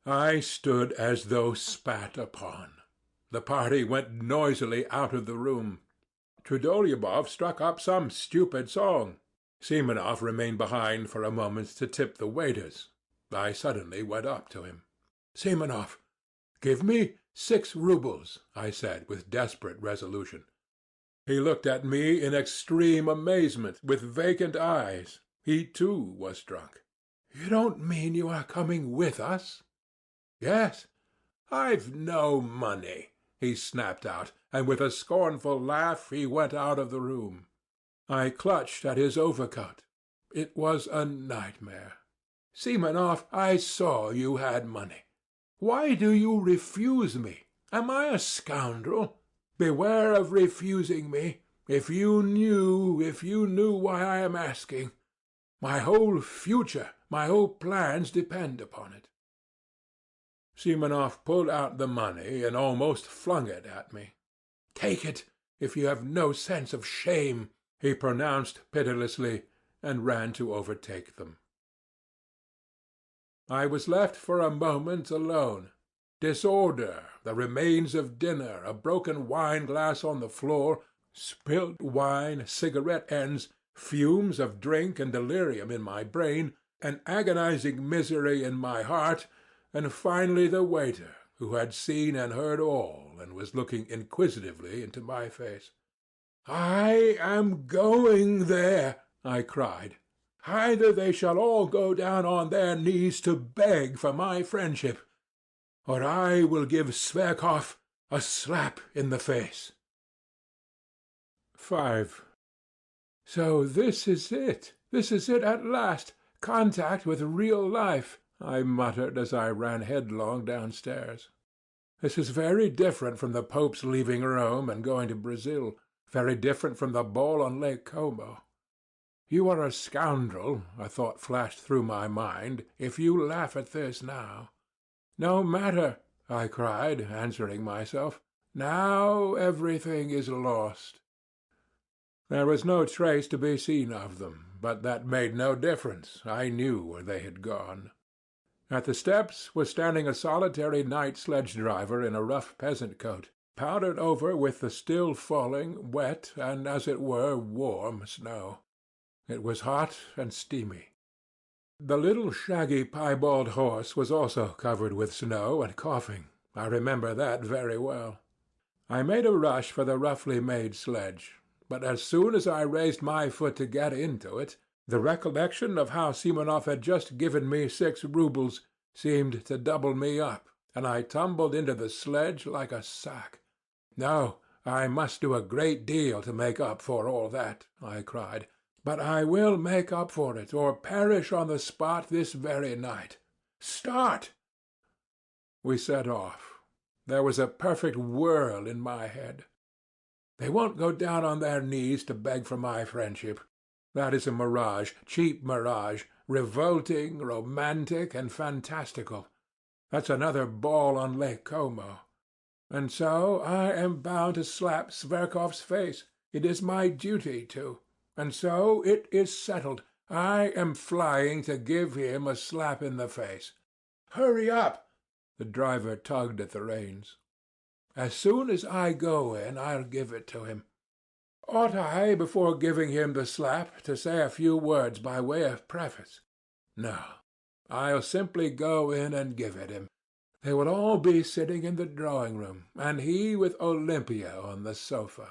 I stood as though spat upon. The party went noisily out of the room. Trudolyubov struck up some stupid song. Simonov remained behind for a moment to tip the waiters. I suddenly went up to him. "Simonov, give me 6 roubles," I said with desperate resolution. He looked at me in extreme amazement, with vacant eyes. He too was drunk. "You don't mean you are coming with us?" "Yes." "I've no money," he snapped out, and with a scornful laugh he went out of the room. I clutched at his overcoat. It was a nightmare. "Simonov, I saw you had money. Why do you refuse me? Am I a scoundrel? Beware of refusing me. If you knew why I am asking. My whole future, my whole plans depend upon it." Simonov pulled out the money and almost flung it at me. "Take it, if you have no sense of shame," he pronounced pitilessly, and ran to overtake them. I was left for a moment alone. Disorder, the remains of dinner, a broken wine-glass on the floor, spilt wine, cigarette ends, fumes of drink and delirium in my brain, an agonizing misery in my heart, and finally the waiter, who had seen and heard all, and was looking inquisitively into my face. "I am going there," I cried. "Either they shall all go down on their knees to beg for my friendship, or I will give Zverkov a slap in the face." 5. "So this is it. This is it at last. Contact with real life," I muttered as I ran headlong downstairs. "This is very different from the Pope's leaving Rome and going to Brazil, very different from the ball on Lake Como. You are a scoundrel, a thought flashed through my mind, if you laugh at this now. No matter, I cried, answering myself. Now everything is lost. There was no trace to be seen of them, but that made no difference. I knew where they had gone. At the steps was standing a solitary night sledge-driver in a rough peasant coat, powdered over with the still falling, wet, and, as it were, warm snow. It was hot and steamy. The little shaggy piebald horse was also covered with snow and coughing. I remember that very well. I made a rush for the roughly made sledge, but as soon as I raised my foot to get into it, the recollection of how Simonov had just given me 6 roubles seemed to double me up, and I tumbled into the sledge like a sack. "No, I must do a great deal to make up for all that," I cried. "But I will make up for it, or perish on the spot this very night. Start!" We set off. There was a perfect whirl in my head. They won't go down on their knees to beg for my friendship. That is a mirage, cheap mirage, revolting, romantic, and fantastical. That's another ball on Lake Como. And so I am bound to slap Zverkov's face. It is my duty to. And so it is settled. I am flying to give him a slap in the face. Hurry up! The driver tugged at the reins. As soon as I go in, I'll give it to him. Ought I, before giving him the slap, to say a few words by way of preface? No. I'll simply go in and give it him. They will all be sitting in the drawing-room, and he with Olympia on the sofa.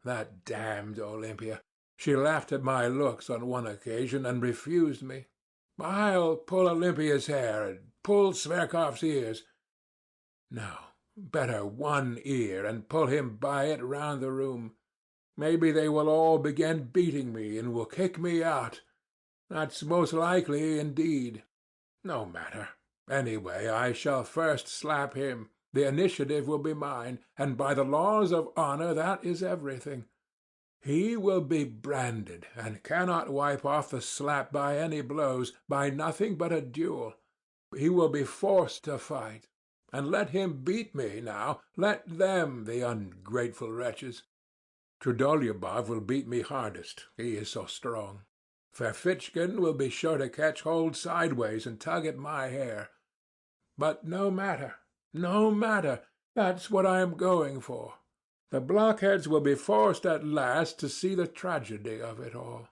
That damned Olympia! She laughed at my looks on one occasion and refused me. I'll pull Olympia's hair and pull Zverkov's ears. No, better one ear and pull him by it round the room. Maybe they will all begin beating me and will kick me out. That's most likely indeed. No matter. Anyway, I shall first slap him. The initiative will be mine, and by the laws of honor that is everything. He will be branded, and cannot wipe off the slap by any blows, by nothing but a duel. He will be forced to fight. And let him beat me now. Let them, the ungrateful wretches. Trudolyubov will beat me hardest. He is so strong. Ferfitchkin will be sure to catch hold sideways and tug at my hair. But no matter. No matter. That's what I am going for. The blockheads will be forced at last to see the tragedy of it all.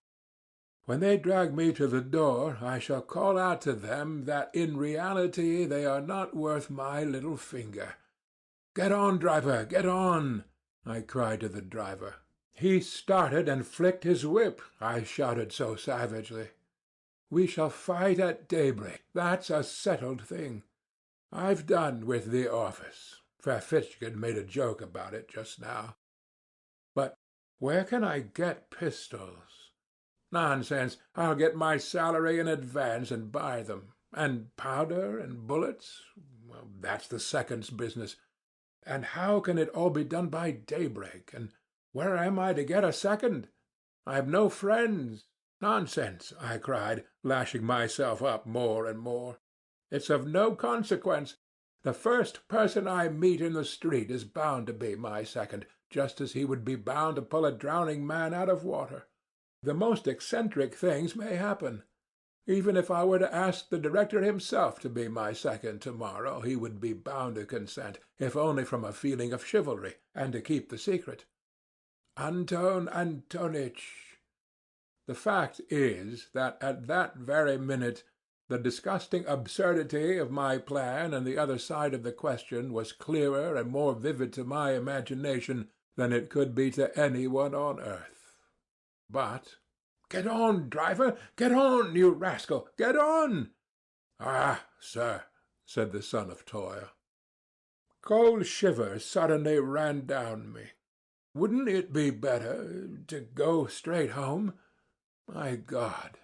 When they drag me to the door, I shall call out to them that in reality they are not worth my little finger. "Get on, driver, get on!" I cried to the driver. He started and flicked his whip, I shouted so savagely. We shall fight at daybreak. That's a settled thing. I've done with the office. Ferfitchkin made a joke about it just now. But where can I get pistols? Nonsense. I'll get my salary in advance and buy them. And powder and bullets? Well, that's the second's business. And how can it all be done by daybreak? And where am I to get a second? I have no friends. Nonsense, I cried, lashing myself up more and more. It's of no consequence. The first person I meet in the street is bound to be my second, just as he would be bound to pull a drowning man out of water. The most eccentric things may happen. Even if I were to ask the director himself to be my second tomorrow, he would be bound to consent, if only from a feeling of chivalry, and to keep the secret. Anton Antonitch. The fact is that at that very minute the disgusting absurdity of my plan and the other side of the question was clearer and more vivid to my imagination than it could be to any one on earth. But "Get on, driver! Get on, you rascal! Get on!" "Ah, sir," said the son of toil. Cold shivers suddenly ran down me. Wouldn't it be better to go straight home? My God,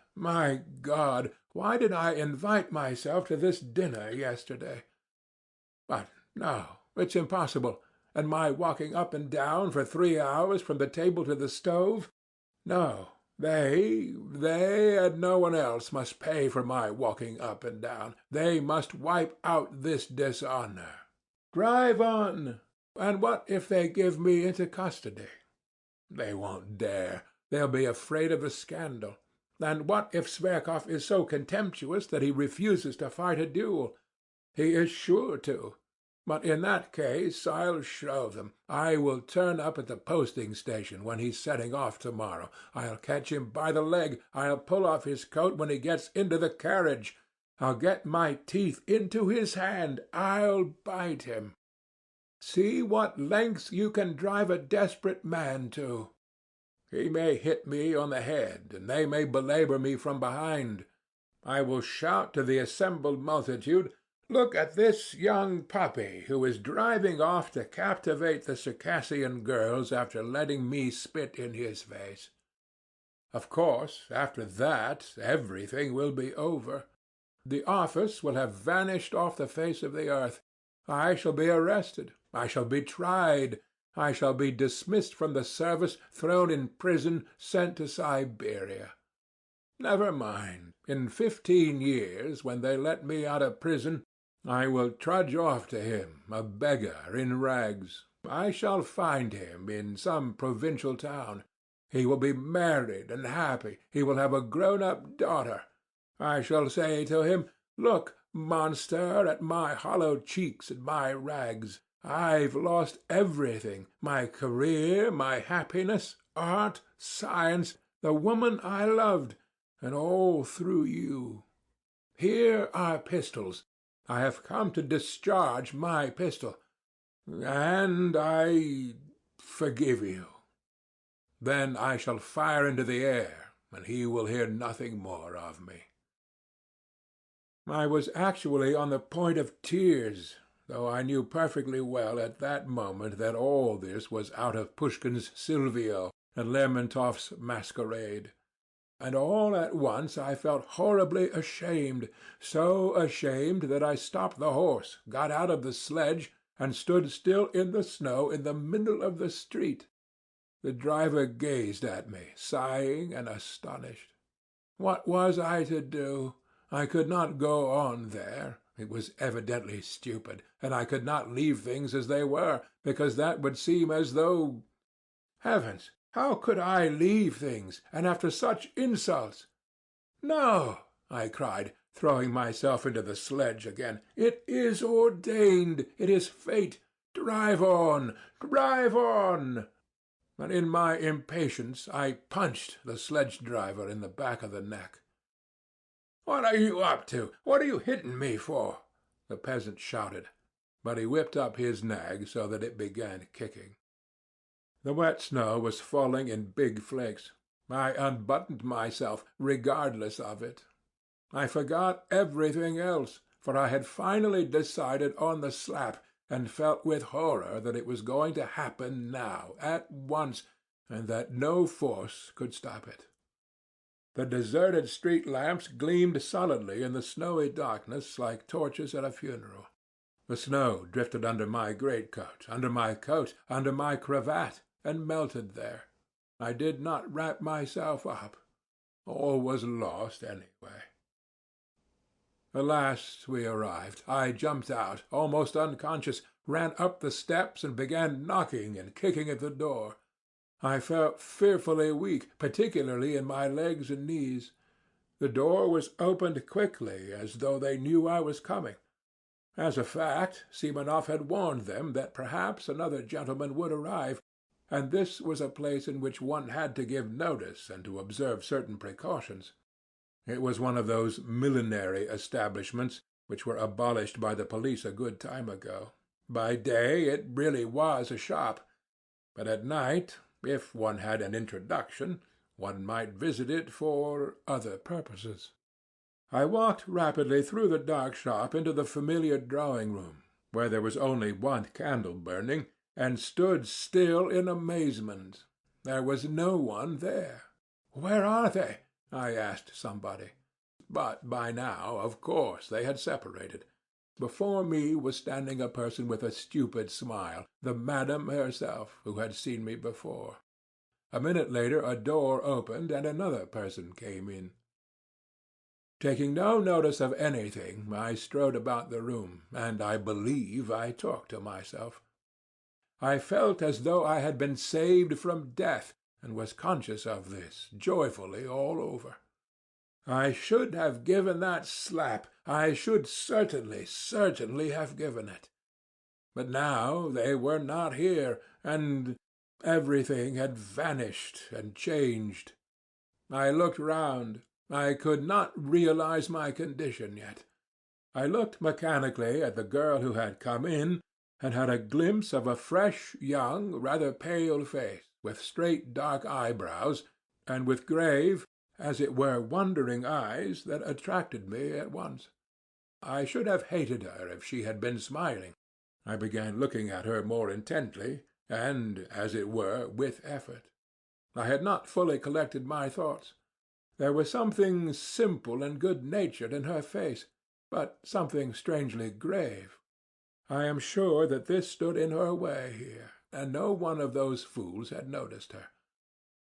why did I invite myself to this dinner yesterday? But no, it's impossible. And my walking up and down for 3 hours from the table to the stove? No. They and no one else must pay for my walking up and down. They must wipe out this dishonor. Drive on. And what if they give me into custody? They won't dare. They'll be afraid of a scandal. And what if Zverkov is so contemptuous that he refuses to fight a duel? He is sure to. But in that case I'll show them. I will turn up at the posting-station when he's setting off tomorrow. I'll catch him by the leg. I'll pull off his coat when he gets into the carriage. I'll get my teeth into his hand. I'll bite him. See what lengths you can drive a desperate man to. He may hit me on the head, and they may belabor me from behind. I will shout to the assembled multitude, "Look at this young puppy who is driving off to captivate the Circassian girls after letting me spit in his face." Of course, after that, everything will be over. The office will have vanished off the face of the earth. I shall be arrested. I shall be tried. I shall be dismissed from the service, thrown in prison, sent to Siberia. Never mind. In 15 years, when they let me out of prison, I will trudge off to him, a beggar in rags. I shall find him in some provincial town. He will be married and happy. He will have a grown-up daughter. I shall say to him, 'Look, monster, at my hollow cheeks and my rags. I've lost everything, my career, my happiness, art, science, the woman I loved, and all through you. Here are pistols. I have come to discharge my pistol, and I forgive you.' Then I shall fire into the air, and he will hear nothing more of me." I was actually on the point of tears, though I knew perfectly well at that moment that all this was out of Pushkin's Silvio and Lermontov's Masquerade. And all at once I felt horribly ashamed, so ashamed that I stopped the horse, got out of the sledge, and stood still in the snow in the middle of the street. The driver gazed at me, sighing and astonished. What was I to do? I could not go on there. It was evidently stupid, and I could not leave things as they were, because that would seem as though— Heavens! How could I leave things, and after such insults? "No," I cried, throwing myself into the sledge again. "It is ordained. It is fate. Drive on! Drive on!" And in my impatience I punched the sledge-driver in the back of the neck. "What are you up to? What are you hitting me for?" the peasant shouted, but he whipped up his nag so that it began kicking. The wet snow was falling in big flakes. I unbuttoned myself, regardless of it. I forgot everything else, for I had finally decided on the slap, and felt with horror that it was going to happen now, at once, and that no force could stop it. The deserted street lamps gleamed solidly in the snowy darkness like torches at a funeral. The snow drifted under my greatcoat, under my coat, under my cravat, and melted there. I did not wrap myself up. All was lost anyway. At last we arrived. I jumped out, almost unconscious, ran up the steps and began knocking and kicking at the door. I felt fearfully weak, particularly in my legs and knees. The door was opened quickly, as though they knew I was coming. As a fact, Simonov had warned them that perhaps another gentleman would arrive, and this was a place in which one had to give notice and to observe certain precautions. It was one of those millinery establishments which were abolished by the police a good time ago. By day it really was a shop, but at night, if one had an introduction, one might visit it for other purposes. I walked rapidly through the dark shop into the familiar drawing-room, where there was only one candle burning, and stood still in amazement. There was no one there. "Where are they?" I asked somebody. But by now, of course, they had separated. Before me was standing a person with a stupid smile, the madam herself, who had seen me before. A minute later a door opened and another person came in. Taking no notice of anything, I strode about the room, and I believe I talked to myself. I felt as though I had been saved from death, and was conscious of this, joyfully all over. I should have given that slap. I should certainly have given it. But now they were not here, and everything had vanished and changed. I looked round. I could not realize my condition yet. I looked mechanically at the girl who had come in, and had a glimpse of a fresh, young, rather pale face, with straight dark eyebrows, and with grave, as it were wondering eyes that attracted me at once. I should have hated her if she had been smiling. I began looking at her more intently, and, as it were, with effort. I had not fully collected my thoughts. There was something simple and good-natured in her face, but something strangely grave. I am sure that this stood in her way here, and no one of those fools had noticed her.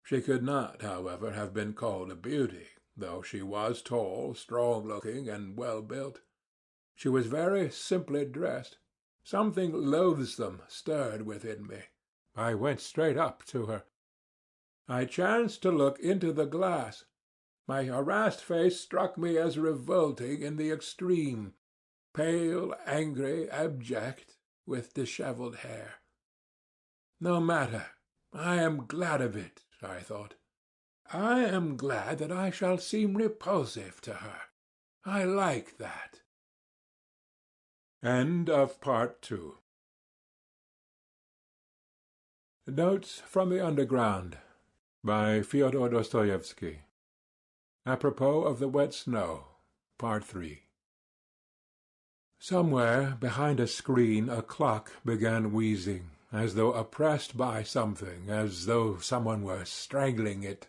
She could not, however, have been called a beauty, though she was tall, strong-looking, and well-built. She was very simply dressed. Something loathsome stirred within me. I went straight up to her. I chanced to look into the glass. My harassed face struck me as revolting in the extreme, pale, angry, abject, with dishevelled hair. No matter. I am glad of it, I thought. I am glad that I shall seem repulsive to her. I like that. End of Part 2. Notes from the Underground by Fyodor Dostoevsky. Apropos of the wet snow. Part 3. Somewhere behind a screen a clock began wheezing, as though oppressed by something, as though someone were strangling it.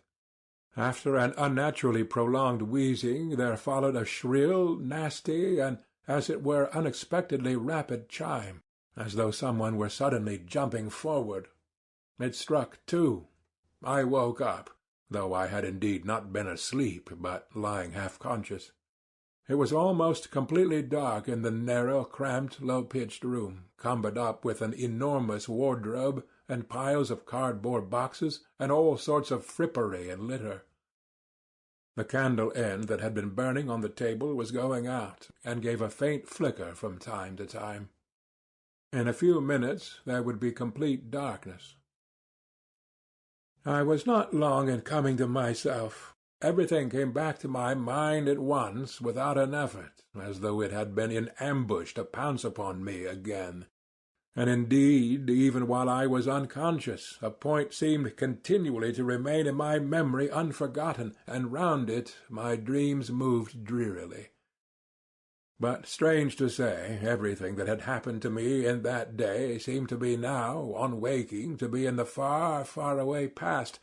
After an unnaturally prolonged wheezing there followed a shrill, nasty, and, as it were, unexpectedly rapid chime, as though someone were suddenly jumping forward. It struck 2. I woke up, though I had indeed not been asleep, but lying half-conscious. It was almost completely dark in the narrow, cramped, low-pitched room, cumbered up with an enormous wardrobe and piles of cardboard boxes and all sorts of frippery and litter. The candle end that had been burning on the table was going out, and gave a faint flicker from time to time. In a few minutes there would be complete darkness. I was not long in coming to myself. Everything came back to my mind at once without an effort, as though it had been in ambush to pounce upon me again. And indeed, even while I was unconscious, a point seemed continually to remain in my memory unforgotten, and round it my dreams moved drearily. But, strange to say, everything that had happened to me in that day seemed to me now, on waking, to be in the far, far away past,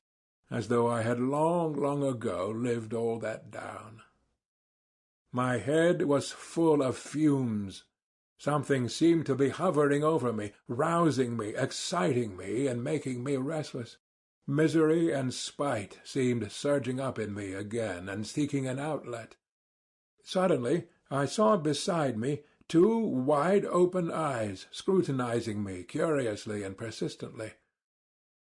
as though I had long, long ago lived all that down. My head was full of fumes. Something seemed to be hovering over me, rousing me, exciting me, and making me restless. Misery and spite seemed surging up in me again and seeking an outlet. Suddenly I saw beside me 2 wide-open eyes scrutinizing me curiously and persistently.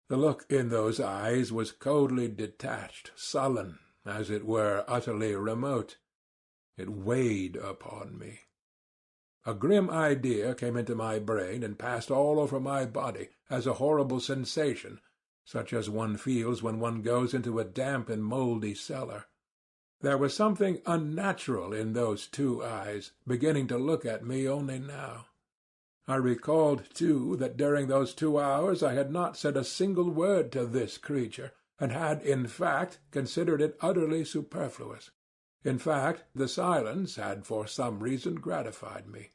The look in those eyes was coldly detached, sullen, as it were utterly remote. It weighed upon me. A grim idea came into my brain and passed all over my body, as a horrible sensation, such as one feels when one goes into a damp and mouldy cellar. There was something unnatural in those 2 eyes, beginning to look at me only now. I recalled, too, that during those 2 hours I had not said a single word to this creature, and had, in fact, considered it utterly superfluous. In fact, the silence had for some reason gratified me.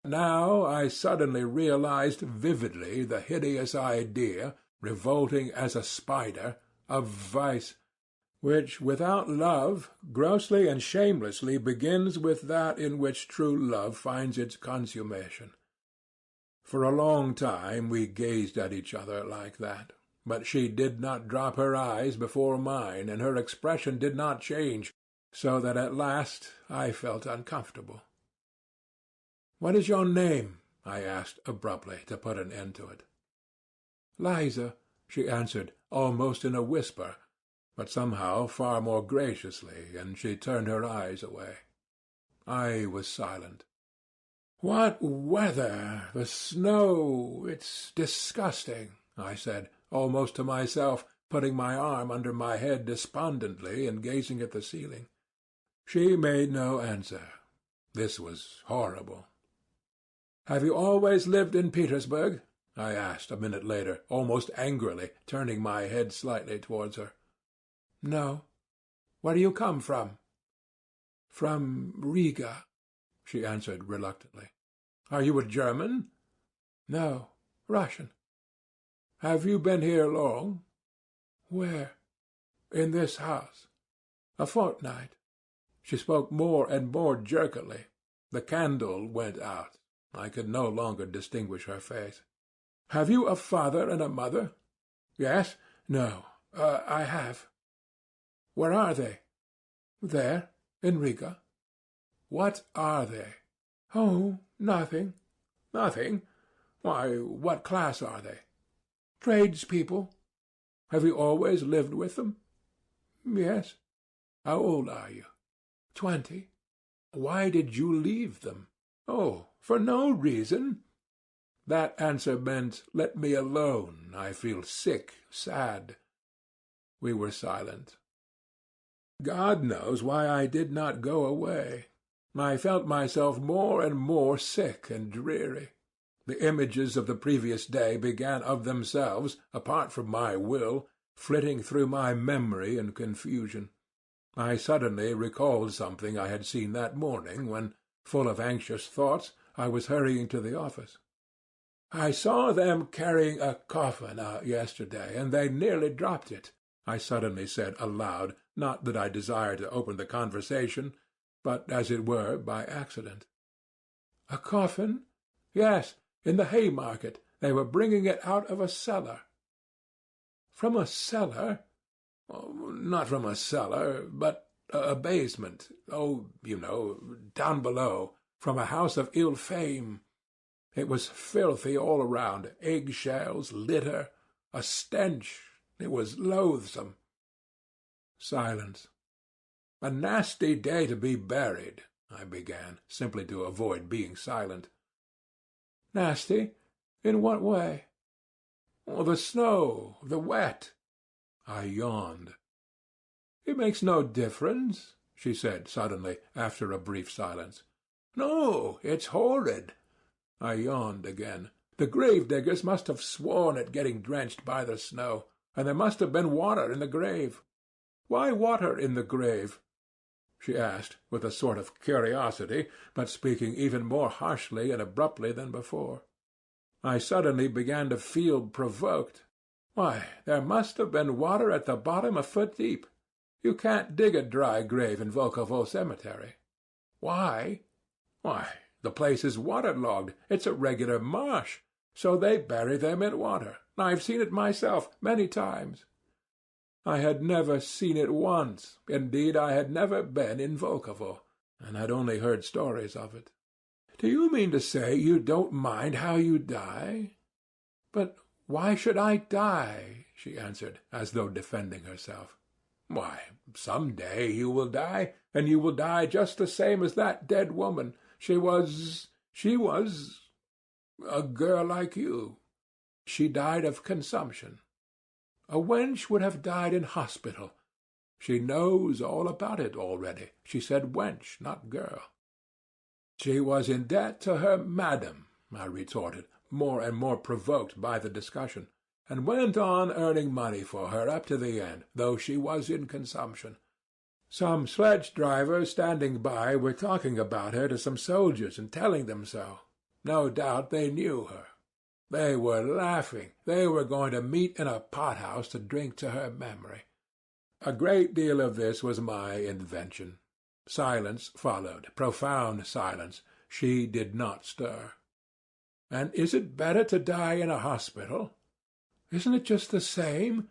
Now I suddenly realized vividly the hideous idea, revolting as a spider, of vice, which without love grossly and shamelessly begins with that in which true love finds its consummation. For a long time we gazed at each other like that, but she did not drop her eyes before mine, and her expression did not change, so that at last I felt uncomfortable. "What is your name?" I asked abruptly, to put an end to it. "Liza," she answered, almost in a whisper, but somehow far more graciously, and she turned her eyes away. I was silent. "What weather! The snow! It's disgusting," I said, almost to myself, putting my arm under my head despondently and gazing at the ceiling. She made no answer. This was horrible. "Have you always lived in Petersburg?" I asked a minute later, almost angrily, turning my head slightly towards her. "No. Where do you come from?" "From Riga," she answered reluctantly. "Are you a German?" "No, Russian." "Have you been here long?" "Where?" "In this house." "A fortnight." She spoke more and more jerkily. The candle went out. I could no longer distinguish her face. Have you a father and a mother? Yes? No. I have. Where are they? There, in Riga. What are they? Oh, nothing. Nothing? Why, what class are they? Tradespeople. Have you always lived with them? Yes. How old are you? 20. Why did you leave them? Oh, for no reason. That answer meant, let me alone. I feel sick, sad. We were silent. God knows why I did not go away. I felt myself more and more sick and dreary. The images of the previous day began of themselves, apart from my will, flitting through my memory in confusion. I suddenly recalled something I had seen that morning when, full of anxious thoughts, I was hurrying to the office. I saw them carrying a coffin out yesterday, and they nearly dropped it, I suddenly said aloud, not that I desired to open the conversation, but as it were by accident. A coffin? Yes, in the Haymarket. They were bringing it out of a cellar. From a cellar? Oh, not from a cellar, but a basement. Oh, you know, down below, from a house of ill fame. It was filthy all around, egg-shells, litter, a stench. It was loathsome. Silence. A nasty day to be buried, I began, simply to avoid being silent. Nasty? In what way? Oh, the snow, the wet. I yawned. It makes no difference, she said suddenly, after a brief silence. No, it's horrid. I yawned again. The grave-diggers must have sworn at getting drenched by the snow, and there must have been water in the grave. Why water in the grave? She asked, with a sort of curiosity, but speaking even more harshly and abruptly than before. I suddenly began to feel provoked. Why, there must have been water at the bottom a foot deep. You can't dig a dry grave in Volkovo Cemetery. Why? Why, the place is waterlogged. It's a regular marsh. So they bury them in water. I've seen it myself many times. I had never seen it once. Indeed, I had never been in Volkovo, and had only heard stories of it. Do you mean to say you don't mind how you die? But why should I die? She answered, as though defending herself. Why, some day you will die, and you will die just the same as that dead woman. She was a girl like you. She died of consumption. A wench would have died in hospital. She knows all about it already. She said wench, not girl. She was in debt to her madam, I retorted, more and more provoked by the discussion, and went on earning money for her up to the end, though she was in consumption. Some sledge-drivers standing by were talking about her to some soldiers and telling them so. No doubt they knew her. They were laughing. They were going to meet in a pot-house to drink to her memory. A great deal of this was my invention. Silence followed, profound silence. She did not stir. And is it better to die in a hospital? Isn't it just the same?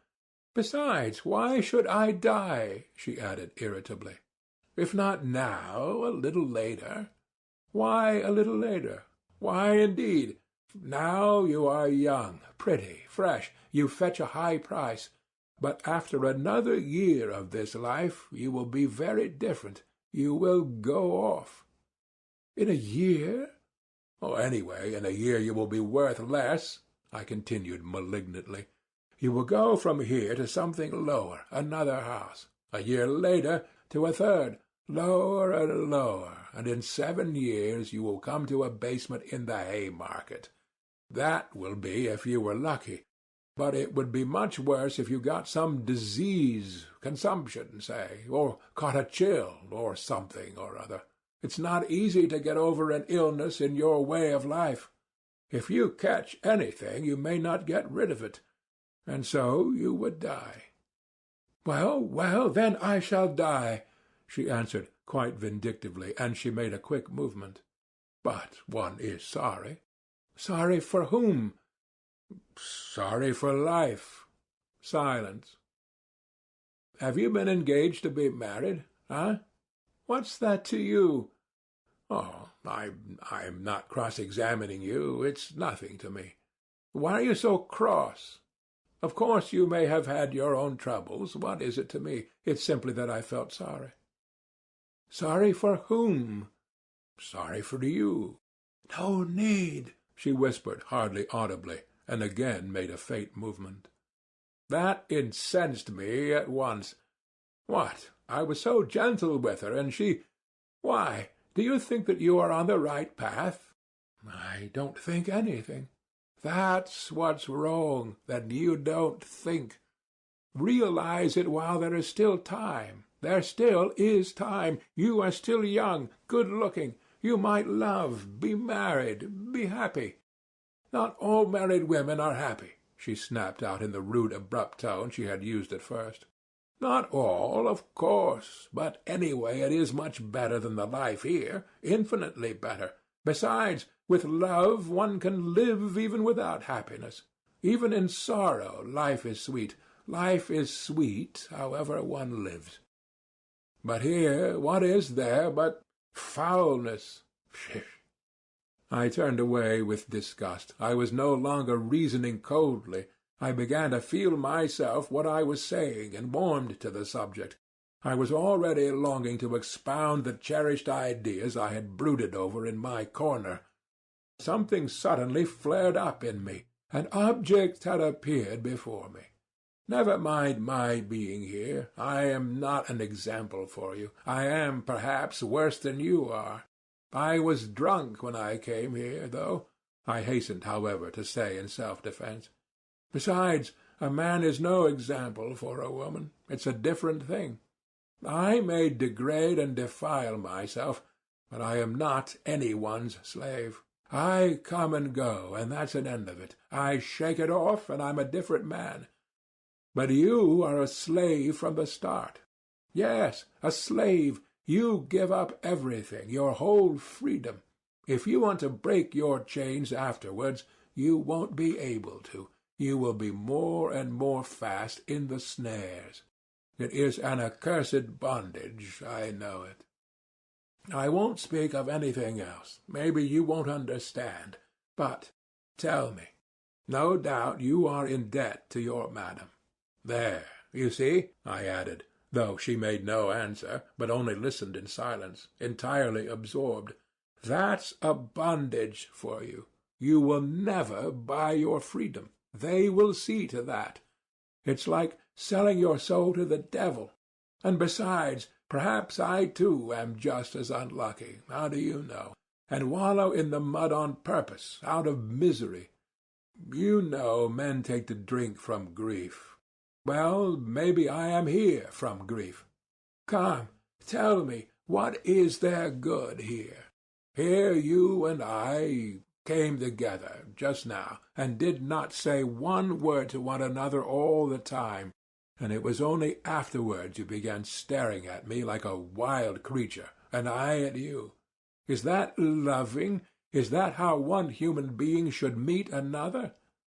Besides, why should I die? She added irritably. If not now, a little later. Why a little later? Why, indeed? Now you are young, pretty, fresh. You fetch a high price. But after another year of this life, you will be very different. You will go off. In a year? Oh, anyway, in a year you will be worth less, I continued malignantly. You will go from here to something lower, another house. A year later to a third, lower and lower, and in 7 years you will come to a basement in the Haymarket. That will be if you were lucky. But it would be much worse if you got some disease, consumption, say, or caught a chill, or something or other. It's not easy to get over an illness in your way of life. If you catch anything, you may not get rid of it, and so you would die. Well, well, then I shall die, she answered quite vindictively, and she made a quick movement. But one is sorry. Sorry for whom? Sorry for life. Silence. Have you been engaged to be married? Huh? What's that to you? Oh, I'm not cross-examining you. It's nothing to me. Why are you so cross? Of course you may have had your own troubles. What is it to me? It's simply that I felt sorry. Sorry for whom? Sorry for you. No need, she whispered, hardly audibly, and again made a faint movement. That incensed me at once. What? I was so gentle with her, and she— Why, do you think that you are on the right path? I don't think anything. That's what's wrong, that you don't think. Realize it while there is still time. There still is time. You are still young, good-looking. You might love, be married, be happy. Not all married women are happy, she snapped out in the rude, abrupt tone she had used at first. Not all, of course, but anyway it is much better than the life here, infinitely better. Besides, with love one can live even without happiness. Even in sorrow life is sweet. Life is sweet, however one lives. But here, what is there but foulness? Phew. I turned away with disgust. I was no longer reasoning coldly. I began to feel myself what I was saying, and warmed to the subject. I was already longing to expound the cherished ideas I had brooded over in my corner. Something suddenly flared up in me. An object had appeared before me. Never mind my being here. I am not an example for you. I am, perhaps, worse than you are. I was drunk when I came here, though, I hastened, however, to say in self-defense. Besides, a man is no example for a woman. It's a different thing. I may degrade and defile myself, but I am not anyone's slave. I come and go, and that's an end of it. I shake it off, and I'm a different man. But you are a slave from the start. Yes, a slave. You give up everything, your whole freedom. If you want to break your chains afterwards, you won't be able to. You will be more and more fast in the snares. It is an accursed bondage, I know it. I won't speak of anything else. Maybe you won't understand. But tell me. No doubt you are in debt to your madam. There, you see, I added, though she made no answer, but only listened in silence, entirely absorbed. That's a bondage for you. You will never buy your freedom. They will see to that. It's like selling your soul to the devil. And besides, perhaps I too am just as unlucky. How do you know? And wallow in the mud on purpose, out of misery. You know men take to drink from grief. Well, maybe I am here from grief. Come, tell me, what is there good here? Here you and I came together just now, and did not say one word to one another all the time, and it was only afterwards you began staring at me like a wild creature, and I at you. Is that loving? Is that how one human being should meet another?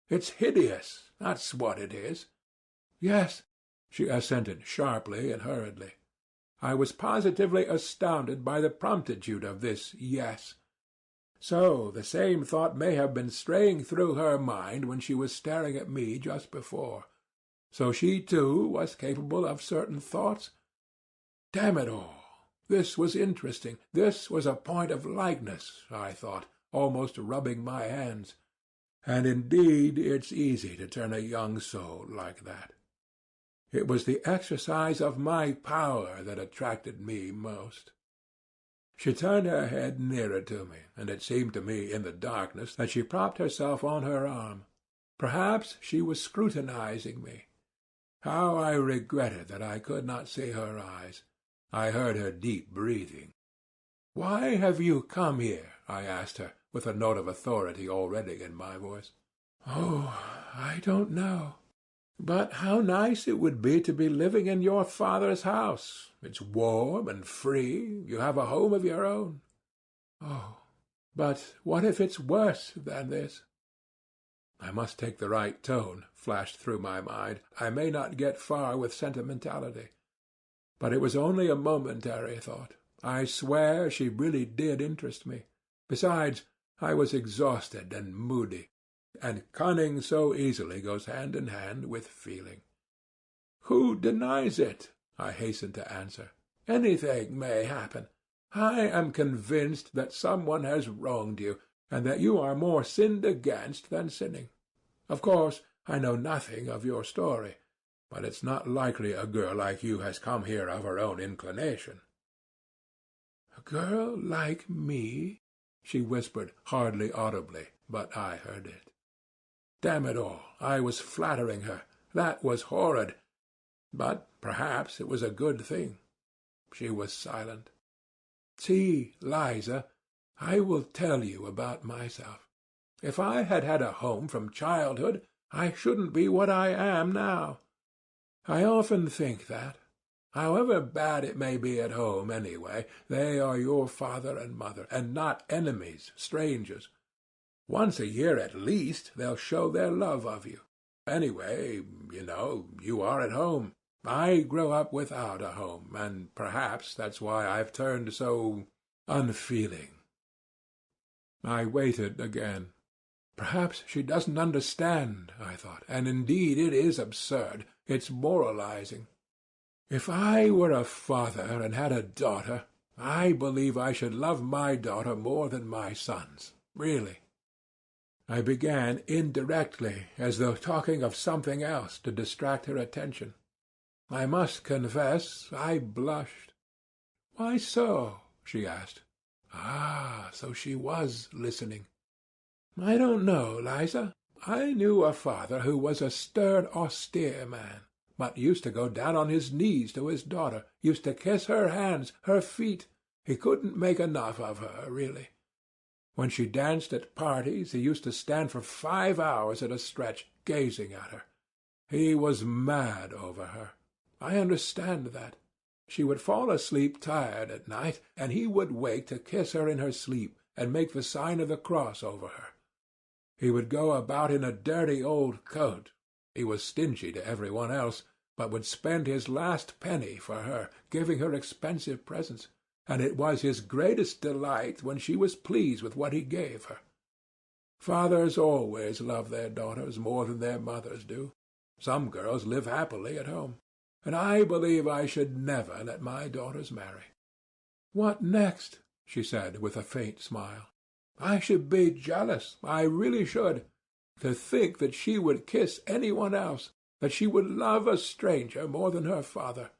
It's hideous, that's what it is. Yes, she assented sharply and hurriedly. I was positively astounded by the promptitude of this yes. So the same thought may have been straying through her mind when she was staring at me just before. So she, too, was capable of certain thoughts. Damn it all! This was interesting. This was a point of likeness, I thought, almost rubbing my hands. And indeed it's easy to turn a young soul like that. It was the exercise of my power that attracted me most. She turned her head nearer to me, and it seemed to me in the darkness that she propped herself on her arm. Perhaps she was scrutinizing me. How I regretted that I could not see her eyes. I heard her deep breathing. "Why have you come here?" I asked her, with a note of authority already in my voice. "Oh, I don't know. But how nice it would be to be living in your father's house. It's warm and free. You have a home of your own. Oh, but what if it's worse than this?" I must take the right tone, flashed through my mind. I may not get far with sentimentality. But it was only a momentary thought. I swear she really did interest me. Besides, I was exhausted and moody, and cunning so easily goes hand in hand with feeling. "Who denies it?" I hastened to answer. "Anything may happen. I am convinced that someone has wronged you, and that you are more sinned against than sinning. Of course, I know nothing of your story, but it's not likely a girl like you has come here of her own inclination." "A girl like me?" she whispered, hardly audibly, but I heard it. Damn it all, I was flattering her. That was horrid. But perhaps it was a good thing. She was silent. "See, Liza, I will tell you about myself. If I had had a home from childhood, I shouldn't be what I am now. I often think that. However bad it may be at home, anyway, they are your father and mother, and not enemies, strangers. Once a year at least they'll show their love of you. Anyway, you are at home. I grew up without a home, and perhaps that's why I've turned so unfeeling." I waited again. Perhaps she doesn't understand, I thought, and indeed it is absurd. It's moralizing. If I were a father and had a daughter, I believe I should love my daughter more than my sons, really. I began indirectly, as though talking of something else to distract her attention. I must confess I blushed. "Why so?" she asked. Ah, so she was listening. "I don't know, Liza. I knew a father who was a stern, austere man, but used to go down on his knees to his daughter, used to kiss her hands, her feet. He couldn't make enough of her, really. When she danced at parties, he used to stand for 5 hours at a stretch, gazing at her. He was mad over her. I understand that. She would fall asleep tired at night, and he would wake to kiss her in her sleep and make the sign of the cross over her. He would go about in a dirty old coat. He was stingy to every one else, but would spend his last penny for her, giving her expensive presents, and it was his greatest delight when she was pleased with what he gave her. Fathers always love their daughters more than their mothers do. Some girls live happily at home, and I believe I should never let my daughters marry. "What next?" she said, with a faint smile. "I should be jealous. I really should. To think that she would kiss anyone else, that she would love a stranger more than her father.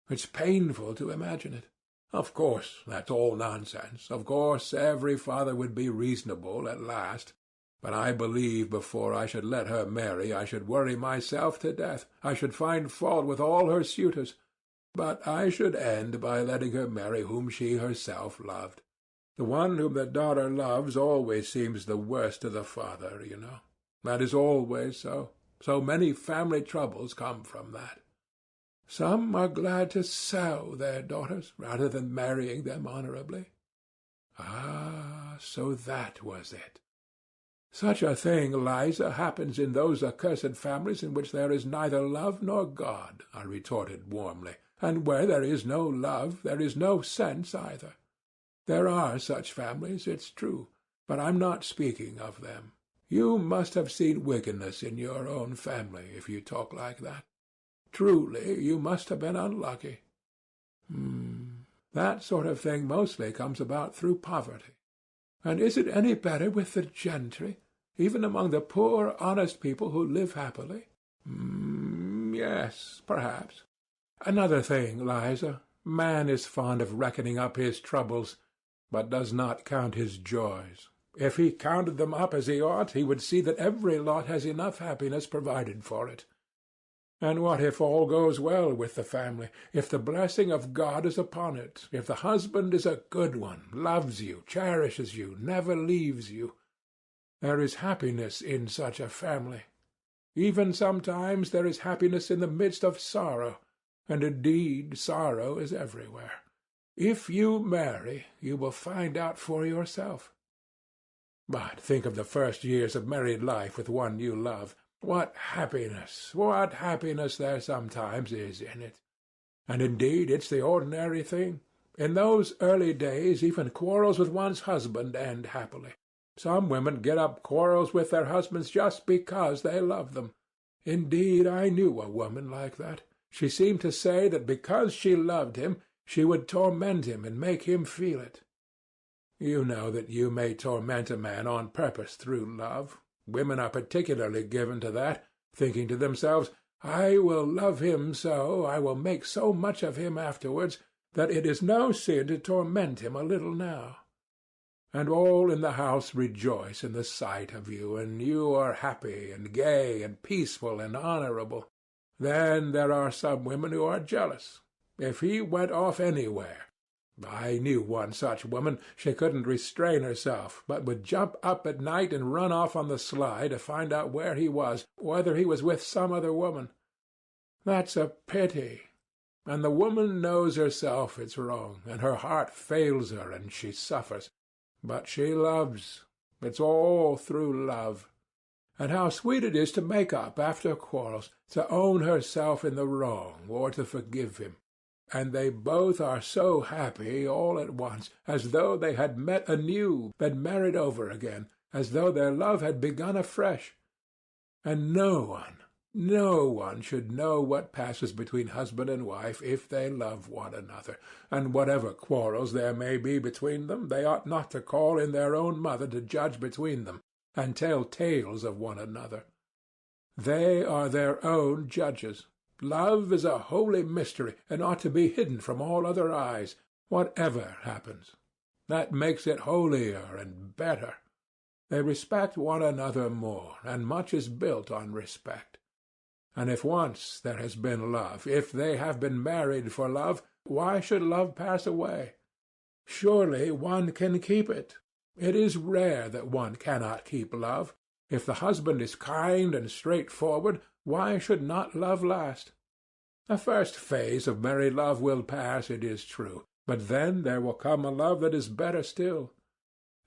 It's painful to imagine it. Of course, that's all nonsense. Of course, every father would be reasonable at last. But I believe before I should let her marry I should worry myself to death. I should find fault with all her suitors. But I should end by letting her marry whom she herself loved. The one whom the daughter loves always seems the worst to the father, you know. That is always so. So many family troubles come from that. Some are glad to sell their daughters rather than marrying them honorably." Ah, so that was it. "Such a thing, Liza, happens in those accursed families in which there is neither love nor God," I retorted warmly. "And where there is no love, there is no sense either. There are such families, it's true, but I'm not speaking of them. You must have seen wickedness in your own family, if you talk like that. Truly, you must have been unlucky." That sort of thing mostly comes about through poverty." "And is it any better with the gentry, even among the poor, honest people who live happily?" Yes, perhaps. Another thing, Liza, man is fond of reckoning up his troubles, but does not count his joys. If he counted them up as he ought, he would see that every lot has enough happiness provided for it. And what if all goes well with the family, if the blessing of God is upon it, if the husband is a good one, loves you, cherishes you, never leaves you? There is happiness in such a family. Even sometimes there is happiness in the midst of sorrow, and indeed sorrow is everywhere. If you marry, you will find out for yourself." But think of the first years of married life with one you love. What happiness there sometimes is in it! And indeed it's the ordinary thing. In those early days even quarrels with one's husband end happily. Some women get up quarrels with their husbands just because they love them. Indeed, I knew a woman like that. She seemed to say that because she loved him, she would torment him and make him feel it. You know that you may torment a man on purpose through love. Women are particularly given to that, thinking to themselves, I will love him so, I will make so much of him afterwards, that it is no sin to torment him a little now. And all in the house rejoice in the sight of you, and you are happy and gay and peaceful and honorable. Then there are some women who are jealous. If he went off anywhere, I knew one such woman, she couldn't restrain herself, but would jump up at night and run off on the sly to find out where he was, whether he was with some other woman. That's a pity. And the woman knows herself it's wrong, and her heart fails her, and she suffers. But she loves. It's all through love. And how sweet it is to make up after quarrels, to own herself in the wrong, or to forgive him. And they both are so happy all at once, as though they had met anew, been married over again, as though their love had begun afresh. And no one should know what passes between husband and wife if they love one another, and whatever quarrels there may be between them, they ought not to call in their own mother to judge between them, and tell tales of one another. They are their own judges. Love is a holy mystery, and ought to be hidden from all other eyes, whatever happens. That makes it holier and better. They respect one another more, and much is built on respect. And if once there has been love, if they have been married for love, why should love pass away? Surely one can keep it. It is rare that one cannot keep love. If the husband is kind and straightforward, why should not love last? The first phase of married love will pass, it is true, but then there will come a love that is better still.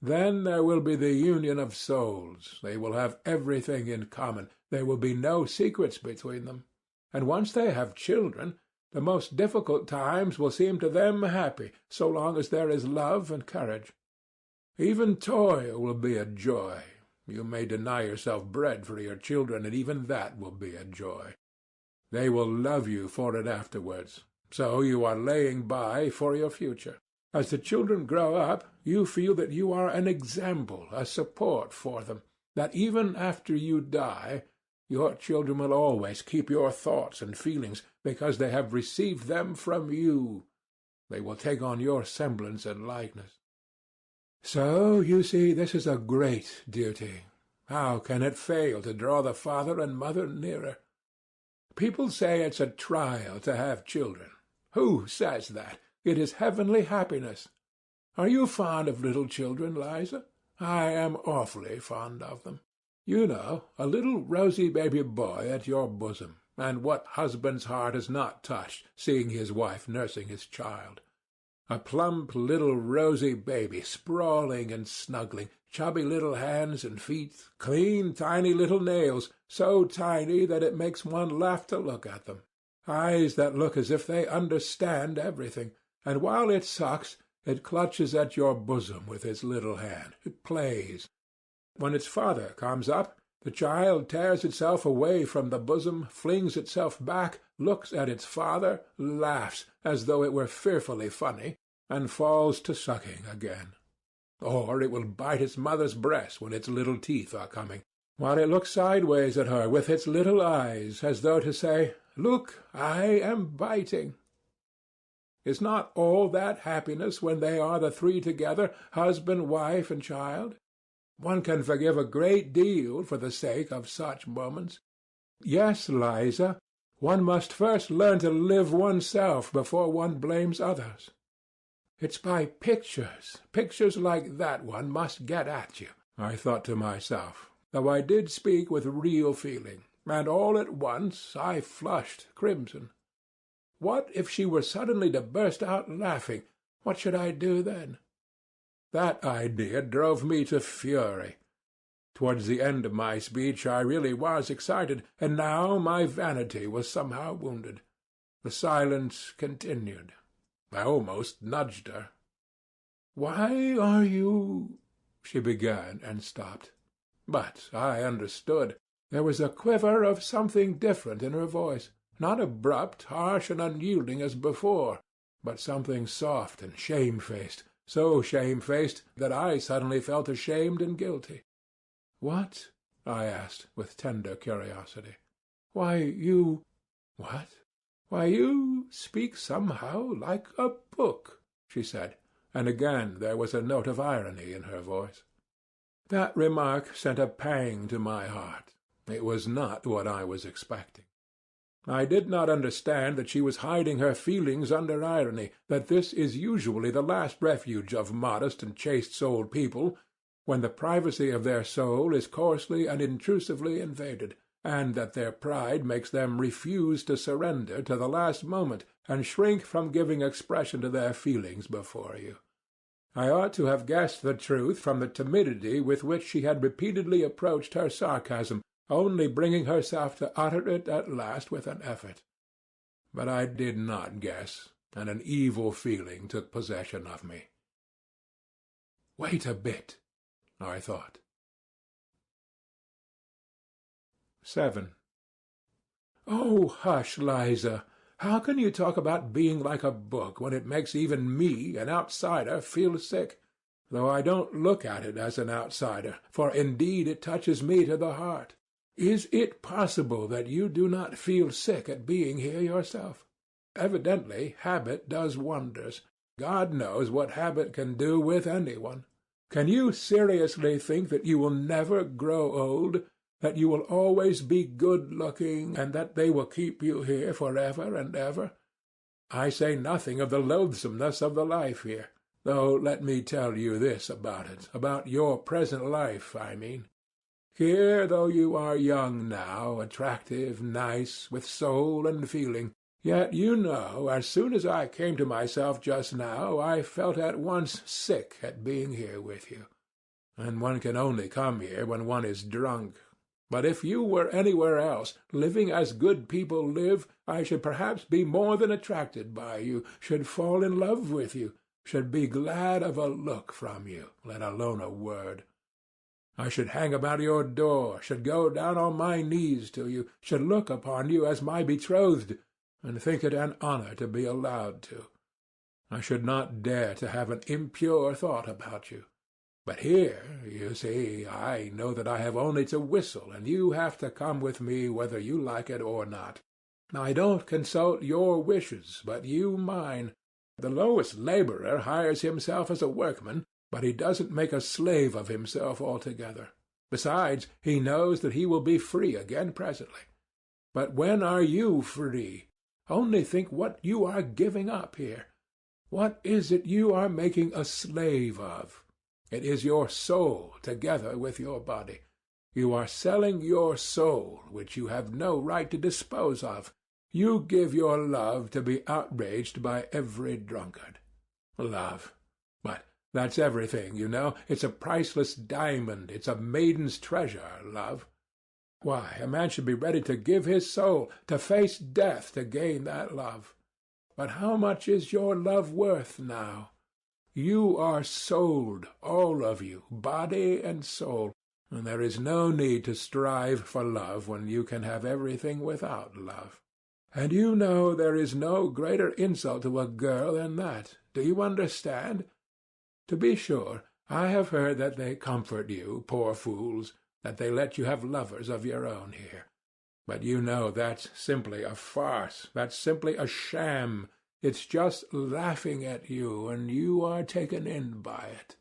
Then there will be the union of souls. They will have everything in common. There will be no secrets between them. And once they have children, the most difficult times will seem to them happy, so long as there is love and courage. Even toil will be a joy. You may deny yourself bread for your children, and even that will be a joy. They will love you for it afterwards. So you are laying by for your future. As the children grow up, you feel that you are an example, a support for them, that even after you die, your children will always keep your thoughts and feelings, because they have received them from you. They will take on your semblance and likeness. So, you see, this is a great duty. How can it fail to draw the father and mother nearer? People say it's a trial to have children. Who says that? It is heavenly happiness. Are you fond of little children, Liza? I am awfully fond of them. You know, a little rosy baby boy at your bosom, and what husband's heart is not touched, seeing his wife nursing his child? A plump little rosy baby, sprawling and snuggling, chubby little hands and feet, clean tiny little nails, so tiny that it makes one laugh to look at them, eyes that look as if they understand everything, and while it sucks, it clutches at your bosom with its little hand. It plays. When its father comes up, the child tears itself away from the bosom, flings itself back, looks at its father, laughs as though it were fearfully funny, and falls to sucking again. Or it will bite its mother's breast when its little teeth are coming, while it looks sideways at her with its little eyes, as though to say, "Look, I am biting." Is not all that happiness when they are the three together, husband, wife, and child? One can forgive a great deal for the sake of such moments. Yes, Liza, one must first learn to live oneself before one blames others. It's by pictures like that one must get at you, I thought to myself, though I did speak with real feeling, and all at once I flushed crimson. What if she were suddenly to burst out laughing? What should I do then? That idea drove me to fury. Towards the end of my speech I really was excited, and now my vanity was somehow wounded. The silence continued. I almost nudged her. "Why are you—" she began and stopped. But I understood. There was a quiver of something different in her voice, not abrupt, harsh, and unyielding as before, but something soft and shamefaced, so shamefaced that I suddenly felt ashamed and guilty. "What?" I asked, with tender curiosity. "Why, you—" "What?" "Why, you speak somehow like a book," she said, and again there was a note of irony in her voice. That remark sent a pang to my heart. It was not what I was expecting. I did not understand that she was hiding her feelings under irony, that this is usually the last refuge of modest and chaste-souled people, when the privacy of their soul is coarsely and intrusively invaded, and that their pride makes them refuse to surrender to the last moment, and shrink from giving expression to their feelings before you. I ought to have guessed the truth from the timidity with which she had repeatedly approached her sarcasm, only bringing herself to utter it at last with an effort. But I did not guess, and an evil feeling took possession of me. "Wait a bit," I thought. 7. "Oh, hush, Liza! How can you talk about being like a book when it makes even me, an outsider, feel sick, though I don't look at it as an outsider, for indeed it touches me to the heart? Is it possible that you do not feel sick at being here yourself? Evidently habit does wonders. God knows what habit can do with anyone. Can you seriously think that you will never grow old, that you will always be good-looking, and that they will keep you here forever and ever? I say nothing of the loathsomeness of the life here, though let me tell you this about it, about your present life, I mean. Here, though you are young now, attractive, nice, with soul and feeling, yet you know, as soon as I came to myself just now, I felt at once sick at being here with you. And one can only come here when one is drunk. But if you were anywhere else, living as good people live, I should perhaps be more than attracted by you, should fall in love with you, should be glad of a look from you, let alone a word. I should hang about your door, should go down on my knees to you, should look upon you as my betrothed, and think it an honor to be allowed to. I should not dare to have an impure thought about you. But here, you see, I know that I have only to whistle, and you have to come with me whether you like it or not. I don't consult your wishes, but you mine. The lowest laborer hires himself as a workman, but he doesn't make a slave of himself altogether. Besides, he knows that he will be free again presently. But when are you free? Only think what you are giving up here. What is it you are making a slave of? It is your soul together with your body. You are selling your soul, which you have no right to dispose of. You give your love to be outraged by every drunkard. Love. But that's everything, you know. It's a priceless diamond. It's a maiden's treasure, love. Why, a man should be ready to give his soul, to face death to gain that love. But how much is your love worth now? You are sold, all of you, body and soul, and there is no need to strive for love when you can have everything without love. And you know there is no greater insult to a girl than that. Do you understand? To be sure, I have heard that they comfort you, poor fools, that they let you have lovers of your own here. But you know that's simply a farce, that's simply a sham. It's just laughing at you, and you are taken in by it.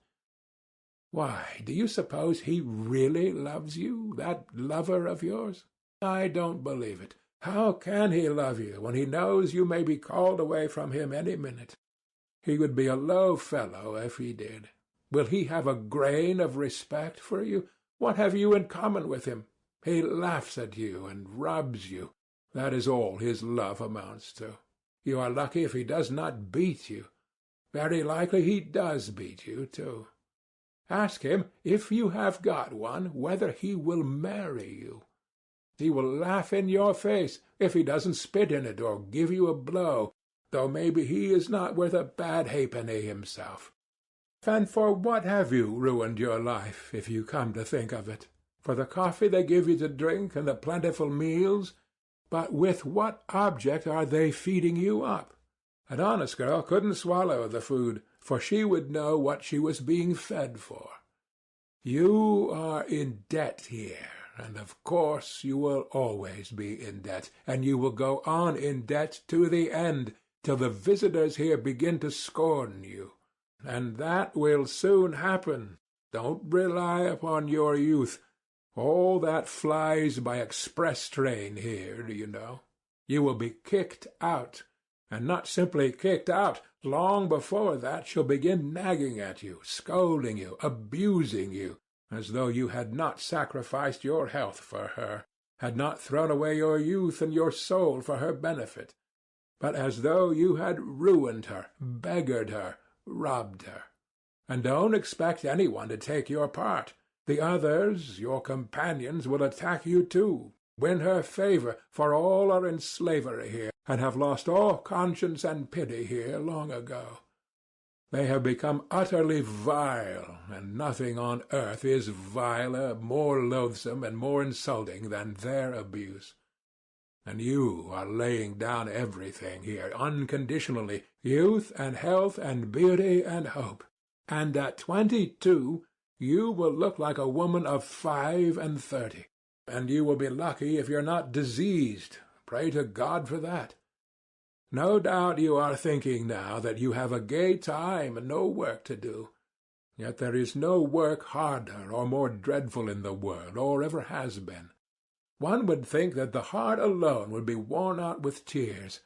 Why, do you suppose he really loves you, that lover of yours? I don't believe it. How can he love you when he knows you may be called away from him any minute? He would be a low fellow if he did. Will he have a grain of respect for you? What have you in common with him? He laughs at you and rubs you. That is all his love amounts to. You are lucky if he does not beat you. Very likely he does beat you, too. Ask him, if you have got one, whether he will marry you. He will laugh in your face, if he doesn't spit in it or give you a blow, though maybe he is not worth a bad halfpenny himself. And for what have you ruined your life, if you come to think of it? For the coffee they give you to drink and the plentiful meals? But with what object are they feeding you up? An honest girl couldn't swallow the food, for she would know what she was being fed for. You are in debt here, and of course you will always be in debt, and you will go on in debt to the end, till the visitors here begin to scorn you. And that will soon happen. Don't rely upon your youth. All that flies by express train here, do you know? You will be kicked out, and not simply kicked out. Long before that she'll begin nagging at you, scolding you, abusing you, as though you had not sacrificed your health for her, had not thrown away your youth and your soul for her benefit, but as though you had ruined her, beggared her, robbed her. And don't expect anyone to take your part. The others, your companions, will attack you too, win her favor, for all are in slavery here, and have lost all conscience and pity here long ago. They have become utterly vile, and nothing on earth is viler, more loathsome, and more insulting than their abuse. And you are laying down everything here, unconditionally, youth and health and beauty and hope. And at 22 you will look like a woman of 35, and you will be lucky if you're not diseased. Pray to God for that. No doubt you are thinking now that you have a gay time and no work to do. Yet there is no work harder or more dreadful in the world, or ever has been. One would think that the heart alone would be worn out with tears,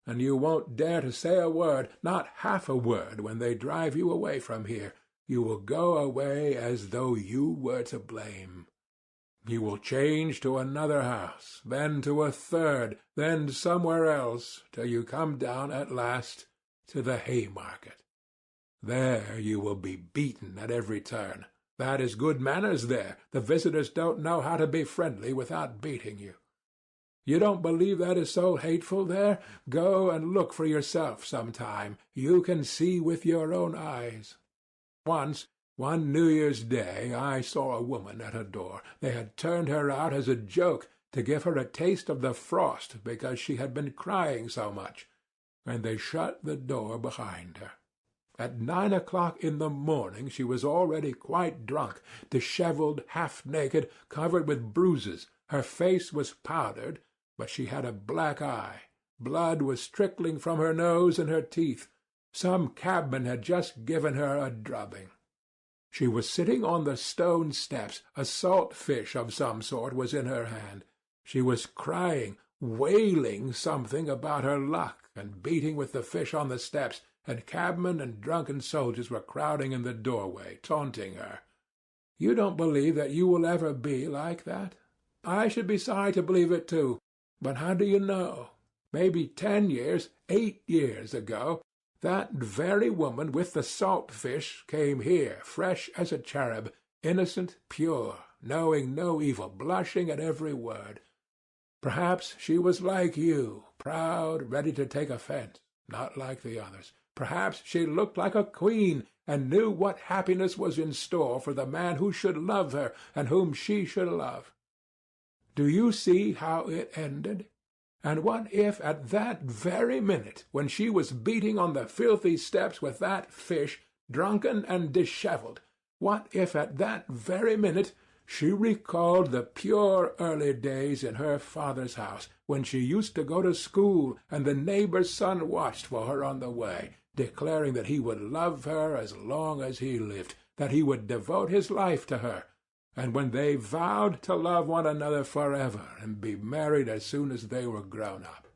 and you won't dare to say a word, not half a word, when they drive you away from here. You will go away as though you were to blame. You will change to another house, then to a third, then somewhere else, till you come down at last to the Haymarket. There you will be beaten at every turn. That is good manners there. The visitors don't know how to be friendly without beating you. You don't believe that is so hateful there? Go and look for yourself some time. You can see with your own eyes. Once, one New Year's Day, I saw a woman at a door. They had turned her out as a joke, to give her a taste of the frost, because she had been crying so much, and they shut the door behind her. At 9 o'clock in the morning she was already quite drunk, dishevelled, half-naked, covered with bruises. Her face was powdered, but she had a black eye. Blood was trickling from her nose and her teeth. Some cabman had just given her a drubbing. She was sitting on the stone steps. A salt fish of some sort was in her hand. She was crying, wailing something about her luck, and beating with the fish on the steps, and cabmen and drunken soldiers were crowding in the doorway, taunting her. You don't believe that you will ever be like that? I should be sorry to believe it too, but how do you know? Maybe 10 years, 8 years ago, that very woman with the salt fish came here, fresh as a cherub, innocent, pure, knowing no evil, blushing at every word. Perhaps she was like you, proud, ready to take offence, not like the others. Perhaps she looked like a queen, and knew what happiness was in store for the man who should love her, and whom she should love. Do you see how it ended? And what if at that very minute, when she was beating on the filthy steps with that fish, drunken and dishevelled, what if at that very minute she recalled the pure early days in her father's house, when she used to go to school, and the neighbour's son watched for her on the way, declaring that he would love her as long as he lived, that he would devote his life to her, and when they vowed to love one another forever and be married as soon as they were grown up?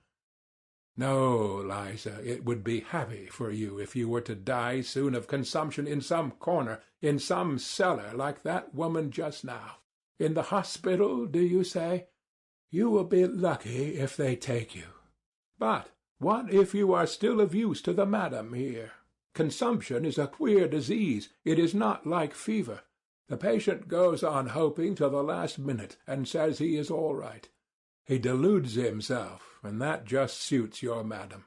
No, Liza, it would be happy for you if you were to die soon of consumption in some corner, in some cellar, like that woman just now. In the hospital, do you say? You will be lucky if they take you. But what if you are still of use to the madam here? Consumption is a queer disease. It is not like fever. The patient goes on hoping till the last minute, and says he is all right. He deludes himself, and that just suits your madam.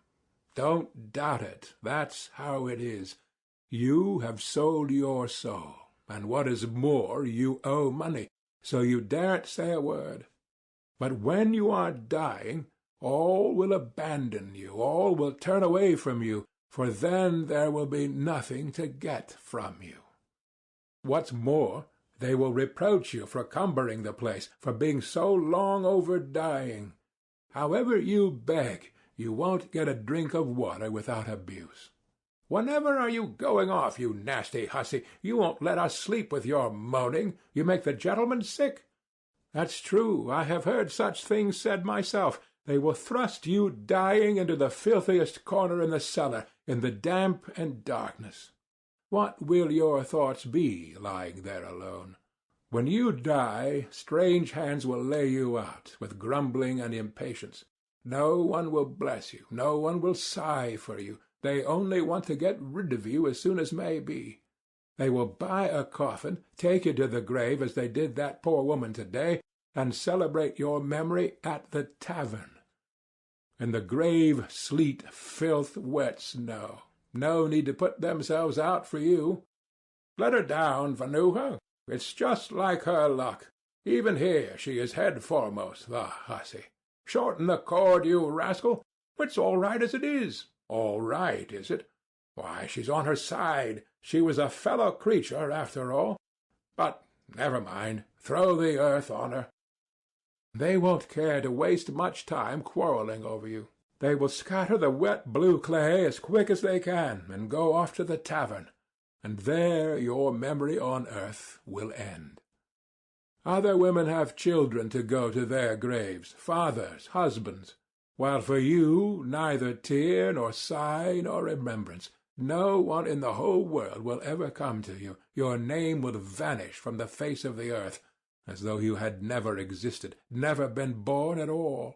Don't doubt it. That's how it is. You have sold your soul, and what is more, you owe money, so you daren't say a word. But when you are dying, all will abandon you, all will turn away from you, for then there will be nothing to get from you. What's more, they will reproach you for cumbering the place, for being so long over dying. However you beg, you won't get a drink of water without abuse. Whenever are you going off, you nasty hussy? You won't let us sleep with your moaning. You make the gentleman sick. That's true. I have heard such things said myself. They will thrust you dying into the filthiest corner in the cellar, in the damp and darkness. What will your thoughts be, lying there alone? When you die, strange hands will lay you out, with grumbling and impatience. No one will bless you, no one will sigh for you. They only want to get rid of you as soon as may be. They will buy a coffin, take you to the grave as they did that poor woman to-day, and celebrate your memory at the tavern. In the grave, sleet, filth, wet snow. No need to put themselves out for you. Let her down, Vanuha. It's just like her luck. Even here she is head foremost, the hussy. Shorten the cord, you rascal. It's all right as it is. All right, is it? Why, she's on her side. She was a fellow creature, after all. But never mind. Throw the earth on her. They won't care to waste much time quarrelling over you. They will scatter the wet blue clay as quick as they can and go off to the tavern, and there your memory on earth will end. Other women have children to go to their graves, fathers, husbands, while for you neither tear nor sigh nor remembrance. No one in the whole world will ever come to you. Your name will vanish from the face of the earth, as though you had never existed, never been born at all.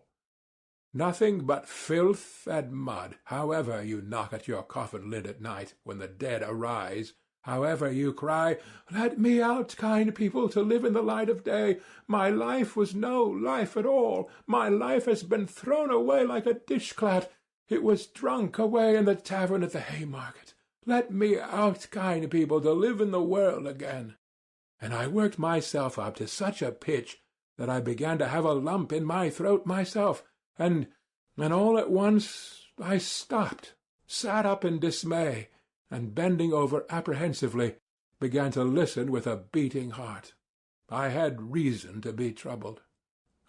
Nothing but filth and mud, however you knock at your coffin lid at night, when the dead arise, however you cry, "Let me out, kind people, to live in the light of day. My life was no life at all. My life has been thrown away like a dishclout. It was drunk away in the tavern at the Haymarket. Let me out, kind people, to live in the world again." And I worked myself up to such a pitch that I began to have a lump in my throat myself, and all at once I stopped, sat up in dismay, and bending over apprehensively, began to listen with a beating heart. I had reason to be troubled.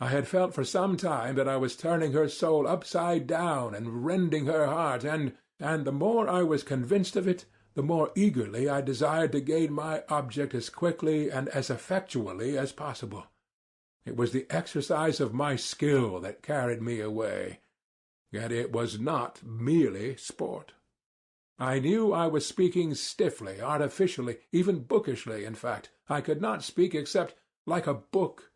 I had felt for some time that I was turning her soul upside down and rending her heart, and the more I was convinced of it, the more eagerly I desired to gain my object as quickly and as effectually as possible. It was the exercise of my skill that carried me away, yet it was not merely sport. I knew I was speaking stiffly, artificially, even bookishly, in fact. I could not speak except like a book,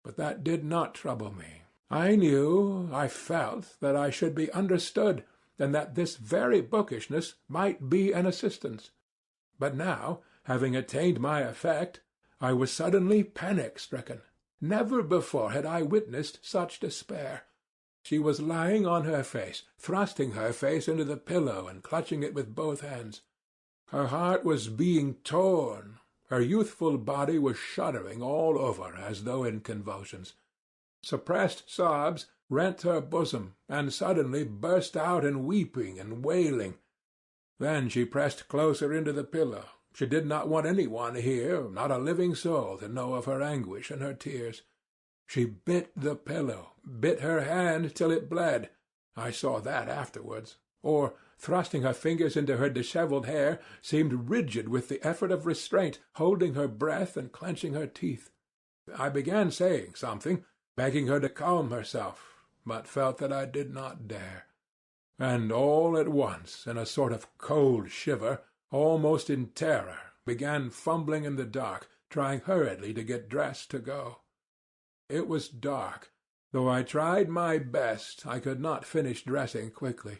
but that did not trouble me. I knew, I felt, that I should be understood, and that this very bookishness might be an assistance. But now, having attained my effect, I was suddenly panic-stricken. Never before had I witnessed such despair. She was lying on her face, thrusting her face into the pillow and clutching it with both hands. Her heart was being torn. Her youthful body was shuddering all over as though in convulsions. Suppressed sobs rent her bosom, and suddenly burst out in weeping and wailing. Then she pressed closer into the pillow. She did not want any one here, not a living soul, to know of her anguish and her tears. She bit the pillow, bit her hand till it bled. I saw that afterwards. Or, thrusting her fingers into her dishevelled hair, seemed rigid with the effort of restraint, holding her breath and clenching her teeth. I began saying something, begging her to calm herself, but felt that I did not dare. And all at once, in a sort of cold shiver, almost in terror, began fumbling in the dark, trying hurriedly to get dressed to go. It was dark. Though I tried my best, I could not finish dressing quickly.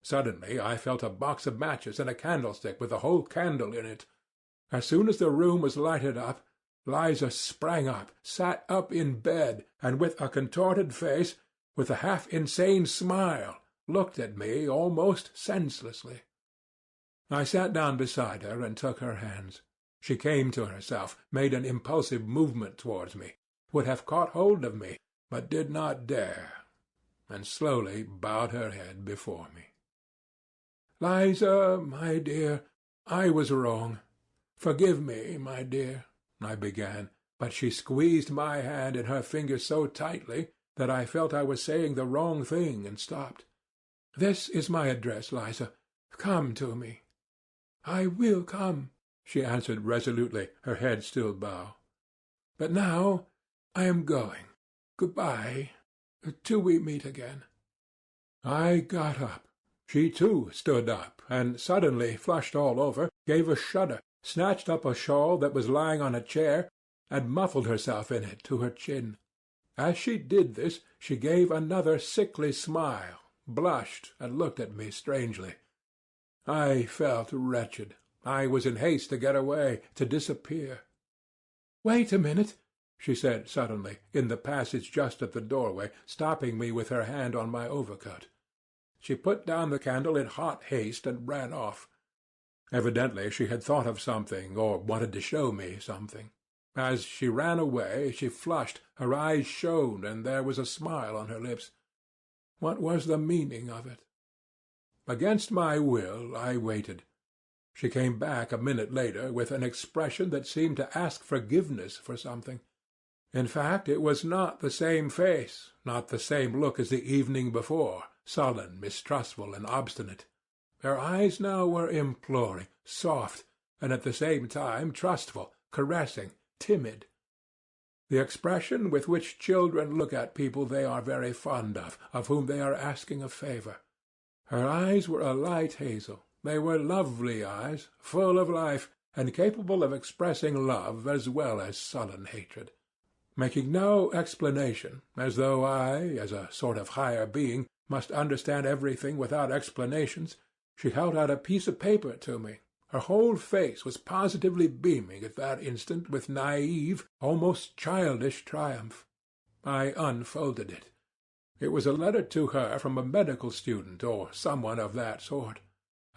Suddenly I felt a box of matches and a candlestick with a whole candle in it. As soon as the room was lighted up, Liza sprang up, sat up in bed, and with a contorted face, with a half-insane smile, looked at me almost senselessly. I sat down beside her and took her hands. She came to herself, made an impulsive movement towards me, would have caught hold of me, but did not dare, and slowly bowed her head before me. "Liza, my dear, I was wrong. Forgive me, my dear," I began, but she squeezed my hand in her fingers so tightly that I felt I was saying the wrong thing and stopped. "This is my address, Liza. Come to me." "I will come," she answered resolutely, her head still bowed. "But now I am going. Good-bye, till we meet again." I got up. She too stood up, and suddenly, flushed all over, gave a shudder, snatched up a shawl that was lying on a chair, and muffled herself in it to her chin. As she did this, she gave another sickly smile, blushed, and looked at me strangely. I felt wretched. I was in haste to get away, to disappear. "Wait a minute," she said suddenly, in the passage just at the doorway, stopping me with her hand on my overcoat. She put down the candle in hot haste and ran off. Evidently she had thought of something, or wanted to show me something. As she ran away, she flushed, her eyes shone, and there was a smile on her lips. What was the meaning of it? Against my will, I waited. She came back a minute later with an expression that seemed to ask forgiveness for something. In fact, it was not the same face, not the same look as the evening before, sullen, mistrustful, and obstinate. Her eyes now were imploring, soft, and at the same time trustful, caressing, timid. The expression with which children look at people they are very fond of whom they are asking a favor. Her eyes were a light hazel. They were lovely eyes, full of life, and capable of expressing love as well as sullen hatred. Making no explanation, as though I, as a sort of higher being, must understand everything without explanations, she held out a piece of paper to me. Her whole face was positively beaming at that instant with naive, almost childish triumph. I unfolded it. It was a letter to her from a medical student, or someone of that sort.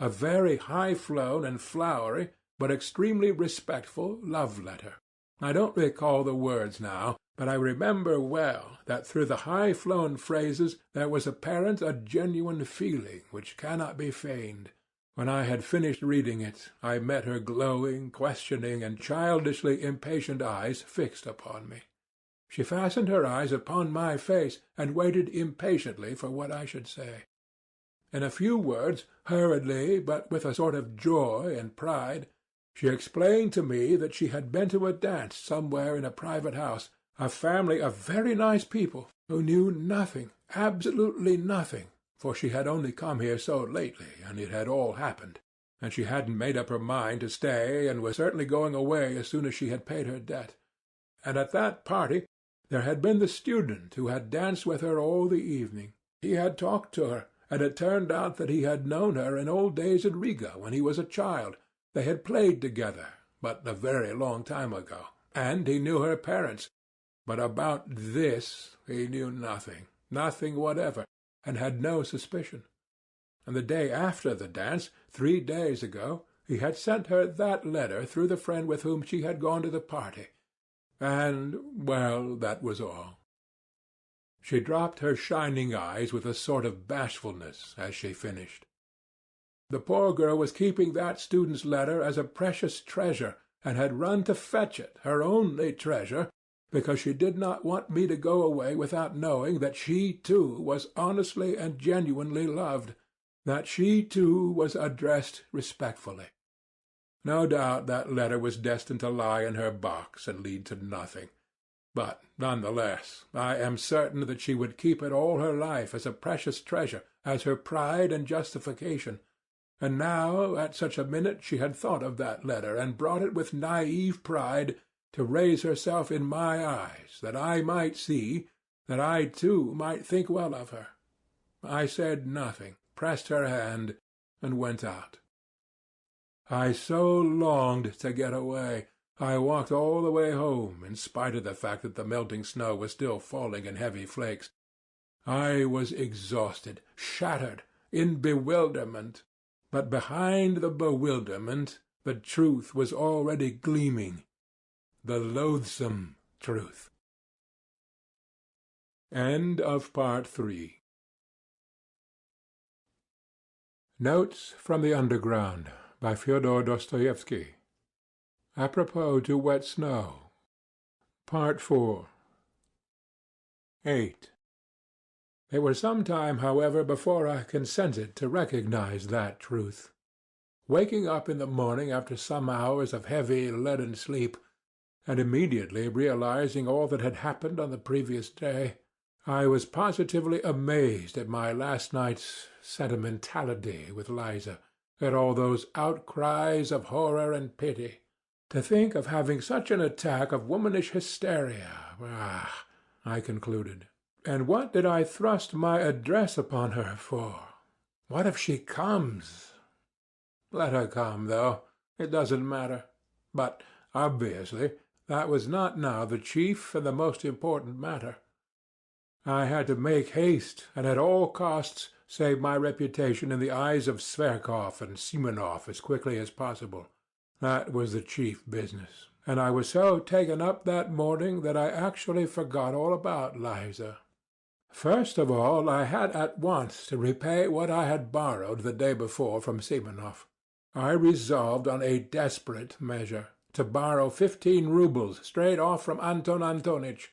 A very high-flown and flowery, but extremely respectful love-letter. I don't recall the words now, but I remember well that through the high-flown phrases there was apparent a genuine feeling which cannot be feigned. When I had finished reading it, I met her glowing, questioning, and childishly impatient eyes fixed upon me. She fastened her eyes upon my face, and waited impatiently for what I should say. In a few words, hurriedly, but with a sort of joy and pride, she explained to me that she had been to a dance somewhere in a private house, a family of very nice people, who knew nothing, absolutely nothing, for she had only come here so lately, and it had all happened, and she hadn't made up her mind to stay, and was certainly going away as soon as she had paid her debt. And at that party there had been the student who had danced with her all the evening. He had talked to her, and it turned out that he had known her in old days at Riga when he was a child. They had played together, but a very long time ago, and he knew her parents. But about this he knew nothing, nothing whatever, and had no suspicion. And the day after the dance, 3 days ago, he had sent her that letter through the friend with whom she had gone to the party. And, well, that was all. She dropped her shining eyes with a sort of bashfulness as she finished. The poor girl was keeping that student's letter as a precious treasure, and had run to fetch it, her only treasure, because she did not want me to go away without knowing that she too was honestly and genuinely loved, that she too was addressed respectfully. No doubt that letter was destined to lie in her box and lead to nothing. But none the less, I am certain that she would keep it all her life as a precious treasure, as her pride and justification. And now, at such a minute, she had thought of that letter, and brought it with naive pride to raise herself in my eyes, that I might see, that I too might think well of her. I said nothing, pressed her hand, and went out. I so longed to get away. I walked all the way home, in spite of the fact that the melting snow was still falling in heavy flakes. I was exhausted, shattered, in bewilderment. But behind the bewilderment, the truth was already gleaming, the loathsome truth. End of Part 3. Notes from the Underground by Fyodor Dostoevsky. Apropos to wet snow. Part 4. 8. It was some time, however, before I consented to recognize that truth. Waking up in the morning after some hours of heavy, leaden sleep, and immediately realizing all that had happened on the previous day, I was positively amazed at my last night's sentimentality with Liza, at all those outcries of horror and pity. To think of having such an attack of womanish hysteria, I concluded. And what did I thrust my address upon her for? What if she comes? Let her come, though. It doesn't matter. But, obviously, that was not now the chief and the most important matter. I had to make haste, and at all costs save my reputation in the eyes of Zverkov and Simonov as quickly as possible. That was the chief business. And I was so taken up that morning that I actually forgot all about Liza. First of all, I had at once to repay what I had borrowed the day before from Simonov. I resolved on a desperate measure, to borrow 15 roubles straight off from Anton Antonitch.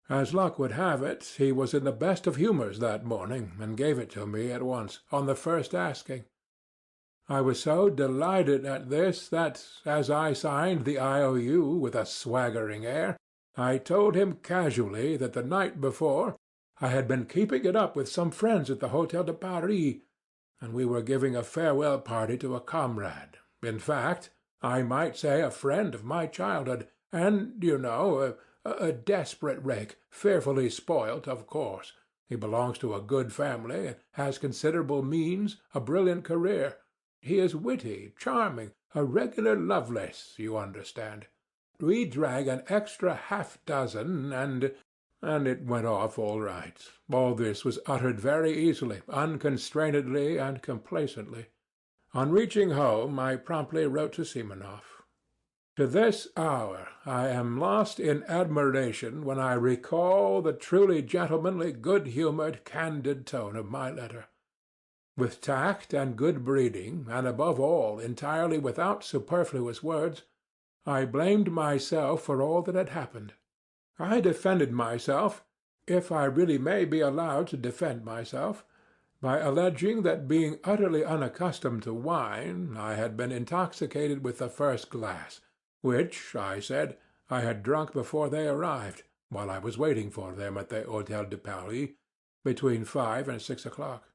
As luck would have it, he was in the best of humours that morning, and gave it to me at once, on the first asking. I was so delighted at this that, as I signed the IOU with a swaggering air, I told him casually that the night before I had been keeping it up with some friends at the Hôtel de Paris, and we were giving a farewell party to a comrade. In fact, I might say a friend of my childhood, and, you know, a desperate rake, fearfully spoilt, of course. He belongs to a good family, and has considerable means, a brilliant career. He is witty, charming, a regular Lovelace, you understand. We drank an extra half-dozen, and it went off all right. All this was uttered very easily, unconstrainedly, and complacently. On reaching home, I promptly wrote to Simonov. To this hour I am lost in admiration when I recall the truly gentlemanly, good-humoured, candid tone of my letter. With tact and good breeding, and above all entirely without superfluous words, I blamed myself for all that had happened. I defended myself, if I really may be allowed to defend myself, by alleging that being utterly unaccustomed to wine, I had been intoxicated with the first glass, which, I said, I had drunk before they arrived, while I was waiting for them at the Hôtel de Paris, between 5 and 6 o'clock.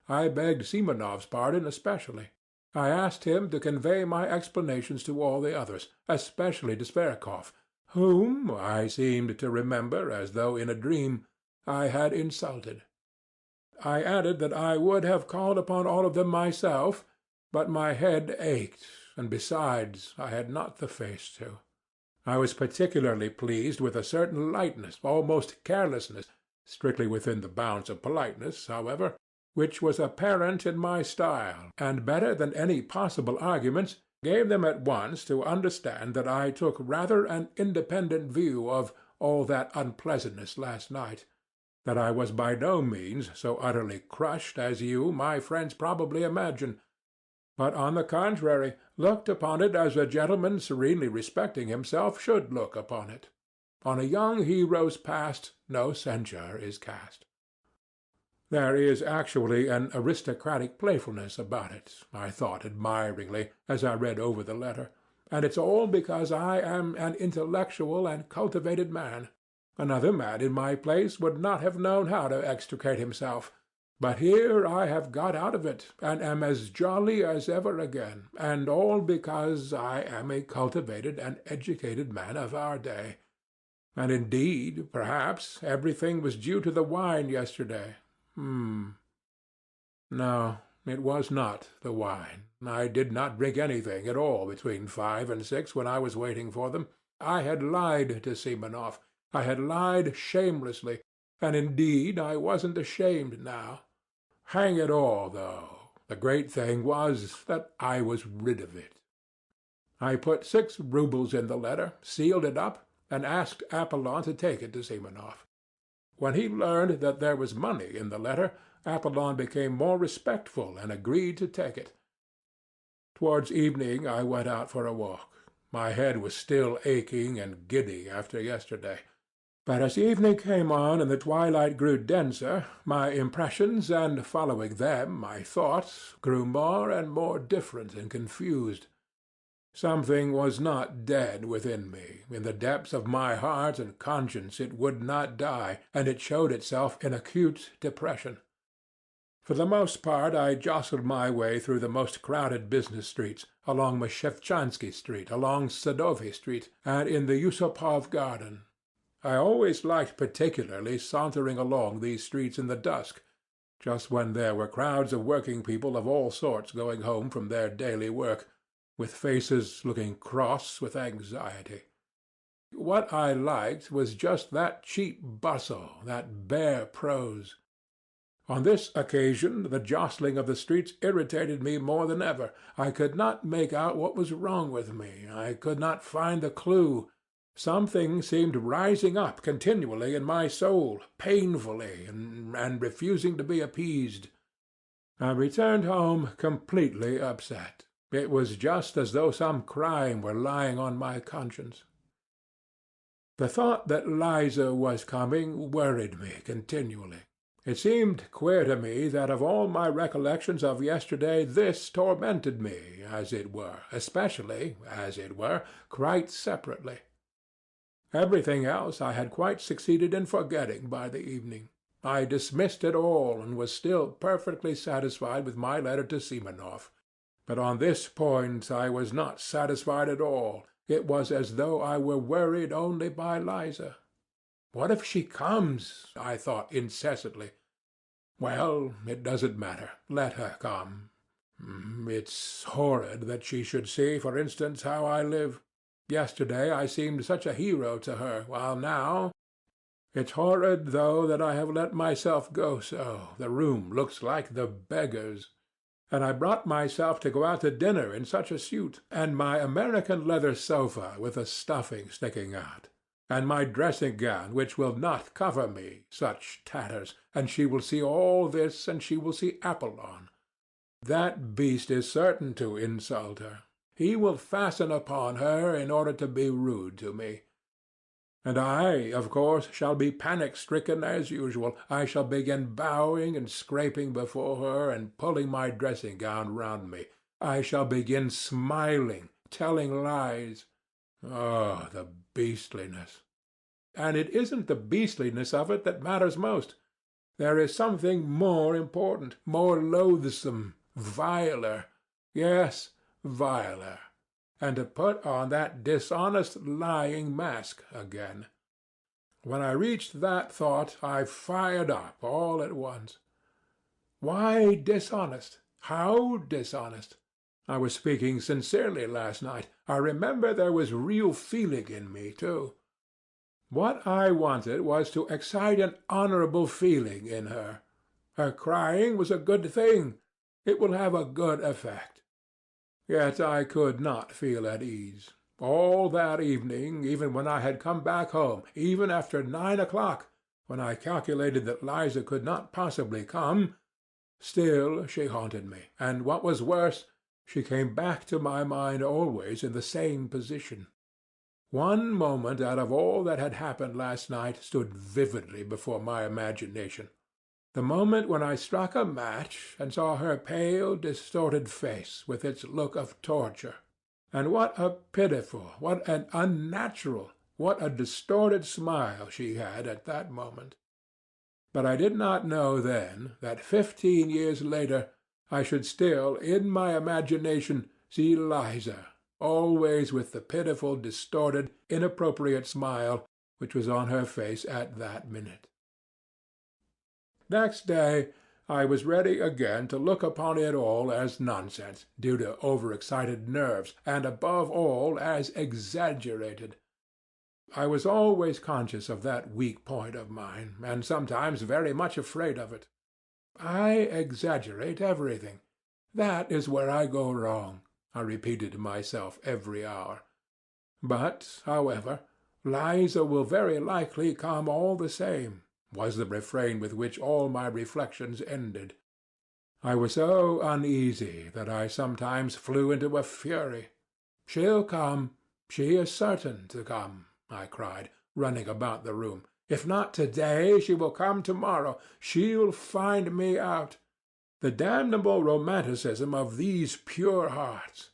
I begged Simonov's pardon especially. I asked him to convey my explanations to all the others, especially to Zverkov, whom, I seemed to remember as though in a dream, I had insulted. I added that I would have called upon all of them myself, but my head ached, and besides I had not the face to. I was particularly pleased with a certain lightness, almost carelessness, strictly within the bounds of politeness, however, which was apparent in my style, and better than any possible arguments, gave them at once to understand that I took rather an independent view of all that unpleasantness last night, that I was by no means so utterly crushed as you, my friends, probably imagine, but on the contrary looked upon it as a gentleman serenely respecting himself should look upon it. On a young hero's past no censure is cast. There is actually an aristocratic playfulness about it, I thought admiringly, as I read over the letter, and it's all because I am an intellectual and cultivated man. Another man in my place would not have known how to extricate himself, but here I have got out of it, and am as jolly as ever again, and all because I am a cultivated and educated man of our day. And indeed, perhaps, everything was due to the wine yesterday. No, it was not the wine. I did not drink anything at all between 5 and 6 when I was waiting for them. I had lied to Simonov. I had lied shamelessly, and indeed I wasn't ashamed now. Hang it all, though, the great thing was that I was rid of it. I put 6 roubles in the letter, sealed it up, and asked Apollon to take it to Simonov. When he learned that there was money in the letter, Apollon became more respectful and agreed to take it. Towards evening I went out for a walk. My head was still aching and giddy after yesterday. But as evening came on and the twilight grew denser, my impressions, and following them my thoughts, grew more and more different and confused. Something was not dead within me. In the depths of my heart and conscience it would not die, and it showed itself in acute depression. For the most part I jostled my way through the most crowded business streets, along Meshevchansky Street, along Sadovy Street, and in the Yusupov Garden. I always liked particularly sauntering along these streets in the dusk, just when there were crowds of working people of all sorts going home from their daily work, with faces looking cross with anxiety. What I liked was just that cheap bustle, that bare prose. On this occasion the jostling of the streets irritated me more than ever. I could not make out what was wrong with me. I could not find the clue. Something seemed rising up continually in my soul, painfully, and refusing to be appeased. I returned home completely upset. It was just as though some crime were lying on my conscience. The thought that Liza was coming worried me continually. It seemed queer to me that of all my recollections of yesterday this tormented me, as it were, especially, as it were, quite separately. Everything else I had quite succeeded in forgetting by the evening. I dismissed it all, and was still perfectly satisfied with my letter to Simonov. But on this point I was not satisfied at all. It was as though I were worried only by Liza. What if she comes? I thought incessantly. Well, it doesn't matter. Let her come. It's horrid that she should see, for instance, how I live. Yesterday I seemed such a hero to her, while now... It's horrid, though, that I have let myself go so. The room looks like the beggar's. And I brought myself to go out to dinner in such a suit, and my American leather sofa with the stuffing sticking out, and my dressing-gown which will not cover me, such tatters, and she will see all this, and she will see Apollon. That beast is certain to insult her. He will fasten upon her in order to be rude to me. And I, of course, shall be panic-stricken as usual. I shall begin bowing and scraping before her and pulling my dressing-gown round me. I shall begin smiling, telling lies. Oh, the beastliness! And it isn't the beastliness of it that matters most. There is something more important, more loathsome, viler. Yes, viler. And to put on that dishonest lying mask again. When I reached that thought, I fired up all at once. Why dishonest? How dishonest? I was speaking sincerely last night. I remember there was real feeling in me, too. What I wanted was to excite an honorable feeling in her. Her crying was a good thing. It will have a good effect. Yet I could not feel at ease. All that evening, even when I had come back home, even after 9 o'clock, when I calculated that Liza could not possibly come, still she haunted me, and what was worse, she came back to my mind always in the same position. One moment out of all that had happened last night stood vividly before my imagination. The moment when I struck a match and saw her pale, distorted face with its look of torture. And what a pitiful, what an unnatural, what a distorted smile she had at that moment. But I did not know then that 15 years later I should still, in my imagination, see Liza, always with the pitiful, distorted, inappropriate smile which was on her face at that minute. Next day I was ready again to look upon it all as nonsense, due to overexcited nerves, and above all as exaggerated. I was always conscious of that weak point of mine, and sometimes very much afraid of it. I exaggerate everything. That is where I go wrong, I repeated to myself every hour. But, however, Liza will very likely come all the same, was the refrain with which all my reflections ended. I was so uneasy that I sometimes flew into a fury. She'll come. She is certain to come, I cried, running about the room. If not today, she will come tomorrow. She'll find me out. The damnable romanticism of these pure hearts!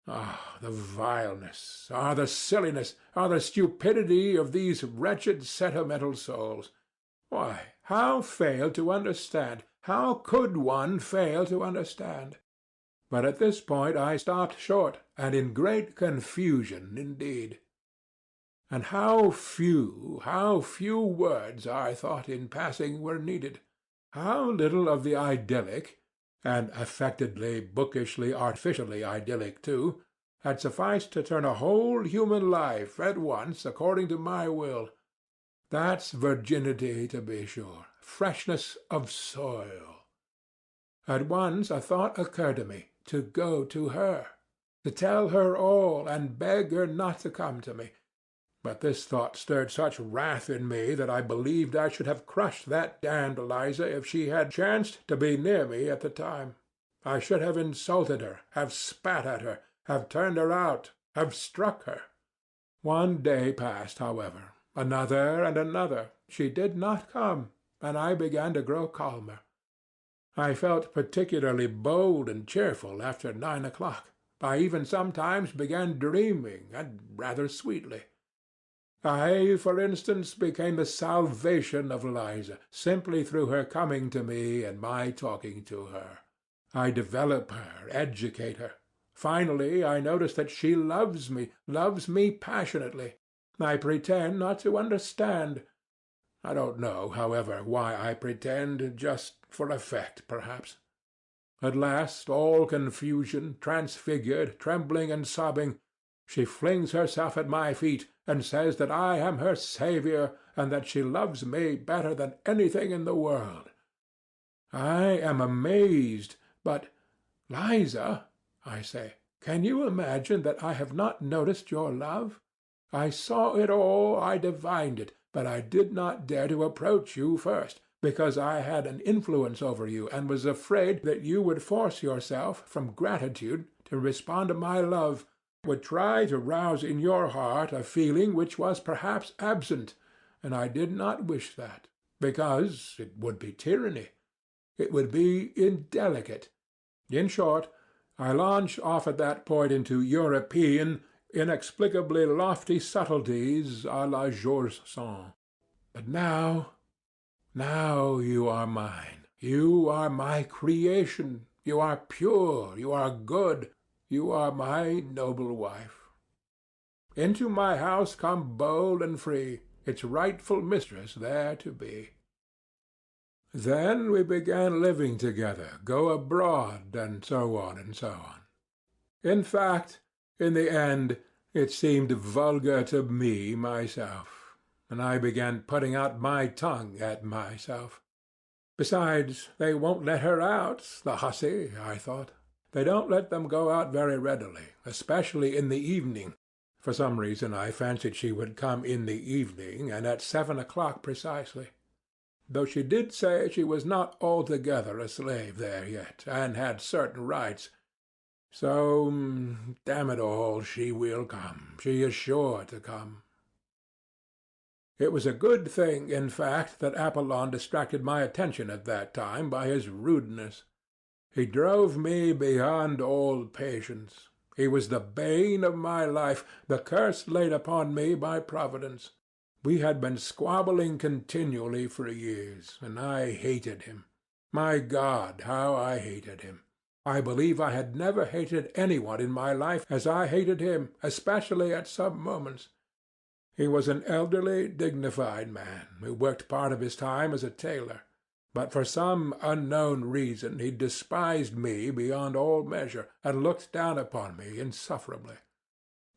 Ah, the vileness, the silliness, the stupidity of these wretched sentimental souls! Why, how fail to understand? How could one fail to understand? But at this point I stopped short, and in great confusion indeed. And how few words, I thought in passing, were needed! How little of the idyllic, and affectedly, bookishly, artificially idyllic too, had sufficed to turn a whole human life at once according to my will! That's virginity, to be sure, freshness of soil. At once a thought occurred to me, to go to her, to tell her all, and beg her not to come to me. But this thought stirred such wrath in me that I believed I should have crushed that damned Liza if she had chanced to be near me at the time. I should have insulted her, have spat at her, have turned her out, have struck her. One day passed, however, another and another. She did not come, and I began to grow calmer. I felt particularly bold and cheerful after 9 o'clock. I even sometimes began dreaming, and rather sweetly. I, for instance, became the salvation of Liza, simply through her coming to me and my talking to her. I develop her, educate her. Finally, I notice that she loves me passionately. I pretend not to understand. I don't know, however, why I pretend, just for effect, perhaps. At last, all confusion, transfigured, trembling and sobbing, she flings herself at my feet and says that I am her saviour, and that she loves me better than anything in the world. I am amazed, but, Liza, I say, can you imagine that I have not noticed your love? I saw it all, I divined it, but I did not dare to approach you first, because I had an influence over you, and was afraid that you would force yourself, from gratitude, to respond to my love, would try to rouse in your heart a feeling which was perhaps absent, and I did not wish that, because it would be tyranny. It would be indelicate. In short, I launch off at that point into European, inexplicably lofty subtleties à la George Sand. But now you are mine. You are my creation. You are pure. You are good. You are my noble wife. Into my house come bold and free, its rightful mistress there to be. Then we began living together, go abroad, and so on and so on. In fact, in the end, it seemed vulgar to me myself, and I began putting out my tongue at myself. Besides, they won't let her out, the hussy, I thought. They don't let them go out very readily, especially in the evening. For some reason I fancied she would come in the evening, and at 7 o'clock precisely. Though she did say she was not altogether a slave there yet, and had certain rights. So, damn it all, she will come. She is sure to come. It was a good thing, in fact, that Apollon distracted my attention at that time by his rudeness. He drove me beyond all patience. He was the bane of my life, the curse laid upon me by Providence. We had been squabbling continually for years, and I hated him. My God, how I hated him! I believe I had never hated any one in my life as I hated him, especially at some moments. He was an elderly, dignified man, who worked part of his time as a tailor. but for some unknown reason he despised me beyond all measure, and looked down upon me insufferably.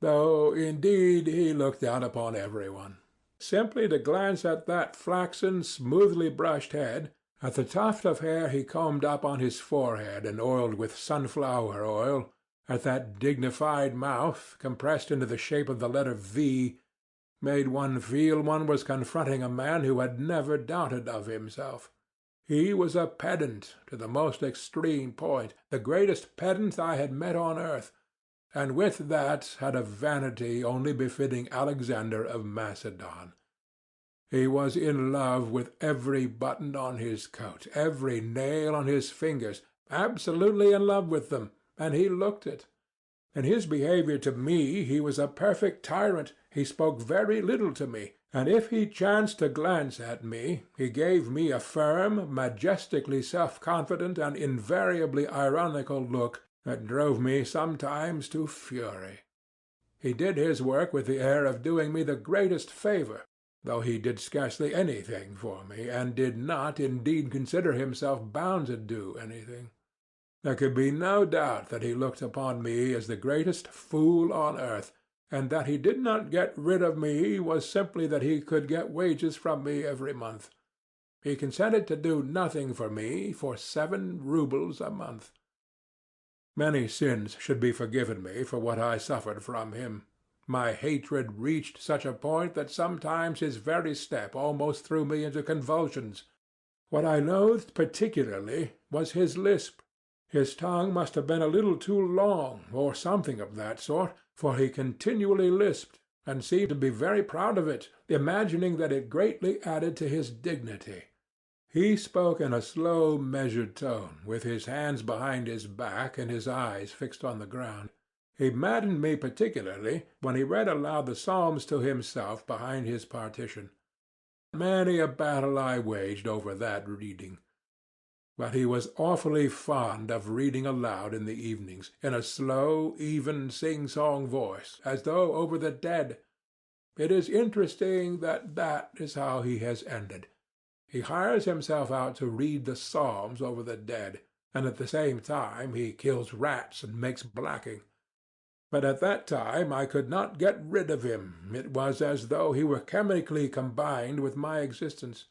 Though, indeed, he looked down upon every one. Simply to glance at that flaxen, smoothly brushed head, at the tuft of hair he combed up on his forehead and oiled with sunflower oil, at that dignified mouth, compressed into the shape of the letter V, made one feel one was confronting a man who had never doubted of himself. He was a pedant to the most extreme point, the greatest pedant I had met on earth, and with that had a vanity only befitting Alexander of Macedon. He was in love with every button on his coat, every nail on his fingers, absolutely in love with them, and he looked it. In his behaviour to me he was a perfect tyrant. He spoke very little to me, and if he chanced to glance at me, he gave me a firm, majestically self-confident, and invariably ironical look that drove me sometimes to fury. He did his work with the air of doing me the greatest favour, though he did scarcely anything for me, and did not indeed consider himself bound to do anything. There could be no doubt that he looked upon me as the greatest fool on earth, and that he did not get rid of me was simply that he could get wages from me every month. He consented to do nothing for me for 7 roubles a month. Many sins should be forgiven me for what I suffered from him. My hatred reached such a point that sometimes his very step almost threw me into convulsions. What I loathed particularly was his lisp. His tongue must have been a little too long, or something of that sort, for he continually lisped, and seemed to be very proud of it, imagining that it greatly added to his dignity. He spoke in a slow, measured tone, with his hands behind his back and his eyes fixed on the ground. He maddened me particularly when he read aloud the Psalms to himself behind his partition. Many a battle I waged over that reading. But he was awfully fond of reading aloud in the evenings, in a slow, even, sing-song voice, as though over the dead. It is interesting that that is how he has ended. He hires himself out to read the Psalms over the dead, and at the same time he kills rats and makes blacking. But at that time I could not get rid of him. It was as though he were chemically combined with my existence.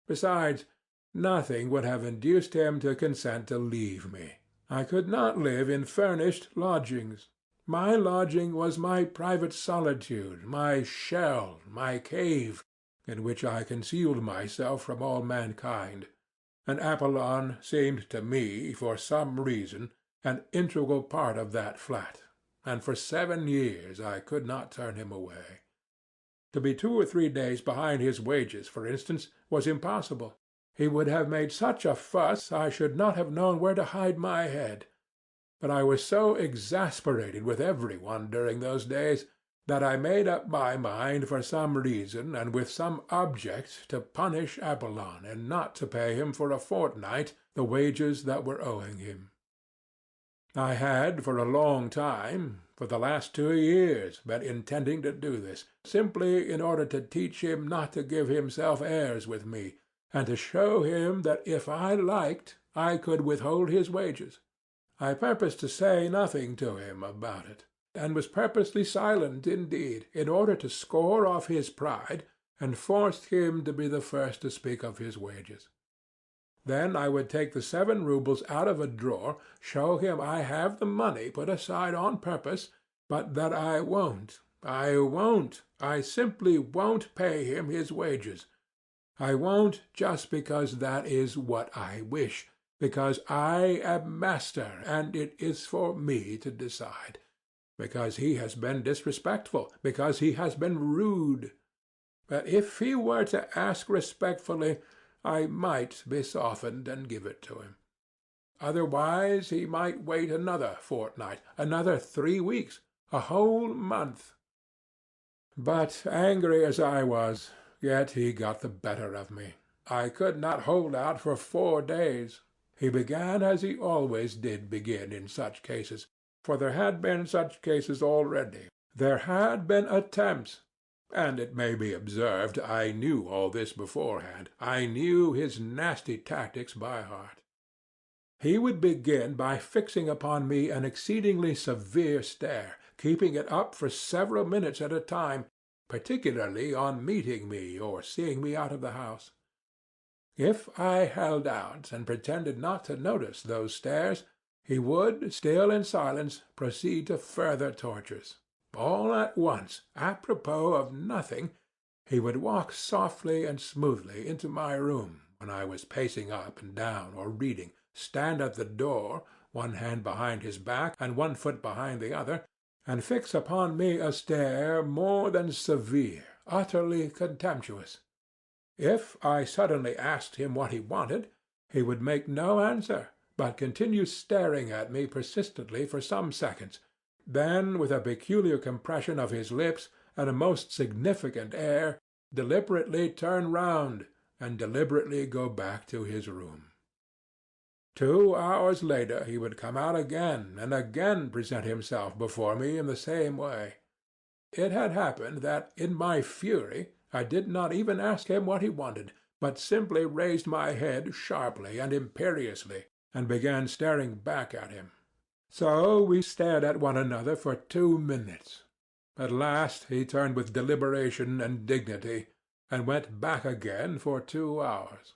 Besides, nothing would have induced him to consent to leave me. I could not live in furnished lodgings. My lodging was my private solitude, my shell, my cave, in which I concealed myself from all mankind, and Apollon seemed to me, for some reason, an integral part of that flat, and for 7 years I could not turn him away. To be 2 or 3 days behind his wages, for instance, was impossible. He would have made such a fuss I should not have known where to hide my head. But I was so exasperated with every one during those days that I made up my mind for some reason and with some object to punish Apollon, and not to pay him for a fortnight the wages that were owing him. I had for a long time, for the last 2 years, been intending to do this, simply in order to teach him not to give himself airs with me, and to show him that if I liked I could withhold his wages. I purposed to say nothing to him about it, and was purposely silent indeed, in order to score off his pride and force him to be the first to speak of his wages. Then I would take the 7 roubles out of a drawer, show him I have the money put aside on purpose, but that I simply won't pay him his wages. I won't just because that is what I wish, because I am master, and it is for me to decide, because he has been disrespectful, because he has been rude. But if he were to ask respectfully, I might be softened and give it to him. Otherwise he might wait another fortnight, another 3 weeks, a whole month. But angry as I was, yet he got the better of me. I could not hold out for 4 days. He began as he always did begin in such cases, for there had been such cases already. There had been attempts, And it may be observed I knew all this beforehand. I knew his nasty tactics by heart. He would begin by fixing upon me an exceedingly severe stare, keeping it up for several minutes at a time, particularly on meeting me or seeing me out of the house. If I held out and pretended not to notice those stares, he would, still in silence, proceed to further tortures. All at once, apropos of nothing, he would walk softly and smoothly into my room when I was pacing up and down or reading, stand at the door, one hand behind his back and one foot behind the other, and fix upon me a stare more than severe, utterly contemptuous. If I suddenly asked him what he wanted, he would make no answer, but continue staring at me persistently for some seconds, then, with a peculiar compression of his lips and a most significant air, deliberately turn round and deliberately go back to his room. 2 hours later he would come out again and again present himself before me in the same way. It had happened that, in my fury, I did not even ask him what he wanted, but simply raised my head sharply and imperiously, and began staring back at him. So we stared at one another for 2 minutes. At last he turned with deliberation and dignity, and went back again for 2 hours.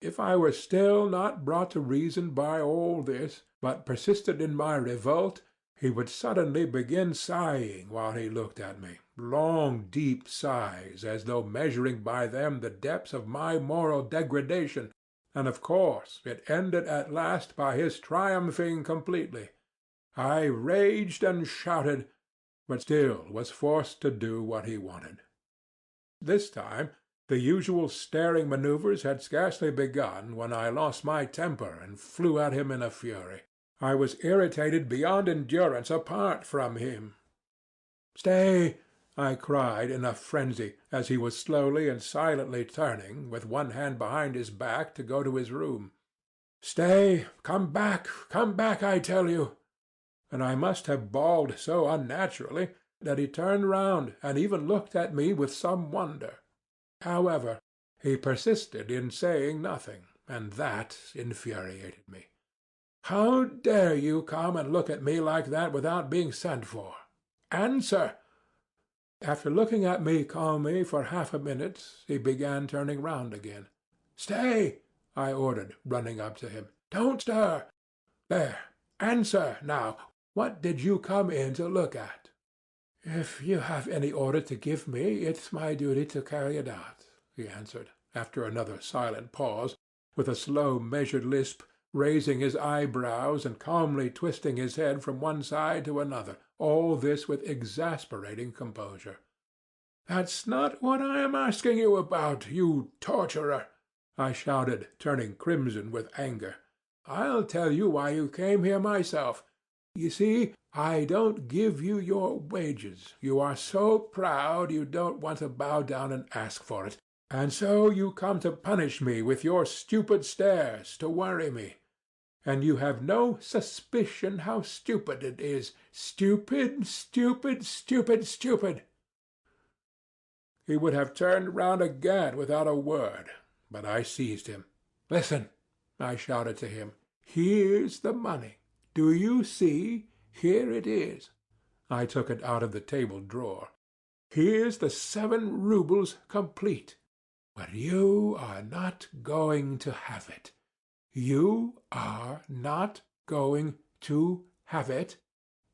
If I were still not brought to reason by all this, but persisted in my revolt, he would suddenly begin sighing while he looked at me, long deep sighs, as though measuring by them the depths of my moral degradation, and of course it ended at last by his triumphing completely. I raged and shouted, but still was forced to do what he wanted. This time the usual staring manoeuvres had scarcely begun when I lost my temper and flew at him in a fury. I was irritated beyond endurance apart from him. "Stay!" I cried in a frenzy, as he was slowly and silently turning, with one hand behind his back, to go to his room. "Stay! Come back, I tell you!" And I must have bawled so unnaturally that he turned round and even looked at me with some wonder. However, he persisted in saying nothing, and that infuriated me. "How dare you come and look at me like that without being sent for? Answer!" After looking at me calmly for half a minute, he began turning round again. "Stay!" I ordered, running up to him. "Don't stir. There! Answer, now! What did you come in to look at?" "If you have any order to give me, it's my duty to carry it out," he answered, after another silent pause, with a slow measured lisp, raising his eyebrows and calmly twisting his head from one side to another, all this with exasperating composure. "That's not what I am asking you about, you torturer!" I shouted, turning crimson with anger. "I'll tell you why you came here myself. You see, I don't give you your wages. You are so proud you don't want to bow down and ask for it, and so you come to punish me with your stupid stares, to worry me. And you have no suspicion how stupid it is. Stupid, stupid, stupid, stupid!" He would have turned round again without a word, but I seized him. "Listen!" I shouted to him. "Here's the money. Do you see? Here it is." I took it out of the table drawer. "Here's the 7 roubles complete. But you are not going to have it. You are not going to have it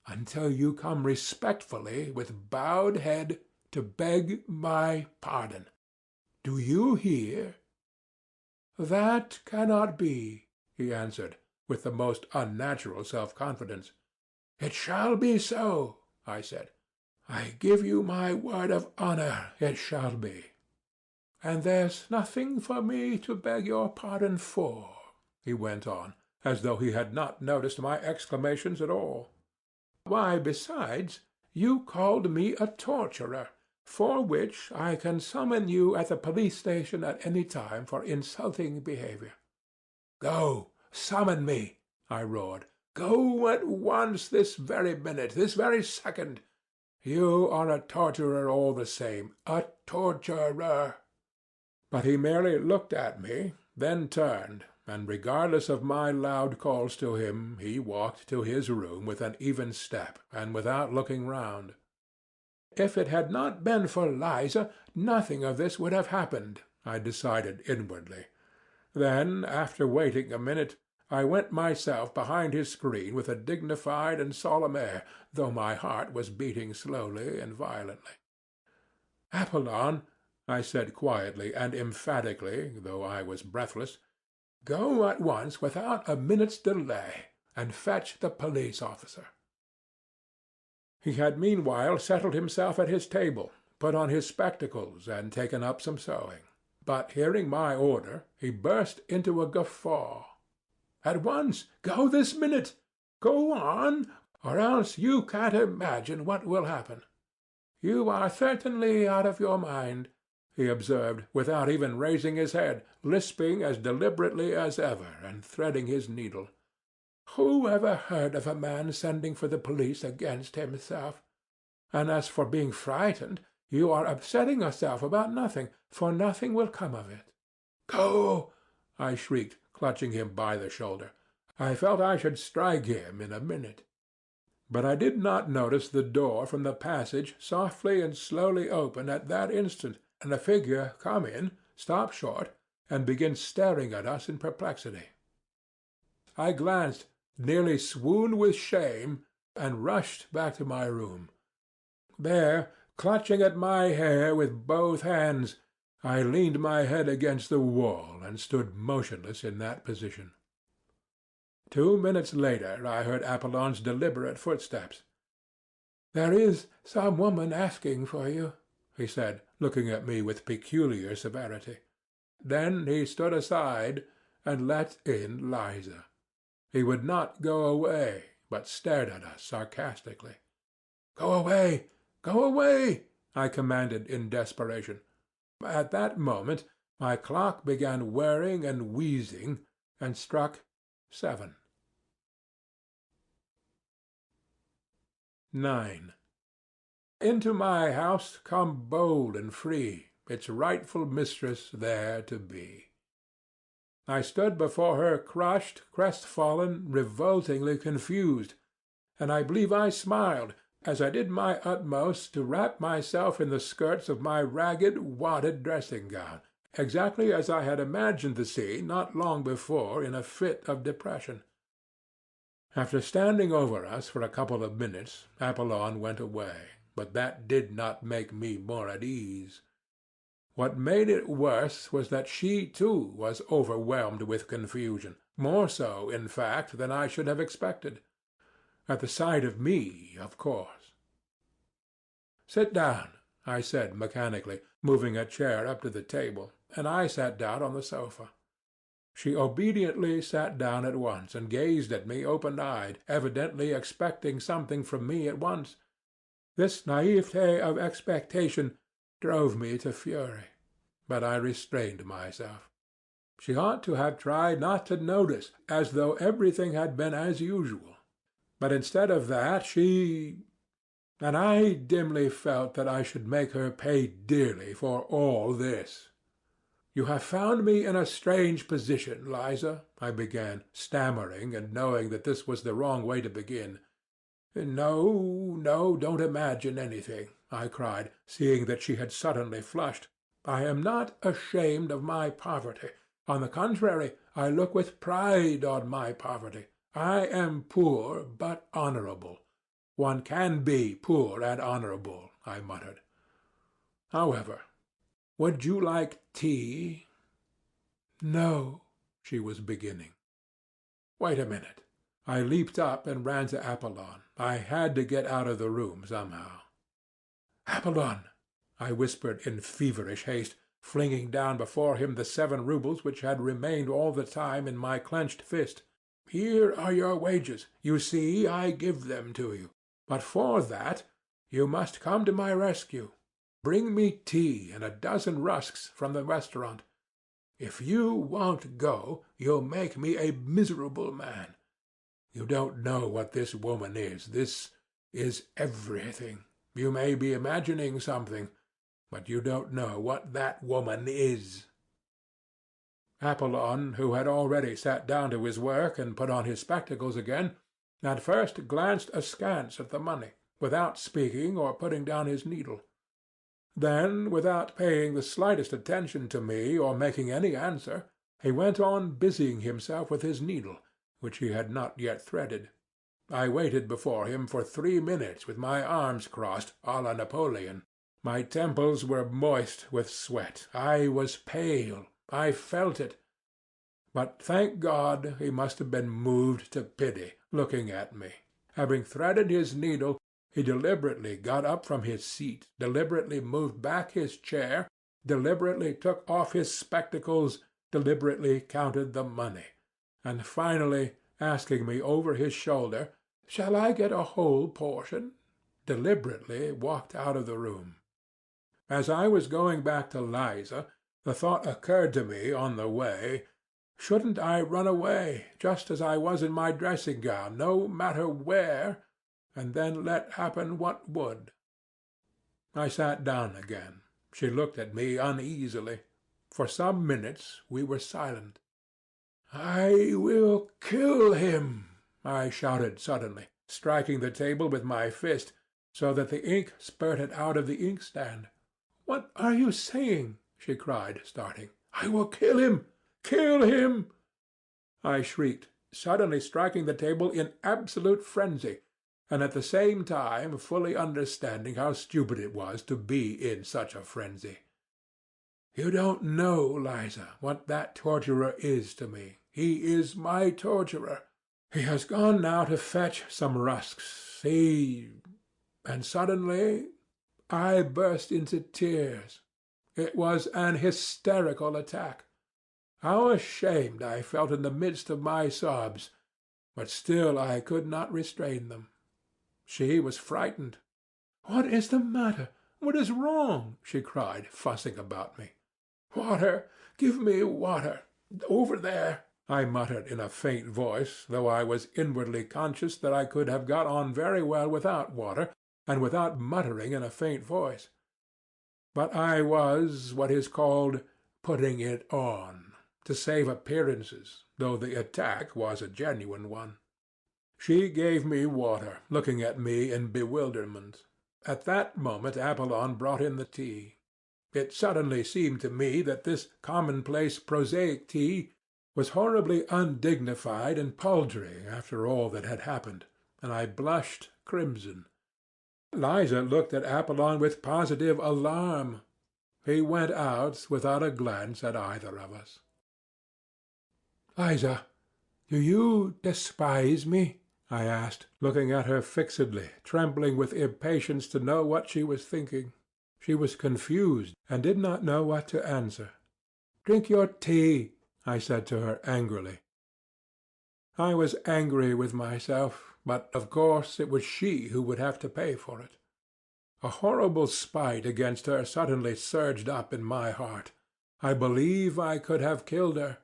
until you come respectfully, with bowed head, to beg my pardon. Do you hear?" "That cannot be," he answered, with the most unnatural self-confidence. "It shall be so," I said. "I give you my word of honor it shall be." "And there's nothing for me to beg your pardon for," he went on, as though he had not noticed my exclamations at all. "Why, besides, you called me a torturer, for which I can summon you at the police station at any time for insulting behavior." "Go, summon me!" I roared. "Go at once, this very minute, this very second. You are a torturer all the same, a torturer." But he merely looked at me, then turned, and regardless of my loud calls to him, he walked to his room with an even step and without looking round. If it had not been for Liza, nothing of this would have happened, I decided inwardly. Then, after waiting a minute, I went myself behind his screen with a dignified and solemn air, though my heart was beating slowly and violently. "Apollon," I said quietly and emphatically, though I was breathless, "go at once without a minute's delay, and fetch the police officer." He had meanwhile settled himself at his table, put on his spectacles, and taken up some sewing. But hearing my order, he burst into a guffaw. "At once! Go this minute! Go on, or else you can't imagine what will happen. You are certainly out of your mind," he observed, without even raising his head, lisping as deliberately as ever, and threading his needle. "Who ever heard of a man sending for the police against himself? And as for being frightened, you are upsetting yourself about nothing, for nothing will come of it." "Go!" I shrieked, clutching him by the shoulder. I felt I should strike him in a minute. But I did not notice the door from the passage softly and slowly open at that instant, and a figure come in, stop short, and begin staring at us in perplexity. I glanced, nearly swooned with shame, and rushed back to my room. There, clutching at my hair with both hands, I leaned my head against the wall and stood motionless in that position. 2 minutes later I heard Apollon's deliberate footsteps. "There is some woman asking for you," he said, looking at me with peculiar severity. Then he stood aside and let in Liza. He would not go away, but stared at us sarcastically. "Go away! Go away!" I commanded in desperation. At that moment my clock began whirring and wheezing, and struck 7. 9. Into my house come bold and free, its rightful mistress there to be. I stood before her crushed, crestfallen, revoltingly confused, and I believe I smiled, as I did my utmost to wrap myself in the skirts of my ragged, wadded dressing-gown, exactly as I had imagined the scene not long before in a fit of depression. After standing over us for a couple of minutes, Apollon went away, but that did not make me more at ease. What made it worse was that she too was overwhelmed with confusion, more so, in fact, than I should have expected. At the sight of me, of course. "Sit down," I said mechanically, moving a chair up to the table, and I sat down on the sofa. She obediently sat down at once and gazed at me open-eyed, evidently expecting something from me at once. This naivete of expectation drove me to fury, but I restrained myself. She ought to have tried not to notice, as though everything had been as usual. But instead of that and I dimly felt that I should make her pay dearly for all this. "You have found me in a strange position, Liza," I began, stammering and knowing that this was the wrong way to begin. "No, no, don't imagine anything," I cried, seeing that she had suddenly flushed. "I am not ashamed of my poverty. On the contrary, I look with pride on my poverty. I am poor, but honorable. One can be poor and honorable," I muttered. "However, would you like tea?" "No," she was beginning. "Wait a minute." I leaped up and ran to Apollon. I had to get out of the room somehow. "Apollon," I whispered in feverish haste, flinging down before him the 7 roubles which had remained all the time in my clenched fist. "Here are your wages. You see, I give them to you. But for that, you must come to my rescue. Bring me tea and a dozen rusks from the restaurant. If you won't go, you'll make me a miserable man. You don't know what this woman is. This is everything. You may be imagining something, but you don't know what that woman is." Apollon, who had already sat down to his work and put on his spectacles again, at first glanced askance at the money, without speaking or putting down his needle. Then, without paying the slightest attention to me or making any answer, he went on busying himself with his needle, which he had not yet threaded. I waited before him for 3 minutes with my arms crossed, à la Napoleon. My temples were moist with sweat. I was pale. I felt it. But, thank God, he must have been moved to pity, looking at me. Having threaded his needle, he deliberately got up from his seat, deliberately moved back his chair, deliberately took off his spectacles, deliberately counted the money, and finally, asking me over his shoulder, "Shall I get a whole portion?" deliberately walked out of the room. As I was going back to Liza, the thought occurred to me on the way, shouldn't I run away, just as I was in my dressing-gown, no matter where, and then let happen what would? I sat down again. She looked at me uneasily. For some minutes we were silent. "I will kill him," I shouted suddenly, striking the table with my fist, so that the ink spurted out of the inkstand. "What are you saying?" she cried, starting. "I will kill him! Kill him!" I shrieked, suddenly striking the table in absolute frenzy, and at the same time fully understanding how stupid it was to be in such a frenzy. "You don't know, Liza, what that torturer is to me. He is my torturer. He has gone now to fetch some rusks. And suddenly I burst into tears. It was an hysterical attack. How ashamed I felt in the midst of my sobs, but still I could not restrain them. She was frightened. "What is the matter? What is wrong?" she cried, fussing about me. "Water! Give me water! Over there!" I muttered in a faint voice, though I was inwardly conscious that I could have got on very well without water, and without muttering in a faint voice. But I was what is called putting it on, to save appearances, though the attack was a genuine one. She gave me water, looking at me in bewilderment. At that moment Apollon brought in the tea. It suddenly seemed to me that this commonplace prosaic tea was horribly undignified and paltry after all that had happened, and I blushed crimson. Liza looked at Apollon with positive alarm. He went out without a glance at either of us. "Liza, do you despise me?" I asked, looking at her fixedly, trembling with impatience to know what she was thinking. She was confused, and did not know what to answer. "Drink your tea," I said to her angrily. I was angry with myself, but of course it was she who would have to pay for it. A horrible spite against her suddenly surged up in my heart. I believe I could have killed her.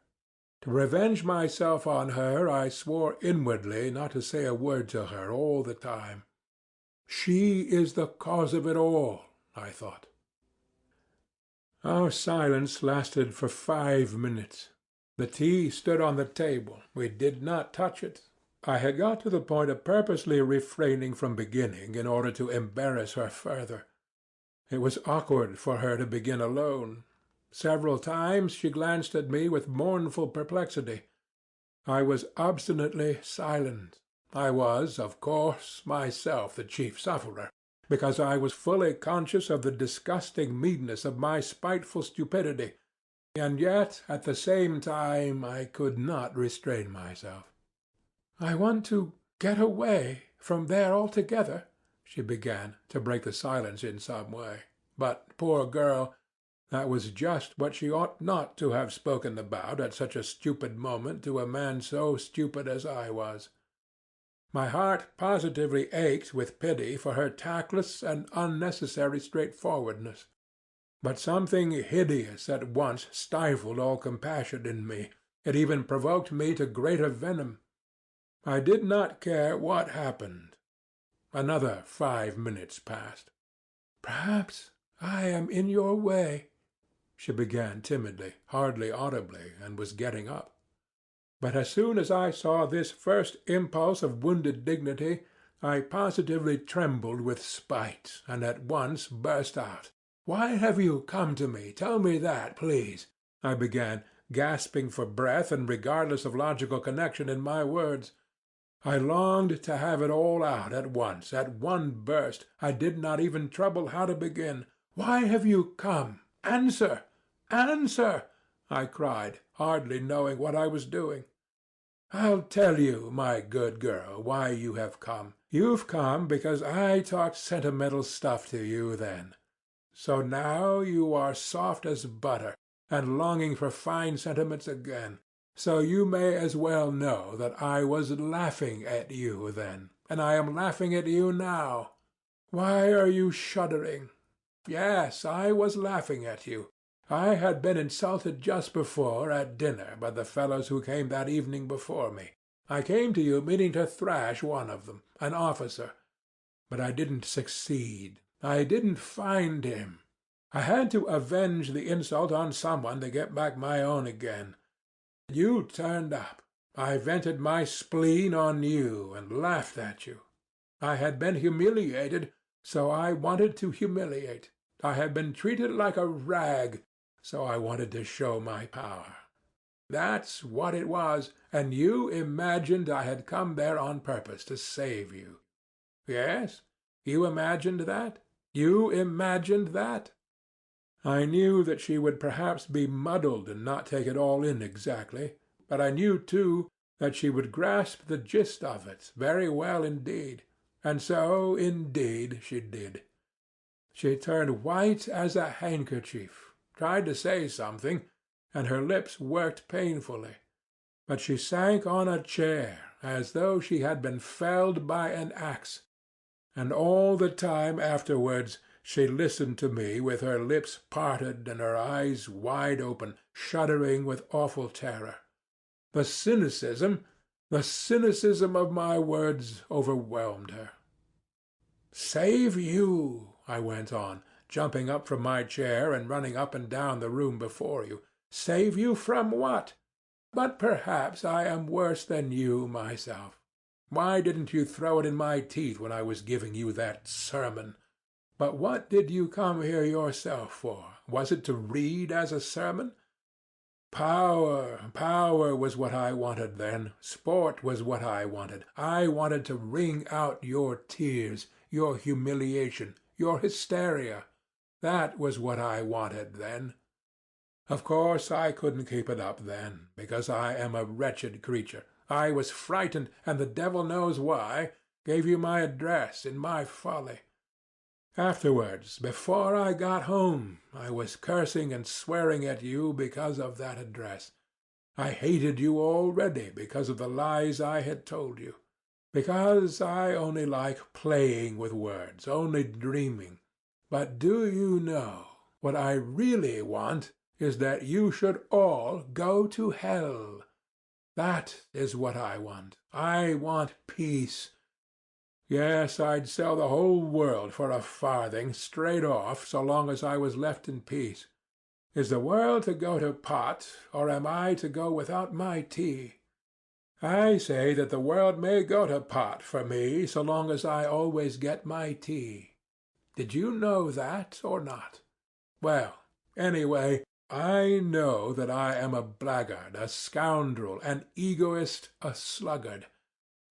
To revenge myself on her, I swore inwardly not to say a word to her all the time. She is the cause of it all, I thought. Our silence lasted for 5 minutes. The tea stood on the table. We did not touch it. I had got to the point of purposely refraining from beginning in order to embarrass her further. It was awkward for her to begin alone. Several times she glanced at me with mournful perplexity. I was obstinately silent. I was, of course, myself the chief sufferer, because I was fully conscious of the disgusting meanness of my spiteful stupidity, and yet at the same time I could not restrain myself. "I want to get away from there altogether," she began, to break the silence in some way. But, poor girl, that was just what she ought not to have spoken about at such a stupid moment to a man so stupid as I was. My heart positively ached with pity for her tactless and unnecessary straightforwardness. But something hideous at once stifled all compassion in me. It even provoked me to greater venom. I did not care what happened. Another 5 minutes passed. "Perhaps I am in your way," she began timidly, hardly audibly, and was getting up. But as soon as I saw this first impulse of wounded dignity, I positively trembled with spite, and at once burst out. "Why have you come to me? Tell me that, please," I began, gasping for breath and regardless of logical connection in my words. I longed to have it all out at once, at one burst. I did not even trouble how to begin. "Why have you come? Answer! Answer!" I cried, hardly knowing what I was doing. "I'll tell you, my good girl, why you have come. You've come because I talked sentimental stuff to you then. So now you are soft as butter, and longing for fine sentiments again. So you may as well know that I was laughing at you then, and I am laughing at you now. Why are you shuddering? Yes, I was laughing at you. I had been insulted just before at dinner by the fellows who came that evening before me. I came to you meaning to thrash one of them, an officer. But I didn't succeed. I didn't find him. I had to avenge the insult on someone to get back my own again. You turned up. I vented my spleen on you and laughed at you. I had been humiliated, so I wanted to humiliate. I had been treated like a rag, so I wanted to show my power. That's what it was, and you imagined I had come there on purpose to save you. Yes, you imagined that? You imagined that? I knew that she would perhaps be muddled and not take it all in exactly, but I knew, too, that she would grasp the gist of it very well indeed, and so, indeed, she did. She turned white as a handkerchief, tried to say something, and her lips worked painfully, but she sank on a chair as though she had been felled by an axe, and all the time afterwards she listened to me with her lips parted and her eyes wide open, shuddering with awful terror. The cynicism of my words overwhelmed her. "Save you," I went on, jumping up from my chair and running up and down the room before you. "Save you from what? But perhaps I am worse than you myself. Why didn't you throw it in my teeth when I was giving you that sermon? But what did you come here yourself for? Was it to read as a sermon? Power was what I wanted then. Sport was what I wanted. I wanted to wring out your tears, your humiliation, your hysteria. That was what I wanted then. Of course I couldn't keep it up then, because I am a wretched creature. I was frightened, and the devil knows why, gave you my address in my folly. Afterwards, before I got home, I was cursing and swearing at you because of that address. I hated you already because of the lies I had told you. Because I only like playing with words, only dreaming. But do you know, what I really want is that you should all go to hell. That is what I want. I want peace. Yes, I'd sell the whole world for a farthing, straight off, so long as I was left in peace. Is the world to go to pot, or am I to go without my tea? I say that the world may go to pot for me, so long as I always get my tea. Did you know that, or not? Well, anyway, I know that I am a blackguard, a scoundrel, an egoist, a sluggard.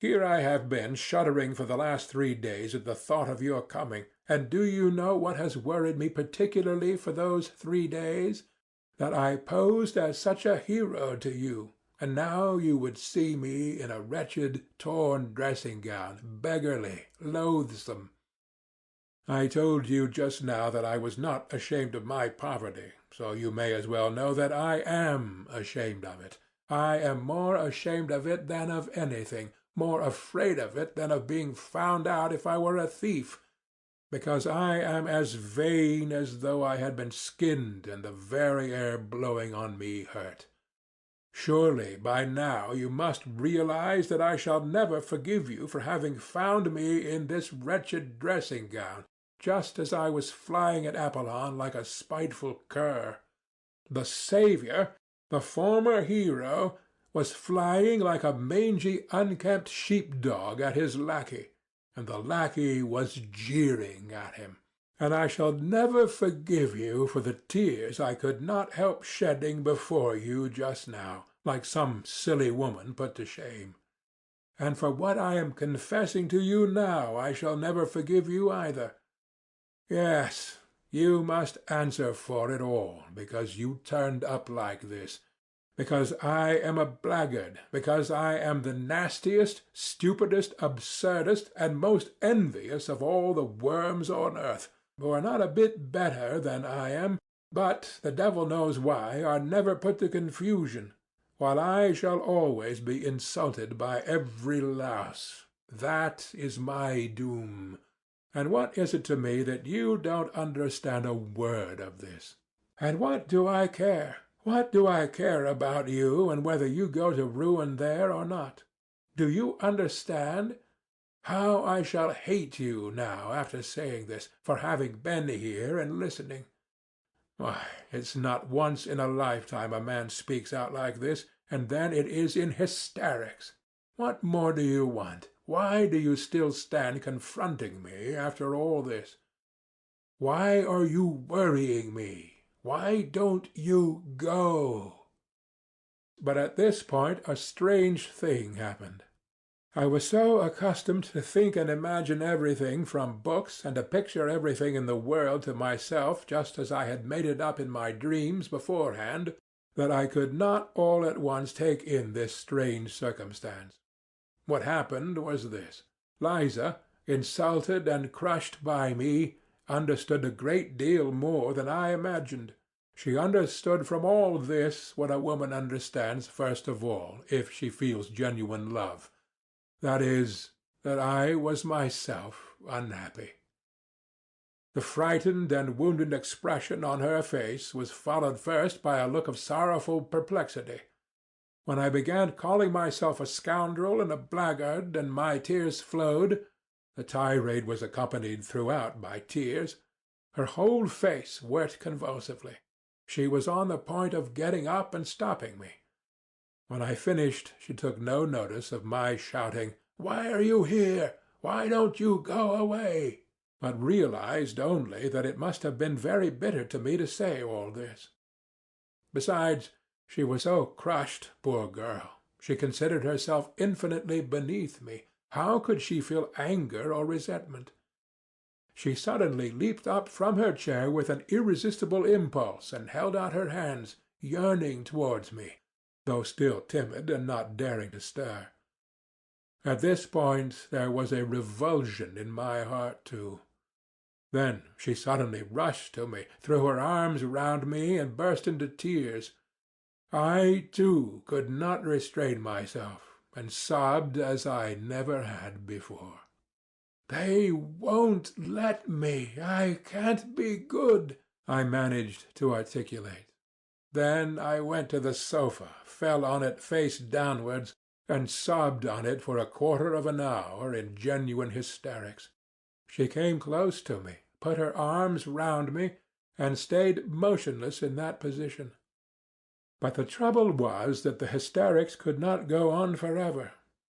Here I have been shuddering for the last 3 days at the thought of your coming, and do you know what has worried me particularly for those 3 days? That I posed as such a hero to you, and now you would see me in a wretched, torn dressing-gown, beggarly, loathsome. I told you just now that I was not ashamed of my poverty, so you may as well know that I am ashamed of it. I am more ashamed of it than of anything, more afraid of it than of being found out if I were a thief, because I am as vain as though I had been skinned and the very air blowing on me hurt. Surely by now you must realize that I shall never forgive you for having found me in this wretched dressing-gown, just as I was flying at Apollon like a spiteful cur. The saviour, the former hero, was flying like a mangy, unkempt sheep-dog at his lackey, and the lackey was jeering at him. And I shall never forgive you for the tears I could not help shedding before you just now, like some silly woman put to shame. And for what I am confessing to you now I shall never forgive you either. Yes, you must answer for it all, because you turned up like this, because I am a blackguard, because I am the nastiest, stupidest, absurdest, and most envious of all the worms on earth, who are not a bit better than I am, but, the devil knows why, are never put to confusion, while I shall always be insulted by every louse. That is my doom. And what is it to me that you don't understand a word of this? And what do I care? What do I care about you and whether you go to ruin there or not? Do you understand? How I shall hate you now after saying this, for having been here and listening. Why, it's not once in a lifetime a man speaks out like this, and then it is in hysterics. What more do you want? Why do you still stand confronting me after all this? Why are you worrying me? Why don't you go? But at this point a strange thing happened. I was so accustomed to think and imagine everything from books and to picture everything in the world to myself just as I had made it up in my dreams beforehand, that I could not all at once take in this strange circumstance. What happened was this. Liza, insulted and crushed by me, understood a great deal more than I imagined. She understood from all this what a woman understands first of all, if she feels genuine love. That is, that I was myself unhappy. The frightened and wounded expression on her face was followed first by a look of sorrowful perplexity. When I began calling myself a scoundrel and a blackguard, and my tears flowed, the tirade was accompanied throughout by tears, her whole face worked convulsively. She was on the point of getting up and stopping me. When I finished, she took no notice of my shouting, "Why are you here? Why don't you go away?" but realized only that it must have been very bitter to me to say all this. Besides, she was so crushed, poor girl. She considered herself infinitely beneath me. How could she feel anger or resentment? She suddenly leaped up from her chair with an irresistible impulse and held out her hands, yearning towards me, though still timid and not daring to stir. At this point there was a revulsion in my heart too. Then she suddenly rushed to me, threw her arms round me, and burst into tears. I, too, could not restrain myself, and sobbed as I never had before. "They won't let me. I can't be good," I managed to articulate. Then I went to the sofa, fell on it face downwards, and sobbed on it for a quarter of an hour in genuine hysterics. She came close to me, put her arms round me, and stayed motionless in that position. But the trouble was that the hysterics could not go on forever,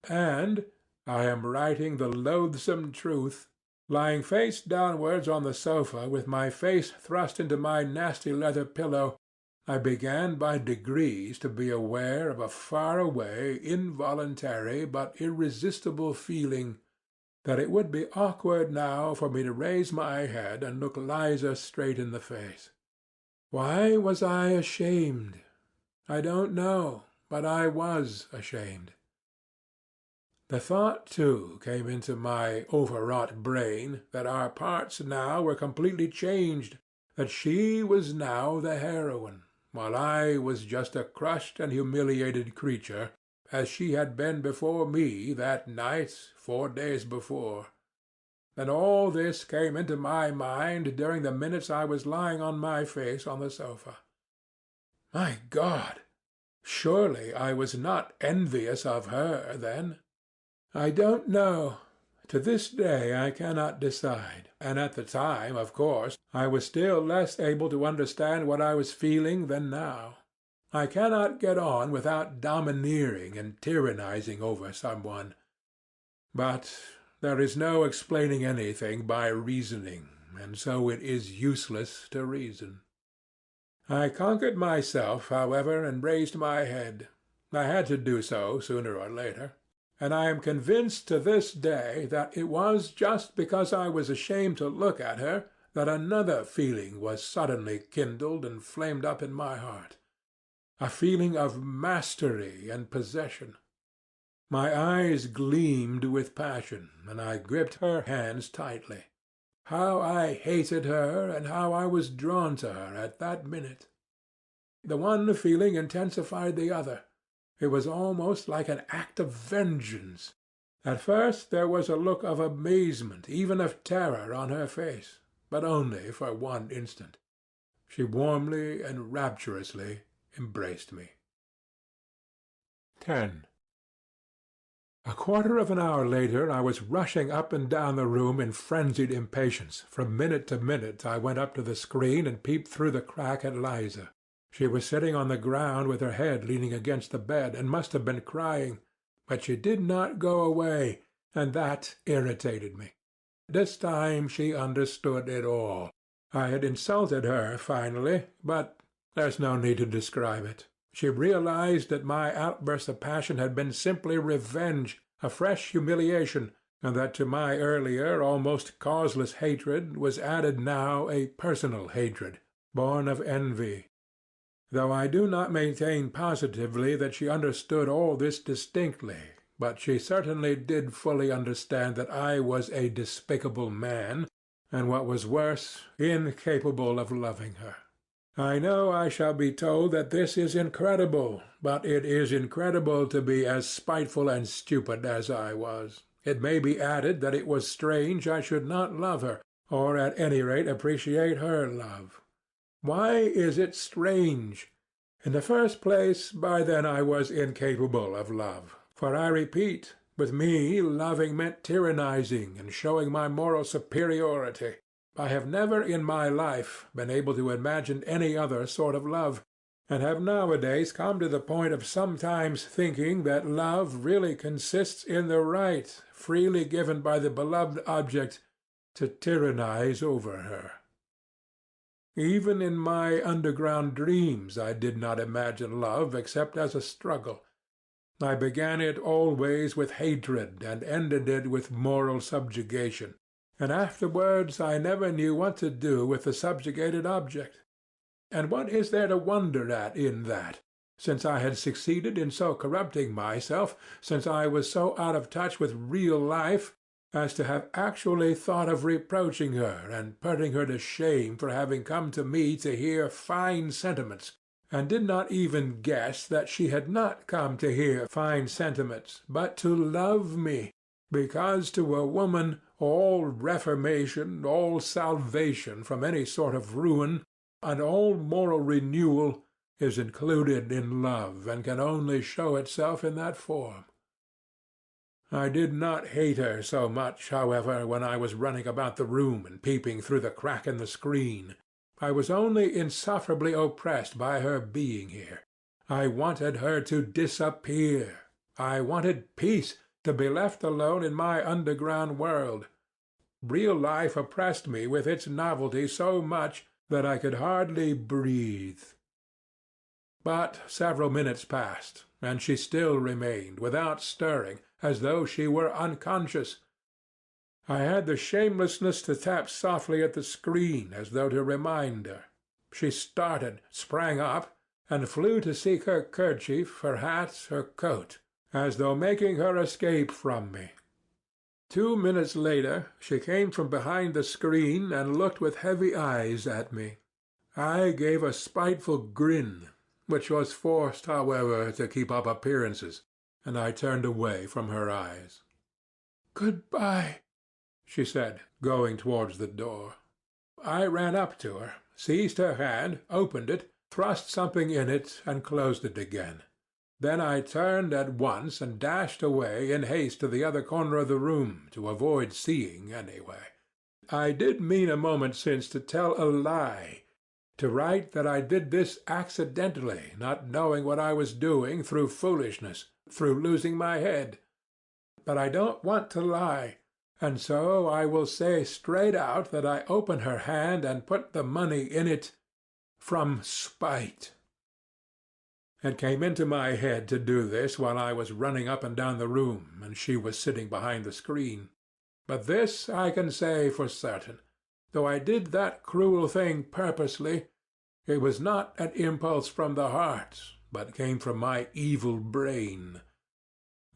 and, I am writing the loathsome truth, lying face downwards on the sofa with my face thrust into my nasty leather pillow, I began by degrees to be aware of a far-away, involuntary, but irresistible feeling that it would be awkward now for me to raise my head and look Liza straight in the face. Why was I ashamed? I don't know, but I was ashamed. The thought, too, came into my overwrought brain that our parts now were completely changed, that she was now the heroine, while I was just a crushed and humiliated creature, as she had been before me that night 4 days before. And all this came into my mind during the minutes I was lying on my face on the sofa. My God! Surely I was not envious of her then. I don't know. To this day I cannot decide. and at the time, of course, I was still less able to understand what I was feeling than now. I cannot get on without domineering and tyrannizing over someone. But there is no explaining anything by reasoning, and so it is useless to reason. I conquered myself, however, and raised my head. I had to do so sooner or later, and I am convinced to this day that it was just because I was ashamed to look at her that another feeling was suddenly kindled and flamed up in my heart, a feeling of mastery and possession. My eyes gleamed with passion, and I gripped her hands tightly. How I hated her, and how I was drawn to her at that minute! The one feeling intensified the other. It was almost like an act of vengeance. At first there was a look of amazement, even of terror, on her face, but only for one instant. She warmly and rapturously embraced me. 10. A quarter of an hour later I was rushing up and down the room in frenzied impatience. From minute to minute I went up to the screen and peeped through the crack at Liza. She was sitting on the ground with her head leaning against the bed, and must have been crying. But she did not go away, and that irritated me. This time she understood it all. I had insulted her finally, but there's no need to describe it. She realized that my outburst of passion had been simply revenge, a fresh humiliation, and that to my earlier, almost causeless hatred was added now a personal hatred, born of envy. Though I do not maintain positively that she understood all this distinctly, but she certainly did fully understand that I was a despicable man, and what was worse, incapable of loving her. I know I shall be told that this is incredible, but it is incredible to be as spiteful and stupid as I was. It may be added that it was strange I should not love her, or at any rate appreciate her love. Why is it strange? In the first place, by then I was incapable of love, for I repeat, with me loving meant tyrannizing and showing my moral superiority. I have never in my life been able to imagine any other sort of love, and have nowadays come to the point of sometimes thinking that love really consists in the right, freely given by the beloved object, to tyrannize over her. Even in my underground dreams I did not imagine love except as a struggle. I began it always with hatred and ended it with moral subjugation, and afterwards I never knew what to do with the subjugated object. And what is there to wonder at in that, since I had succeeded in so corrupting myself, since I was so out of touch with real life, as to have actually thought of reproaching her and putting her to shame for having come to me to hear fine sentiments, and did not even guess that she had not come to hear fine sentiments, but to love me, because to a woman all reformation, all salvation from any sort of ruin, and all moral renewal is included in love, and can only show itself in that form. I did not hate her so much, however, when I was running about the room and peeping through the crack in the screen. I was only insufferably oppressed by her being here. I wanted her to disappear. I wanted peace, to be left alone in my underground world. Real life oppressed me with its novelty so much that I could hardly breathe. But several minutes passed, and she still remained, without stirring, as though she were unconscious. I had the shamelessness to tap softly at the screen, as though to remind her. She started, sprang up, and flew to seek her kerchief, her hat, her coat, as though making her escape from me. 2 minutes later she came from behind the screen and looked with heavy eyes at me. I gave a spiteful grin, which was forced, however, to keep up appearances, and I turned away from her eyes. "Good-bye," she said, going towards the door. I ran up to her, seized her hand, opened it, thrust something in it, and closed it again. Then I turned at once and dashed away in haste to the other corner of the room, to avoid seeing anyway. I did mean a moment since to tell a lie, to write that I did this accidentally, not knowing what I was doing, through foolishness, through losing my head. But I don't want to lie, and so I will say straight out that I opened her hand and put the money in it from spite. It came into my head to do this while I was running up and down the room, and she was sitting behind the screen. But this I can say for certain. Though I did that cruel thing purposely, it was not an impulse from the heart, but came from my evil brain.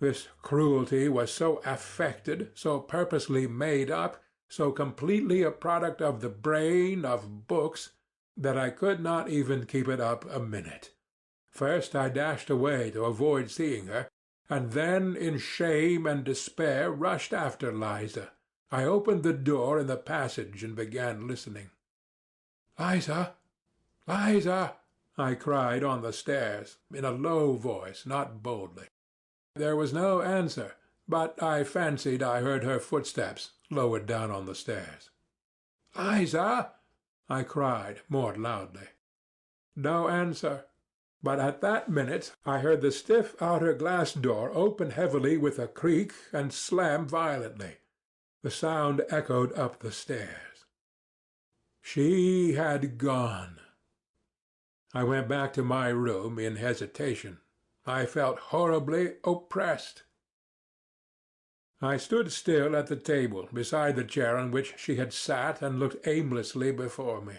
This cruelty was so affected, so purposely made up, so completely a product of the brain, of books, that I could not even keep it up a minute. First I dashed away to avoid seeing her, and then in shame and despair rushed after Liza. I opened the door in the passage and began listening. "Liza! Liza!" I cried on the stairs, in a low voice, not boldly. There was no answer, but I fancied I heard her footsteps lower down on the stairs. "Liza!" I cried more loudly. No answer. But at that minute I heard the stiff outer glass door open heavily with a creak and slam violently. The sound echoed up the stairs. She had gone. I went back to my room in hesitation. I felt horribly oppressed. I stood still at the table beside the chair on which she had sat and looked aimlessly before me.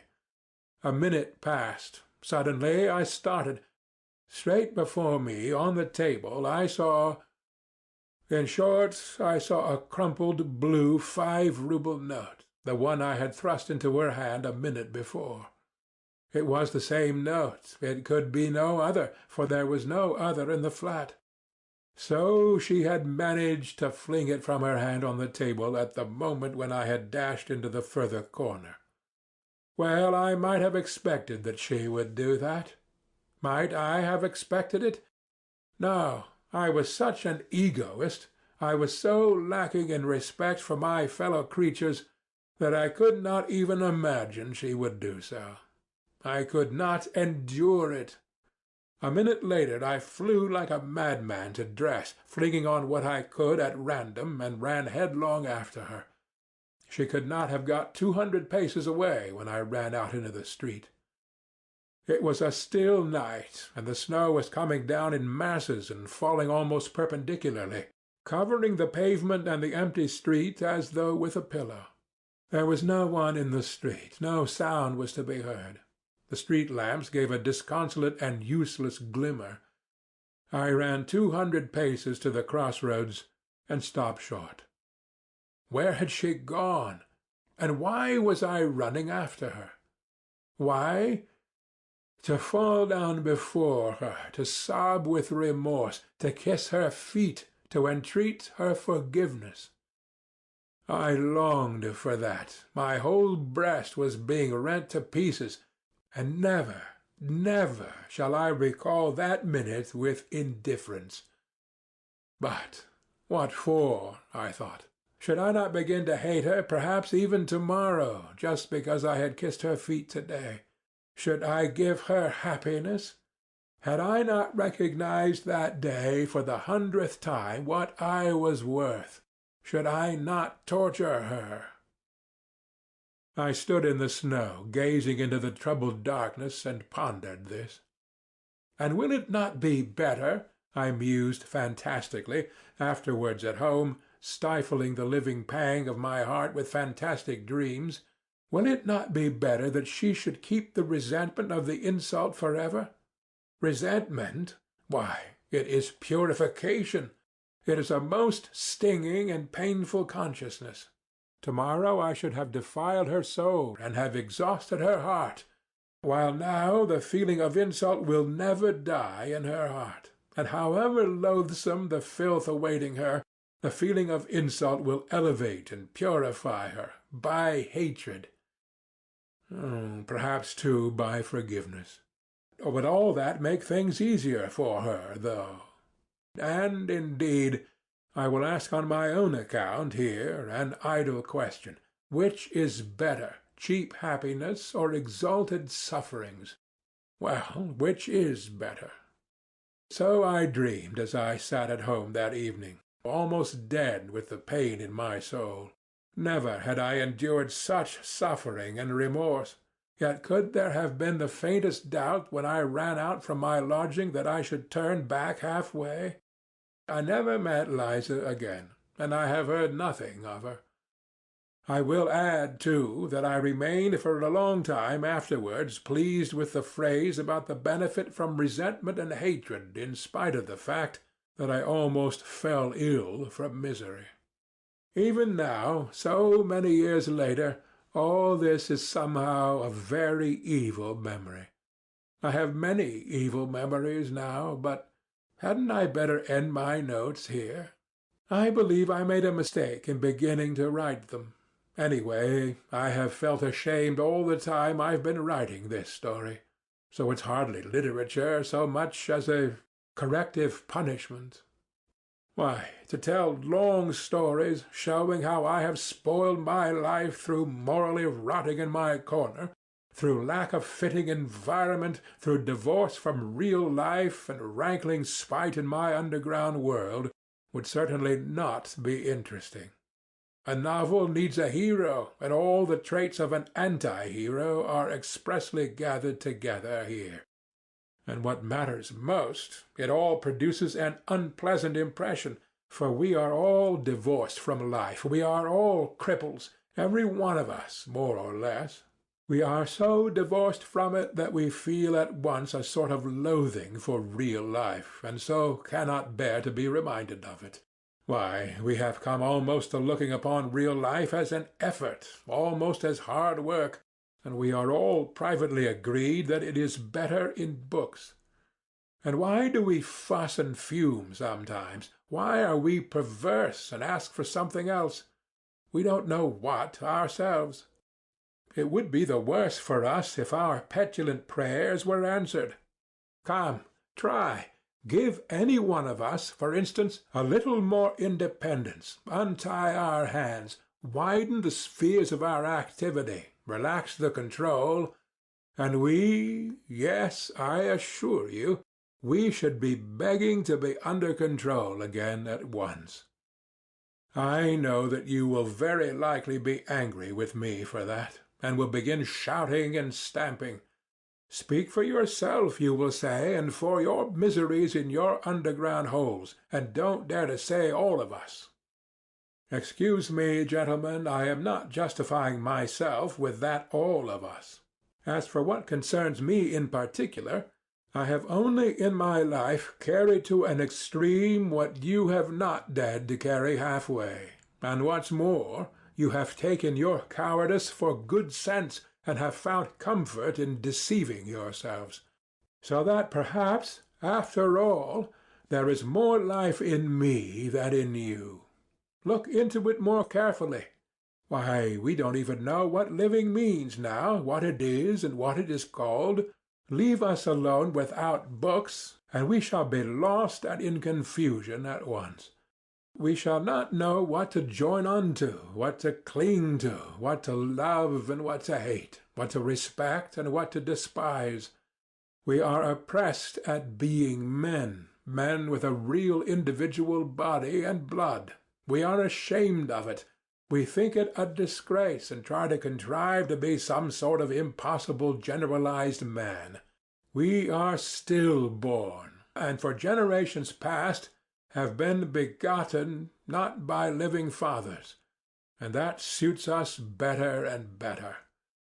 A minute passed. Suddenly I started. Straight before me, on the table, I saw— In short, I saw a crumpled blue 5-ruble note, the one I had thrust into her hand a minute before. It was the same note. It could be no other, for there was no other in the flat. So she had managed to fling it from her hand on the table at the moment when I had dashed into the further corner. Well, I might have expected that she would do that. Might I have expected it? No, I was such an egoist, I was so lacking in respect for my fellow creatures, that I could not even imagine she would do so. I could not endure it. A minute later I flew like a madman to dress, flinging on what I could at random, and ran headlong after her. She could not have got 200 paces away when I ran out into the street. It was a still night, and the snow was coming down in masses and falling almost perpendicularly, covering the pavement and the empty street as though with a pillow. There was no one in the street, no sound was to be heard. The street lamps gave a disconsolate and useless glimmer. I ran 200 paces to the crossroads and stopped short. Where had she gone? And why was I running after her? Why? To fall down before her, to sob with remorse, to kiss her feet, to entreat her forgiveness. I longed for that. My whole breast was being rent to pieces, and never, never shall I recall that minute with indifference. But what for? I thought. Should I not begin to hate her, perhaps even tomorrow, just because I had kissed her feet today? Should I give her happiness? Had I not recognized that day for the 100th time what I was worth? Should I not torture her? I stood in the snow, gazing into the troubled darkness, and pondered this. And will it not be better, I mused fantastically, afterwards at home, stifling the living pang of my heart with fantastic dreams, will it not be better that she should keep the resentment of the insult forever? Resentment? Why, it is purification. It is a most stinging and painful consciousness. Tomorrow I should have defiled her soul and have exhausted her heart, while now the feeling of insult will never die in her heart, and however loathsome the filth awaiting her, the feeling of insult will elevate and purify her by hatred. Perhaps, too, by forgiveness. Would all that make things easier for her, though? And, indeed, I will ask on my own account here an idle question. Which is better, cheap happiness or exalted sufferings? Well, which is better? So I dreamed as I sat at home that evening, almost dead with the pain in my soul. Never had I endured such suffering and remorse. Yet could there have been the faintest doubt when I ran out from my lodging that I should turn back half-way? I never met Liza again, and I have heard nothing of her. I will add, too, that I remained for a long time afterwards pleased with the phrase about the benefit from resentment and hatred, in spite of the fact that I almost fell ill from misery. Even now, so many years later, all this is somehow a very evil memory. I have many evil memories now, but hadn't I better end my notes here? I believe I made a mistake in beginning to write them. Anyway, I have felt ashamed all the time I've been writing this story, so it's hardly literature so much as a corrective punishment. Why, to tell long stories showing how I have spoiled my life through morally rotting in my corner, through lack of fitting environment, through divorce from real life and rankling spite in my underground world, would certainly not be interesting. A novel needs a hero, and all the traits of an anti-hero are expressly gathered together here. And what matters most, it all produces an unpleasant impression, for we are all divorced from life, we are all cripples, every one of us, more or less. We are so divorced from it that we feel at once a sort of loathing for real life, and so cannot bear to be reminded of it. Why, we have come almost to looking upon real life as an effort, almost as hard work, and we are all privately agreed that it is better in books. And why do we fuss and fume sometimes? Why are we perverse and ask for something else? We don't know what ourselves. It would be the worse for us if our petulant prayers were answered. Come, try. Give any one of us, for instance, a little more independence, untie our hands, widen the spheres of our activity, relax the control, and we, yes, I assure you, we should be begging to be under control again at once. I know that you will very likely be angry with me for that, and will begin shouting and stamping. Speak for yourself, you will say, and for your miseries in your underground holes, and don't dare to say all of us. Excuse me, gentlemen, I am not justifying myself with that all of us. As for what concerns me in particular, I have only in my life carried to an extreme what you have not dared to carry halfway, and what's more, you have taken your cowardice for good sense, and have found comfort in deceiving yourselves. So that perhaps, after all, there is more life in me than in you. Look into it more carefully. Why, we don't even know what living means now, what it is and what it is called. Leave us alone without books, and we shall be lost and in confusion at once. We shall not know what to join unto, what to cling to, what to love and what to hate, what to respect and what to despise. We are oppressed at being men, men with a real individual body and blood. We are ashamed of it. We think it a disgrace and try to contrive to be some sort of impossible generalized man. We are stillborn, and for generations past have been begotten not by living fathers, and that suits us better and better.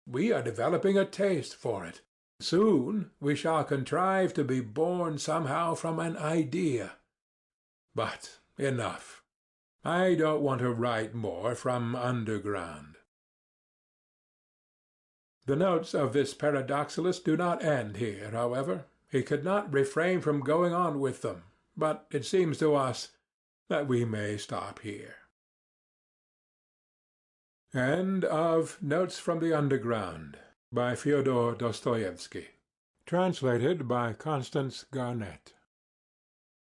We are developing a taste for it. Soon we shall contrive to be born somehow from an idea. But enough. I don't want to write more from underground. The notes of this paradoxalist do not end here, however. He could not refrain from going on with them, but it seems to us that we may stop here. End of Notes from the Underground by Fyodor Dostoevsky. Translated by Constance Garnett.